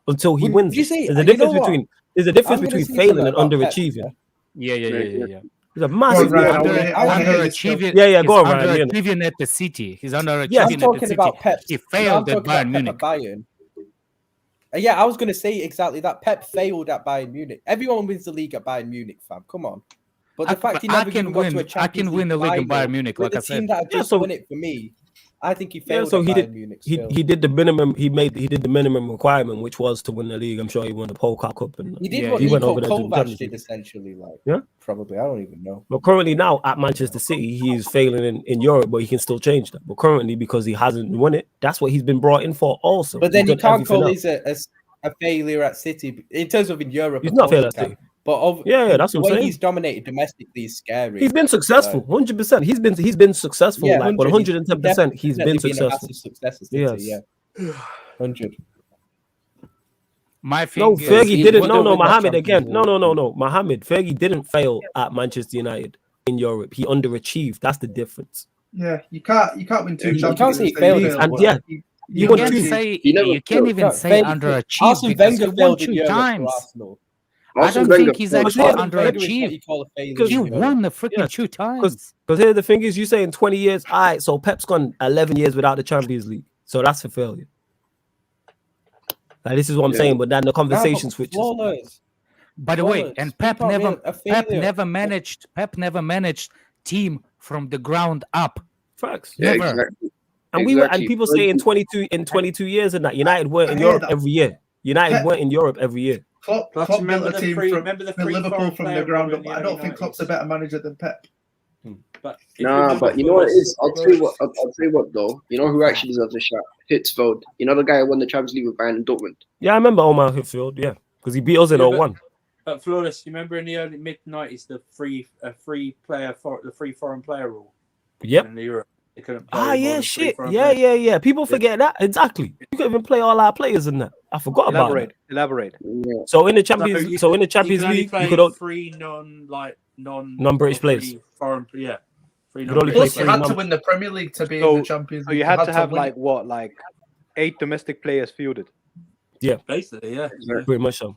Speaker 1: until he wins. There's a difference between failing and underachieving.
Speaker 7: Yeah.
Speaker 1: He's a massive
Speaker 7: underachieving.
Speaker 1: Yeah, go on, Ryan.
Speaker 7: Underachieving at the City. He's underachieving
Speaker 10: I'm
Speaker 7: at
Speaker 10: talking
Speaker 7: the City.
Speaker 10: about Pep.
Speaker 7: He failed at Bayern Munich.
Speaker 10: Yeah, I was going to say exactly that. Pep failed at Bayern Munich. Everyone wins the league at Bayern Munich, fam. Come on. But the fact he never even got to a Champions
Speaker 7: I can win the league in Bayern Munich, like I said.
Speaker 10: The team that just won it for me, I think he failed at Bayern Munich.
Speaker 1: He did the minimum. He did the minimum requirement, which was to win the league. I'm sure he won the Pokal Cup, and
Speaker 10: he did what he went over there. Kovac did essentially, probably. I don't even know.
Speaker 1: But currently now at Manchester City, he's failing in Europe, but he can still change that. But currently, because he hasn't won it, that's what he's been brought in for. Also,
Speaker 10: but then you can't call this a failure at City in terms of in Europe.
Speaker 1: He's not failed at City.
Speaker 10: But
Speaker 1: that's what I'm saying.
Speaker 10: He's dominated domestically is scary.
Speaker 1: He's been successful, 100%. He's been successful, 110%. He's been successful.
Speaker 10: Success at City, 100.
Speaker 7: My thing
Speaker 1: Fergie didn't. No, Mohamed again. No. Mohamed, Fergie didn't fail at Manchester United in Europe. He underachieved. That's the difference.
Speaker 5: Yeah, you can't win two
Speaker 10: You
Speaker 5: Champions
Speaker 10: can't say he failed.
Speaker 1: And
Speaker 7: you can't even say underachieved.
Speaker 10: Arsene Wenger failed in Europe
Speaker 7: times.
Speaker 10: for Arsenal.
Speaker 7: I don't think he's actually underachieved. He won the freaking 2 times.
Speaker 1: Because here the thing is, you say in 20 years, all right, so Pep's gone 11 years without the Champions League. So that's a failure. Like, this is what I'm saying, but then the conversation switches.
Speaker 7: By the way, and Pep never managed team from the ground up.
Speaker 1: Facts.
Speaker 7: Never.
Speaker 9: Exactly.
Speaker 1: And people say in 22 years and that United weren't in Europe every year. United weren't in Europe every year.
Speaker 5: Klopp built a team from Liverpool from the ground up. I don't think Klopp's a better manager than Pep.
Speaker 9: But you know what it is? I'll tell you what though. You know who actually deserves a shot? Hitzfeld. You know the guy who won the Champions League with Bayern and Dortmund.
Speaker 1: Yeah, I remember Omar Hitzfeld. Yeah, because he beat us in 01.
Speaker 6: But Flawless, you remember in the early mid-90s the free foreign player rule?
Speaker 1: Yep.
Speaker 6: In Europe. They couldn't play
Speaker 1: Yeah. People forget that. Exactly. You couldn't even play all our players in that. I forgot about it.
Speaker 8: Elaborate.
Speaker 9: Yeah.
Speaker 1: So in the Champions League, you could
Speaker 6: free
Speaker 1: non-British players.
Speaker 6: Foreign,
Speaker 5: Plus, you had to win the Premier League to be in the Champions League.
Speaker 8: So you had to have 8 domestic players fielded.
Speaker 1: Yeah,
Speaker 6: basically, yeah.
Speaker 1: Pretty much so.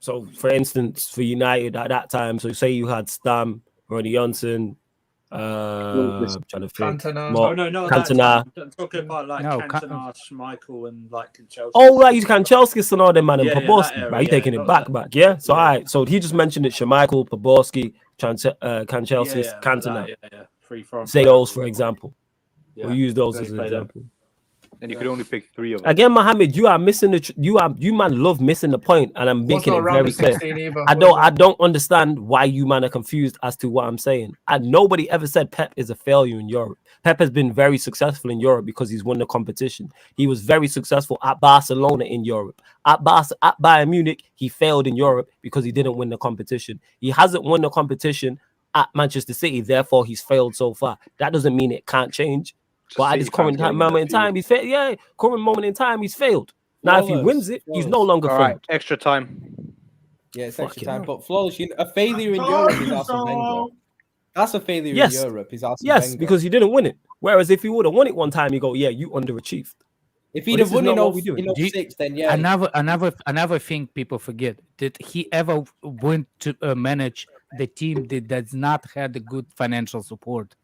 Speaker 1: So, for instance, for United at that time, so say you had Stam, Ronnie Johnson, trying to think. Cantona.
Speaker 6: I'm talking about Cantona, Schmeichel, and Kanchelskis.
Speaker 1: Oh, right, you Kanchelskis and all them, man, and Poborski. Right, you taking it back. Yeah. So, all right. So he just mentioned it: Schmeichel, Poborski, Kanchelskis, Cantona. Say those for example. We'll use those as an example.
Speaker 8: And you could only pick 3 of them.
Speaker 1: Again, Mohammed, you are missing you man love missing the point, and I'm making it very clear. I don't understand why you man are confused as to what I'm saying. And nobody ever said Pep is a failure in Europe. Pep has been very successful in Europe because he's won the competition. He was very successful at Barcelona in Europe. At Bayern Munich, he failed in Europe because he didn't win the competition. He hasn't won the competition at Manchester City, therefore he's failed so far. That doesn't mean it can't change. But at this current moment in time, he's failed. Yeah, current moment in time, he's failed. Now, if he wins it, he's no longer failed.
Speaker 8: Right, extra time.
Speaker 10: Yeah, it's extra time. But Flawless, a failure in Europe is Arsene Wenger. That's a failure in Europe. Is Arsene Wenger.
Speaker 1: Because he didn't win it. Whereas if he would have won it one time, you go, yeah, you underachieved.
Speaker 10: If he'd have won in 06, then yeah.
Speaker 7: Another thing people forget, did he ever went to manage the team that does not have the good financial support?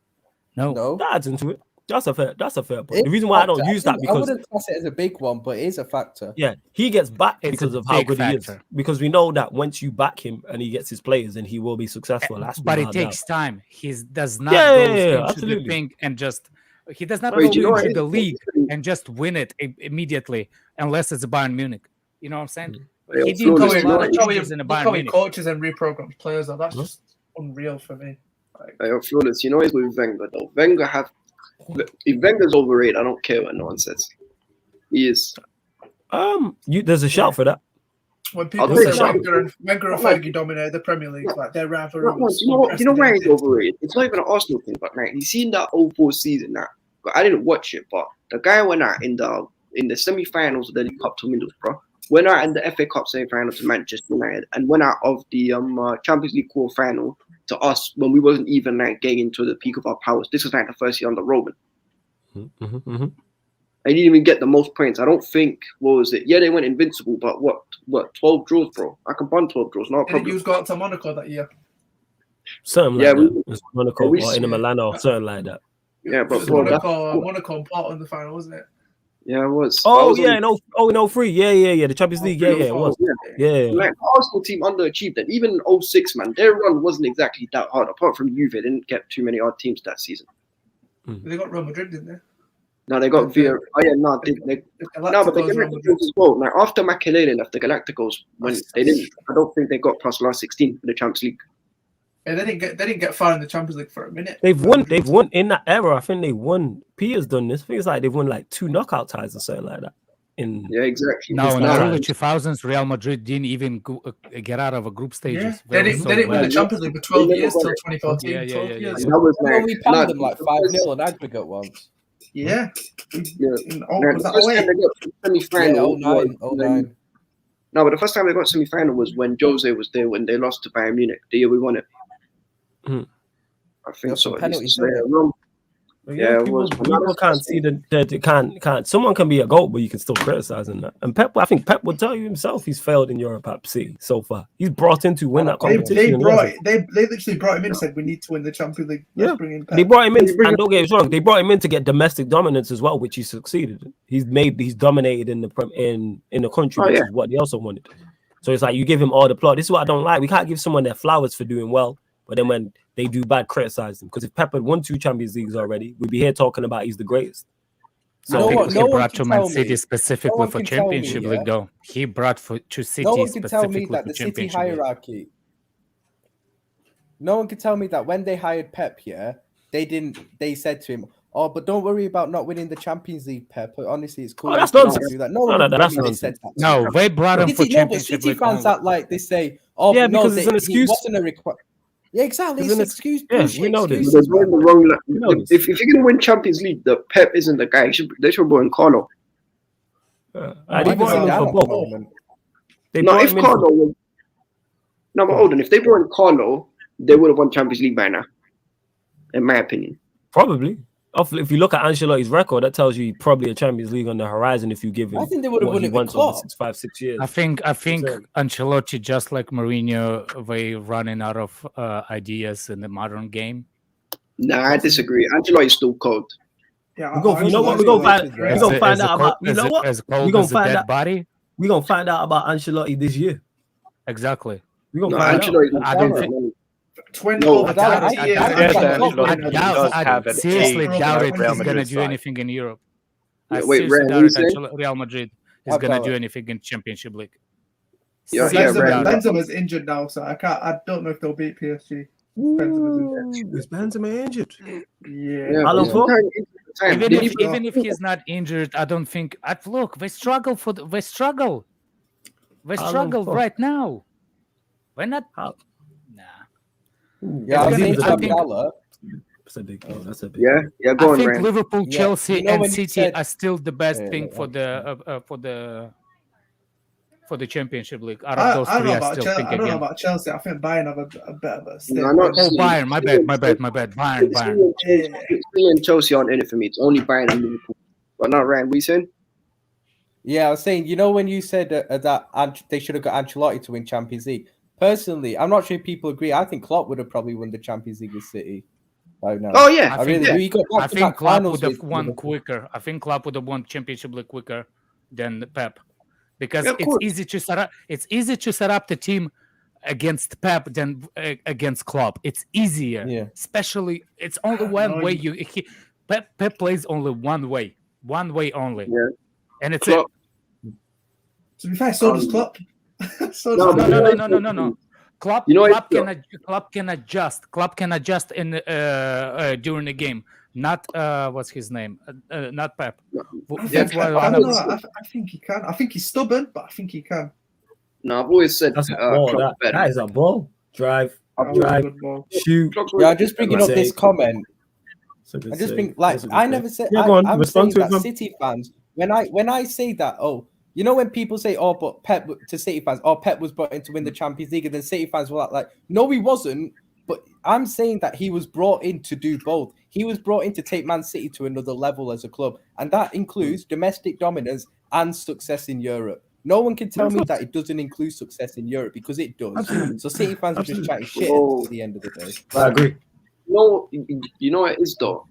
Speaker 7: No.
Speaker 1: That adds into it. That's a fair point. The reason why I don't use that because
Speaker 10: I wouldn't class it as a big one, but it is a factor.
Speaker 1: Yeah, he gets backed because of how good he is. Because we know that once you back him and he gets his players, then he will be successful.
Speaker 7: But it takes time. He does not go into the thing and just he does not go into the league and just win it immediately unless it's Bayern Munich. You know what I'm saying? He didn't do a lot of changes in the Bayern Munich.
Speaker 5: Coaches and reprograms players. That's just unreal for me.
Speaker 9: Flawless, you know, it's with Wenger though. If Wenger's overrated, I don't care what no one says. He is.
Speaker 1: There's a shout for that.
Speaker 5: When people say Wenger and Fergie dominate the Premier League, like their rivalry.
Speaker 9: You know why he's overrated? It's not even an Arsenal thing, but you seen that 04 season that I didn't watch it, but the guy went out in in the semi-finals of the League Cup to Windows, bro. Went out in the FA Cup semi-final to Manchester United, and went out of the Champions League quarter-final to us when we wasn't even like getting into the peak of our powers. This was like the first year under Roman. I didn't even get the most points. I don't think, what was it? Yeah, they went invincible, but what 12 draws, bro? I can run 12 draws, no problem.
Speaker 5: Didn't you go out to Monaco that year?
Speaker 1: Something like that. It was Monaco or in Milan or something like that.
Speaker 9: Yeah, but
Speaker 5: Monaco and Porto in the final, wasn't it?
Speaker 9: Yeah, it was.
Speaker 1: Oh, yeah, in 03. Yeah. The Champions League. Yeah, it was. Yeah.
Speaker 9: Like, Arsenal team underachieved it. Even in 06, man, their run wasn't exactly that hard. Apart from Juve, they didn't get too many hard teams that season.
Speaker 5: They got Real Madrid, didn't they?
Speaker 9: No, they got Villa. Oh, yeah, no, but the Galacticos as well. Now, after Makelele left, the Galacticos, when they didn't, I don't think they got past last 16 for the Champions League.
Speaker 5: Yeah, they didn't get far in the Champions League for a minute.
Speaker 1: They've won in that era. I think they won. Pia's done this. I think it's like they've won like 2 knockout ties or something like that.
Speaker 9: Yeah, exactly.
Speaker 7: No, in the early 2000s, Real Madrid didn't even get out of a group stages.
Speaker 5: Yeah. They didn't win the Champions League for 12 years till 2014.
Speaker 7: Yeah.
Speaker 5: 12 years.
Speaker 9: That was like,
Speaker 10: we pounded them like 5-0 in aggregate once.
Speaker 5: Yeah.
Speaker 9: Was that semi-final?
Speaker 10: 09.
Speaker 9: No, but the first time they got semi-final was when Jose was there when they lost to Bayern Munich. The year we won it. I think so. Yeah,
Speaker 1: people can't see can't. Someone can be a GOAT, but you can still criticize him. And Pep, I think Pep would tell you himself he's failed in Europe at C so far. He's brought in to win that competition.
Speaker 5: They literally brought him in and said we need to win the Champions League. Let's bring in Pep.
Speaker 1: They brought him in, and don't get me wrong, they brought him in to get domestic dominance as well, which he succeeded in. He's dominated in the country, which is what they also wanted. So it's like you give him all the plot. This is what I don't like. We can't give someone their flowers for doing well, but then when they do bad, criticize them. Because if Pep had won 2 Champions Leagues already, we'd be here talking about he's the greatest.
Speaker 7: So I think he brought to Man City specifically for Championship League, though. He brought to City
Speaker 10: no one can
Speaker 7: specifically
Speaker 10: tell me that
Speaker 7: for
Speaker 10: the City
Speaker 7: Championship
Speaker 10: hierarchy. No one can tell me that when they hired Pep here, they said to him, "Oh, but don't worry about not winning the Champions League, Pep. Honestly, it's cool."
Speaker 1: Oh, that's nonsense.
Speaker 10: Do that.
Speaker 1: No, that's nonsense.
Speaker 7: No, they brought him for Championship
Speaker 10: City
Speaker 7: League.
Speaker 10: fans that like they say, "Oh,
Speaker 1: yeah,
Speaker 10: no,
Speaker 1: because it's an excuse.
Speaker 10: It wasn't a request." Yeah, exactly. It's an excuse.
Speaker 1: Yeah, we know this.
Speaker 9: If you're gonna win Champions League, the Pep isn't the guy. They should bring Carlo.
Speaker 1: They brought him for both.
Speaker 9: But hold on. If they brought in Carlo, they would have won Champions League by now, in my opinion.
Speaker 1: Probably. If you look at Ancelotti's record, that tells you probably a Champions League on the horizon. If you give him,
Speaker 10: I think they would have won it with Klopp.
Speaker 1: 5-6 years.
Speaker 7: I think Ancelotti, just like Mourinho, they running out of ideas in the modern game.
Speaker 9: Nah, I disagree. Ancelotti's still cold.
Speaker 5: Yeah,
Speaker 1: you know what? We're gonna find out about. You know what?
Speaker 7: We're gonna find out.
Speaker 1: We're gonna find out about Ancelotti this year.
Speaker 7: Exactly.
Speaker 1: We're gonna find out.
Speaker 7: I don't think.
Speaker 5: 20 over 30 years.
Speaker 7: I seriously doubt it he's going to do anything in Europe. I seriously doubt Real Madrid is going to do anything in Championship League.
Speaker 5: Benzema's injured now, so I don't know if they'll beat PSG.
Speaker 1: Is Benzema injured?
Speaker 5: Yeah.
Speaker 7: Even if he's not injured, I don't think. Look, they struggle. Right now. We're not.
Speaker 10: Yeah, I think
Speaker 1: that's a big.
Speaker 9: Yeah. Go on,
Speaker 7: I think
Speaker 9: Rand.
Speaker 7: Liverpool, Chelsea, and City are still the best thing for the Championship League. Out of those three, I
Speaker 5: don't know about Chelsea. I think Bayern have a bit of a step.
Speaker 7: Bayern. My bad. Bayern.
Speaker 9: City and Chelsea aren't in it for me. It's only Bayern and Liverpool. But not Rand. We saying?
Speaker 10: Yeah, I was saying. You know when you said that they should have got Ancelotti to win Champions League. Personally, I'm not sure if people agree. I think Klopp would have probably won the Champions League with City.
Speaker 9: Oh yeah,
Speaker 7: I think Klopp would have won quicker. I think Klopp would have won Championship League quicker than Pep, because it's easy to set up. It's easy to set up the team against Pep than against Klopp. It's easier, especially it's only one way. Pep plays only one way only, and it's it.
Speaker 5: To be fair, so does Klopp.
Speaker 7: No. Klopp can adjust. Klopp can adjust in during the game. Not what's his name? Not Pep.
Speaker 5: I think he can. I think he's stubborn, but I think he can.
Speaker 9: No, I've always said
Speaker 1: that's a ball. That is a ball. Drive, shoot.
Speaker 10: Yeah, I'm just bringing up this comment. I just think, I never said. I'm saying that City fans when I say that, you know when people say, "Oh, but Pep," to City fans, "Oh, Pep was brought in to win the Champions League," and then City fans were like, "No, he wasn't." But I'm saying that he was brought in to do both. He was brought in to take Man City to another level as a club, and that includes domestic dominance and success in Europe. No one can tell me that it doesn't include success in Europe, because it does.
Speaker 3: Absolutely.
Speaker 10: So City fans are just chatting shit at the end of the day.
Speaker 1: I agree.
Speaker 9: You know what it is though?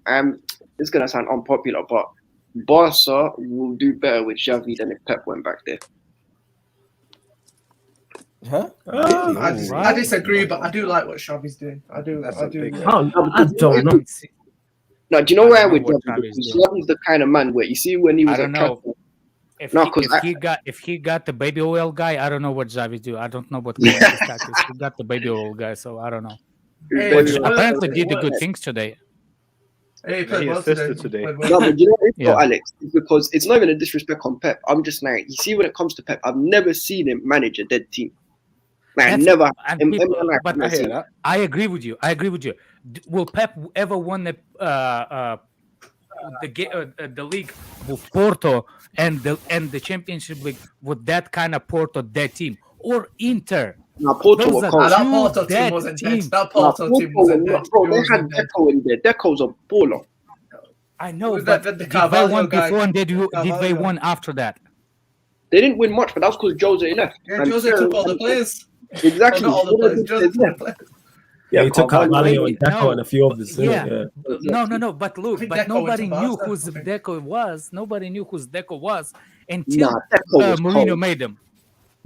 Speaker 9: It's gonna sound unpopular, but Barca will do better with Xavi than if Pep went back there.
Speaker 10: Huh?
Speaker 5: I disagree, but I do like what Xavi's doing. I do.
Speaker 1: I don't know.
Speaker 9: No, do you know why I would Xavi? Because Xavi's the kind of man where you see when he was a captain.
Speaker 7: If he got the baby oil guy, I don't know what Xavi do. I don't know what he got the baby oil guy, so I don't know. Which apparently did the good things today.
Speaker 5: He played well today.
Speaker 9: No, but you know what, Alex? It's because it's not even a disrespect on Pep. I'm just like, you see, when it comes to Pep, I've never seen him manage a dead team. Like, never.
Speaker 7: But I agree with you. Will Pep ever win the league with Porto and the Championship League with that kind of Porto dead team, or Inter?
Speaker 9: No, Porto was cold.
Speaker 5: That Porto team wasn't dead. That Porto team wasn't dead.
Speaker 9: Bro, they had Deco in there. Deco's a baller.
Speaker 7: I know, but did they won before and did they won after that?
Speaker 9: They didn't win much, but that was because Jose left.
Speaker 5: Yeah, Jose took all the players.
Speaker 9: Exactly.
Speaker 5: Not all the players. Jose took all the players.
Speaker 1: Yeah, he took Carvalho and Deco and a few others.
Speaker 7: No. But look, nobody knew who Deco was. Nobody knew who Deco was until Mourinho made him.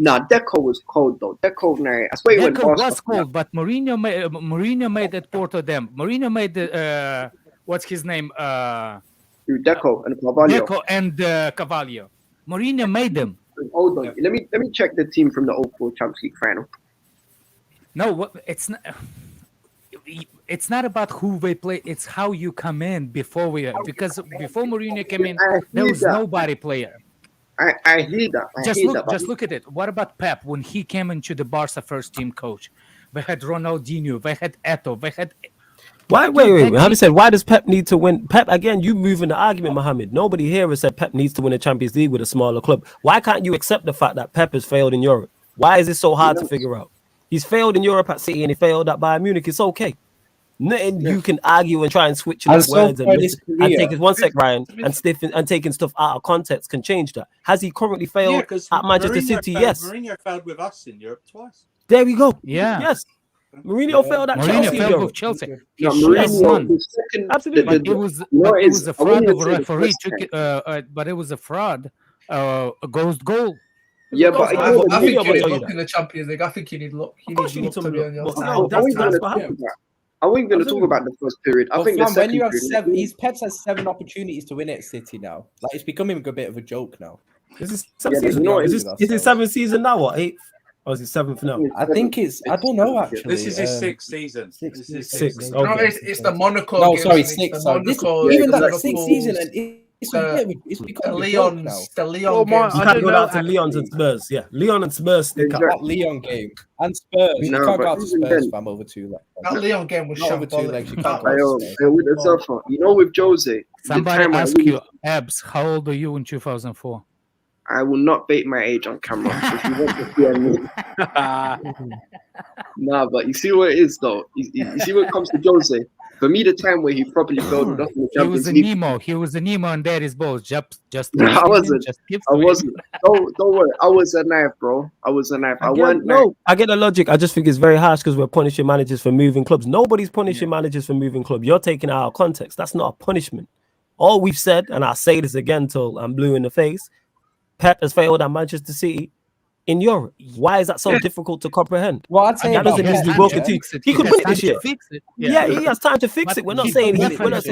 Speaker 9: Nah, Deco was cold though. Deco
Speaker 7: was cold, but Mourinho made that Porto them. Mourinho made the what's his name?
Speaker 9: Deco and Carvalho.
Speaker 7: Deco and Carvalho. Mourinho made them.
Speaker 9: Hold on, let me check the team from the 04 Champions League final.
Speaker 7: No, it's not. It's not about who they play. It's how you come in before because before Mourinho came in, there was nobody player.
Speaker 9: I hear that.
Speaker 7: Just look at it. What about Pep when he came into the Barca first team coach? They had Ronaldinho. They had Eto'o. They had.
Speaker 1: Wait. Mohammed said, why does Pep need to win? Pep, again, you moving the argument, Mohammed. Nobody here has said Pep needs to win a Champions League with a smaller club. Why can't you accept the fact that Pep has failed in Europe? Why is it so hard to figure out? He's failed in Europe at City and he failed at Bayern Munich. It's okay. Nothing you can argue and try and switch words and take it one sec, Ryan, and taking stuff out of context can change that. Has he currently failed at Manchester City? Yes.
Speaker 6: Mourinho failed with us in Europe twice.
Speaker 1: There we go.
Speaker 7: Yeah.
Speaker 1: Yes. Mourinho failed at Chelsea.
Speaker 7: Failed with Chelsea.
Speaker 1: Absolutely.
Speaker 7: But it was a fraud of a referee. But it was a fraud. A ghost goal.
Speaker 5: Yeah, but I think you need luck in the Champions League. I think you need luck. You need luck to be on your side.
Speaker 9: I wasn't going to talk about the first period. I think
Speaker 10: when you have Pep has 7 opportunities to win at City now. Like, it's becoming a bit of a joke now.
Speaker 1: Is this 7th season? Is it 7th season now? What, 8th? Or is it 7th now?
Speaker 10: I think it's. I don't know actually.
Speaker 6: This is his 6th season.
Speaker 1: 6th.
Speaker 5: No, it's the Monaco.
Speaker 10: No, sorry, 6th. Even that 6th season, and it's become
Speaker 5: Leon. The Leon game.
Speaker 1: You can't go out to Leon and Spurs. Yeah, Leon and Spurs stick up.
Speaker 10: That Leon game and Spurs. You can't go out to Spurs, fam, over 2 legs.
Speaker 5: That Leon game was
Speaker 10: over 2 legs.
Speaker 9: You know, with Jose.
Speaker 7: Somebody ask you, Abs, how old are you in 2004?
Speaker 9: I will not bait my age on camera. If you want to see me. Nah, but you see what it is though. You see what comes to Jose. For me, the time where he properly failed with us in the Champions League.
Speaker 7: He was a Nemo and Daddy's balls. I
Speaker 9: wasn't. Don't worry. I was a knife, bro. I was a knife.
Speaker 1: I get the logic. I just think it's very harsh because we're punishing managers for moving clubs. Nobody's punishing managers for moving clubs. You're taking it out of context. That's not a punishment. All we've said, and I'll say this again till I'm blue in the face, Pep has failed at Manchester City in Europe. Why is that so difficult to comprehend?
Speaker 10: Well, I'd say
Speaker 1: that doesn't mean he will continue. He could win it this year. Yeah, he has time to fix it. We're not saying he could win it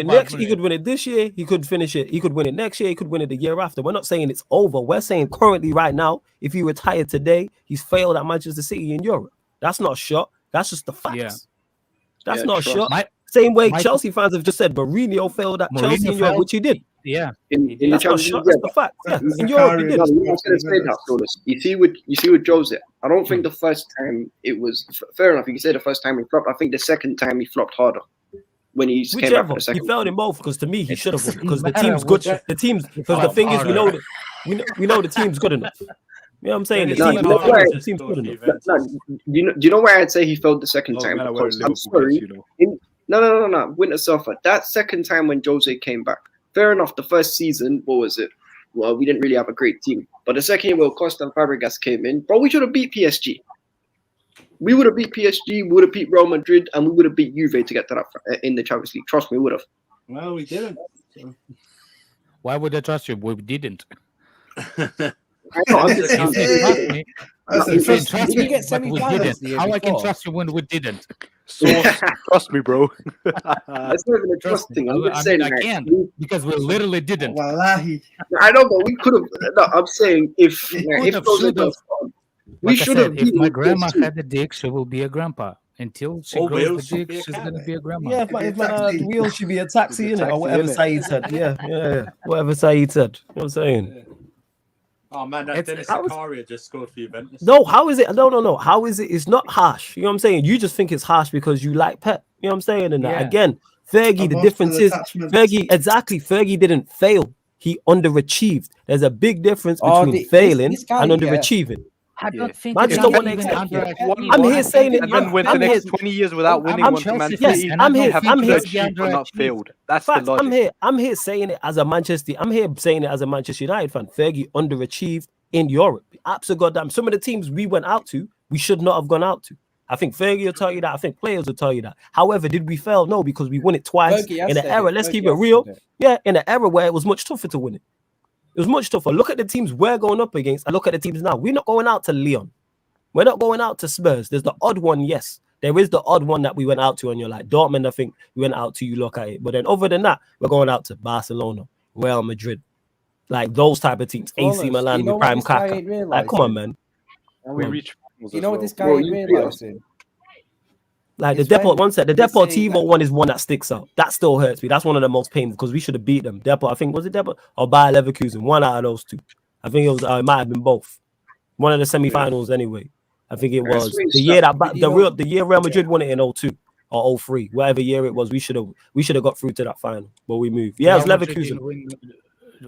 Speaker 1: next. He could win it this year. He could finish it. He could win it next year. He could win it the year after. We're not saying it's over. We're saying currently, right now, if he retired today, he's failed at Manchester City in Europe. That's not a shot. That's just the facts.
Speaker 7: Yeah.
Speaker 1: That's not a shot. Same way Chelsea fans have just said Mourinho failed at Chelsea in Europe, which he did.
Speaker 7: Yeah,
Speaker 1: that's not shot. That's the fact. Yeah, in Europe he did.
Speaker 9: I was going to say that, Solis. You see with Jose, I don't think the first time it was fair enough. You can say the first time he flopped. I think the second time he flopped harder. when he came back
Speaker 1: Whichever.
Speaker 9: for the second.
Speaker 1: He failed in both because to me he should have won because the
Speaker 7: matter
Speaker 1: team's good.
Speaker 7: which-
Speaker 1: The team's because the thing is we know the team's good enough. You know what I'm saying? The team's good enough.
Speaker 9: Do you know where I'd say he failed the second time?
Speaker 8: Man,
Speaker 9: Because
Speaker 8: Liverpool
Speaker 9: I'm sorry.
Speaker 8: gets, you know.
Speaker 9: No. Winter suffer. That second time when Jose came back, fair enough. The first season, what was it? Well, we didn't really have a great team. But the second year, when Costa and Fabregas came in, bro, we should have beat PSG. We would have beat PSG, we would have beat Real Madrid, and we would have beat Juve to get to that in the Champions League. Trust me, we would have.
Speaker 6: Well, we didn't. So.
Speaker 7: Why would I trust you? We didn't.
Speaker 9: I know, I'm just
Speaker 7: If you trust me,
Speaker 10: Listen,
Speaker 7: you can trust
Speaker 10: did we
Speaker 7: me,
Speaker 10: get
Speaker 7: but we
Speaker 10: semi-finals
Speaker 7: didn't.
Speaker 10: the year
Speaker 7: How I can
Speaker 10: before?
Speaker 7: trust you when we didn't?
Speaker 8: Trust me, bro.
Speaker 9: That's not even a trust thing. I'm just
Speaker 7: I
Speaker 9: saying,
Speaker 7: mean, I
Speaker 9: like,
Speaker 7: can't because we literally didn't.
Speaker 5: Wallahi.
Speaker 9: I know, but we could have. No, I'm saying if
Speaker 7: Could
Speaker 9: if
Speaker 7: have,
Speaker 9: Jose
Speaker 7: should have.
Speaker 9: does fun, we
Speaker 7: Like I
Speaker 9: should
Speaker 7: said,
Speaker 9: have.
Speaker 7: if my
Speaker 9: beaten
Speaker 7: grandma
Speaker 9: PSG.
Speaker 7: had a dick, she will be a grandpa. Until she
Speaker 6: Oh,
Speaker 7: grows
Speaker 6: Will
Speaker 7: the
Speaker 6: should
Speaker 7: dick,
Speaker 6: be a
Speaker 7: she's
Speaker 6: cat
Speaker 7: gonna
Speaker 6: then.
Speaker 7: be a grandma.
Speaker 1: Yeah, if man wheel should be a taxi
Speaker 8: Should be
Speaker 1: in
Speaker 8: a
Speaker 1: it or
Speaker 8: taxi,
Speaker 1: whatever
Speaker 8: innit?
Speaker 1: Saeed said. Yeah. Whatever Saeed said. You know what I'm saying?
Speaker 6: Oh man, that Dennis
Speaker 1: how is-
Speaker 6: Zakaria just scored for Juventus.
Speaker 1: No, how is it? No. How is it? It's not harsh. You know what I'm saying? You just think it's harsh because you like Pep. You know what I'm saying? And that
Speaker 7: Yeah.
Speaker 1: again, Fergie, the difference is Fergie didn't fail. He underachieved. There's a big difference between failing
Speaker 10: this guy,
Speaker 1: and
Speaker 10: yeah.
Speaker 1: underachieving.
Speaker 7: I don't think
Speaker 1: Man
Speaker 7: it's
Speaker 1: just don't
Speaker 7: not
Speaker 1: want to
Speaker 7: even
Speaker 1: accept
Speaker 7: under.
Speaker 1: it.
Speaker 8: One
Speaker 1: I'm here
Speaker 8: one,
Speaker 1: saying it.
Speaker 8: and then went the
Speaker 1: I'm here.
Speaker 8: next 20 years without winning
Speaker 1: I'm
Speaker 8: one to Man
Speaker 1: Chelsea
Speaker 8: City.
Speaker 1: fan,
Speaker 8: and
Speaker 1: I'm
Speaker 8: you
Speaker 1: here-
Speaker 8: have
Speaker 1: I'm
Speaker 8: to
Speaker 1: here-
Speaker 8: achieve but not failed. That's the
Speaker 1: Facts,
Speaker 8: logic.
Speaker 1: I'm here saying it as a Manchester. I'm here saying it as a Manchester United fan. Fergie underachieved in Europe. Absolutely. Some of the teams we went out to, we should not have gone out to. I think Fergie will tell you that. I think players will tell you that. However, did we fail? No, because we won it twice
Speaker 10: Fergie has
Speaker 1: in an
Speaker 10: said
Speaker 1: era.
Speaker 10: it.
Speaker 1: Let's
Speaker 10: Fergie
Speaker 1: keep it
Speaker 10: has
Speaker 1: real.
Speaker 10: said it.
Speaker 1: Yeah, in an era where it was much tougher to win it. It was much tougher. Look at the teams we're going up against and look at the teams now. We're not going out to Lyon. We're not going out to Spurs. There's the odd one, yes. There is the odd one that we went out to, and you're like, Dortmund, I think we went out to, you look at it. But then other than that, we're going out to Barcelona, Real Madrid. Like those type of teams. AC
Speaker 10: Rollers,
Speaker 1: Milan
Speaker 10: you know
Speaker 1: with
Speaker 10: what
Speaker 1: Prime
Speaker 10: this guy
Speaker 1: Kaka.
Speaker 10: ain't
Speaker 1: Like, come on,
Speaker 10: realising?
Speaker 1: man.
Speaker 8: And we reach finals
Speaker 10: You
Speaker 8: as
Speaker 10: know what
Speaker 8: well.
Speaker 10: this guy
Speaker 9: Bro,
Speaker 10: ain't
Speaker 9: you
Speaker 10: realizing?
Speaker 1: Like the
Speaker 10: It's
Speaker 1: Depot,
Speaker 10: when
Speaker 1: one sec, the
Speaker 10: they say
Speaker 1: Deportivo
Speaker 10: that-
Speaker 1: one is one that sticks out. That still hurts me. That's one of the most painful because we should have beat them. Depot, I think, was it Depot or Bayer Leverkusen? One out of those two. I think it was. It might have been both. One of the semi-finals anyway. I think it was
Speaker 9: sweet
Speaker 1: the year that
Speaker 10: Did you know-
Speaker 1: the year Real Madrid won it in 02 or 03, whatever year it was. We should have got through to that final, but we moved. Yeah, it was Leverkusen.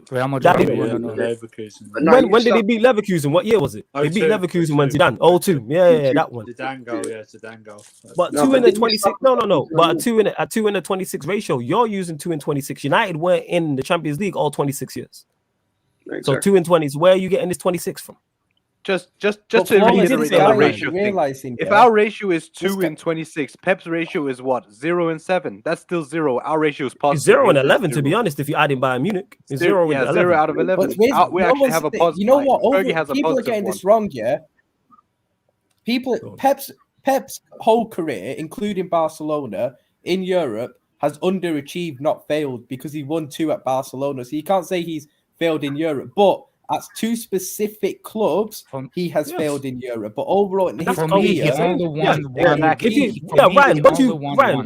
Speaker 7: Real Madrid
Speaker 1: That
Speaker 7: didn't
Speaker 1: didn't
Speaker 7: win.
Speaker 1: win.
Speaker 6: Leverkusen.
Speaker 9: But no,
Speaker 1: When did they beat Leverkusen? What year was it? They beat
Speaker 6: 02,
Speaker 1: Leverkusen when
Speaker 6: 02.
Speaker 1: Zidane. 02. Yeah, that one.
Speaker 6: Zidango, yeah, Zidango.
Speaker 1: But
Speaker 9: No,
Speaker 1: two
Speaker 9: but
Speaker 1: in the
Speaker 9: didn't you
Speaker 1: 26.
Speaker 9: stop
Speaker 1: No.
Speaker 9: the-
Speaker 1: But a two in the 26 ratio. You're using 2 in 26. United weren't in the Champions League all 26 years. So
Speaker 9: Exactly.
Speaker 1: 2 in 20s. Where are you getting this 26 from?
Speaker 8: Just
Speaker 10: But
Speaker 8: to
Speaker 10: Flawless,
Speaker 8: reiterate
Speaker 10: this
Speaker 1: say
Speaker 8: on
Speaker 10: guy
Speaker 8: the
Speaker 1: that,
Speaker 10: ain't
Speaker 8: ratio thing.
Speaker 10: realizing,
Speaker 8: If
Speaker 10: yeah,
Speaker 8: our ratio is
Speaker 10: This
Speaker 8: 2
Speaker 10: guy-
Speaker 8: in 26, Pep's ratio is what? 0 and 7. That's still 0. Our ratio is positive.
Speaker 1: It's 0 and
Speaker 8: his is
Speaker 1: 11, to be
Speaker 8: 0.
Speaker 1: honest, if you add in Bayern Munich. It's 0 and 11.
Speaker 8: 0 out of 11.
Speaker 10: But where's-
Speaker 8: We
Speaker 10: no
Speaker 8: actually
Speaker 10: one's
Speaker 8: have a
Speaker 10: saying-
Speaker 8: positive.
Speaker 10: You know what?
Speaker 8: Fergie has a
Speaker 10: People are
Speaker 8: positive
Speaker 10: getting
Speaker 8: one.
Speaker 10: this wrong, yeah. People,
Speaker 1: Go on.
Speaker 10: Pep's whole career, including Barcelona in Europe, has underachieved, not failed, because he won 2 at Barcelona. So you can't say he's failed in Europe, but at 2 specific clubs, he has
Speaker 1: Yes.
Speaker 10: failed in Europe. But overall, in his
Speaker 7: For me, he
Speaker 10: career,
Speaker 7: only won
Speaker 1: Yeah,
Speaker 7: one.
Speaker 1: If you,
Speaker 7: For
Speaker 1: yeah,
Speaker 7: me,
Speaker 1: Ryan,
Speaker 7: he
Speaker 1: once
Speaker 7: only
Speaker 1: you,
Speaker 7: won
Speaker 1: Ryan,
Speaker 7: one.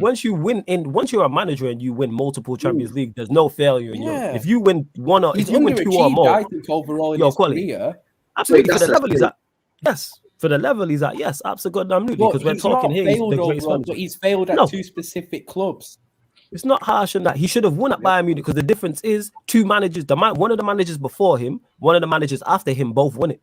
Speaker 1: once you're a manager and you win multiple Champions League, there's no failure in Europe.
Speaker 10: Yeah.
Speaker 1: If you win one or
Speaker 10: he's
Speaker 1: if you win 2 or
Speaker 10: underachieved,
Speaker 1: more,
Speaker 10: I think, overall in
Speaker 1: Yo,
Speaker 10: his
Speaker 1: quality.
Speaker 10: career.
Speaker 1: absolutely for
Speaker 9: that's
Speaker 1: the level he's
Speaker 9: the
Speaker 1: at. Yes, for the level he's at. Yes, absolutely.
Speaker 10: But
Speaker 1: Because we're
Speaker 10: he's
Speaker 1: talking
Speaker 10: not
Speaker 1: here, he's
Speaker 10: failed
Speaker 1: the greatest
Speaker 10: overall,
Speaker 1: manager.
Speaker 10: but he's failed at
Speaker 1: No.
Speaker 10: 2 specific clubs.
Speaker 1: It's not harsh on that. He should have won at Bayern Munich because the difference is 2 managers. One of the managers before him, one of the managers after him, both won it.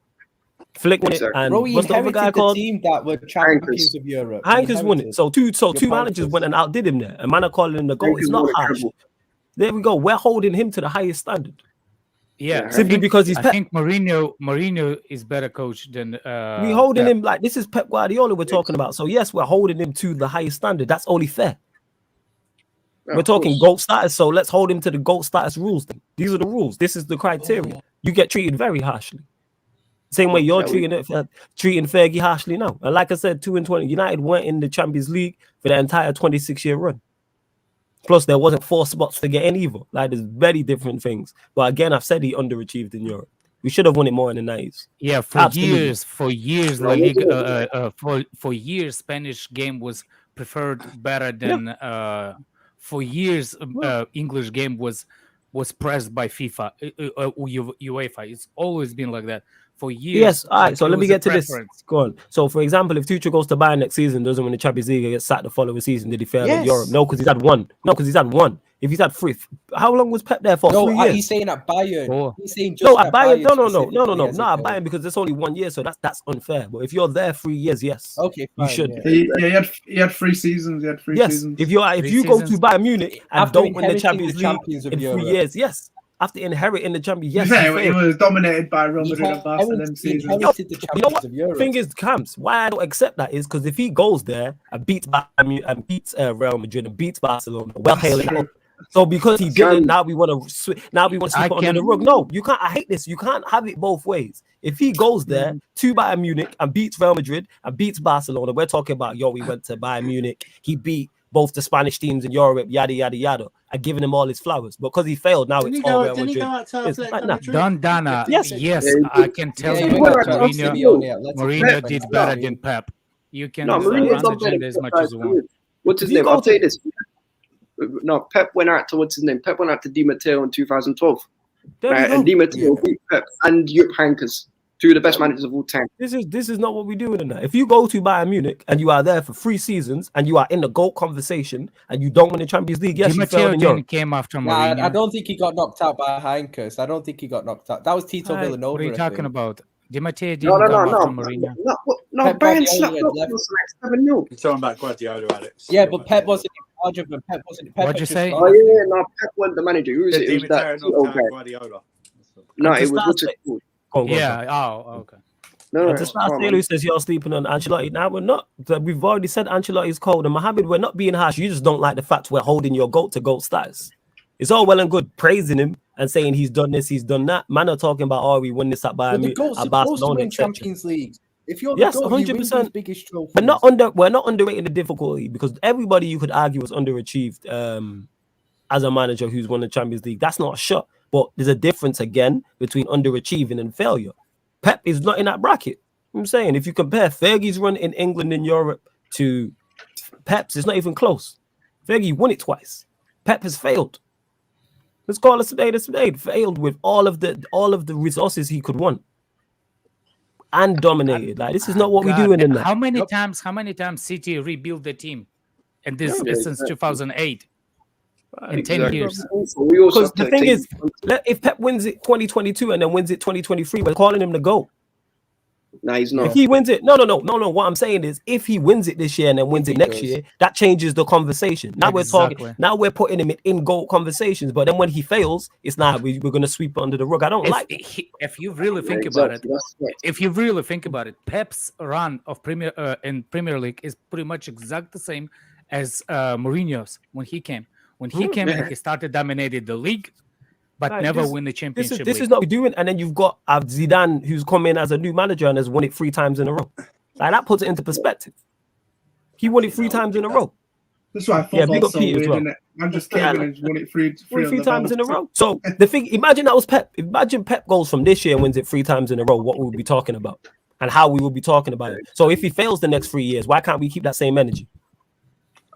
Speaker 1: Flick won it,
Speaker 9: Exactly.
Speaker 1: and
Speaker 10: Bro, he
Speaker 1: what's the other
Speaker 10: inherited
Speaker 1: guy
Speaker 10: the
Speaker 1: called?
Speaker 10: team that were champions of Europe. He
Speaker 1: Heinkes won it.
Speaker 10: inherited.
Speaker 1: So two
Speaker 10: Your
Speaker 1: managers
Speaker 10: Heinkes.
Speaker 1: went and outdid him there. A man are calling him the goal. It's
Speaker 9: Heinkes
Speaker 1: not
Speaker 9: won a
Speaker 1: harsh.
Speaker 9: treble.
Speaker 1: There we go. We're holding him to the highest standard.
Speaker 7: Yeah,
Speaker 1: Simply because he's
Speaker 7: I
Speaker 1: Pep.
Speaker 7: think Mourinho is better coach than
Speaker 1: We holding
Speaker 7: Pep.
Speaker 1: him like this is Pep Guardiola we're talking about. So yes, we're holding him to the highest standard. That's only fair.
Speaker 9: Yeah,
Speaker 1: We're
Speaker 9: of
Speaker 1: talking
Speaker 9: course.
Speaker 1: GOAT status, so let's hold him to the GOAT status rules. Then. These are the rules. This is the criteria. You get treated very harshly. Same way you're treating Fergie harshly now. And like I said, 2 in 20. United weren't in the Champions League for the entire 26-year run. Plus, there wasn't 4 spots to get in either. Like, there's very different things. But again, I've said he underachieved in Europe. We should have won it more in the 90s.
Speaker 7: Yeah,
Speaker 1: Absolutely.
Speaker 7: for years, La Liga, for years, Spanish game was preferred better than. For years, English game was pressed by FIFA, UEFA. It's always been like that. for years.
Speaker 1: Yes, all right.
Speaker 7: Like,
Speaker 1: So
Speaker 7: it
Speaker 1: let me
Speaker 7: was a
Speaker 1: get to this.
Speaker 7: preference.
Speaker 1: Go on. So, for example, if Tuchel goes to Bayern next season, doesn't win the Champions League, and gets sacked the following season, did he fail in Europe? No, because he's had one. No, because he's had one. If he's had three, how long was Pep there for?
Speaker 10: No,
Speaker 1: 3 years.
Speaker 10: he's saying at Bayern.
Speaker 7: Oh.
Speaker 10: He's saying just
Speaker 1: No, at Bayern. No,
Speaker 10: specifically as
Speaker 1: not
Speaker 10: a
Speaker 1: at Bayern, because it's only 1 year, so that's unfair. But if you're there 3 years, yes,
Speaker 10: Okay,
Speaker 1: you
Speaker 10: fine,
Speaker 1: should.
Speaker 10: yeah.
Speaker 5: He had 3 seasons. He had 3
Speaker 1: Yes,
Speaker 5: seasons.
Speaker 1: if you go to Bayern Munich and
Speaker 10: After
Speaker 1: don't win the
Speaker 10: inheriting
Speaker 1: Champions
Speaker 10: the
Speaker 1: League
Speaker 10: champions of
Speaker 1: in
Speaker 10: Europe.
Speaker 1: 3 years, yes. After inheriting the Champions, yes,
Speaker 5: Yeah,
Speaker 1: he
Speaker 5: he was dominated by Real Madrid and Barca them
Speaker 10: He
Speaker 5: seasons.
Speaker 10: inherited the
Speaker 1: You know
Speaker 10: champions
Speaker 1: what?
Speaker 10: of Europe.
Speaker 1: Thing is, Camps, why I don't accept that is because if he goes there and beats and beats Real Madrid and beats Barcelona, well, hailing up. So because he didn't, now we want to sweep it under the rug. No, you can't. I hate this. You can't have it both ways. If he goes there to Bayern Munich and beats Real Madrid and beats Barcelona, we're talking about we went to Bayern Munich. He beat both the Spanish teams in Europe, yada yada yada, and giving him all his flowers. But because he failed, now it's all Real Madrid.
Speaker 7: Don Dana,
Speaker 1: yes,
Speaker 7: I can tell you that Mourinho did better than Pep. You can understand as much as you want.
Speaker 9: What's his name? I'll tell you this. No, Pep went out to what's his name? Pep went out to Di Matteo in 2012. Right? And Di Matteo beat Pep and Jupp Heynckes, two of the best managers of all time.
Speaker 1: This is not what we're doing in that. If you go to Bayern Munich and you are there for 3 seasons and you are in the GOAT conversation and you don't win the Champions League, yes, you failed in Europe.
Speaker 7: Came after
Speaker 10: Mourinho. I don't think he got knocked out by Heynckes. I don't think he got knocked out. That was Tito Villanova.
Speaker 7: What are you talking about? Di Matteo didn't
Speaker 9: No,
Speaker 7: come after Mourinho.
Speaker 9: No, Bayern slapped up like 7-0.
Speaker 6: You're talking about Guardiola, Alex.
Speaker 10: Yeah, but Pep wasn't in charge of him. Pep wasn't.
Speaker 7: What'd you say?
Speaker 9: Oh yeah, no, Pep wasn't the manager. Who was it? It was that Tito guy.
Speaker 6: Guardiola.
Speaker 9: No, it was what's it called?
Speaker 7: Yeah. Oh, okay.
Speaker 9: No,
Speaker 1: to start who says you're sleeping on Ancelotti. Now we're not. We've already said Ancelotti's cold. And Mohamed, we're not being harsh. You just don't like the fact we're holding your GOAT to GOAT status. It's all well and good praising him and saying he's done this, he's done that. Man are talking about, we won this at Bayern Munich, at Barcelona,
Speaker 10: win Champions League. If you're
Speaker 1: yes,
Speaker 10: GOAT,
Speaker 1: 100%.
Speaker 10: Biggest trophy.
Speaker 1: We're not underrating the difficulty because everybody you could argue was underachieved as a manager who's won the Champions League. That's not a shot, but there's a difference again between underachieving and failure. Pep is not in that bracket. I'm saying if you compare Fergie's run in England and Europe to Pep's, it's not even close. Fergie won it twice. Pep has failed. Let's call it a spade. Failed with all of the resources he could want. And dominated. Like this is not what we're doing in that.
Speaker 7: How many times City rebuilt the team? And this since 2008. In 10 years.
Speaker 1: Because the thing is, if Pep wins it 2022 and then wins it 2023, we're calling him the GOAT.
Speaker 9: No, he's not.
Speaker 1: If he wins it, no. What I'm saying is, if he wins it this year and then wins it next year, that changes the conversation. Now we're talking. Now we're putting him in GOAT conversations. But then when he fails, it's not. We're going to sweep it under the rug. I don't like.
Speaker 7: If you really think about it, Pep's run of in Premier League is pretty much exact the same as Mourinho's when he came. When he came in, he started dominating the league, but never win the championship.
Speaker 1: This is not what we're doing. And then you've got Zidane, who's come in as a new manager and has won it 3 times in a row. Like that puts it into perspective. He won it 3 times in a row.
Speaker 5: That's why I thought big up so Pete as well. I'm just kidding. And won it 3
Speaker 1: times in a row. So the thing, imagine that was Pep. Imagine Pep goes from this year and wins it 3 times in a row. What we would be talking about and how we will be talking about it. So if he fails the next 3 years, why can't we keep that same energy?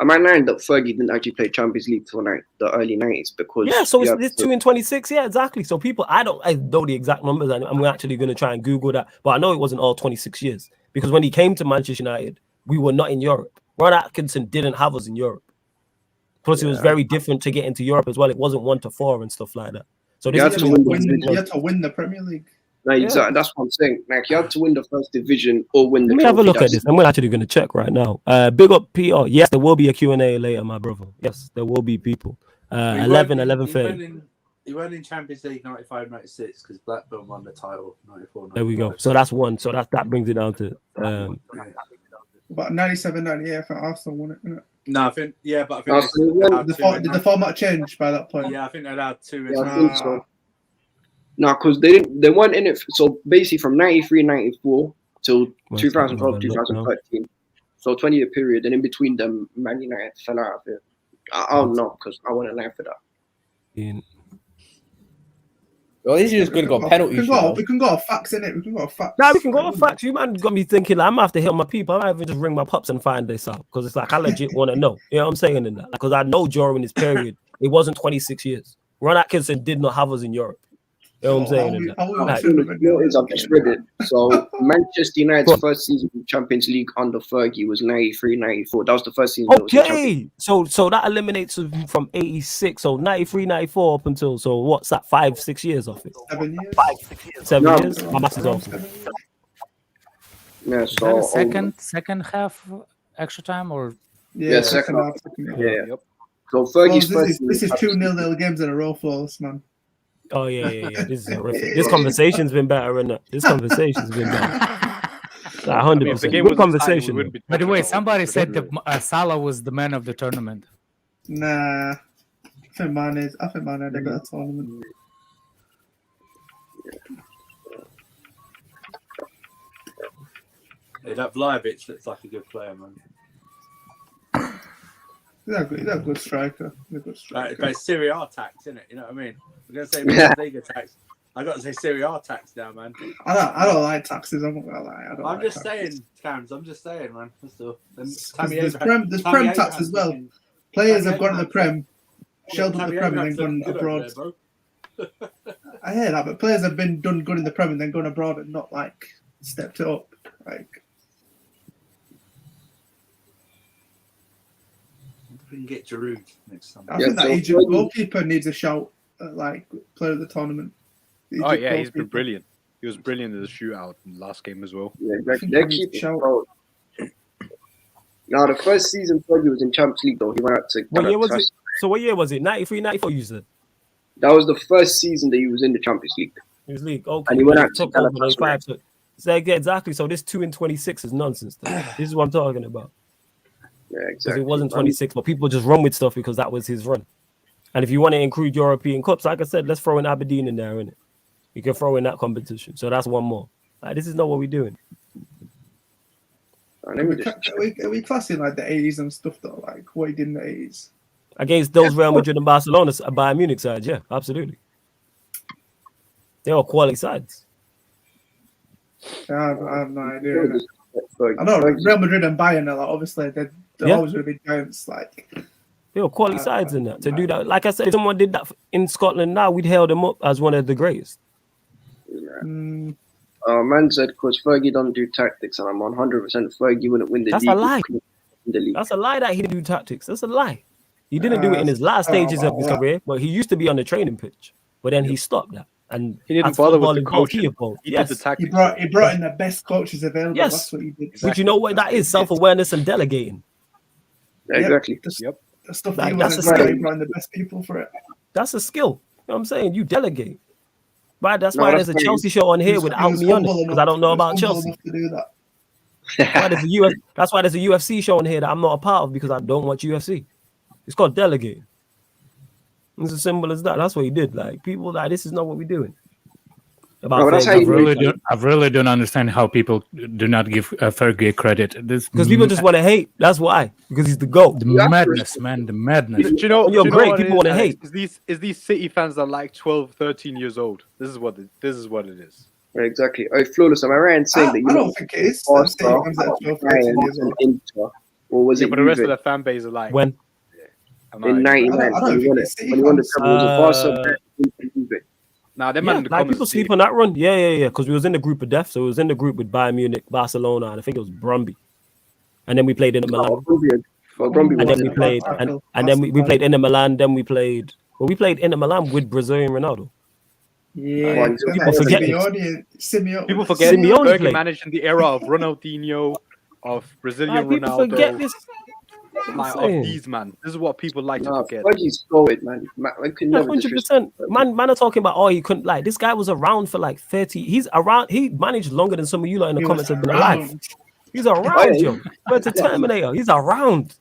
Speaker 9: Am I lying that Fergie didn't actually play Champions League till the early 90s? Because
Speaker 1: so it's 2 in 26. Yeah, exactly. So I know the exact numbers. I'm actually going to try and Google that, but I know it wasn't all 26 years because when he came to Manchester United, we were not in Europe. Ron Atkinson didn't have us in Europe. Plus, it was very different to get into Europe as well. It wasn't 1 to 4 and stuff like that. So
Speaker 5: you had to win the Premier League.
Speaker 9: No, exactly. That's what I'm saying. Like you have to win the first division or win the.
Speaker 1: Let me have a look at this. I'm actually going to check right now. Big up PR. Yes, there will be a Q&A later, my brother. Yes, there will be people. 11:30.
Speaker 6: He won in Champions League 95-96 because Blackburn won the title 94.
Speaker 1: There we go. So that's one. So that brings it down to.
Speaker 5: About 97-98, I think Arsenal won it, innit?
Speaker 6: No, I think but
Speaker 5: I think did the format change by that point?
Speaker 6: Yeah, I think they allowed 2.
Speaker 9: Yeah, I think so. No, because they weren't in it. So basically, from 93-94 till 2012-2013, so 20-year period, and in between them, Man United fell out of it. I don't know because I wouldn't lie for that.
Speaker 10: Well, this is just going to go penalties.
Speaker 5: We can go off facts, innit? We can go off facts.
Speaker 1: Nah, we can go off facts. You man got me thinking like, I'm gonna have to hit my people. I might even just ring my pops and find this out because it's like I legit want to know. You know what I'm saying in that? Because I know during this period it wasn't 26 years. Ron Atkinson did not have us in Europe. You know what I'm saying?
Speaker 9: I've just read it. So Manchester United's first season in Champions League under Fergie was 93-94. That was the first season.
Speaker 1: Okay, so that eliminates him from 86. So 93, 94 up until, so what's that? 5-6 years off it.
Speaker 5: 7 years.
Speaker 1: 5-6 years. 7 years. My maths is off.
Speaker 9: Yeah.
Speaker 7: Is that a second half extra time or?
Speaker 9: Yeah, second half. Yeah.
Speaker 8: Yep.
Speaker 9: So Fergie's
Speaker 5: this is 2 0 games in a row for us, man.
Speaker 1: Oh yeah. This is horrific. This conversation's been better, isn't it? This conversation's been better. 100%. Good conversation.
Speaker 7: By the way, somebody said that Salah was the man of the tournament.
Speaker 5: Nah, I think Mane had a better tournament.
Speaker 6: Yeah, that Vlahovic looks like a good player, man.
Speaker 5: He's a good striker.
Speaker 6: But it's Serie A tax, isn't it? You know what I mean? We're going to say Bundesliga tax. I got to say Serie A tax now, man.
Speaker 5: I don't like taxes. I'm not gonna lie.
Speaker 6: I'm just saying, Cams. I'm just saying, man.
Speaker 5: There's Prem tax as well. Players have gone to the Prem, shelled up the Prem, and then gone abroad. I hear that, but players have been done good in the Prem and then gone abroad and not like stepped it up. Like,
Speaker 6: we can get Giroud next time.
Speaker 5: I think that Egypt goalkeeper needs a shout at like player of the tournament.
Speaker 8: Oh yeah, he's been brilliant. He was brilliant in the shootout in the last game as well.
Speaker 9: Yeah, exactly. They keep shout. Now the first season Fergie was in Champions League though. He went out to.
Speaker 1: What year was it? So what year was it? 93, 94. You said.
Speaker 9: That was the first season that he was in the Champions League.
Speaker 1: His league, okay.
Speaker 9: And he went out to
Speaker 1: Galatasaray. So exactly. So this 2 in 26 is nonsense. This is what I'm talking about.
Speaker 9: Yeah, exactly.
Speaker 1: Because it wasn't 26, but people just run with stuff because that was his run. And if you want to include European Cups, like I said, let's throw in Aberdeen in there, innit? You can throw in that competition. So that's one more. Like, this is not what we're doing.
Speaker 5: Are we classing like the 80s and stuff though? Like what he did in the 80s?
Speaker 1: Against those Real Madrid and Barcelona, Bayern Munich sides, yeah, absolutely. They are quality sides.
Speaker 5: Yeah, I have no idea. I know Real Madrid and Bayern are like, obviously they're always going to be giants. Like
Speaker 1: they were quality sides in that. To do that, like I said, if someone did that in Scotland now, we'd hail them up as one of the greatest.
Speaker 9: Man said because Fergie don't do tactics, and I'm 100% Fergie wouldn't win the league.
Speaker 1: That's a lie. That's a lie that he didn't do tactics. That's a lie. He didn't do it in his last stages of his career, but he used to be on the training pitch. But then he stopped that. And
Speaker 8: he didn't bother with the coaching.
Speaker 1: He did the
Speaker 5: tactics. He brought in the best coaches available.
Speaker 1: Yes.
Speaker 5: That's what he did.
Speaker 1: Exactly. But you know what that is? Self-awareness and delegating.
Speaker 9: Yeah, exactly.
Speaker 5: The stuff
Speaker 1: like,
Speaker 5: he
Speaker 1: that's a
Speaker 5: skill.
Speaker 1: skill.
Speaker 5: Brought the best people for it.
Speaker 1: That's a skill. You know what I'm saying? You delegate. Right? That's why there's a Chelsea show on here without me on it, because I don't know about Chelsea.
Speaker 5: To do that.
Speaker 1: That's why there's a UFC show on here that I'm not a part of because I don't watch UFC. It's called delegating. It's as simple as that. That's what he did. Like people, like this is not what we're doing.
Speaker 7: I really don't understand how people do not give Fergie credit.
Speaker 1: Because people just want to hate. That's why. Because he's the GOAT.
Speaker 7: The madness, man. The madness.
Speaker 8: Do you know?
Speaker 1: When you're great, people want to hate.
Speaker 8: Is these City fans that are like 12, 13 years old? This is what it is.
Speaker 9: Yeah, exactly. Oh, Flawless. Am I right in saying that you
Speaker 5: don't think it is.
Speaker 9: Inter, or was it?
Speaker 8: But the rest of the fan base are like
Speaker 1: when
Speaker 9: in '99 when he won the treble, was Barca.
Speaker 8: Nah, them man in the comments.
Speaker 1: People sleep on that run. Yeah. Because we was in the group of death. So we was in the group with Bayern Munich, Barcelona, and I think it was Brøndby. And then we played in Milan. And then we played, and then we played in Milan. Then we played. Well, we played in Milan with Brazilian Ronaldo.
Speaker 5: Yeah,
Speaker 1: people forget.
Speaker 8: People forget. Fergie managed in the era of Ronaldinho, of Brazilian Ronaldo.
Speaker 1: Forget this.
Speaker 8: Like, of these man, this is what people like to forget.
Speaker 9: Fergie's scored, man.
Speaker 1: 100%. Man are talking about he couldn't like this guy was around for like 30. He's around. He managed longer than some of you lot in the comments have been alive. He's around, yo. But the Terminator, he's around.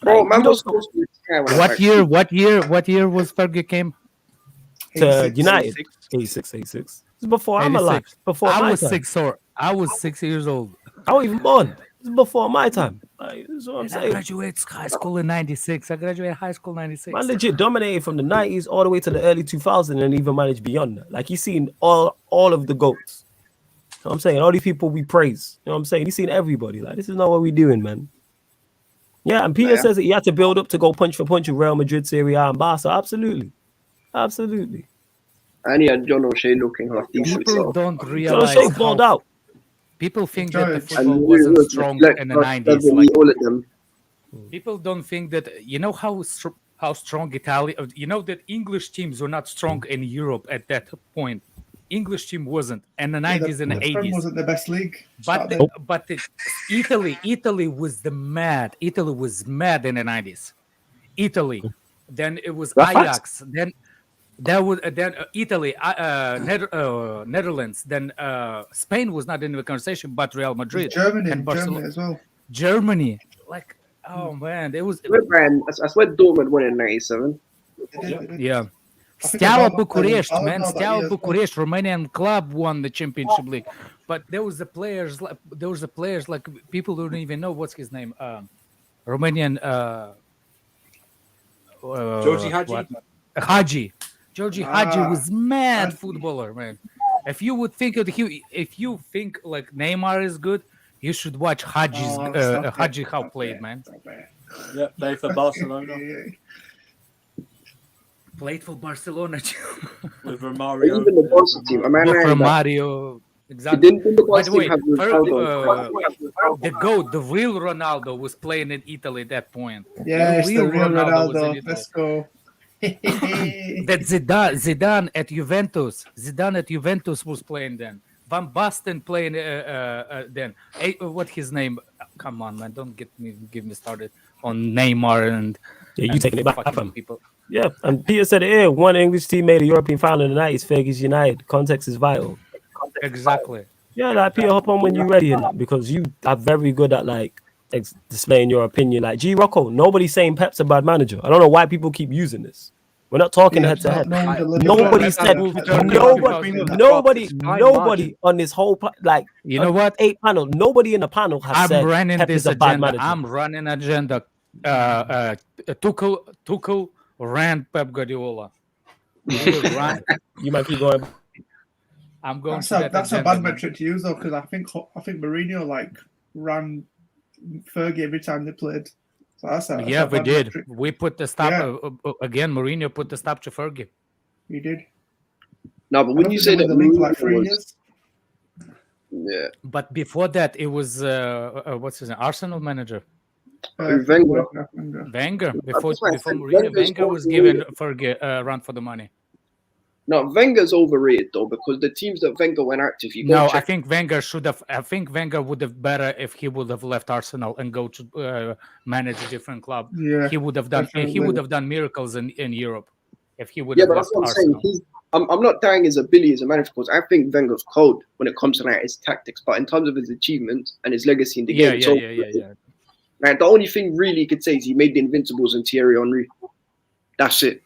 Speaker 9: Bro, man was
Speaker 7: What year was Fergie came?
Speaker 1: To United. 86. This is before I'm alive. Before
Speaker 7: I
Speaker 1: my
Speaker 7: was
Speaker 1: time.
Speaker 7: 6 or I was 6 years old.
Speaker 1: I wasn't even born. This is before my time. Like, this is what I'm saying.
Speaker 7: I graduated high school in 96. I graduated high school in 96.
Speaker 1: Man legit dominated from the 90s all the way to the early 2000s and even managed beyond that. Like he's seen all of the GOATs. You know what I'm saying? All these people we praise. You know what I'm saying? He's seen everybody. Like this is not what we're doing, man. Yeah, and Peter says that he had to build up to go punch for punch with Real Madrid, Serie A, and Barca. Absolutely.
Speaker 9: And he had John O'Shea looking half decent.
Speaker 7: People
Speaker 9: So.
Speaker 7: don't
Speaker 1: John
Speaker 7: realize
Speaker 1: O'Shea balled
Speaker 7: how
Speaker 1: out.
Speaker 7: people think that the
Speaker 9: And
Speaker 7: football
Speaker 9: he
Speaker 7: wasn't
Speaker 9: was
Speaker 7: strong
Speaker 9: Fleck,
Speaker 7: in the
Speaker 9: Russ,
Speaker 7: 90s.
Speaker 9: Beverly,
Speaker 7: Like,
Speaker 9: all of them.
Speaker 7: people don't think that, you know how strong Italy, you know that English teams were not strong in Europe at that point. English team wasn't in the 90s and the 80s.
Speaker 5: Wasn't the best league.
Speaker 7: But Italy was mad. Italy was mad in the 90s. Italy. Then it was Ajax. Then there was Italy, Netherlands. Then Spain was not in the conversation, but Real Madrid,
Speaker 5: Germany,
Speaker 7: and Barcelona
Speaker 5: Germany as well.
Speaker 7: Germany, like, oh man, it was.
Speaker 9: I swear Dortmund won in '97.
Speaker 7: Yeah. Steaua Bucharest, man. Steaua Bucharest, Romanian club won the Championship League. But there was the players like people don't even know what's his name. Romanian
Speaker 6: Georgie
Speaker 7: Hagi. Georgie Hagi was mad footballer, man. If you think like Neymar is good, you should watch Hagi how played, man.
Speaker 6: Yeah, played for Barcelona.
Speaker 7: Played for Barcelona
Speaker 6: with Romario.
Speaker 9: Even the Barca team.
Speaker 7: With Romario. Exactly. By the way, the real Ronaldo was playing in Italy at that point.
Speaker 5: Yes, the real Ronaldo. Let's go.
Speaker 7: That Zidane at Juventus. Zidane at Juventus was playing then. Van Basten playing then. What his name? Come on, man! Don't give me started on Neymar and
Speaker 1: you taking it back from
Speaker 7: people.
Speaker 1: Yeah, and Peter said it here. One English team made a European final in the 90s. Fergie's United. Context is vital.
Speaker 7: Exactly.
Speaker 1: Yeah, like Peter, hop on when you're ready, because you are very good at like displaying your opinion. Like G Rocco, nobody's saying Pep's a bad manager. I don't know why people keep using this. We're not talking head to head. Nobody said nobody on this whole like
Speaker 7: you know what
Speaker 1: 8 panel. Nobody in the panel has said Pep is a bad manager.
Speaker 7: I'm running agenda. Tuchel ran Pep Guardiola.
Speaker 1: You might keep going.
Speaker 7: I'm going.
Speaker 5: That's a bad metric to use though, because I think Mourinho like ran Fergie every time they played. So that's
Speaker 7: we did. Metric. We put the stop again. Mourinho put the stop to Fergie.
Speaker 5: He did.
Speaker 9: No, but when you say that
Speaker 5: Mourinho like 3 years.
Speaker 9: Yeah.
Speaker 7: But before that, it was what's his name? Arsenal manager.
Speaker 9: Wenger.
Speaker 7: Before Mourinho, Wenger was given Fergie run for the money.
Speaker 9: No, Wenger's overrated though, because the teams that Wenger went active.
Speaker 7: I think Wenger should have. I think Wenger would have better if he would have left Arsenal and go to manage a different club.
Speaker 5: Yeah,
Speaker 7: he would have done. He would have done miracles in Europe if he would.
Speaker 9: Yeah,
Speaker 7: have
Speaker 9: but
Speaker 7: left
Speaker 9: that's what I'm
Speaker 7: Arsenal.
Speaker 9: saying. I'm not dying his ability as a manager, because I think Wenger's cold when it comes to like his tactics. But in terms of his achievements and his legacy in the game,
Speaker 7: yeah.
Speaker 9: Like the only thing really he could say is he made the Invincibles and Thierry Henry. That's it.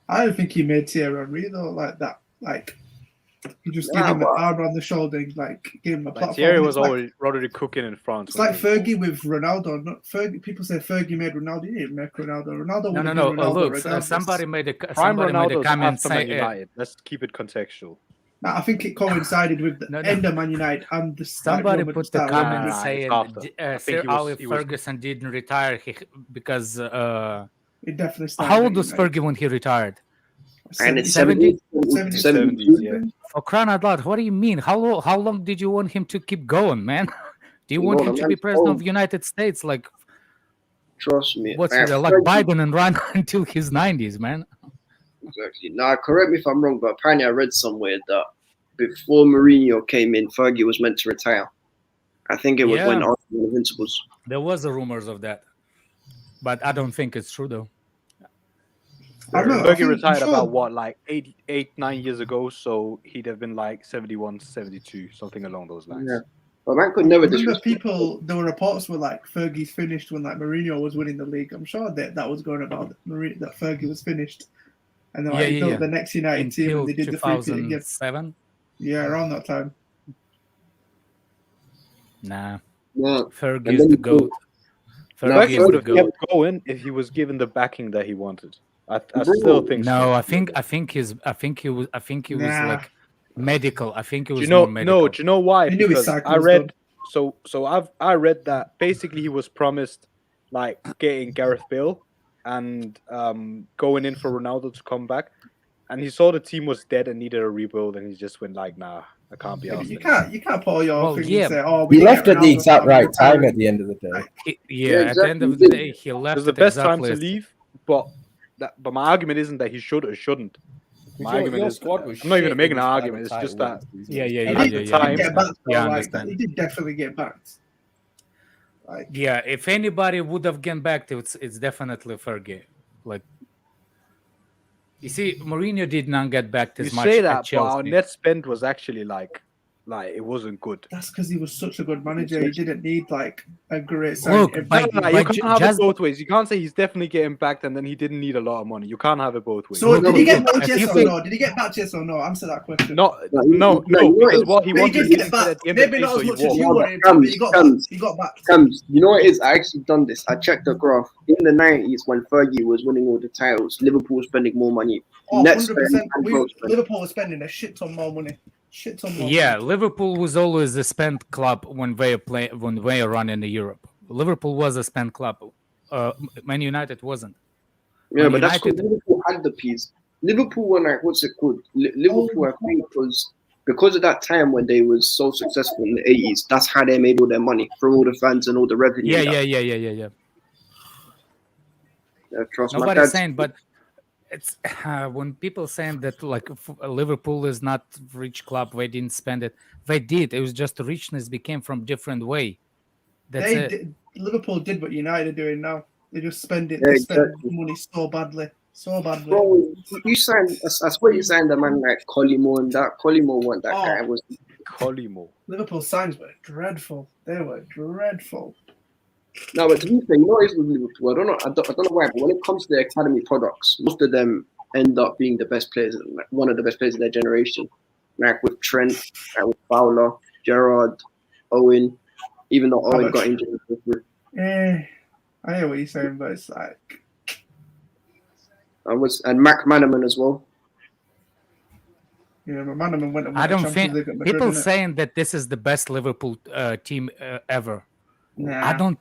Speaker 5: I don't think he made Thierry Henry though like that. Like you just give him an arm on the shoulder, and, like give him a platform.
Speaker 8: Thierry was already cooking in France.
Speaker 5: It's like Fergie with Ronaldo. Not Fergie. People say Fergie made Ronaldo. He didn't make Ronaldo. Ronaldo.
Speaker 7: No. Look, somebody made a comment saying.
Speaker 8: Let's keep it contextual.
Speaker 5: I think it coincided with the end of Man United and the
Speaker 7: somebody put the comment saying Sir Alex Ferguson didn't retire because
Speaker 5: it definitely started.
Speaker 7: How old was Fergie when he retired?
Speaker 9: And it's
Speaker 7: 70s,
Speaker 9: yeah.
Speaker 7: For crying out loud, what do you mean? How long did you want him to keep going, man? Do you want him to be president of the United States? Like,
Speaker 9: trust me.
Speaker 7: What's like Biden and run until his 90s, man?
Speaker 9: Exactly. Now, correct me if I'm wrong, but apparently I read somewhere that before Mourinho came in, Fergie was meant to retire. I think it was when Arsenal were Invincibles.
Speaker 7: There was rumors of that, but I don't think it's true though.
Speaker 8: Fergie retired about what, like 9 years ago, so he'd have been like 71, 72, something along those lines.
Speaker 9: Yeah. But man could never
Speaker 5: there were reports were like Fergie's finished when like Mourinho was winning the league. I'm sure that was going about that Fergie was finished. And then he built the next United team and they did the
Speaker 7: 2007.
Speaker 5: Yeah, around that time.
Speaker 7: Nah.
Speaker 9: Yeah.
Speaker 7: Fergie's the GOAT.
Speaker 8: Fergie would have kept going if he was given the backing that he wanted. I still think
Speaker 7: no.
Speaker 8: So.
Speaker 7: I think he was like medical. I think it was
Speaker 8: medical.
Speaker 7: No,
Speaker 8: do you know why? Because I read I read that basically he was promised like getting Gareth Bale and going in for Ronaldo to come back, and he saw the team was dead and needed a rebuild, and he just went like, "Nah, I can't be asked."
Speaker 5: You can't put all your things and say, "Oh,
Speaker 10: we left at the exact right time." At the end of the day,
Speaker 7: at the end of the day, he left.
Speaker 8: It was the best time to leave, but my argument isn't that he should or shouldn't. My argument is, I'm not even making an argument. It's just that
Speaker 5: he did get back. He did definitely get back.
Speaker 7: If anybody would have gone back to it's definitely Fergie. Like, you see, Mourinho did not get back as much.
Speaker 8: You say that,
Speaker 7: at Chelsea.
Speaker 8: but our net spend was actually like it wasn't good.
Speaker 5: That's because he was such a good manager. He didn't need like a great sign.
Speaker 7: Look,
Speaker 8: you can't have it both ways. You can't say he's definitely getting backed and then he didn't need a lot of money. You can't have it both ways.
Speaker 5: So did he get back yes or no? Did he get back yes or no? Answer that question.
Speaker 8: No. Because what he wanted
Speaker 5: to get back. Maybe not as much as you wanted, but he got back.
Speaker 9: You know what it is? I actually done this. I checked the graph. In the 90s, when Fergie was winning all the titles, Liverpool was spending more money.
Speaker 5: 100%. Liverpool was spending a shit ton more money.
Speaker 7: Liverpool was always a spend club when they are running in Europe. Liverpool was a spend club. Man United wasn't.
Speaker 9: Yeah, but that's because Liverpool had the piece. Liverpool were like, what's it called? Liverpool, I think, was because of that time when they was so successful in the 80s. That's how they made all their money from all the fans and all the revenue.
Speaker 7: Yeah. Nobody's saying, but it's when people saying that like Liverpool is not rich club, they didn't spend it. They did. It was just the richness became from different way.
Speaker 5: Liverpool did what United are doing now. They just spend it. They spend money so badly.
Speaker 9: Bro, you signed. I swear you signed a man like Collymore, and that Collymore one. That guy was
Speaker 8: Collymore.
Speaker 5: Liverpool signs were dreadful. They were dreadful.
Speaker 9: No, but to be fair, you know it's with Liverpool. I don't know why, but when it comes to the academy products, most of them end up being the best players, like one of the best players of their generation. Like with Trent, like with Fowler, Gerrard, Owen. Even though Owen got injured.
Speaker 5: I hear what you're saying, but it's like
Speaker 9: and Mac Manaman as well.
Speaker 5: Yeah, but Manaman went and won
Speaker 7: I don't
Speaker 5: Champions
Speaker 7: think
Speaker 5: League at Madrid,
Speaker 7: people saying that this is the best Liverpool team ever.
Speaker 5: Nah,
Speaker 7: I don't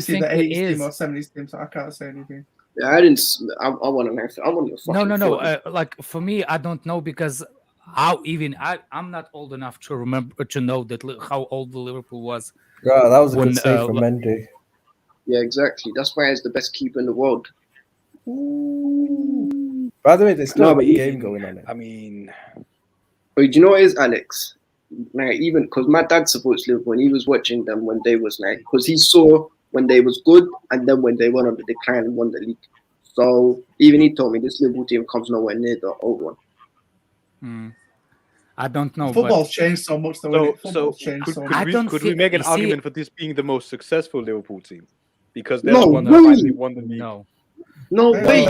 Speaker 5: see
Speaker 7: think
Speaker 5: the
Speaker 7: it
Speaker 5: 80s
Speaker 7: is.
Speaker 5: team or 70s team, so I can't say anything.
Speaker 9: Yeah, I didn't. I want to.
Speaker 7: No. Like for me, I don't know because I'm not old enough to remember to know that how old the Liverpool was.
Speaker 10: Yeah, that was a good save from Mendy.
Speaker 9: Yeah, exactly. That's why he's the best keeper in the world.
Speaker 10: Ooh. By the way, there's still a game going on.
Speaker 8: I mean,
Speaker 9: do you know what it is, Alex? Like, even because my dad supports Liverpool, and he was watching them when they was like, because he saw when they was good, and then when they went on the decline and won the league. So even he told me this Liverpool team comes nowhere near the old one.
Speaker 7: I don't know.
Speaker 5: Football's changed so much.
Speaker 8: Could we make an argument for this being the most successful Liverpool team? Because they're
Speaker 9: the
Speaker 8: one that finally won the league.
Speaker 9: No way.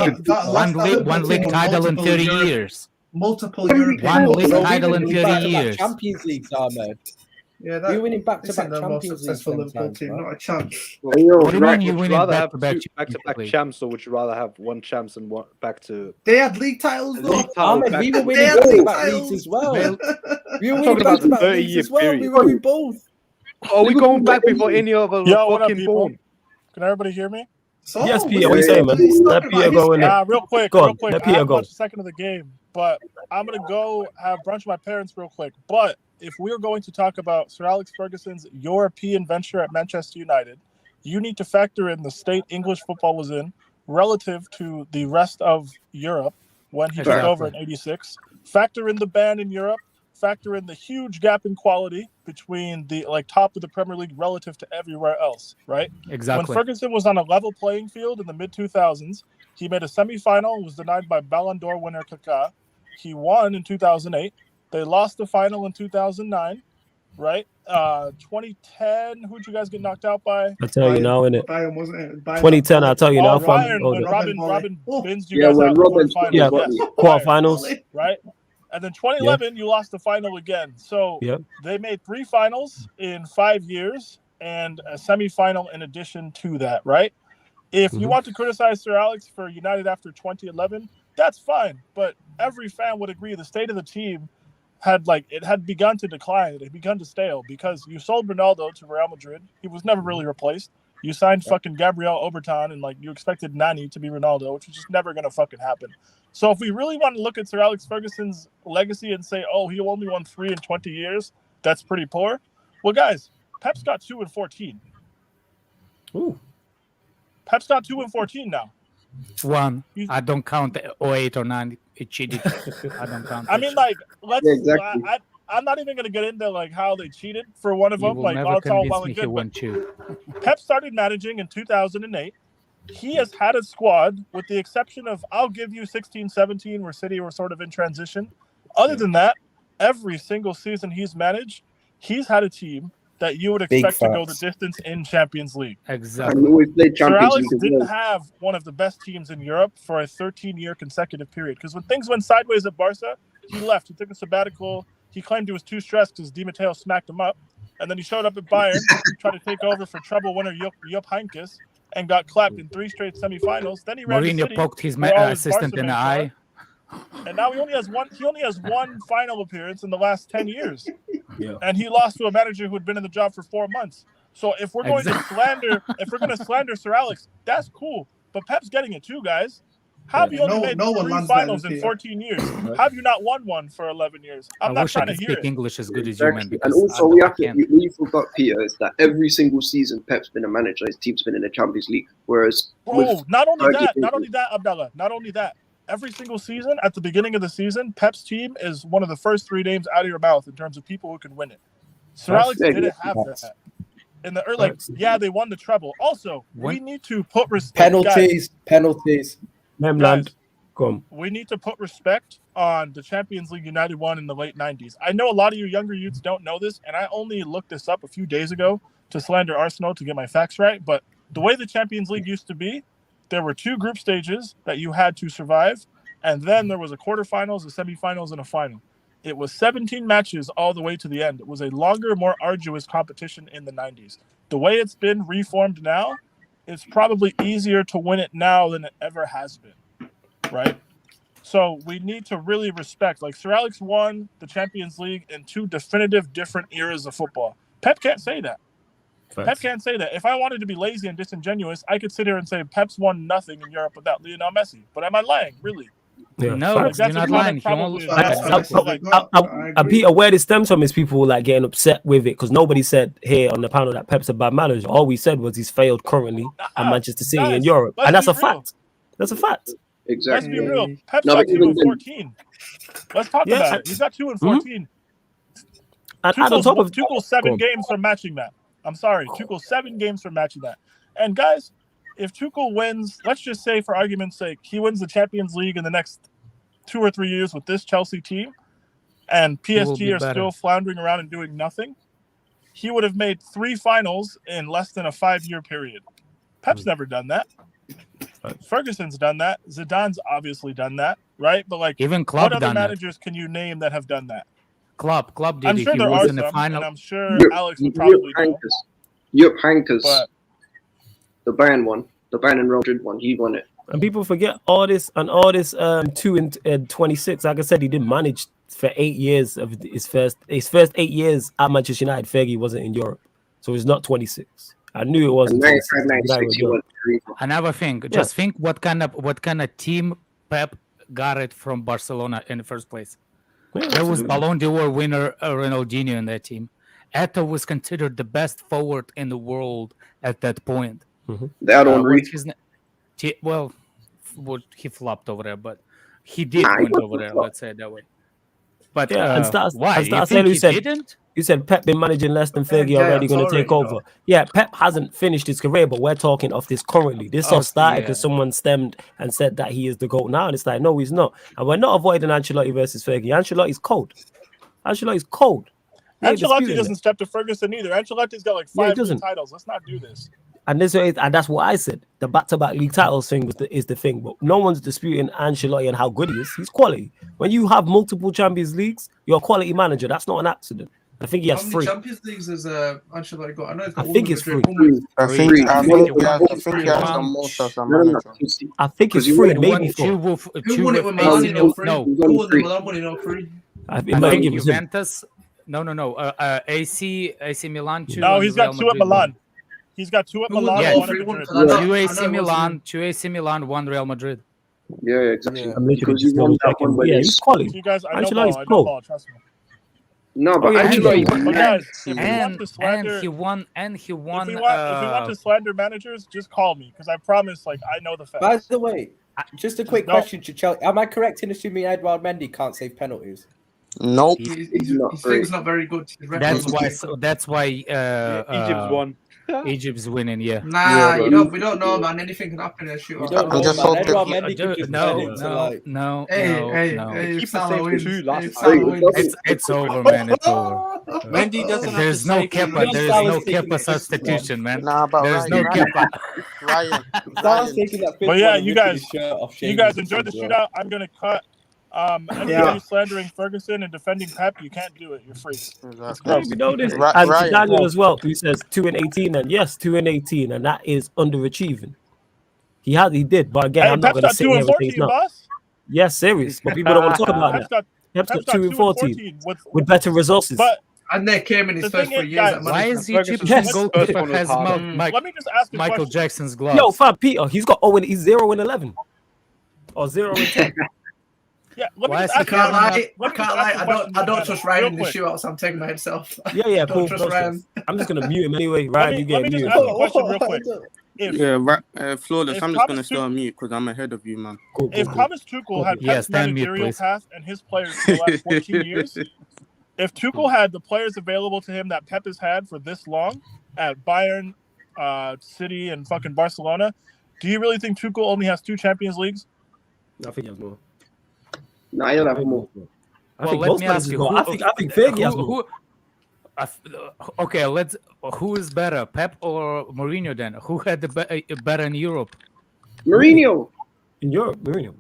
Speaker 7: One league title in 30 years.
Speaker 5: Multiple European.
Speaker 7: One league title in 30 years.
Speaker 10: Champions League, Ahmed.
Speaker 5: Yeah,
Speaker 10: we're winning back-to-back
Speaker 5: Champions League. Successful Liverpool team, not a chance.
Speaker 7: What do you mean you winning
Speaker 8: back-to-back champs, or would you rather have one champs and one back to?
Speaker 5: They had league titles.
Speaker 10: Ahmed, we were winning back-to-back leagues as well. We were winning back-to-back leagues as well. We were winning both.
Speaker 8: Are we going back before any of us were fucking born?
Speaker 11: Can everybody hear me?
Speaker 2: So,
Speaker 1: yes, Peter, what are you saying, man? Let Peter go in there.
Speaker 11: Real quick.
Speaker 1: Let
Speaker 11: I
Speaker 1: Peter
Speaker 11: haven't
Speaker 1: go.
Speaker 11: watched a second of the game, but I'm going to go have brunch with my parents real quick. But if we're going to talk about Sir Alex Ferguson's European venture at Manchester United, you need to factor in the state English football was in relative to the rest of Europe when he took over in '86. Factor in the ban in Europe. Factor in the huge gap in quality between the top of the Premier League relative to everywhere else, right?
Speaker 7: Exactly.
Speaker 11: When Ferguson was on a level playing field in the mid-2000s, he made a semifinal and was denied by Ballon d'Or winner Kaká. He won in 2008. They lost the final in 2009, right? 2010, who'd you guys get knocked out by?
Speaker 1: I'll tell you now, innit?
Speaker 5: Bayern, wasn't it? Bayern.
Speaker 1: 2010, I'll tell you now.
Speaker 11: When Robin bins you guys out
Speaker 1: quarterfinals.
Speaker 11: Right? And then 2011, you lost the final again. So they made 3 finals in 5 years and a semifinal in addition to that, right? If you want to criticize Sir Alex for United after 2011, that's fine. But every fan would agree the state of the team had begun to decline. It had begun to stale because you sold Ronaldo to Real Madrid. He was never really replaced. You signed fucking Gabriel Obertan, and like you expected Nani to be Ronaldo, which was just never gonna fucking happen. So if we really want to look at Sir Alex Ferguson's legacy and say, oh, he only won 3 in 20 years, that's pretty poor. Well, guys, Pep's got 2 in 14.
Speaker 1: Ooh.
Speaker 11: Pep's got 2 in 14 now.
Speaker 7: One. I don't count 08 or 9. It cheated. I don't count.
Speaker 11: I mean, like, let's.
Speaker 9: Yeah, exactly.
Speaker 11: I'm not even gonna get into like how they cheated for one of
Speaker 7: You
Speaker 11: them.
Speaker 7: will
Speaker 11: Like,
Speaker 7: never
Speaker 11: all it's all
Speaker 7: convince
Speaker 11: well
Speaker 7: me
Speaker 11: and
Speaker 7: he
Speaker 11: good.
Speaker 7: won't
Speaker 11: But
Speaker 7: cheat.
Speaker 11: Pep started managing in 2008. He has had a squad, with the exception of, I'll give you 16, 17, where City were sort of in transition. Other than that, every single season he's managed, he's had a team that you would expect to go the distance in Champions League.
Speaker 7: Exactly.
Speaker 11: Sir Alex didn't have one of the best teams in Europe for a 13-year consecutive period. Because when things went sideways at Barca, he left. He took a sabbatical. He claimed he was too stressed because Di Matteo smacked him up. And then he showed up at Bayern, tried to take over for treble winner Jupp Heynckes, and got clapped in 3 straight semifinals. Then he ran to
Speaker 7: Mourinho
Speaker 11: City,
Speaker 7: poked his
Speaker 11: where all his
Speaker 7: assistant
Speaker 11: Barca
Speaker 7: in the
Speaker 11: mates
Speaker 7: eye.
Speaker 11: are. And now he only has one final appearance in the last 10 years.
Speaker 1: Yeah.
Speaker 11: And he lost to a manager who had been in the job for 4 months. So if we're going to slander Sir Alex, that's cool. But Pep's getting it too, guys. How have you only made 3 finals in 14 years? How have you not won one for 11 years? I'm not trying to hear it.
Speaker 7: English as good as you, man.
Speaker 9: And also, we forgot, Peter, is that every single season Pep's been a manager, his team's been in the Champions League. Whereas,
Speaker 11: not only that, Abdallah, not only that. Every single season, at the beginning of the season, Pep's team is one of the first 3 names out of your mouth in terms of people who can win it. Sir Alex didn't have that. In the early, they won the treble. Also, we need to put respect.
Speaker 10: Penalties.
Speaker 11: Guys, we need to put respect on the Champions League United won in the late 90s. I know a lot of you younger youths don't know this, and I only looked this up a few days ago to slander Arsenal to get my facts right. But the way the Champions League used to be, there were 2 group stages that you had to survive, and then there was a quarterfinals, a semifinals, and a final. It was 17 matches all the way to the end. It was a longer, more arduous competition in the 90s. The way it's been reformed now, it's probably easier to win it now than it ever has been, right? So we need to really respect. Like, Sir Alex won the Champions League in 2 definitive different eras of football. Pep can't say that.
Speaker 1: Facts.
Speaker 11: Pep can't say that. If I wanted to be lazy and disingenuous, I could sit here and say Pep's won nothing in Europe without Lionel Messi. But am I lying? Really?
Speaker 1: Yeah.
Speaker 7: No, you're not lying.
Speaker 1: Peter, where this stems from is people like getting upset with it because nobody said here on the panel that Pep's a bad manager. All we said was he's failed currently at Manchester City in Europe, and that's a fact. That's a fact.
Speaker 9: Exactly.
Speaker 11: Let's be real. Pep's got 2 in 14. Let's talk about it. He's got 2 in 14.
Speaker 1: And on top of
Speaker 11: Tuchel's 7 games for matching that. I'm sorry, Tuchel's 7 games for matching that. And guys, if Tuchel wins, let's just say for argument's sake, he wins the Champions League in the next 2 or 3 years with this Chelsea team, and PSG are still floundering around and doing nothing, he would have made 3 finals in less than a 5-year period. Pep's never done that. Ferguson's done that. Zidane's obviously done that, right? But like,
Speaker 7: even Klopp
Speaker 11: what other managers can you name that have done that?
Speaker 7: Klopp did.
Speaker 11: I'm sure
Speaker 7: he
Speaker 11: there
Speaker 7: was
Speaker 11: are
Speaker 7: in the
Speaker 11: some,
Speaker 7: final.
Speaker 11: and I'm sure Alex would probably know.
Speaker 9: Jupp Heynckes,
Speaker 11: But
Speaker 9: the Bayern one, the Bayern and Real Madrid one, he won it.
Speaker 1: And people forget all this 2 and 26. Like I said, he didn't manage for 8 years of his first 8 years at Manchester United. Fergie wasn't in Europe, so it's not 26. I knew it wasn't.
Speaker 7: Another thing, just think what kind of team Pep got it from Barcelona in the first place.
Speaker 1: Yeah,
Speaker 7: there was Ballon d'Or winner Ronaldinho in that team. Eto'o was considered the best forward in the world at that point.
Speaker 9: That Henry.
Speaker 7: Well, he flopped over there, but he did win over there. Let's say it that way. But why? You think he didn't?
Speaker 1: You said Pep been managing less than Fergie already going to take over. Yeah, Pep hasn't finished his career, but we're talking of this currently. This all started because someone stemmed and said that he is the GOAT now. And it's like, no, he's not. And we're not avoiding Ancelotti versus Fergie. Ancelotti's cold. Ancelotti's cold.
Speaker 11: Ancelotti doesn't step to Ferguson either. Ancelotti's got like 5 titles. Let's not do this.
Speaker 1: And that's what I said. The back-to-back league titles thing is the thing, but no one's disputing Ancelotti and how good he is. He's quality. When you have multiple Champions Leagues, you're a quality manager. That's not an accident. I think he has 3.
Speaker 5: How many Champions Leagues has Ancelotti got? I know he's got
Speaker 1: think it's 3.
Speaker 4: I think he has the most as a manager.
Speaker 1: I think it's 3, maybe 4.
Speaker 5: Who won it when Milan won it? Who won it when Milan won it? 3.
Speaker 7: I think Juventus. No. AC Milan 2.
Speaker 11: No, he's got 2 at Milan. He's got 2 at Milan,
Speaker 7: Yeah,
Speaker 11: 1 at Madrid.
Speaker 7: 2 AC Milan, 2 AC Milan, 1 Real Madrid.
Speaker 9: Yeah, exactly.
Speaker 1: I'm literally
Speaker 9: Because
Speaker 1: just
Speaker 9: you won that
Speaker 1: double-checking.
Speaker 9: one when
Speaker 1: Yeah,
Speaker 9: he's
Speaker 1: he's quality.
Speaker 11: You guys, I know
Speaker 1: Ancelotti's
Speaker 11: ball. I know
Speaker 1: cool.
Speaker 11: ball. Trust me.
Speaker 9: No, but
Speaker 1: Oh, yeah,
Speaker 9: Ancelotti.
Speaker 11: But guys, if we want to
Speaker 7: And
Speaker 11: slander,
Speaker 7: he won.
Speaker 11: if we want to slander managers, just call me because I promise, like I know the facts.
Speaker 10: By the way, just a quick question to Chelsea. Am I correct in assuming Edouard Mendy can't save penalties?
Speaker 4: Nope.
Speaker 5: His thing's not very good.
Speaker 7: That's why
Speaker 8: Egypt's won.
Speaker 7: Egypt's winning. Yeah.
Speaker 5: Nah, we don't know, man. Anything can happen in a shootout.
Speaker 4: I'm just hoping.
Speaker 10: Edouard Mendy could just
Speaker 7: No.
Speaker 8: Keep saved 2 last
Speaker 7: It's over, man. It's over.
Speaker 6: Mendy doesn't.
Speaker 7: There's no Kepa. There's no Kepa substitution, man.
Speaker 4: Nah, but
Speaker 7: There's no Kepa.
Speaker 4: Ryan.
Speaker 11: But yeah, you guys enjoyed the shootout. I'm gonna cut. Anybody slandering Ferguson and defending Pep, you can't do it. You're free.
Speaker 1: We know this. And Daniel as well, who says 2 and 18, and yes, 2 and 18, and that is underachieving. He did, but again, I'm not going to say everything's not. Yes, serious, but people don't want to talk about that. Pep's got 2 and 14 with better resources.
Speaker 5: And they came in his first 3 years.
Speaker 7: Why is Egyptian goalkeeper has
Speaker 11: let me just ask
Speaker 7: Michael Jackson's gloves?
Speaker 1: Yo, fam, Peter, he's got he's 0 and 11 or 0 and 10.
Speaker 11: Yeah, I
Speaker 5: can't lie. I don't trust Ryan in the shootout, so I'm taking my head off.
Speaker 1: Yeah, cool.
Speaker 5: Ryan.
Speaker 1: I'm just gonna mute him anyway. Ryan, you get muted.
Speaker 11: Ask a question real quick.
Speaker 12: Flawless. I'm just gonna stay on mute because I'm ahead of you, man.
Speaker 11: If Thomas Tuchel had Pep's managerial path and his players for the last 14 years, if Tuchel had the players available to him that Pep has had for this long at Bayern, City, and fucking Barcelona, do you really think Tuchel only has 2 Champions Leagues?
Speaker 1: I think he has more.
Speaker 9: No, I don't have more.
Speaker 7: Well, let me ask you.
Speaker 1: I think Fergie has more.
Speaker 7: Okay, who is better, Pep or Mourinho? Then who had the better in Europe?
Speaker 9: Mourinho.
Speaker 1: In Europe, Mourinho.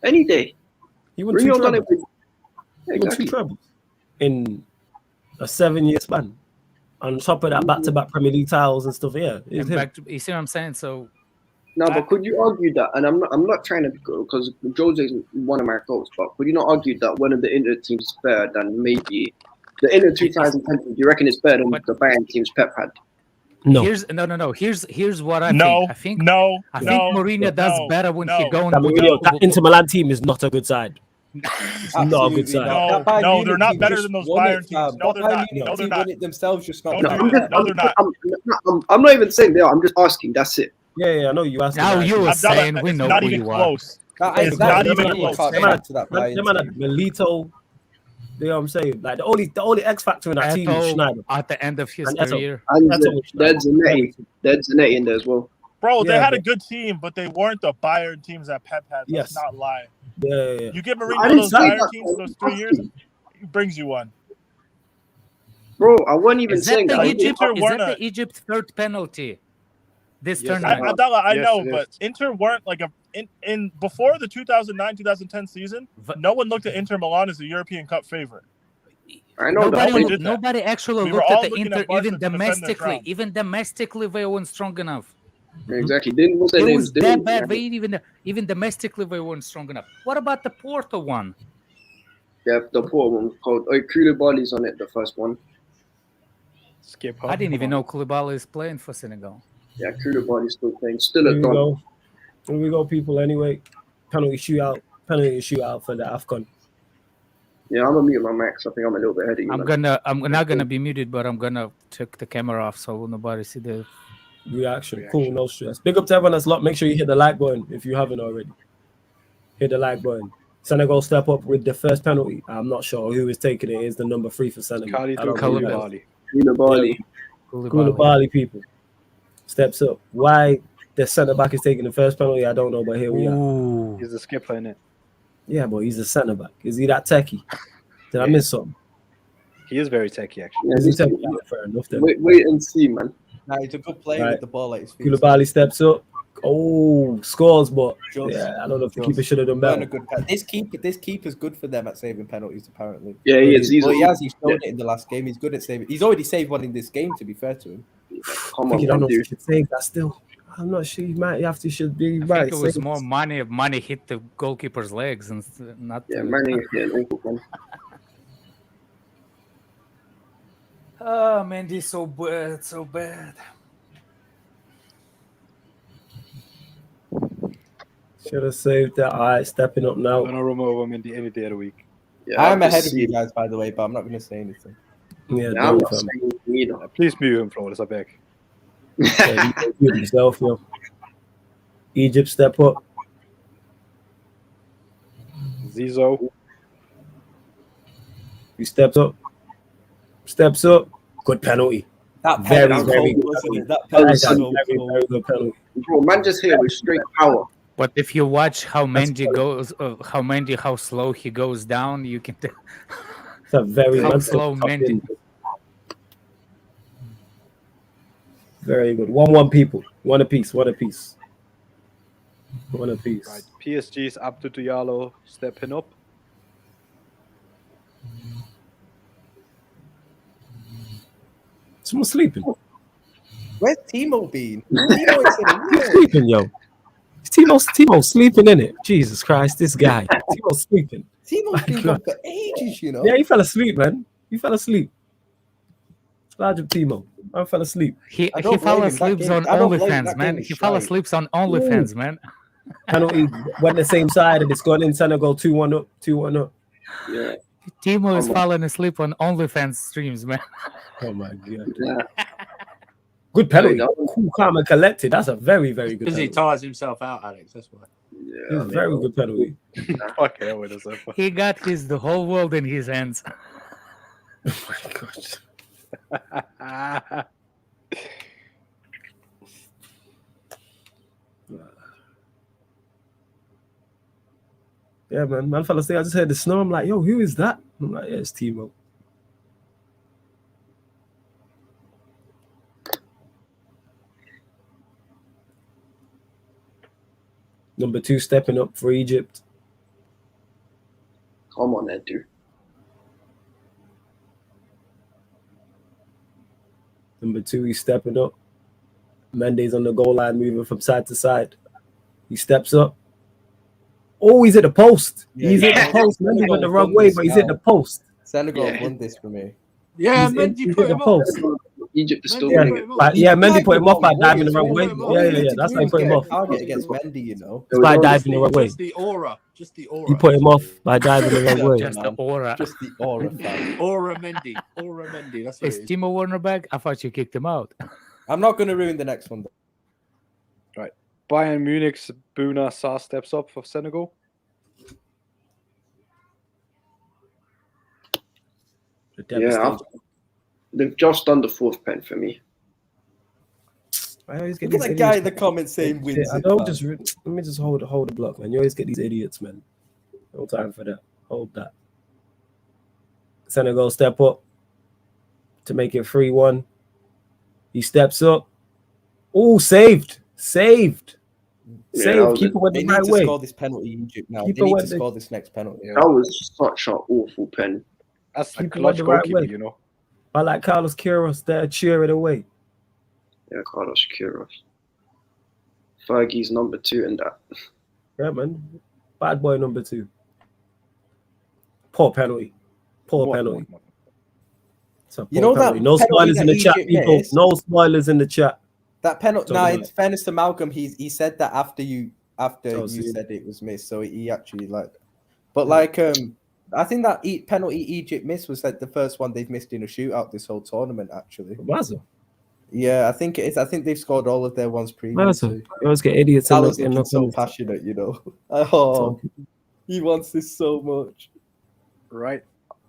Speaker 9: Any day.
Speaker 1: He won 2 trebles. He won 2 trebles in a 7-year span. On top of that, back-to-back Premier League titles and stuff. Yeah,
Speaker 7: you see what I'm saying? So.
Speaker 9: No, but could you argue that? And I'm not trying to go because Jose is one of my goals. But could you not argue that one of the Inter teams is better than maybe the Inter 2010? Do you reckon it's better than the Bayern teams Pep had?
Speaker 1: No.
Speaker 7: Here's what I think. I think Mourinho does better when he goes.
Speaker 1: That Inter Milan team is not a good side. It's not a good side.
Speaker 11: No, they're not better than those Bayern teams. No, they're not. No, they're not.
Speaker 10: Themselves just not.
Speaker 11: No, they're not.
Speaker 9: I'm not even saying they are. I'm just asking. That's it.
Speaker 1: Yeah, I know you asked.
Speaker 7: Now you were saying we know who you are.
Speaker 11: It's not even close.
Speaker 1: Melito, you know what I'm saying? Like the only X factor in that team is Schneider
Speaker 7: at the end of his career.
Speaker 9: And there's Zanetti in there as well.
Speaker 11: Bro, they had a good team, but they weren't the Bayern teams that Pep had. Let's not lie.
Speaker 1: Yeah.
Speaker 11: You give Mourinho those Bayern teams for those 3 years, he brings you one.
Speaker 9: Bro, I wasn't even saying
Speaker 7: that.
Speaker 11: Is
Speaker 7: that the Egypt third penalty? This tournament.
Speaker 11: I know, but Inter weren't like in before the 2009-2010 season. No one looked at Inter Milan as a European Cup favorite.
Speaker 9: I know
Speaker 7: nobody actually looked at the Inter even domestically. Even domestically, they weren't strong enough.
Speaker 9: Exactly.
Speaker 7: It was that bad. Even domestically, they weren't strong enough. What about the Porto one?
Speaker 9: Yeah, the Porto one called Koulibaly's on it. The first one.
Speaker 7: I didn't even know Koulibaly is playing for Senegal.
Speaker 9: Yeah, Koulibaly's still playing. Still a
Speaker 1: done. Here we go, people. Anyway, penalty shootout for the AFCON.
Speaker 9: Yeah, I'm gonna mute my mic. So I think I'm a little bit ahead of you.
Speaker 7: I'm not gonna be muted, but I'm gonna take the camera off so nobody see the
Speaker 1: reaction. Cool, no stress. Big up to everyone that's locked. Make sure you hit the like button if you haven't already. Hit the like button. Senegal step up with the first penalty. I'm not sure who is taking it. It's the number 3 for Senegal. Koulibaly, people. Steps up. Why the centre back is taking the first penalty, I don't know, but here we are.
Speaker 8: He's a skipper, innit?
Speaker 1: Yeah, but he's a centre back. Is he that techie? Did I miss something?
Speaker 8: He is very techie, actually.
Speaker 9: Yeah,
Speaker 1: he's techie. Yeah, fair enough. Then.
Speaker 9: Wait and see, man.
Speaker 10: Nah, he's a good player with the ball at his feet.
Speaker 1: Koulibaly steps up. Oh, scores, but yeah, I don't know if the keeper should have done better.
Speaker 10: This keeper's good for them at saving penalties, apparently.
Speaker 9: Yeah, he is.
Speaker 10: He's shown it in the last game. He's good at saving. He's already saved one in this game, to be fair to him.
Speaker 1: Come on, I don't know if you should save that still. I'm not sure. You should be right.
Speaker 7: I think it was more money hit the goalkeeper's legs and not.
Speaker 9: Yeah, money hit ankle.
Speaker 7: Oh man, this is so bad, so bad.
Speaker 1: Should have saved that. All right, stepping up now.
Speaker 8: Donnarumma over Mendy any day of the week.
Speaker 10: Yeah, I'm ahead of you guys, by the way, but I'm not going to say anything.
Speaker 1: Yeah,
Speaker 9: I'm not saying either.
Speaker 8: Please mute him, Flawless, I beg.
Speaker 1: Yeah, you yourself, yo. Egypt step up.
Speaker 8: Zizo.
Speaker 1: He steps up. Steps up. Good penalty.
Speaker 10: That
Speaker 1: very,
Speaker 10: penalty
Speaker 1: very good.
Speaker 10: wasn't it? That penalty was so
Speaker 1: very good penalty.
Speaker 9: Bro, man, just here with straight power.
Speaker 7: But if you watch how Mendy goes, how slow he goes down, you can tell
Speaker 1: It's a very
Speaker 7: how slow Mendy.
Speaker 1: Very good. 1-1 people. One apiece. One apiece. One apiece.
Speaker 8: Right. PSG's Abdou Diallo stepping up.
Speaker 1: Someone sleeping.
Speaker 10: Where's Timo been?
Speaker 1: He's sleeping, yo. Timo sleeping in it. Jesus Christ, this guy. Timo's sleeping.
Speaker 10: Timo's been gone for ages, you know.
Speaker 1: Yeah, he fell asleep, man. He fell asleep. Large of Timo. I fell asleep.
Speaker 7: He fell asleep on OnlyFans, man. He fell asleep on OnlyFans, man.
Speaker 1: Penalty went the same side and it's gone in Senegal 2-1 up. 2-1 up.
Speaker 9: Yeah.
Speaker 7: Timo is falling asleep on OnlyFans streams, man.
Speaker 1: Oh my god.
Speaker 9: Yeah.
Speaker 1: Good penalty. Cool, calm, and collected. That's a very, very good
Speaker 6: Because
Speaker 1: penalty.
Speaker 6: he tires himself out, Alex. That's why.
Speaker 9: Yeah,
Speaker 1: Very good penalty.
Speaker 8: Okay,
Speaker 7: He got the whole world in his hands.
Speaker 1: Oh my god. Yeah, man fell asleep. I just heard the snow. I'm like, yo, who is that? I'm like, yeah, it's Timo. Number 2 stepping up for Egypt.
Speaker 9: Come on, Edu.
Speaker 1: Number 2, he's stepping up. Mendy's on the goal line, moving from side to side. He steps up. Oh, he's at the post.
Speaker 10: Yeah,
Speaker 1: he's at the post. Mendy went the wrong way, but he's at the post.
Speaker 10: Senegal won this for me.
Speaker 6: Yeah,
Speaker 1: Mendy put him post.
Speaker 9: Egypt is still
Speaker 10: Mendy
Speaker 9: winning.
Speaker 1: Mendy put him off by diving the wrong way. Yeah. That's why he put him off.
Speaker 10: Target against Mendy, you know.
Speaker 1: By diving the wrong way.
Speaker 6: Just the aura. Just the aura.
Speaker 1: He put him off by diving the wrong way.
Speaker 7: Just the aura.
Speaker 10: Just the aura, fam.
Speaker 6: Aura Mendy. Aura Mendy. That's what
Speaker 7: Is
Speaker 6: it is.
Speaker 7: Timo Werner back? I thought you kicked him out.
Speaker 10: I'm not going to ruin the next one.
Speaker 8: Right. Bayern Munich's Bouna Sarr steps up for Senegal.
Speaker 9: Yeah, they've just done the 4th pen for me.
Speaker 1: I always get
Speaker 10: Look at
Speaker 1: these
Speaker 10: that guy
Speaker 1: idiots.
Speaker 10: in the comments saying wins.
Speaker 1: I don't just let me just hold the block, man. You always get these idiots, man. No time for that. Hold that. Senegal step up to make it 3-1. He steps up. Oh, saved.
Speaker 9: Yeah,
Speaker 1: Saved. Keeper went
Speaker 10: They
Speaker 1: the
Speaker 10: need
Speaker 1: right
Speaker 10: to
Speaker 1: way.
Speaker 10: score this penalty, Egypt now.
Speaker 1: Keeper
Speaker 10: They need
Speaker 1: went
Speaker 10: to
Speaker 1: the-
Speaker 10: score this next penalty.
Speaker 9: That was such an awful pen.
Speaker 8: That's a
Speaker 1: Keeper
Speaker 8: clutch
Speaker 1: went the right
Speaker 8: goalkeeper,
Speaker 1: way.
Speaker 8: you know.
Speaker 1: I like Carlos Queiroz there, cheer it away.
Speaker 9: Yeah, Carlos Queiroz. Fergie's number 2 in that.
Speaker 1: Yeah, man. Bad boy number 2. Poor penalty. Poor penalty. It's a poor
Speaker 10: You know that
Speaker 1: penalty. No
Speaker 10: penalty
Speaker 1: spoilers in
Speaker 10: that
Speaker 1: the chat,
Speaker 10: Egypt
Speaker 1: people.
Speaker 10: missed?
Speaker 1: No spoilers in the chat.
Speaker 10: That penalty.
Speaker 1: Talking
Speaker 10: Now,
Speaker 1: about
Speaker 10: in fairness to Malcolm, he said that after you
Speaker 1: Oh, see.
Speaker 10: said it was missed, so he actually but I think that penalty Egypt missed was like the first one they've missed in a shootout this whole tournament. Actually,
Speaker 1: Was it?
Speaker 10: yeah, I think it is. I think they've scored all of their ones
Speaker 1: Was
Speaker 10: previously.
Speaker 1: it? You always get idiots in
Speaker 10: Salah's
Speaker 1: the
Speaker 10: looking so
Speaker 1: comments.
Speaker 10: passionate, you know. Oh, he wants this so much.
Speaker 8: Right.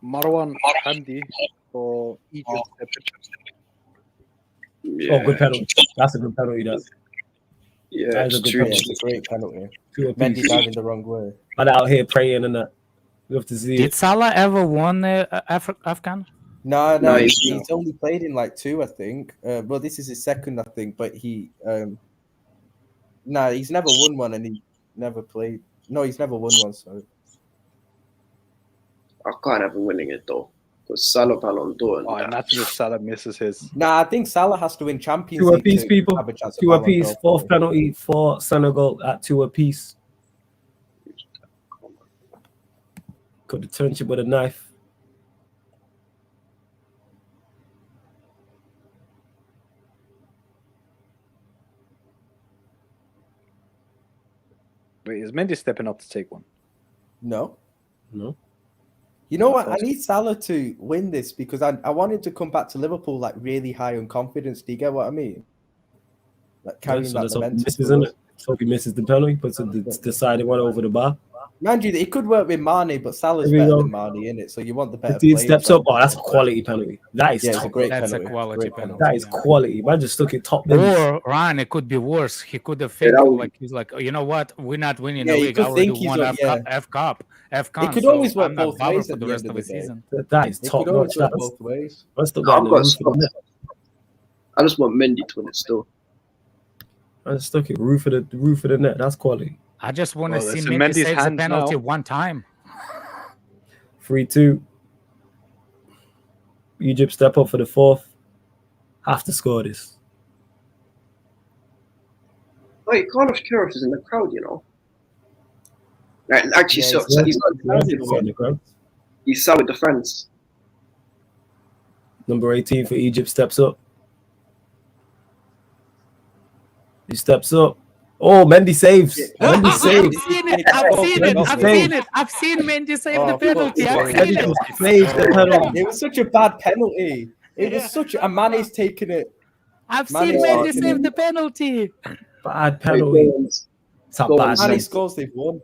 Speaker 8: Marwan Hamdi for Egypt.
Speaker 1: Oh, good penalty. That's a good penalty.
Speaker 9: Yeah,
Speaker 1: That is a
Speaker 9: it's
Speaker 1: good
Speaker 9: true.
Speaker 1: penalty.
Speaker 10: It's a great penalty.
Speaker 1: Two apiece.
Speaker 10: Mendy diving the wrong way.
Speaker 1: Man out here praying and that. We have to see
Speaker 7: Did
Speaker 1: it.
Speaker 7: Salah ever won Afghan?
Speaker 10: No,
Speaker 9: No,
Speaker 10: he's only played in like 2, I think. Well, this is his second, I think. But he's never won one, and he never played. No, he's never won one. So
Speaker 9: I can't have him winning it though. Because Salah Ballon d'Or.
Speaker 8: Oh, imagine if Salah misses his.
Speaker 10: I think Salah has to win Champions
Speaker 1: Two
Speaker 10: League
Speaker 1: apiece,
Speaker 10: to
Speaker 1: people.
Speaker 10: have a chance at
Speaker 1: 2
Speaker 10: Ballon
Speaker 1: apiece.
Speaker 10: d'Or.
Speaker 1: 4th penalty for Senegal at 2 apiece. Could have turned you with a knife.
Speaker 8: Wait, is Mendy stepping up to take one?
Speaker 10: No. You
Speaker 8: I
Speaker 10: know what? I
Speaker 8: thought so.
Speaker 10: need Salah to win this because I wanted to come back to Liverpool like really high on confidence. Do you get what I mean? Like carrying
Speaker 1: so
Speaker 10: that
Speaker 1: that's what
Speaker 10: momentum.
Speaker 1: misses, isn't it? So he misses the penalty, puts the deciding one over the bar.
Speaker 10: Mind you, it could work with Mane, but Salah's
Speaker 1: There we
Speaker 10: better
Speaker 1: go.
Speaker 10: than Mane, innit? So you want the better
Speaker 1: 15
Speaker 10: players
Speaker 1: steps
Speaker 10: on.
Speaker 1: up. Oh, that's a quality penalty. That is
Speaker 10: It's a
Speaker 1: top.
Speaker 10: great
Speaker 7: That's
Speaker 10: penalty.
Speaker 7: a quality penalty.
Speaker 1: That is quality. Man just took it top.
Speaker 7: Or Ryan, it could be worse. He could have faked like he's like, you know what? We're not winning the league. I already won F Cup.
Speaker 10: It could always work both ways
Speaker 7: for
Speaker 10: at
Speaker 7: the
Speaker 10: the
Speaker 7: rest
Speaker 10: end
Speaker 7: of
Speaker 10: of
Speaker 7: the
Speaker 10: the day.
Speaker 7: season.
Speaker 1: That is
Speaker 10: It
Speaker 1: top
Speaker 10: could always
Speaker 1: notch.
Speaker 10: work both ways.
Speaker 1: Let's look
Speaker 9: I've
Speaker 1: at
Speaker 9: got
Speaker 1: the
Speaker 9: stuff. I just want Mendy to win it still.
Speaker 1: I just stuck it roof of the net. That's quality.
Speaker 7: I just want to see
Speaker 8: it's in
Speaker 7: Mendy
Speaker 8: Mendy's
Speaker 7: save the
Speaker 8: hands
Speaker 7: penalty
Speaker 8: now.
Speaker 7: one time.
Speaker 1: 3-2. Egypt step up for the fourth. Have to score this.
Speaker 9: Wait, Carlos Queiroz is in the crowd, you know. Right, actually,
Speaker 10: Yeah,
Speaker 9: he's not in the crowd. He's sat with the friends.
Speaker 1: Number 18 for Egypt steps up. He steps up. Oh, Mendy saves. Mendy saves.
Speaker 7: I've seen Mendy save the penalty.
Speaker 1: Saves the penalty.
Speaker 10: It was such a bad penalty. It was such a Mane's taken it.
Speaker 7: I've seen Mendy save the penalty.
Speaker 1: Bad penalty. It's a bad
Speaker 10: Mane
Speaker 1: penalty.
Speaker 10: scores, they've won.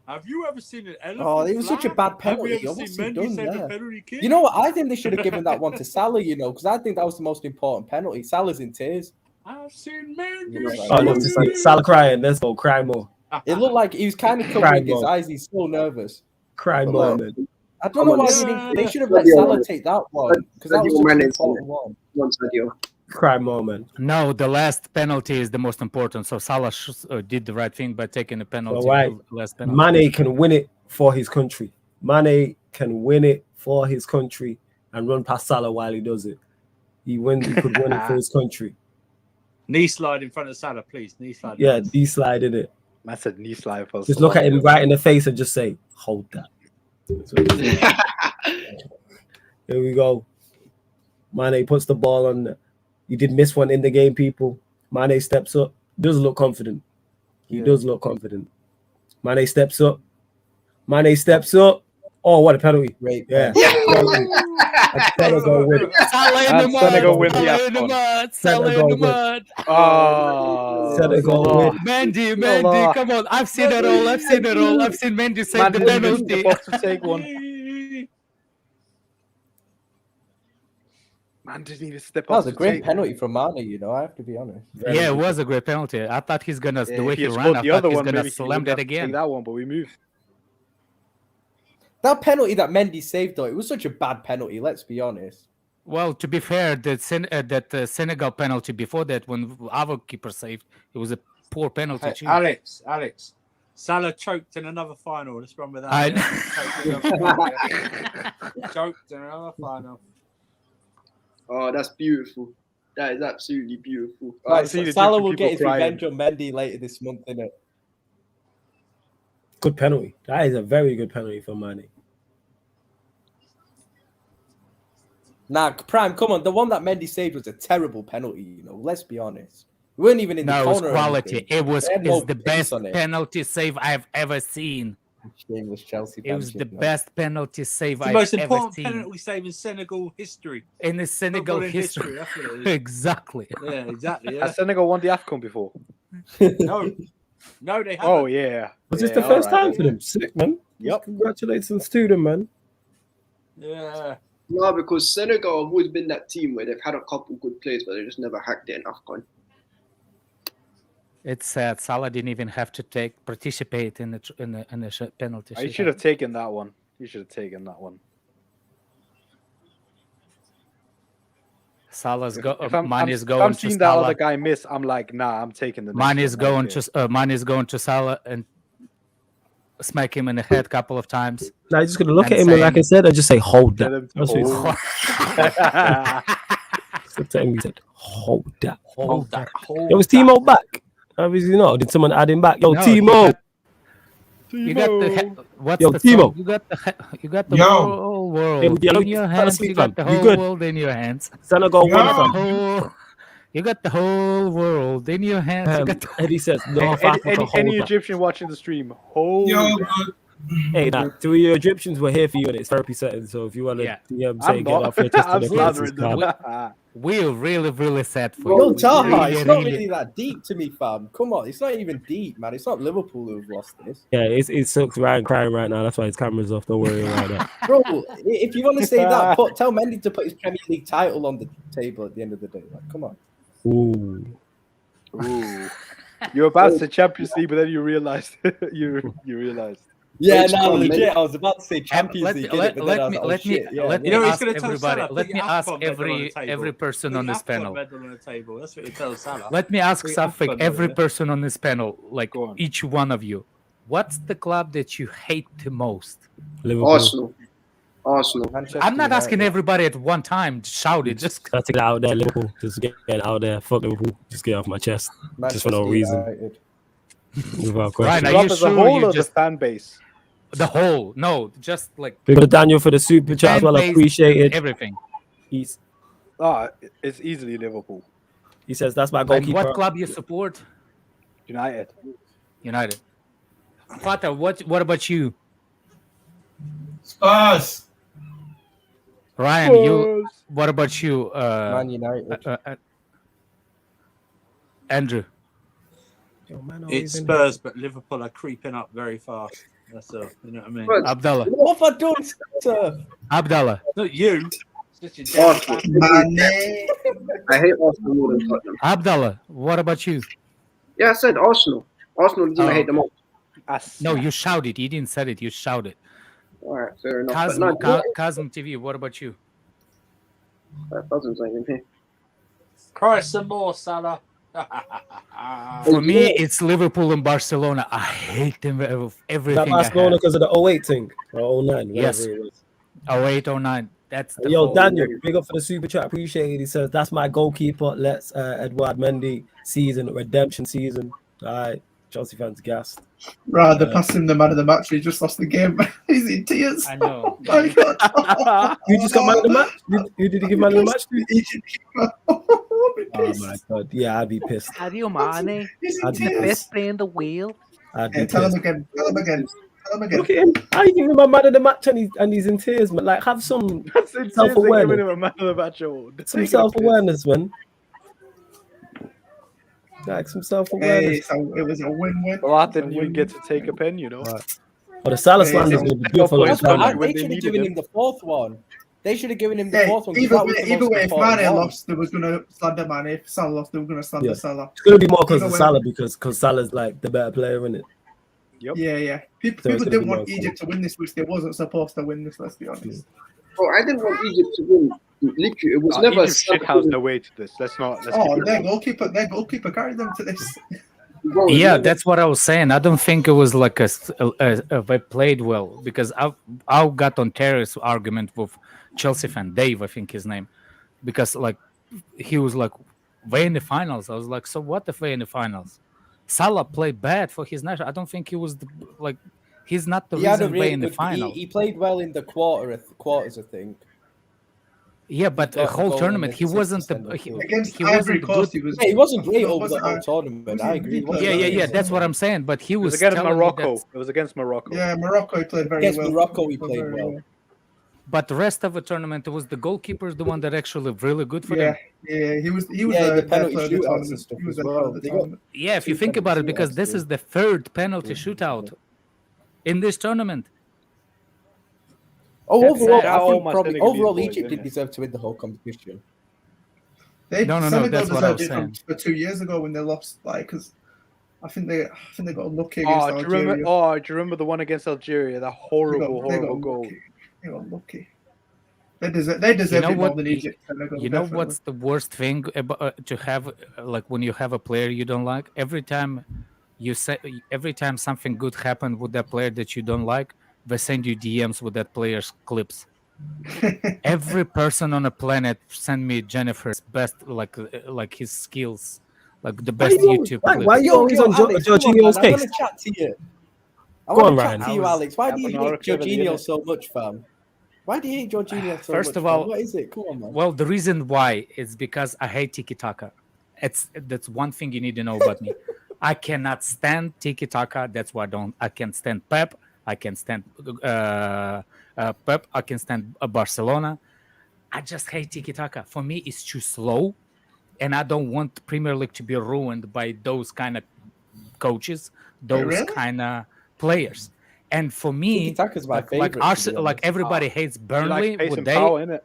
Speaker 6: Have you ever seen an elephant?
Speaker 10: Oh, it was such a bad penalty. What's he done there? You know what? I think they should have given that one to Salah, you know, because I think that was the most important penalty. Salah's in tears.
Speaker 6: I've seen Mendy.
Speaker 1: I love to see Salah crying. Let's go. Cry more.
Speaker 10: It looked like he was kind of covering his eyes. He's so nervous.
Speaker 1: Cry more, man.
Speaker 10: I don't know why they should have let Salah take that one because that was such an important one.
Speaker 1: Cry more, man.
Speaker 7: No, the last penalty is the most important. So Salah did the right thing by taking the penalty.
Speaker 1: All right.
Speaker 7: Last penalty.
Speaker 1: Mane can win it for his country. Mane can win it for his country and run past Salah while he does it. He could win it for his country.
Speaker 6: Knee slide in front of Salah, please. Knee slide.
Speaker 1: Yeah, knee slide in it.
Speaker 8: I said knee slide.
Speaker 1: Just look at him right in the face and just say, hold that. Here we go. Mane puts the ball on the. He did miss one in the game, people. Mane steps up. Does look confident. He does look confident. Mane steps up. Mane steps up. Oh, what a penalty.
Speaker 10: Great.
Speaker 1: Yeah. Senegal win.
Speaker 7: Salah in the mud.
Speaker 8: Senegal win the
Speaker 7: Salah in the mud. Salah in the mud.
Speaker 8: Oh,
Speaker 1: Senegal win.
Speaker 7: Mendy, come on. I've seen it all. I've seen Mendy save the penalty.
Speaker 8: To take one. Man didn't even step up.
Speaker 10: That was a great penalty from Mane, you know, I have to be honest.
Speaker 7: Yeah, it was a great penalty. I thought he's gonna the way he ran, I thought he's gonna slam that again.
Speaker 8: That one, but we moved.
Speaker 10: That penalty that Mendy saved, though, it was such a bad penalty. Let's be honest.
Speaker 7: Well, to be fair, that Senegal penalty before that, when our keeper saved, it was a poor penalty.
Speaker 6: Hey, Alex, Salah choked in another final. Let's run with that. Choked in another final.
Speaker 9: Oh, that's beautiful. That is absolutely beautiful.
Speaker 10: Right, so Salah will get his revenge on Mendy later this month, innit?
Speaker 1: Good penalty. That is a very good penalty for Mane.
Speaker 10: Nah, Prime, come on. The one that Mendy saved was a terrible penalty, you know. Let's be honest. We weren't even in the corner.
Speaker 7: No, it was quality. It was the best penalty save I've ever seen.
Speaker 10: Shameless Chelsea.
Speaker 7: It was the best penalty save
Speaker 6: I've ever seen. The most important penalty save in Senegal history.
Speaker 7: In the Senegal history.
Speaker 6: That's what it is.
Speaker 7: Exactly.
Speaker 6: Yeah, exactly. Yeah.
Speaker 8: Has Senegal won the AFCON before?
Speaker 6: No, they haven't.
Speaker 8: Oh, yeah.
Speaker 1: Was this the first time for them? Sick, man.
Speaker 8: Yep.
Speaker 1: Congratulations to them, man.
Speaker 6: Yeah.
Speaker 9: No, because Senegal have always been that team where they've had a couple good players, but they just never hacked it in AFCON.
Speaker 7: It's sad. Salah didn't even have to participate in the penalty.
Speaker 8: You should have taken that one.
Speaker 7: Salah's
Speaker 8: Mane is going. If I'm seeing that other guy miss, I'm like, nah, I'm taking the.
Speaker 7: Mane is going to Salah and smack him in the head a couple of times.
Speaker 1: Now you're just gonna look at him and, like I said, I just say, hold that. Looked at him, he said, hold that. It was Timo back. Obviously not. Did someone add him back? Yo, Timo.
Speaker 7: You got the what's
Speaker 1: Yo,
Speaker 7: the
Speaker 1: Timo.
Speaker 7: song? You got the whole world in your hands. You got the whole world in your hands.
Speaker 1: Senegal won.
Speaker 7: You got the whole world in your hands. You got
Speaker 1: Eddie says North Africa.
Speaker 8: Any Egyptian watching the stream, hold.
Speaker 1: Hey, nah, 2 of your Egyptians were here for you, and it's therapy settings. So if you want to DM, say get off your chest to the
Speaker 8: slandering
Speaker 1: them.
Speaker 7: We're really sad for
Speaker 10: Yo,
Speaker 7: you.
Speaker 10: Taha, it's not really that deep to me, fam. Come on, it's not even deep, man. It's not Liverpool who've lost this.
Speaker 1: Yeah, it sucks Ryan crying right now. That's why his camera's off. Don't worry about that.
Speaker 10: Bro, if you want to say that, tell Mendy to put his Premier League title on the table at the end of the day. Like, come on.
Speaker 1: Ooh.
Speaker 8: You're about to say Champions League, but then you realized you realized.
Speaker 10: Yeah, no, legit. I was about to say Champions League.
Speaker 7: Let me ask everybody. Let me ask every person on this panel. Let me ask something. Every person on this panel, like each one of you, what's the club that you hate the most?
Speaker 9: Arsenal.
Speaker 7: I'm not asking everybody at one time. Shout it. Just
Speaker 1: get out there, Liverpool. Just get out there. Fuck Liverpool. Just get off my chest. Just for no reason. Without question.
Speaker 7: Ryan, are you sure
Speaker 8: the whole
Speaker 7: you
Speaker 8: of
Speaker 7: just
Speaker 8: the fan base?
Speaker 7: The whole, no, just like
Speaker 1: Big up Daniel for the super chat as well. Appreciate it.
Speaker 7: Everything.
Speaker 8: It's easily Liverpool.
Speaker 1: He says that's my goalkeeper.
Speaker 7: And what club you support?
Speaker 8: United.
Speaker 7: Fata, what about you?
Speaker 3: Spurs.
Speaker 7: Ryan, you. What about you?
Speaker 10: Man United.
Speaker 7: Andrew.
Speaker 6: It's Spurs, but Liverpool are creeping up very fast. That's all. You know what I mean?
Speaker 7: Abdallah.
Speaker 10: What have I done, sir?
Speaker 7: Abdallah.
Speaker 6: Not you.
Speaker 9: Arsenal. I hate Arsenal more than Tottenham.
Speaker 7: Abdallah, what about you?
Speaker 9: Yeah, I said Arsenal. Arsenal doesn't hate them all.
Speaker 7: No, you shouted. You didn't say it. You shouted.
Speaker 9: All right, fair enough.
Speaker 7: Kazim TV, what about you?
Speaker 9: That doesn't say anything.
Speaker 6: Cry some more, Salah.
Speaker 7: For me, it's Liverpool and Barcelona. I hate them everything.
Speaker 1: That Barcelona because of the 08 thing or 09.
Speaker 7: Yes.
Speaker 1: It was.
Speaker 7: 08, 09. That's the
Speaker 1: Yo, Daniel, big up for the super chat. Appreciate it. He says that's my goalkeeper. Let's Edouard Mendy season, redemption season. All right, Chelsea fans gassed.
Speaker 5: Right, they passed him the man of the match. He just lost the game. He's in tears.
Speaker 7: I know.
Speaker 5: Oh my God.
Speaker 1: You just got man of the match? Who did he give man of the match to?
Speaker 5: Egypt keeper.
Speaker 1: Oh my God. Yeah, I'd be pissed.
Speaker 13: Sadio Mane,
Speaker 1: I'd be
Speaker 13: the
Speaker 1: pissed.
Speaker 13: best player in the world.
Speaker 1: I'd be
Speaker 5: Tell him
Speaker 1: pissed.
Speaker 5: again. Tell him again.
Speaker 1: Look at him. How you giving him a man of the match and he's in tears, man? Like, have some self-awareness. Some self-awareness, man. Like, some self-awareness.
Speaker 5: Hey, it was a win-win.
Speaker 8: Well, I didn't even get to take a pen, you know.
Speaker 1: But the Salah slander is going to be good for
Speaker 10: They
Speaker 1: like
Speaker 10: should have given him the fourth one. They should have given him the fourth one.
Speaker 5: Either way, if Mane lost, they was going to slander Mane. If Salah lost, they were going to slander Salah.
Speaker 1: It's going to be more because of Salah because Salah's like the better player, isn't it?
Speaker 8: Yep.
Speaker 5: Yeah. People didn't want Egypt to win this, which they wasn't supposed to win this. Let's be honest.
Speaker 9: Bro, I didn't want Egypt to win. Literally, it was never.
Speaker 8: Egypt shit house their way to this. Let's
Speaker 5: their goalkeeper carried them to this.
Speaker 9: Bro,
Speaker 7: Yeah, that's what I was saying. I don't think it was like they played well because I got on Terry's argument with Chelsea fan Dave, I think his name, because like he was like, "We're in the finals." I was like, "So what if we're in the finals?" Salah played bad for his national. I don't think he was he's not the reason we're in the final.
Speaker 10: He played well in the quarters, I think.
Speaker 7: Yeah, but the whole tournament, he wasn't
Speaker 5: against
Speaker 7: he
Speaker 5: Ivory
Speaker 7: wasn't
Speaker 5: Coast.
Speaker 7: good.
Speaker 10: He wasn't great over the whole tournament. I agree.
Speaker 7: Yeah. That's what I'm saying. But he was
Speaker 8: against
Speaker 7: telling me
Speaker 8: Morocco.
Speaker 7: that-
Speaker 8: It was against Morocco.
Speaker 5: Yeah, Morocco he played very well.
Speaker 10: Against Morocco, he played well.
Speaker 7: But the rest of the tournament, it was the goalkeepers, the one that actually really good for them.
Speaker 5: Yeah, he was
Speaker 10: the penalty shootouts and stuff as well.
Speaker 7: Yeah, if you think about it, because this is the third penalty shootout in this tournament.
Speaker 10: Oh,
Speaker 7: That's
Speaker 10: overall,
Speaker 7: it.
Speaker 10: I think
Speaker 8: my
Speaker 10: probably
Speaker 8: Senegalese boys,
Speaker 10: Egypt did
Speaker 8: innit?
Speaker 10: deserve to win the whole competition.
Speaker 7: No,
Speaker 5: Senegal
Speaker 7: that's what I was
Speaker 5: deserved it
Speaker 7: saying.
Speaker 5: for 2 years ago when they lost, because I think they got unlucky against
Speaker 8: Oh, do
Speaker 5: Algeria.
Speaker 8: you remember the one against Algeria? That horrible goal.
Speaker 5: They got lucky. They deserve it more than Egypt. Senegal,
Speaker 7: You know
Speaker 5: definitely.
Speaker 7: what's the worst thing about to have like when you have a player you don't like? Every time something good happened with that player that you don't like, they send you DMs with that player's clips. Every person on the planet send me Jennifer's best, like his skills, like the best YouTube clips.
Speaker 1: Why are you always on Jorginho's
Speaker 10: I
Speaker 1: case?
Speaker 10: want to chat to you. I
Speaker 1: Go
Speaker 10: want
Speaker 1: on,
Speaker 10: to
Speaker 1: Ryan.
Speaker 10: chat to you, Alex. Why do you hate Jorginho
Speaker 8: innit?
Speaker 10: so much, fam? Why do you hate Jorginho so much?
Speaker 7: First of all,
Speaker 10: what is it? Come on, man.
Speaker 7: Well, the reason why is because I hate tiki taka. That's one thing you need to know about me. I cannot stand tiki taka. That's why I can't stand Pep. I can stand Pep. I can stand Barcelona. I just hate tiki taka. For me, it's too slow, and I don't want the Premier League to be ruined by those kind of coaches, those kind of players. And for me,
Speaker 10: tiki-taka is my favorite.
Speaker 7: Like everybody hates Burnley.
Speaker 8: Pace and power, innit?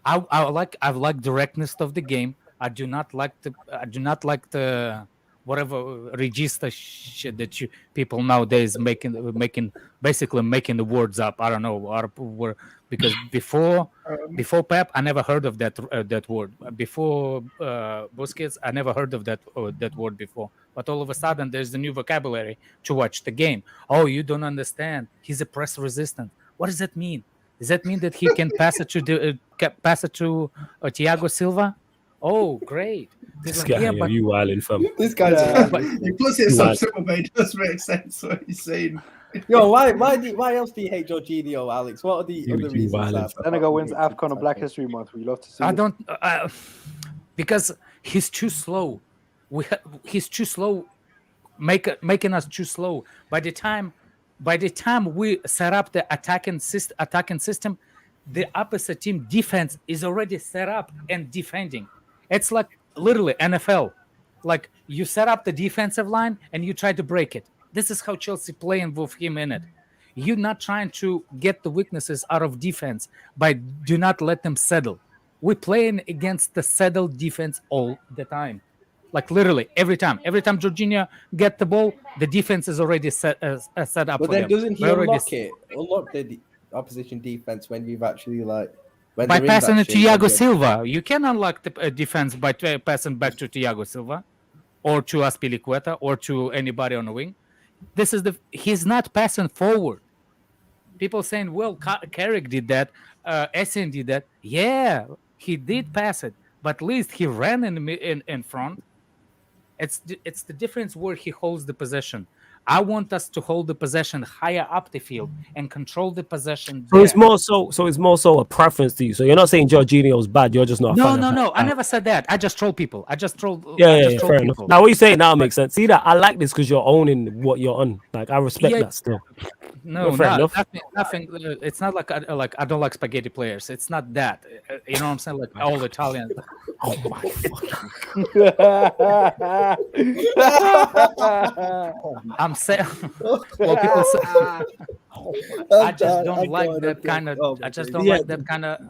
Speaker 7: I like directness of the game. I do not like the whatever register shit that people nowadays making the words up. I don't know, because before Pep, I never heard of that word. Before Busquets, I never heard of that word before. But all of a sudden, there's the new vocabulary to watch the game. Oh, you don't understand? He's a press resistant. What does that mean? Does that mean that he can pass it to Thiago Silva? Oh, great!
Speaker 1: This guy, you wildin' fam.
Speaker 10: This guy's
Speaker 5: he puts it so simple, but it does make sense what he's saying.
Speaker 10: Yo, why else do you hate Jorginho, Alex? What are the other reasons?
Speaker 8: Senegal wins AFCON on Black History Month. We love to see.
Speaker 7: I don't because he's too slow. He's too slow, making us too slow. By the time we set up the attacking system, the opposite team defense is already set up and defending. It's like literally NFL. Like you set up the defensive line and you try to break it. This is how Chelsea playing with him in it. You're not trying to get the weaknesses out of defense, but do not let them settle. We're playing against the settled defense all the time. Like literally every time Jorginho get the ball, the defense is already set up.
Speaker 10: But then doesn't he unlock the opposition defense when you've actually
Speaker 7: by passing it to Thiago Silva? You can unlock the defense by passing back to Thiago Silva, or to Aspilicueta, or to anybody on the wing. He's not passing forward. People saying, "Well, Carrick did that, Essien did that." Yeah, he did pass it, but at least he ran in front. It's the difference where he holds the possession. I want us to hold the possession higher up the field and control the possession.
Speaker 1: So it's more so a preference to you. So you're not saying Jorginho's bad. You're just not.
Speaker 7: No. I never said that. I just troll people.
Speaker 1: Yeah, fair enough. Now what you say now makes sense. See that I like this because you're owning what you're on. Like I respect that still.
Speaker 7: No, nothing. It's not like I don't like spaghetti players. It's not that. You know what I'm saying? Like all Italians.
Speaker 1: Oh my
Speaker 7: I'm saying. Well, people say, I just don't like that kind of. I just don't like that kind of.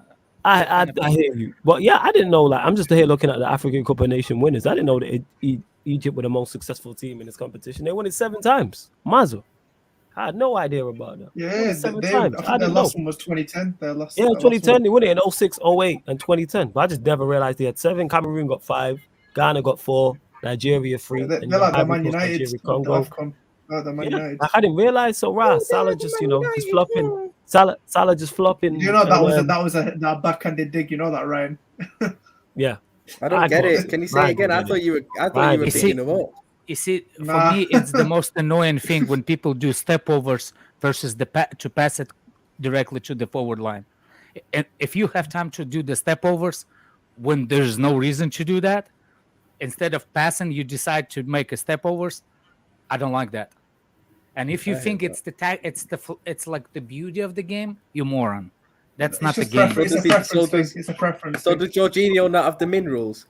Speaker 1: I hear you, but yeah, I didn't know. Like I'm just here looking at the African Cup of Nations winners. I didn't know that Egypt were the most successful team in this competition. They won it 7 times. Mazel. I had no idea about that.
Speaker 5: Yeah, their last one was 2010.
Speaker 1: 2010. They won it in 06, 08, and 2010. But I just never realized they had 7. Cameroon got 5. Ghana got 4. Nigeria 3.
Speaker 5: They're like the Man United.
Speaker 1: Congo.
Speaker 5: The Man United.
Speaker 1: I didn't realize. So Salah just just flopping. Salah just flopping.
Speaker 5: You know that was a backhanded dig. You know that, Ryan?
Speaker 1: Yeah.
Speaker 10: I don't get it. Can you say again? I thought you were picking them up.
Speaker 7: You see, for me, it's the most annoying thing when people do step overs versus to pass it directly to the forward line. And if you have time to do the step overs when there's no reason to do that, instead of passing, you decide to make a step overs. I don't like that. And if you think it's like the beauty of the game, you moron. That's not the game.
Speaker 5: It's a preference.
Speaker 10: So does Jorginho not have the minerals?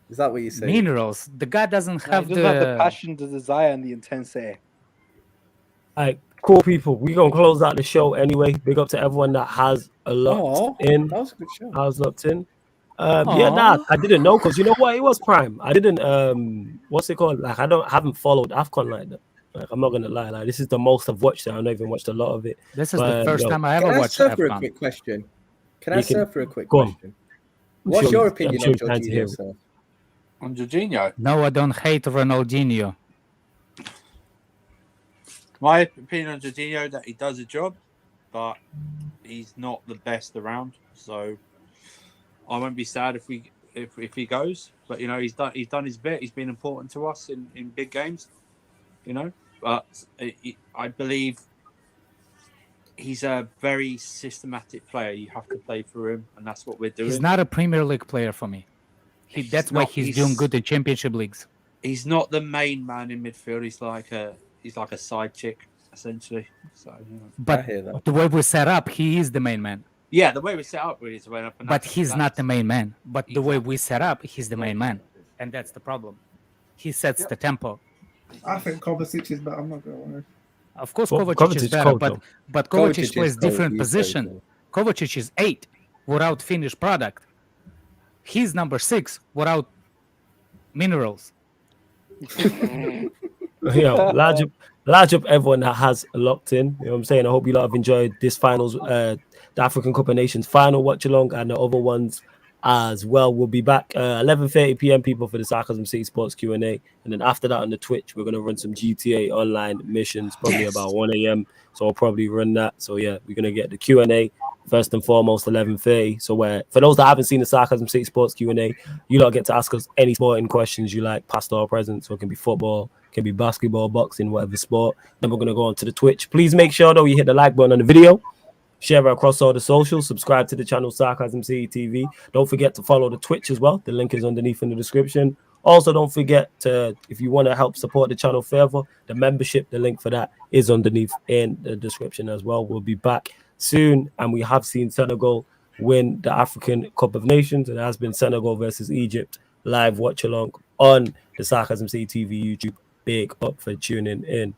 Speaker 10: Is that what you say?
Speaker 7: Minerals. The guy doesn't have
Speaker 8: the passion, the desire, and the intensity.
Speaker 1: All right, cool people. We're gonna close out the show anyway. Big up to everyone that has locked in.
Speaker 10: That was a good show.
Speaker 1: I was locked in. I didn't know because you know what? It was Prime. I didn't what's it called? Like I haven't followed AFCON like that. Like, I'm not gonna lie. Like this is the most I've watched it. I've not even watched a lot of it.
Speaker 7: This is the first time I ever watched AFCON.
Speaker 10: For a quick question? Can I serve for a quick question? What's your opinion on Jorginho, sir?
Speaker 6: On Jorginho?
Speaker 7: No, I don't hate Ronaldinho.
Speaker 6: My opinion on Jorginho that he does a job, but he's not the best around. So I won't be sad if he goes. But you know, he's done his bit. He's been important to us in big games. You know, but I believe he's a very systematic player. You have to play through him, and that's what we're doing.
Speaker 7: He's not a Premier League player for me. That's why he's doing good in championship leagues.
Speaker 6: He's not the main man in midfield. He's like a side chick essentially. So,
Speaker 7: but the way we set up, he is the main man.
Speaker 6: Yeah, the way we set up is way up.
Speaker 7: But he's not the main man. But the way we set up, he's the main man, and that's the problem. He sets the tempo.
Speaker 5: I think Kovacic is better. I'm not gonna lie.
Speaker 7: Of course, Kovacic is better, but Kovacic plays different position. Kovacic is 8 without finished product. He's number 6 without minerals.
Speaker 1: Large up everyone that has locked in. You know what I'm saying? I hope you lot have enjoyed this finals, the African Cup of Nations final watch along, and the other ones as well. We'll be back 11:30 p.m. people for the Sarcasm City Sports Q&A, and then after that on the Twitch we're gonna run some GTA online missions probably about 1 a.m. So I'll probably run that. So yeah, we're gonna get the Q&A first and foremost 11:30. So where for those that haven't seen the Sarcasm City Sports Q&A, you lot get to ask us any sporting questions you like, past or present. So it can be football, can be basketball, boxing, whatever sport. Then we're gonna go on to the Twitch. Please make sure though you hit the like button on the video. Share it across all the socials. Subscribe to the channel Sarcasm City TV. Don't forget to follow the Twitch as well. The link is underneath in the description. Also, don't forget to, if you want to help support the channel further, the membership, the link for that is underneath in the description as well. We'll be back soon, and we have seen Senegal win the African Cup of Nations. It has been Senegal versus Egypt live watch along on the Sarcasm City TV YouTube. Big up for tuning in.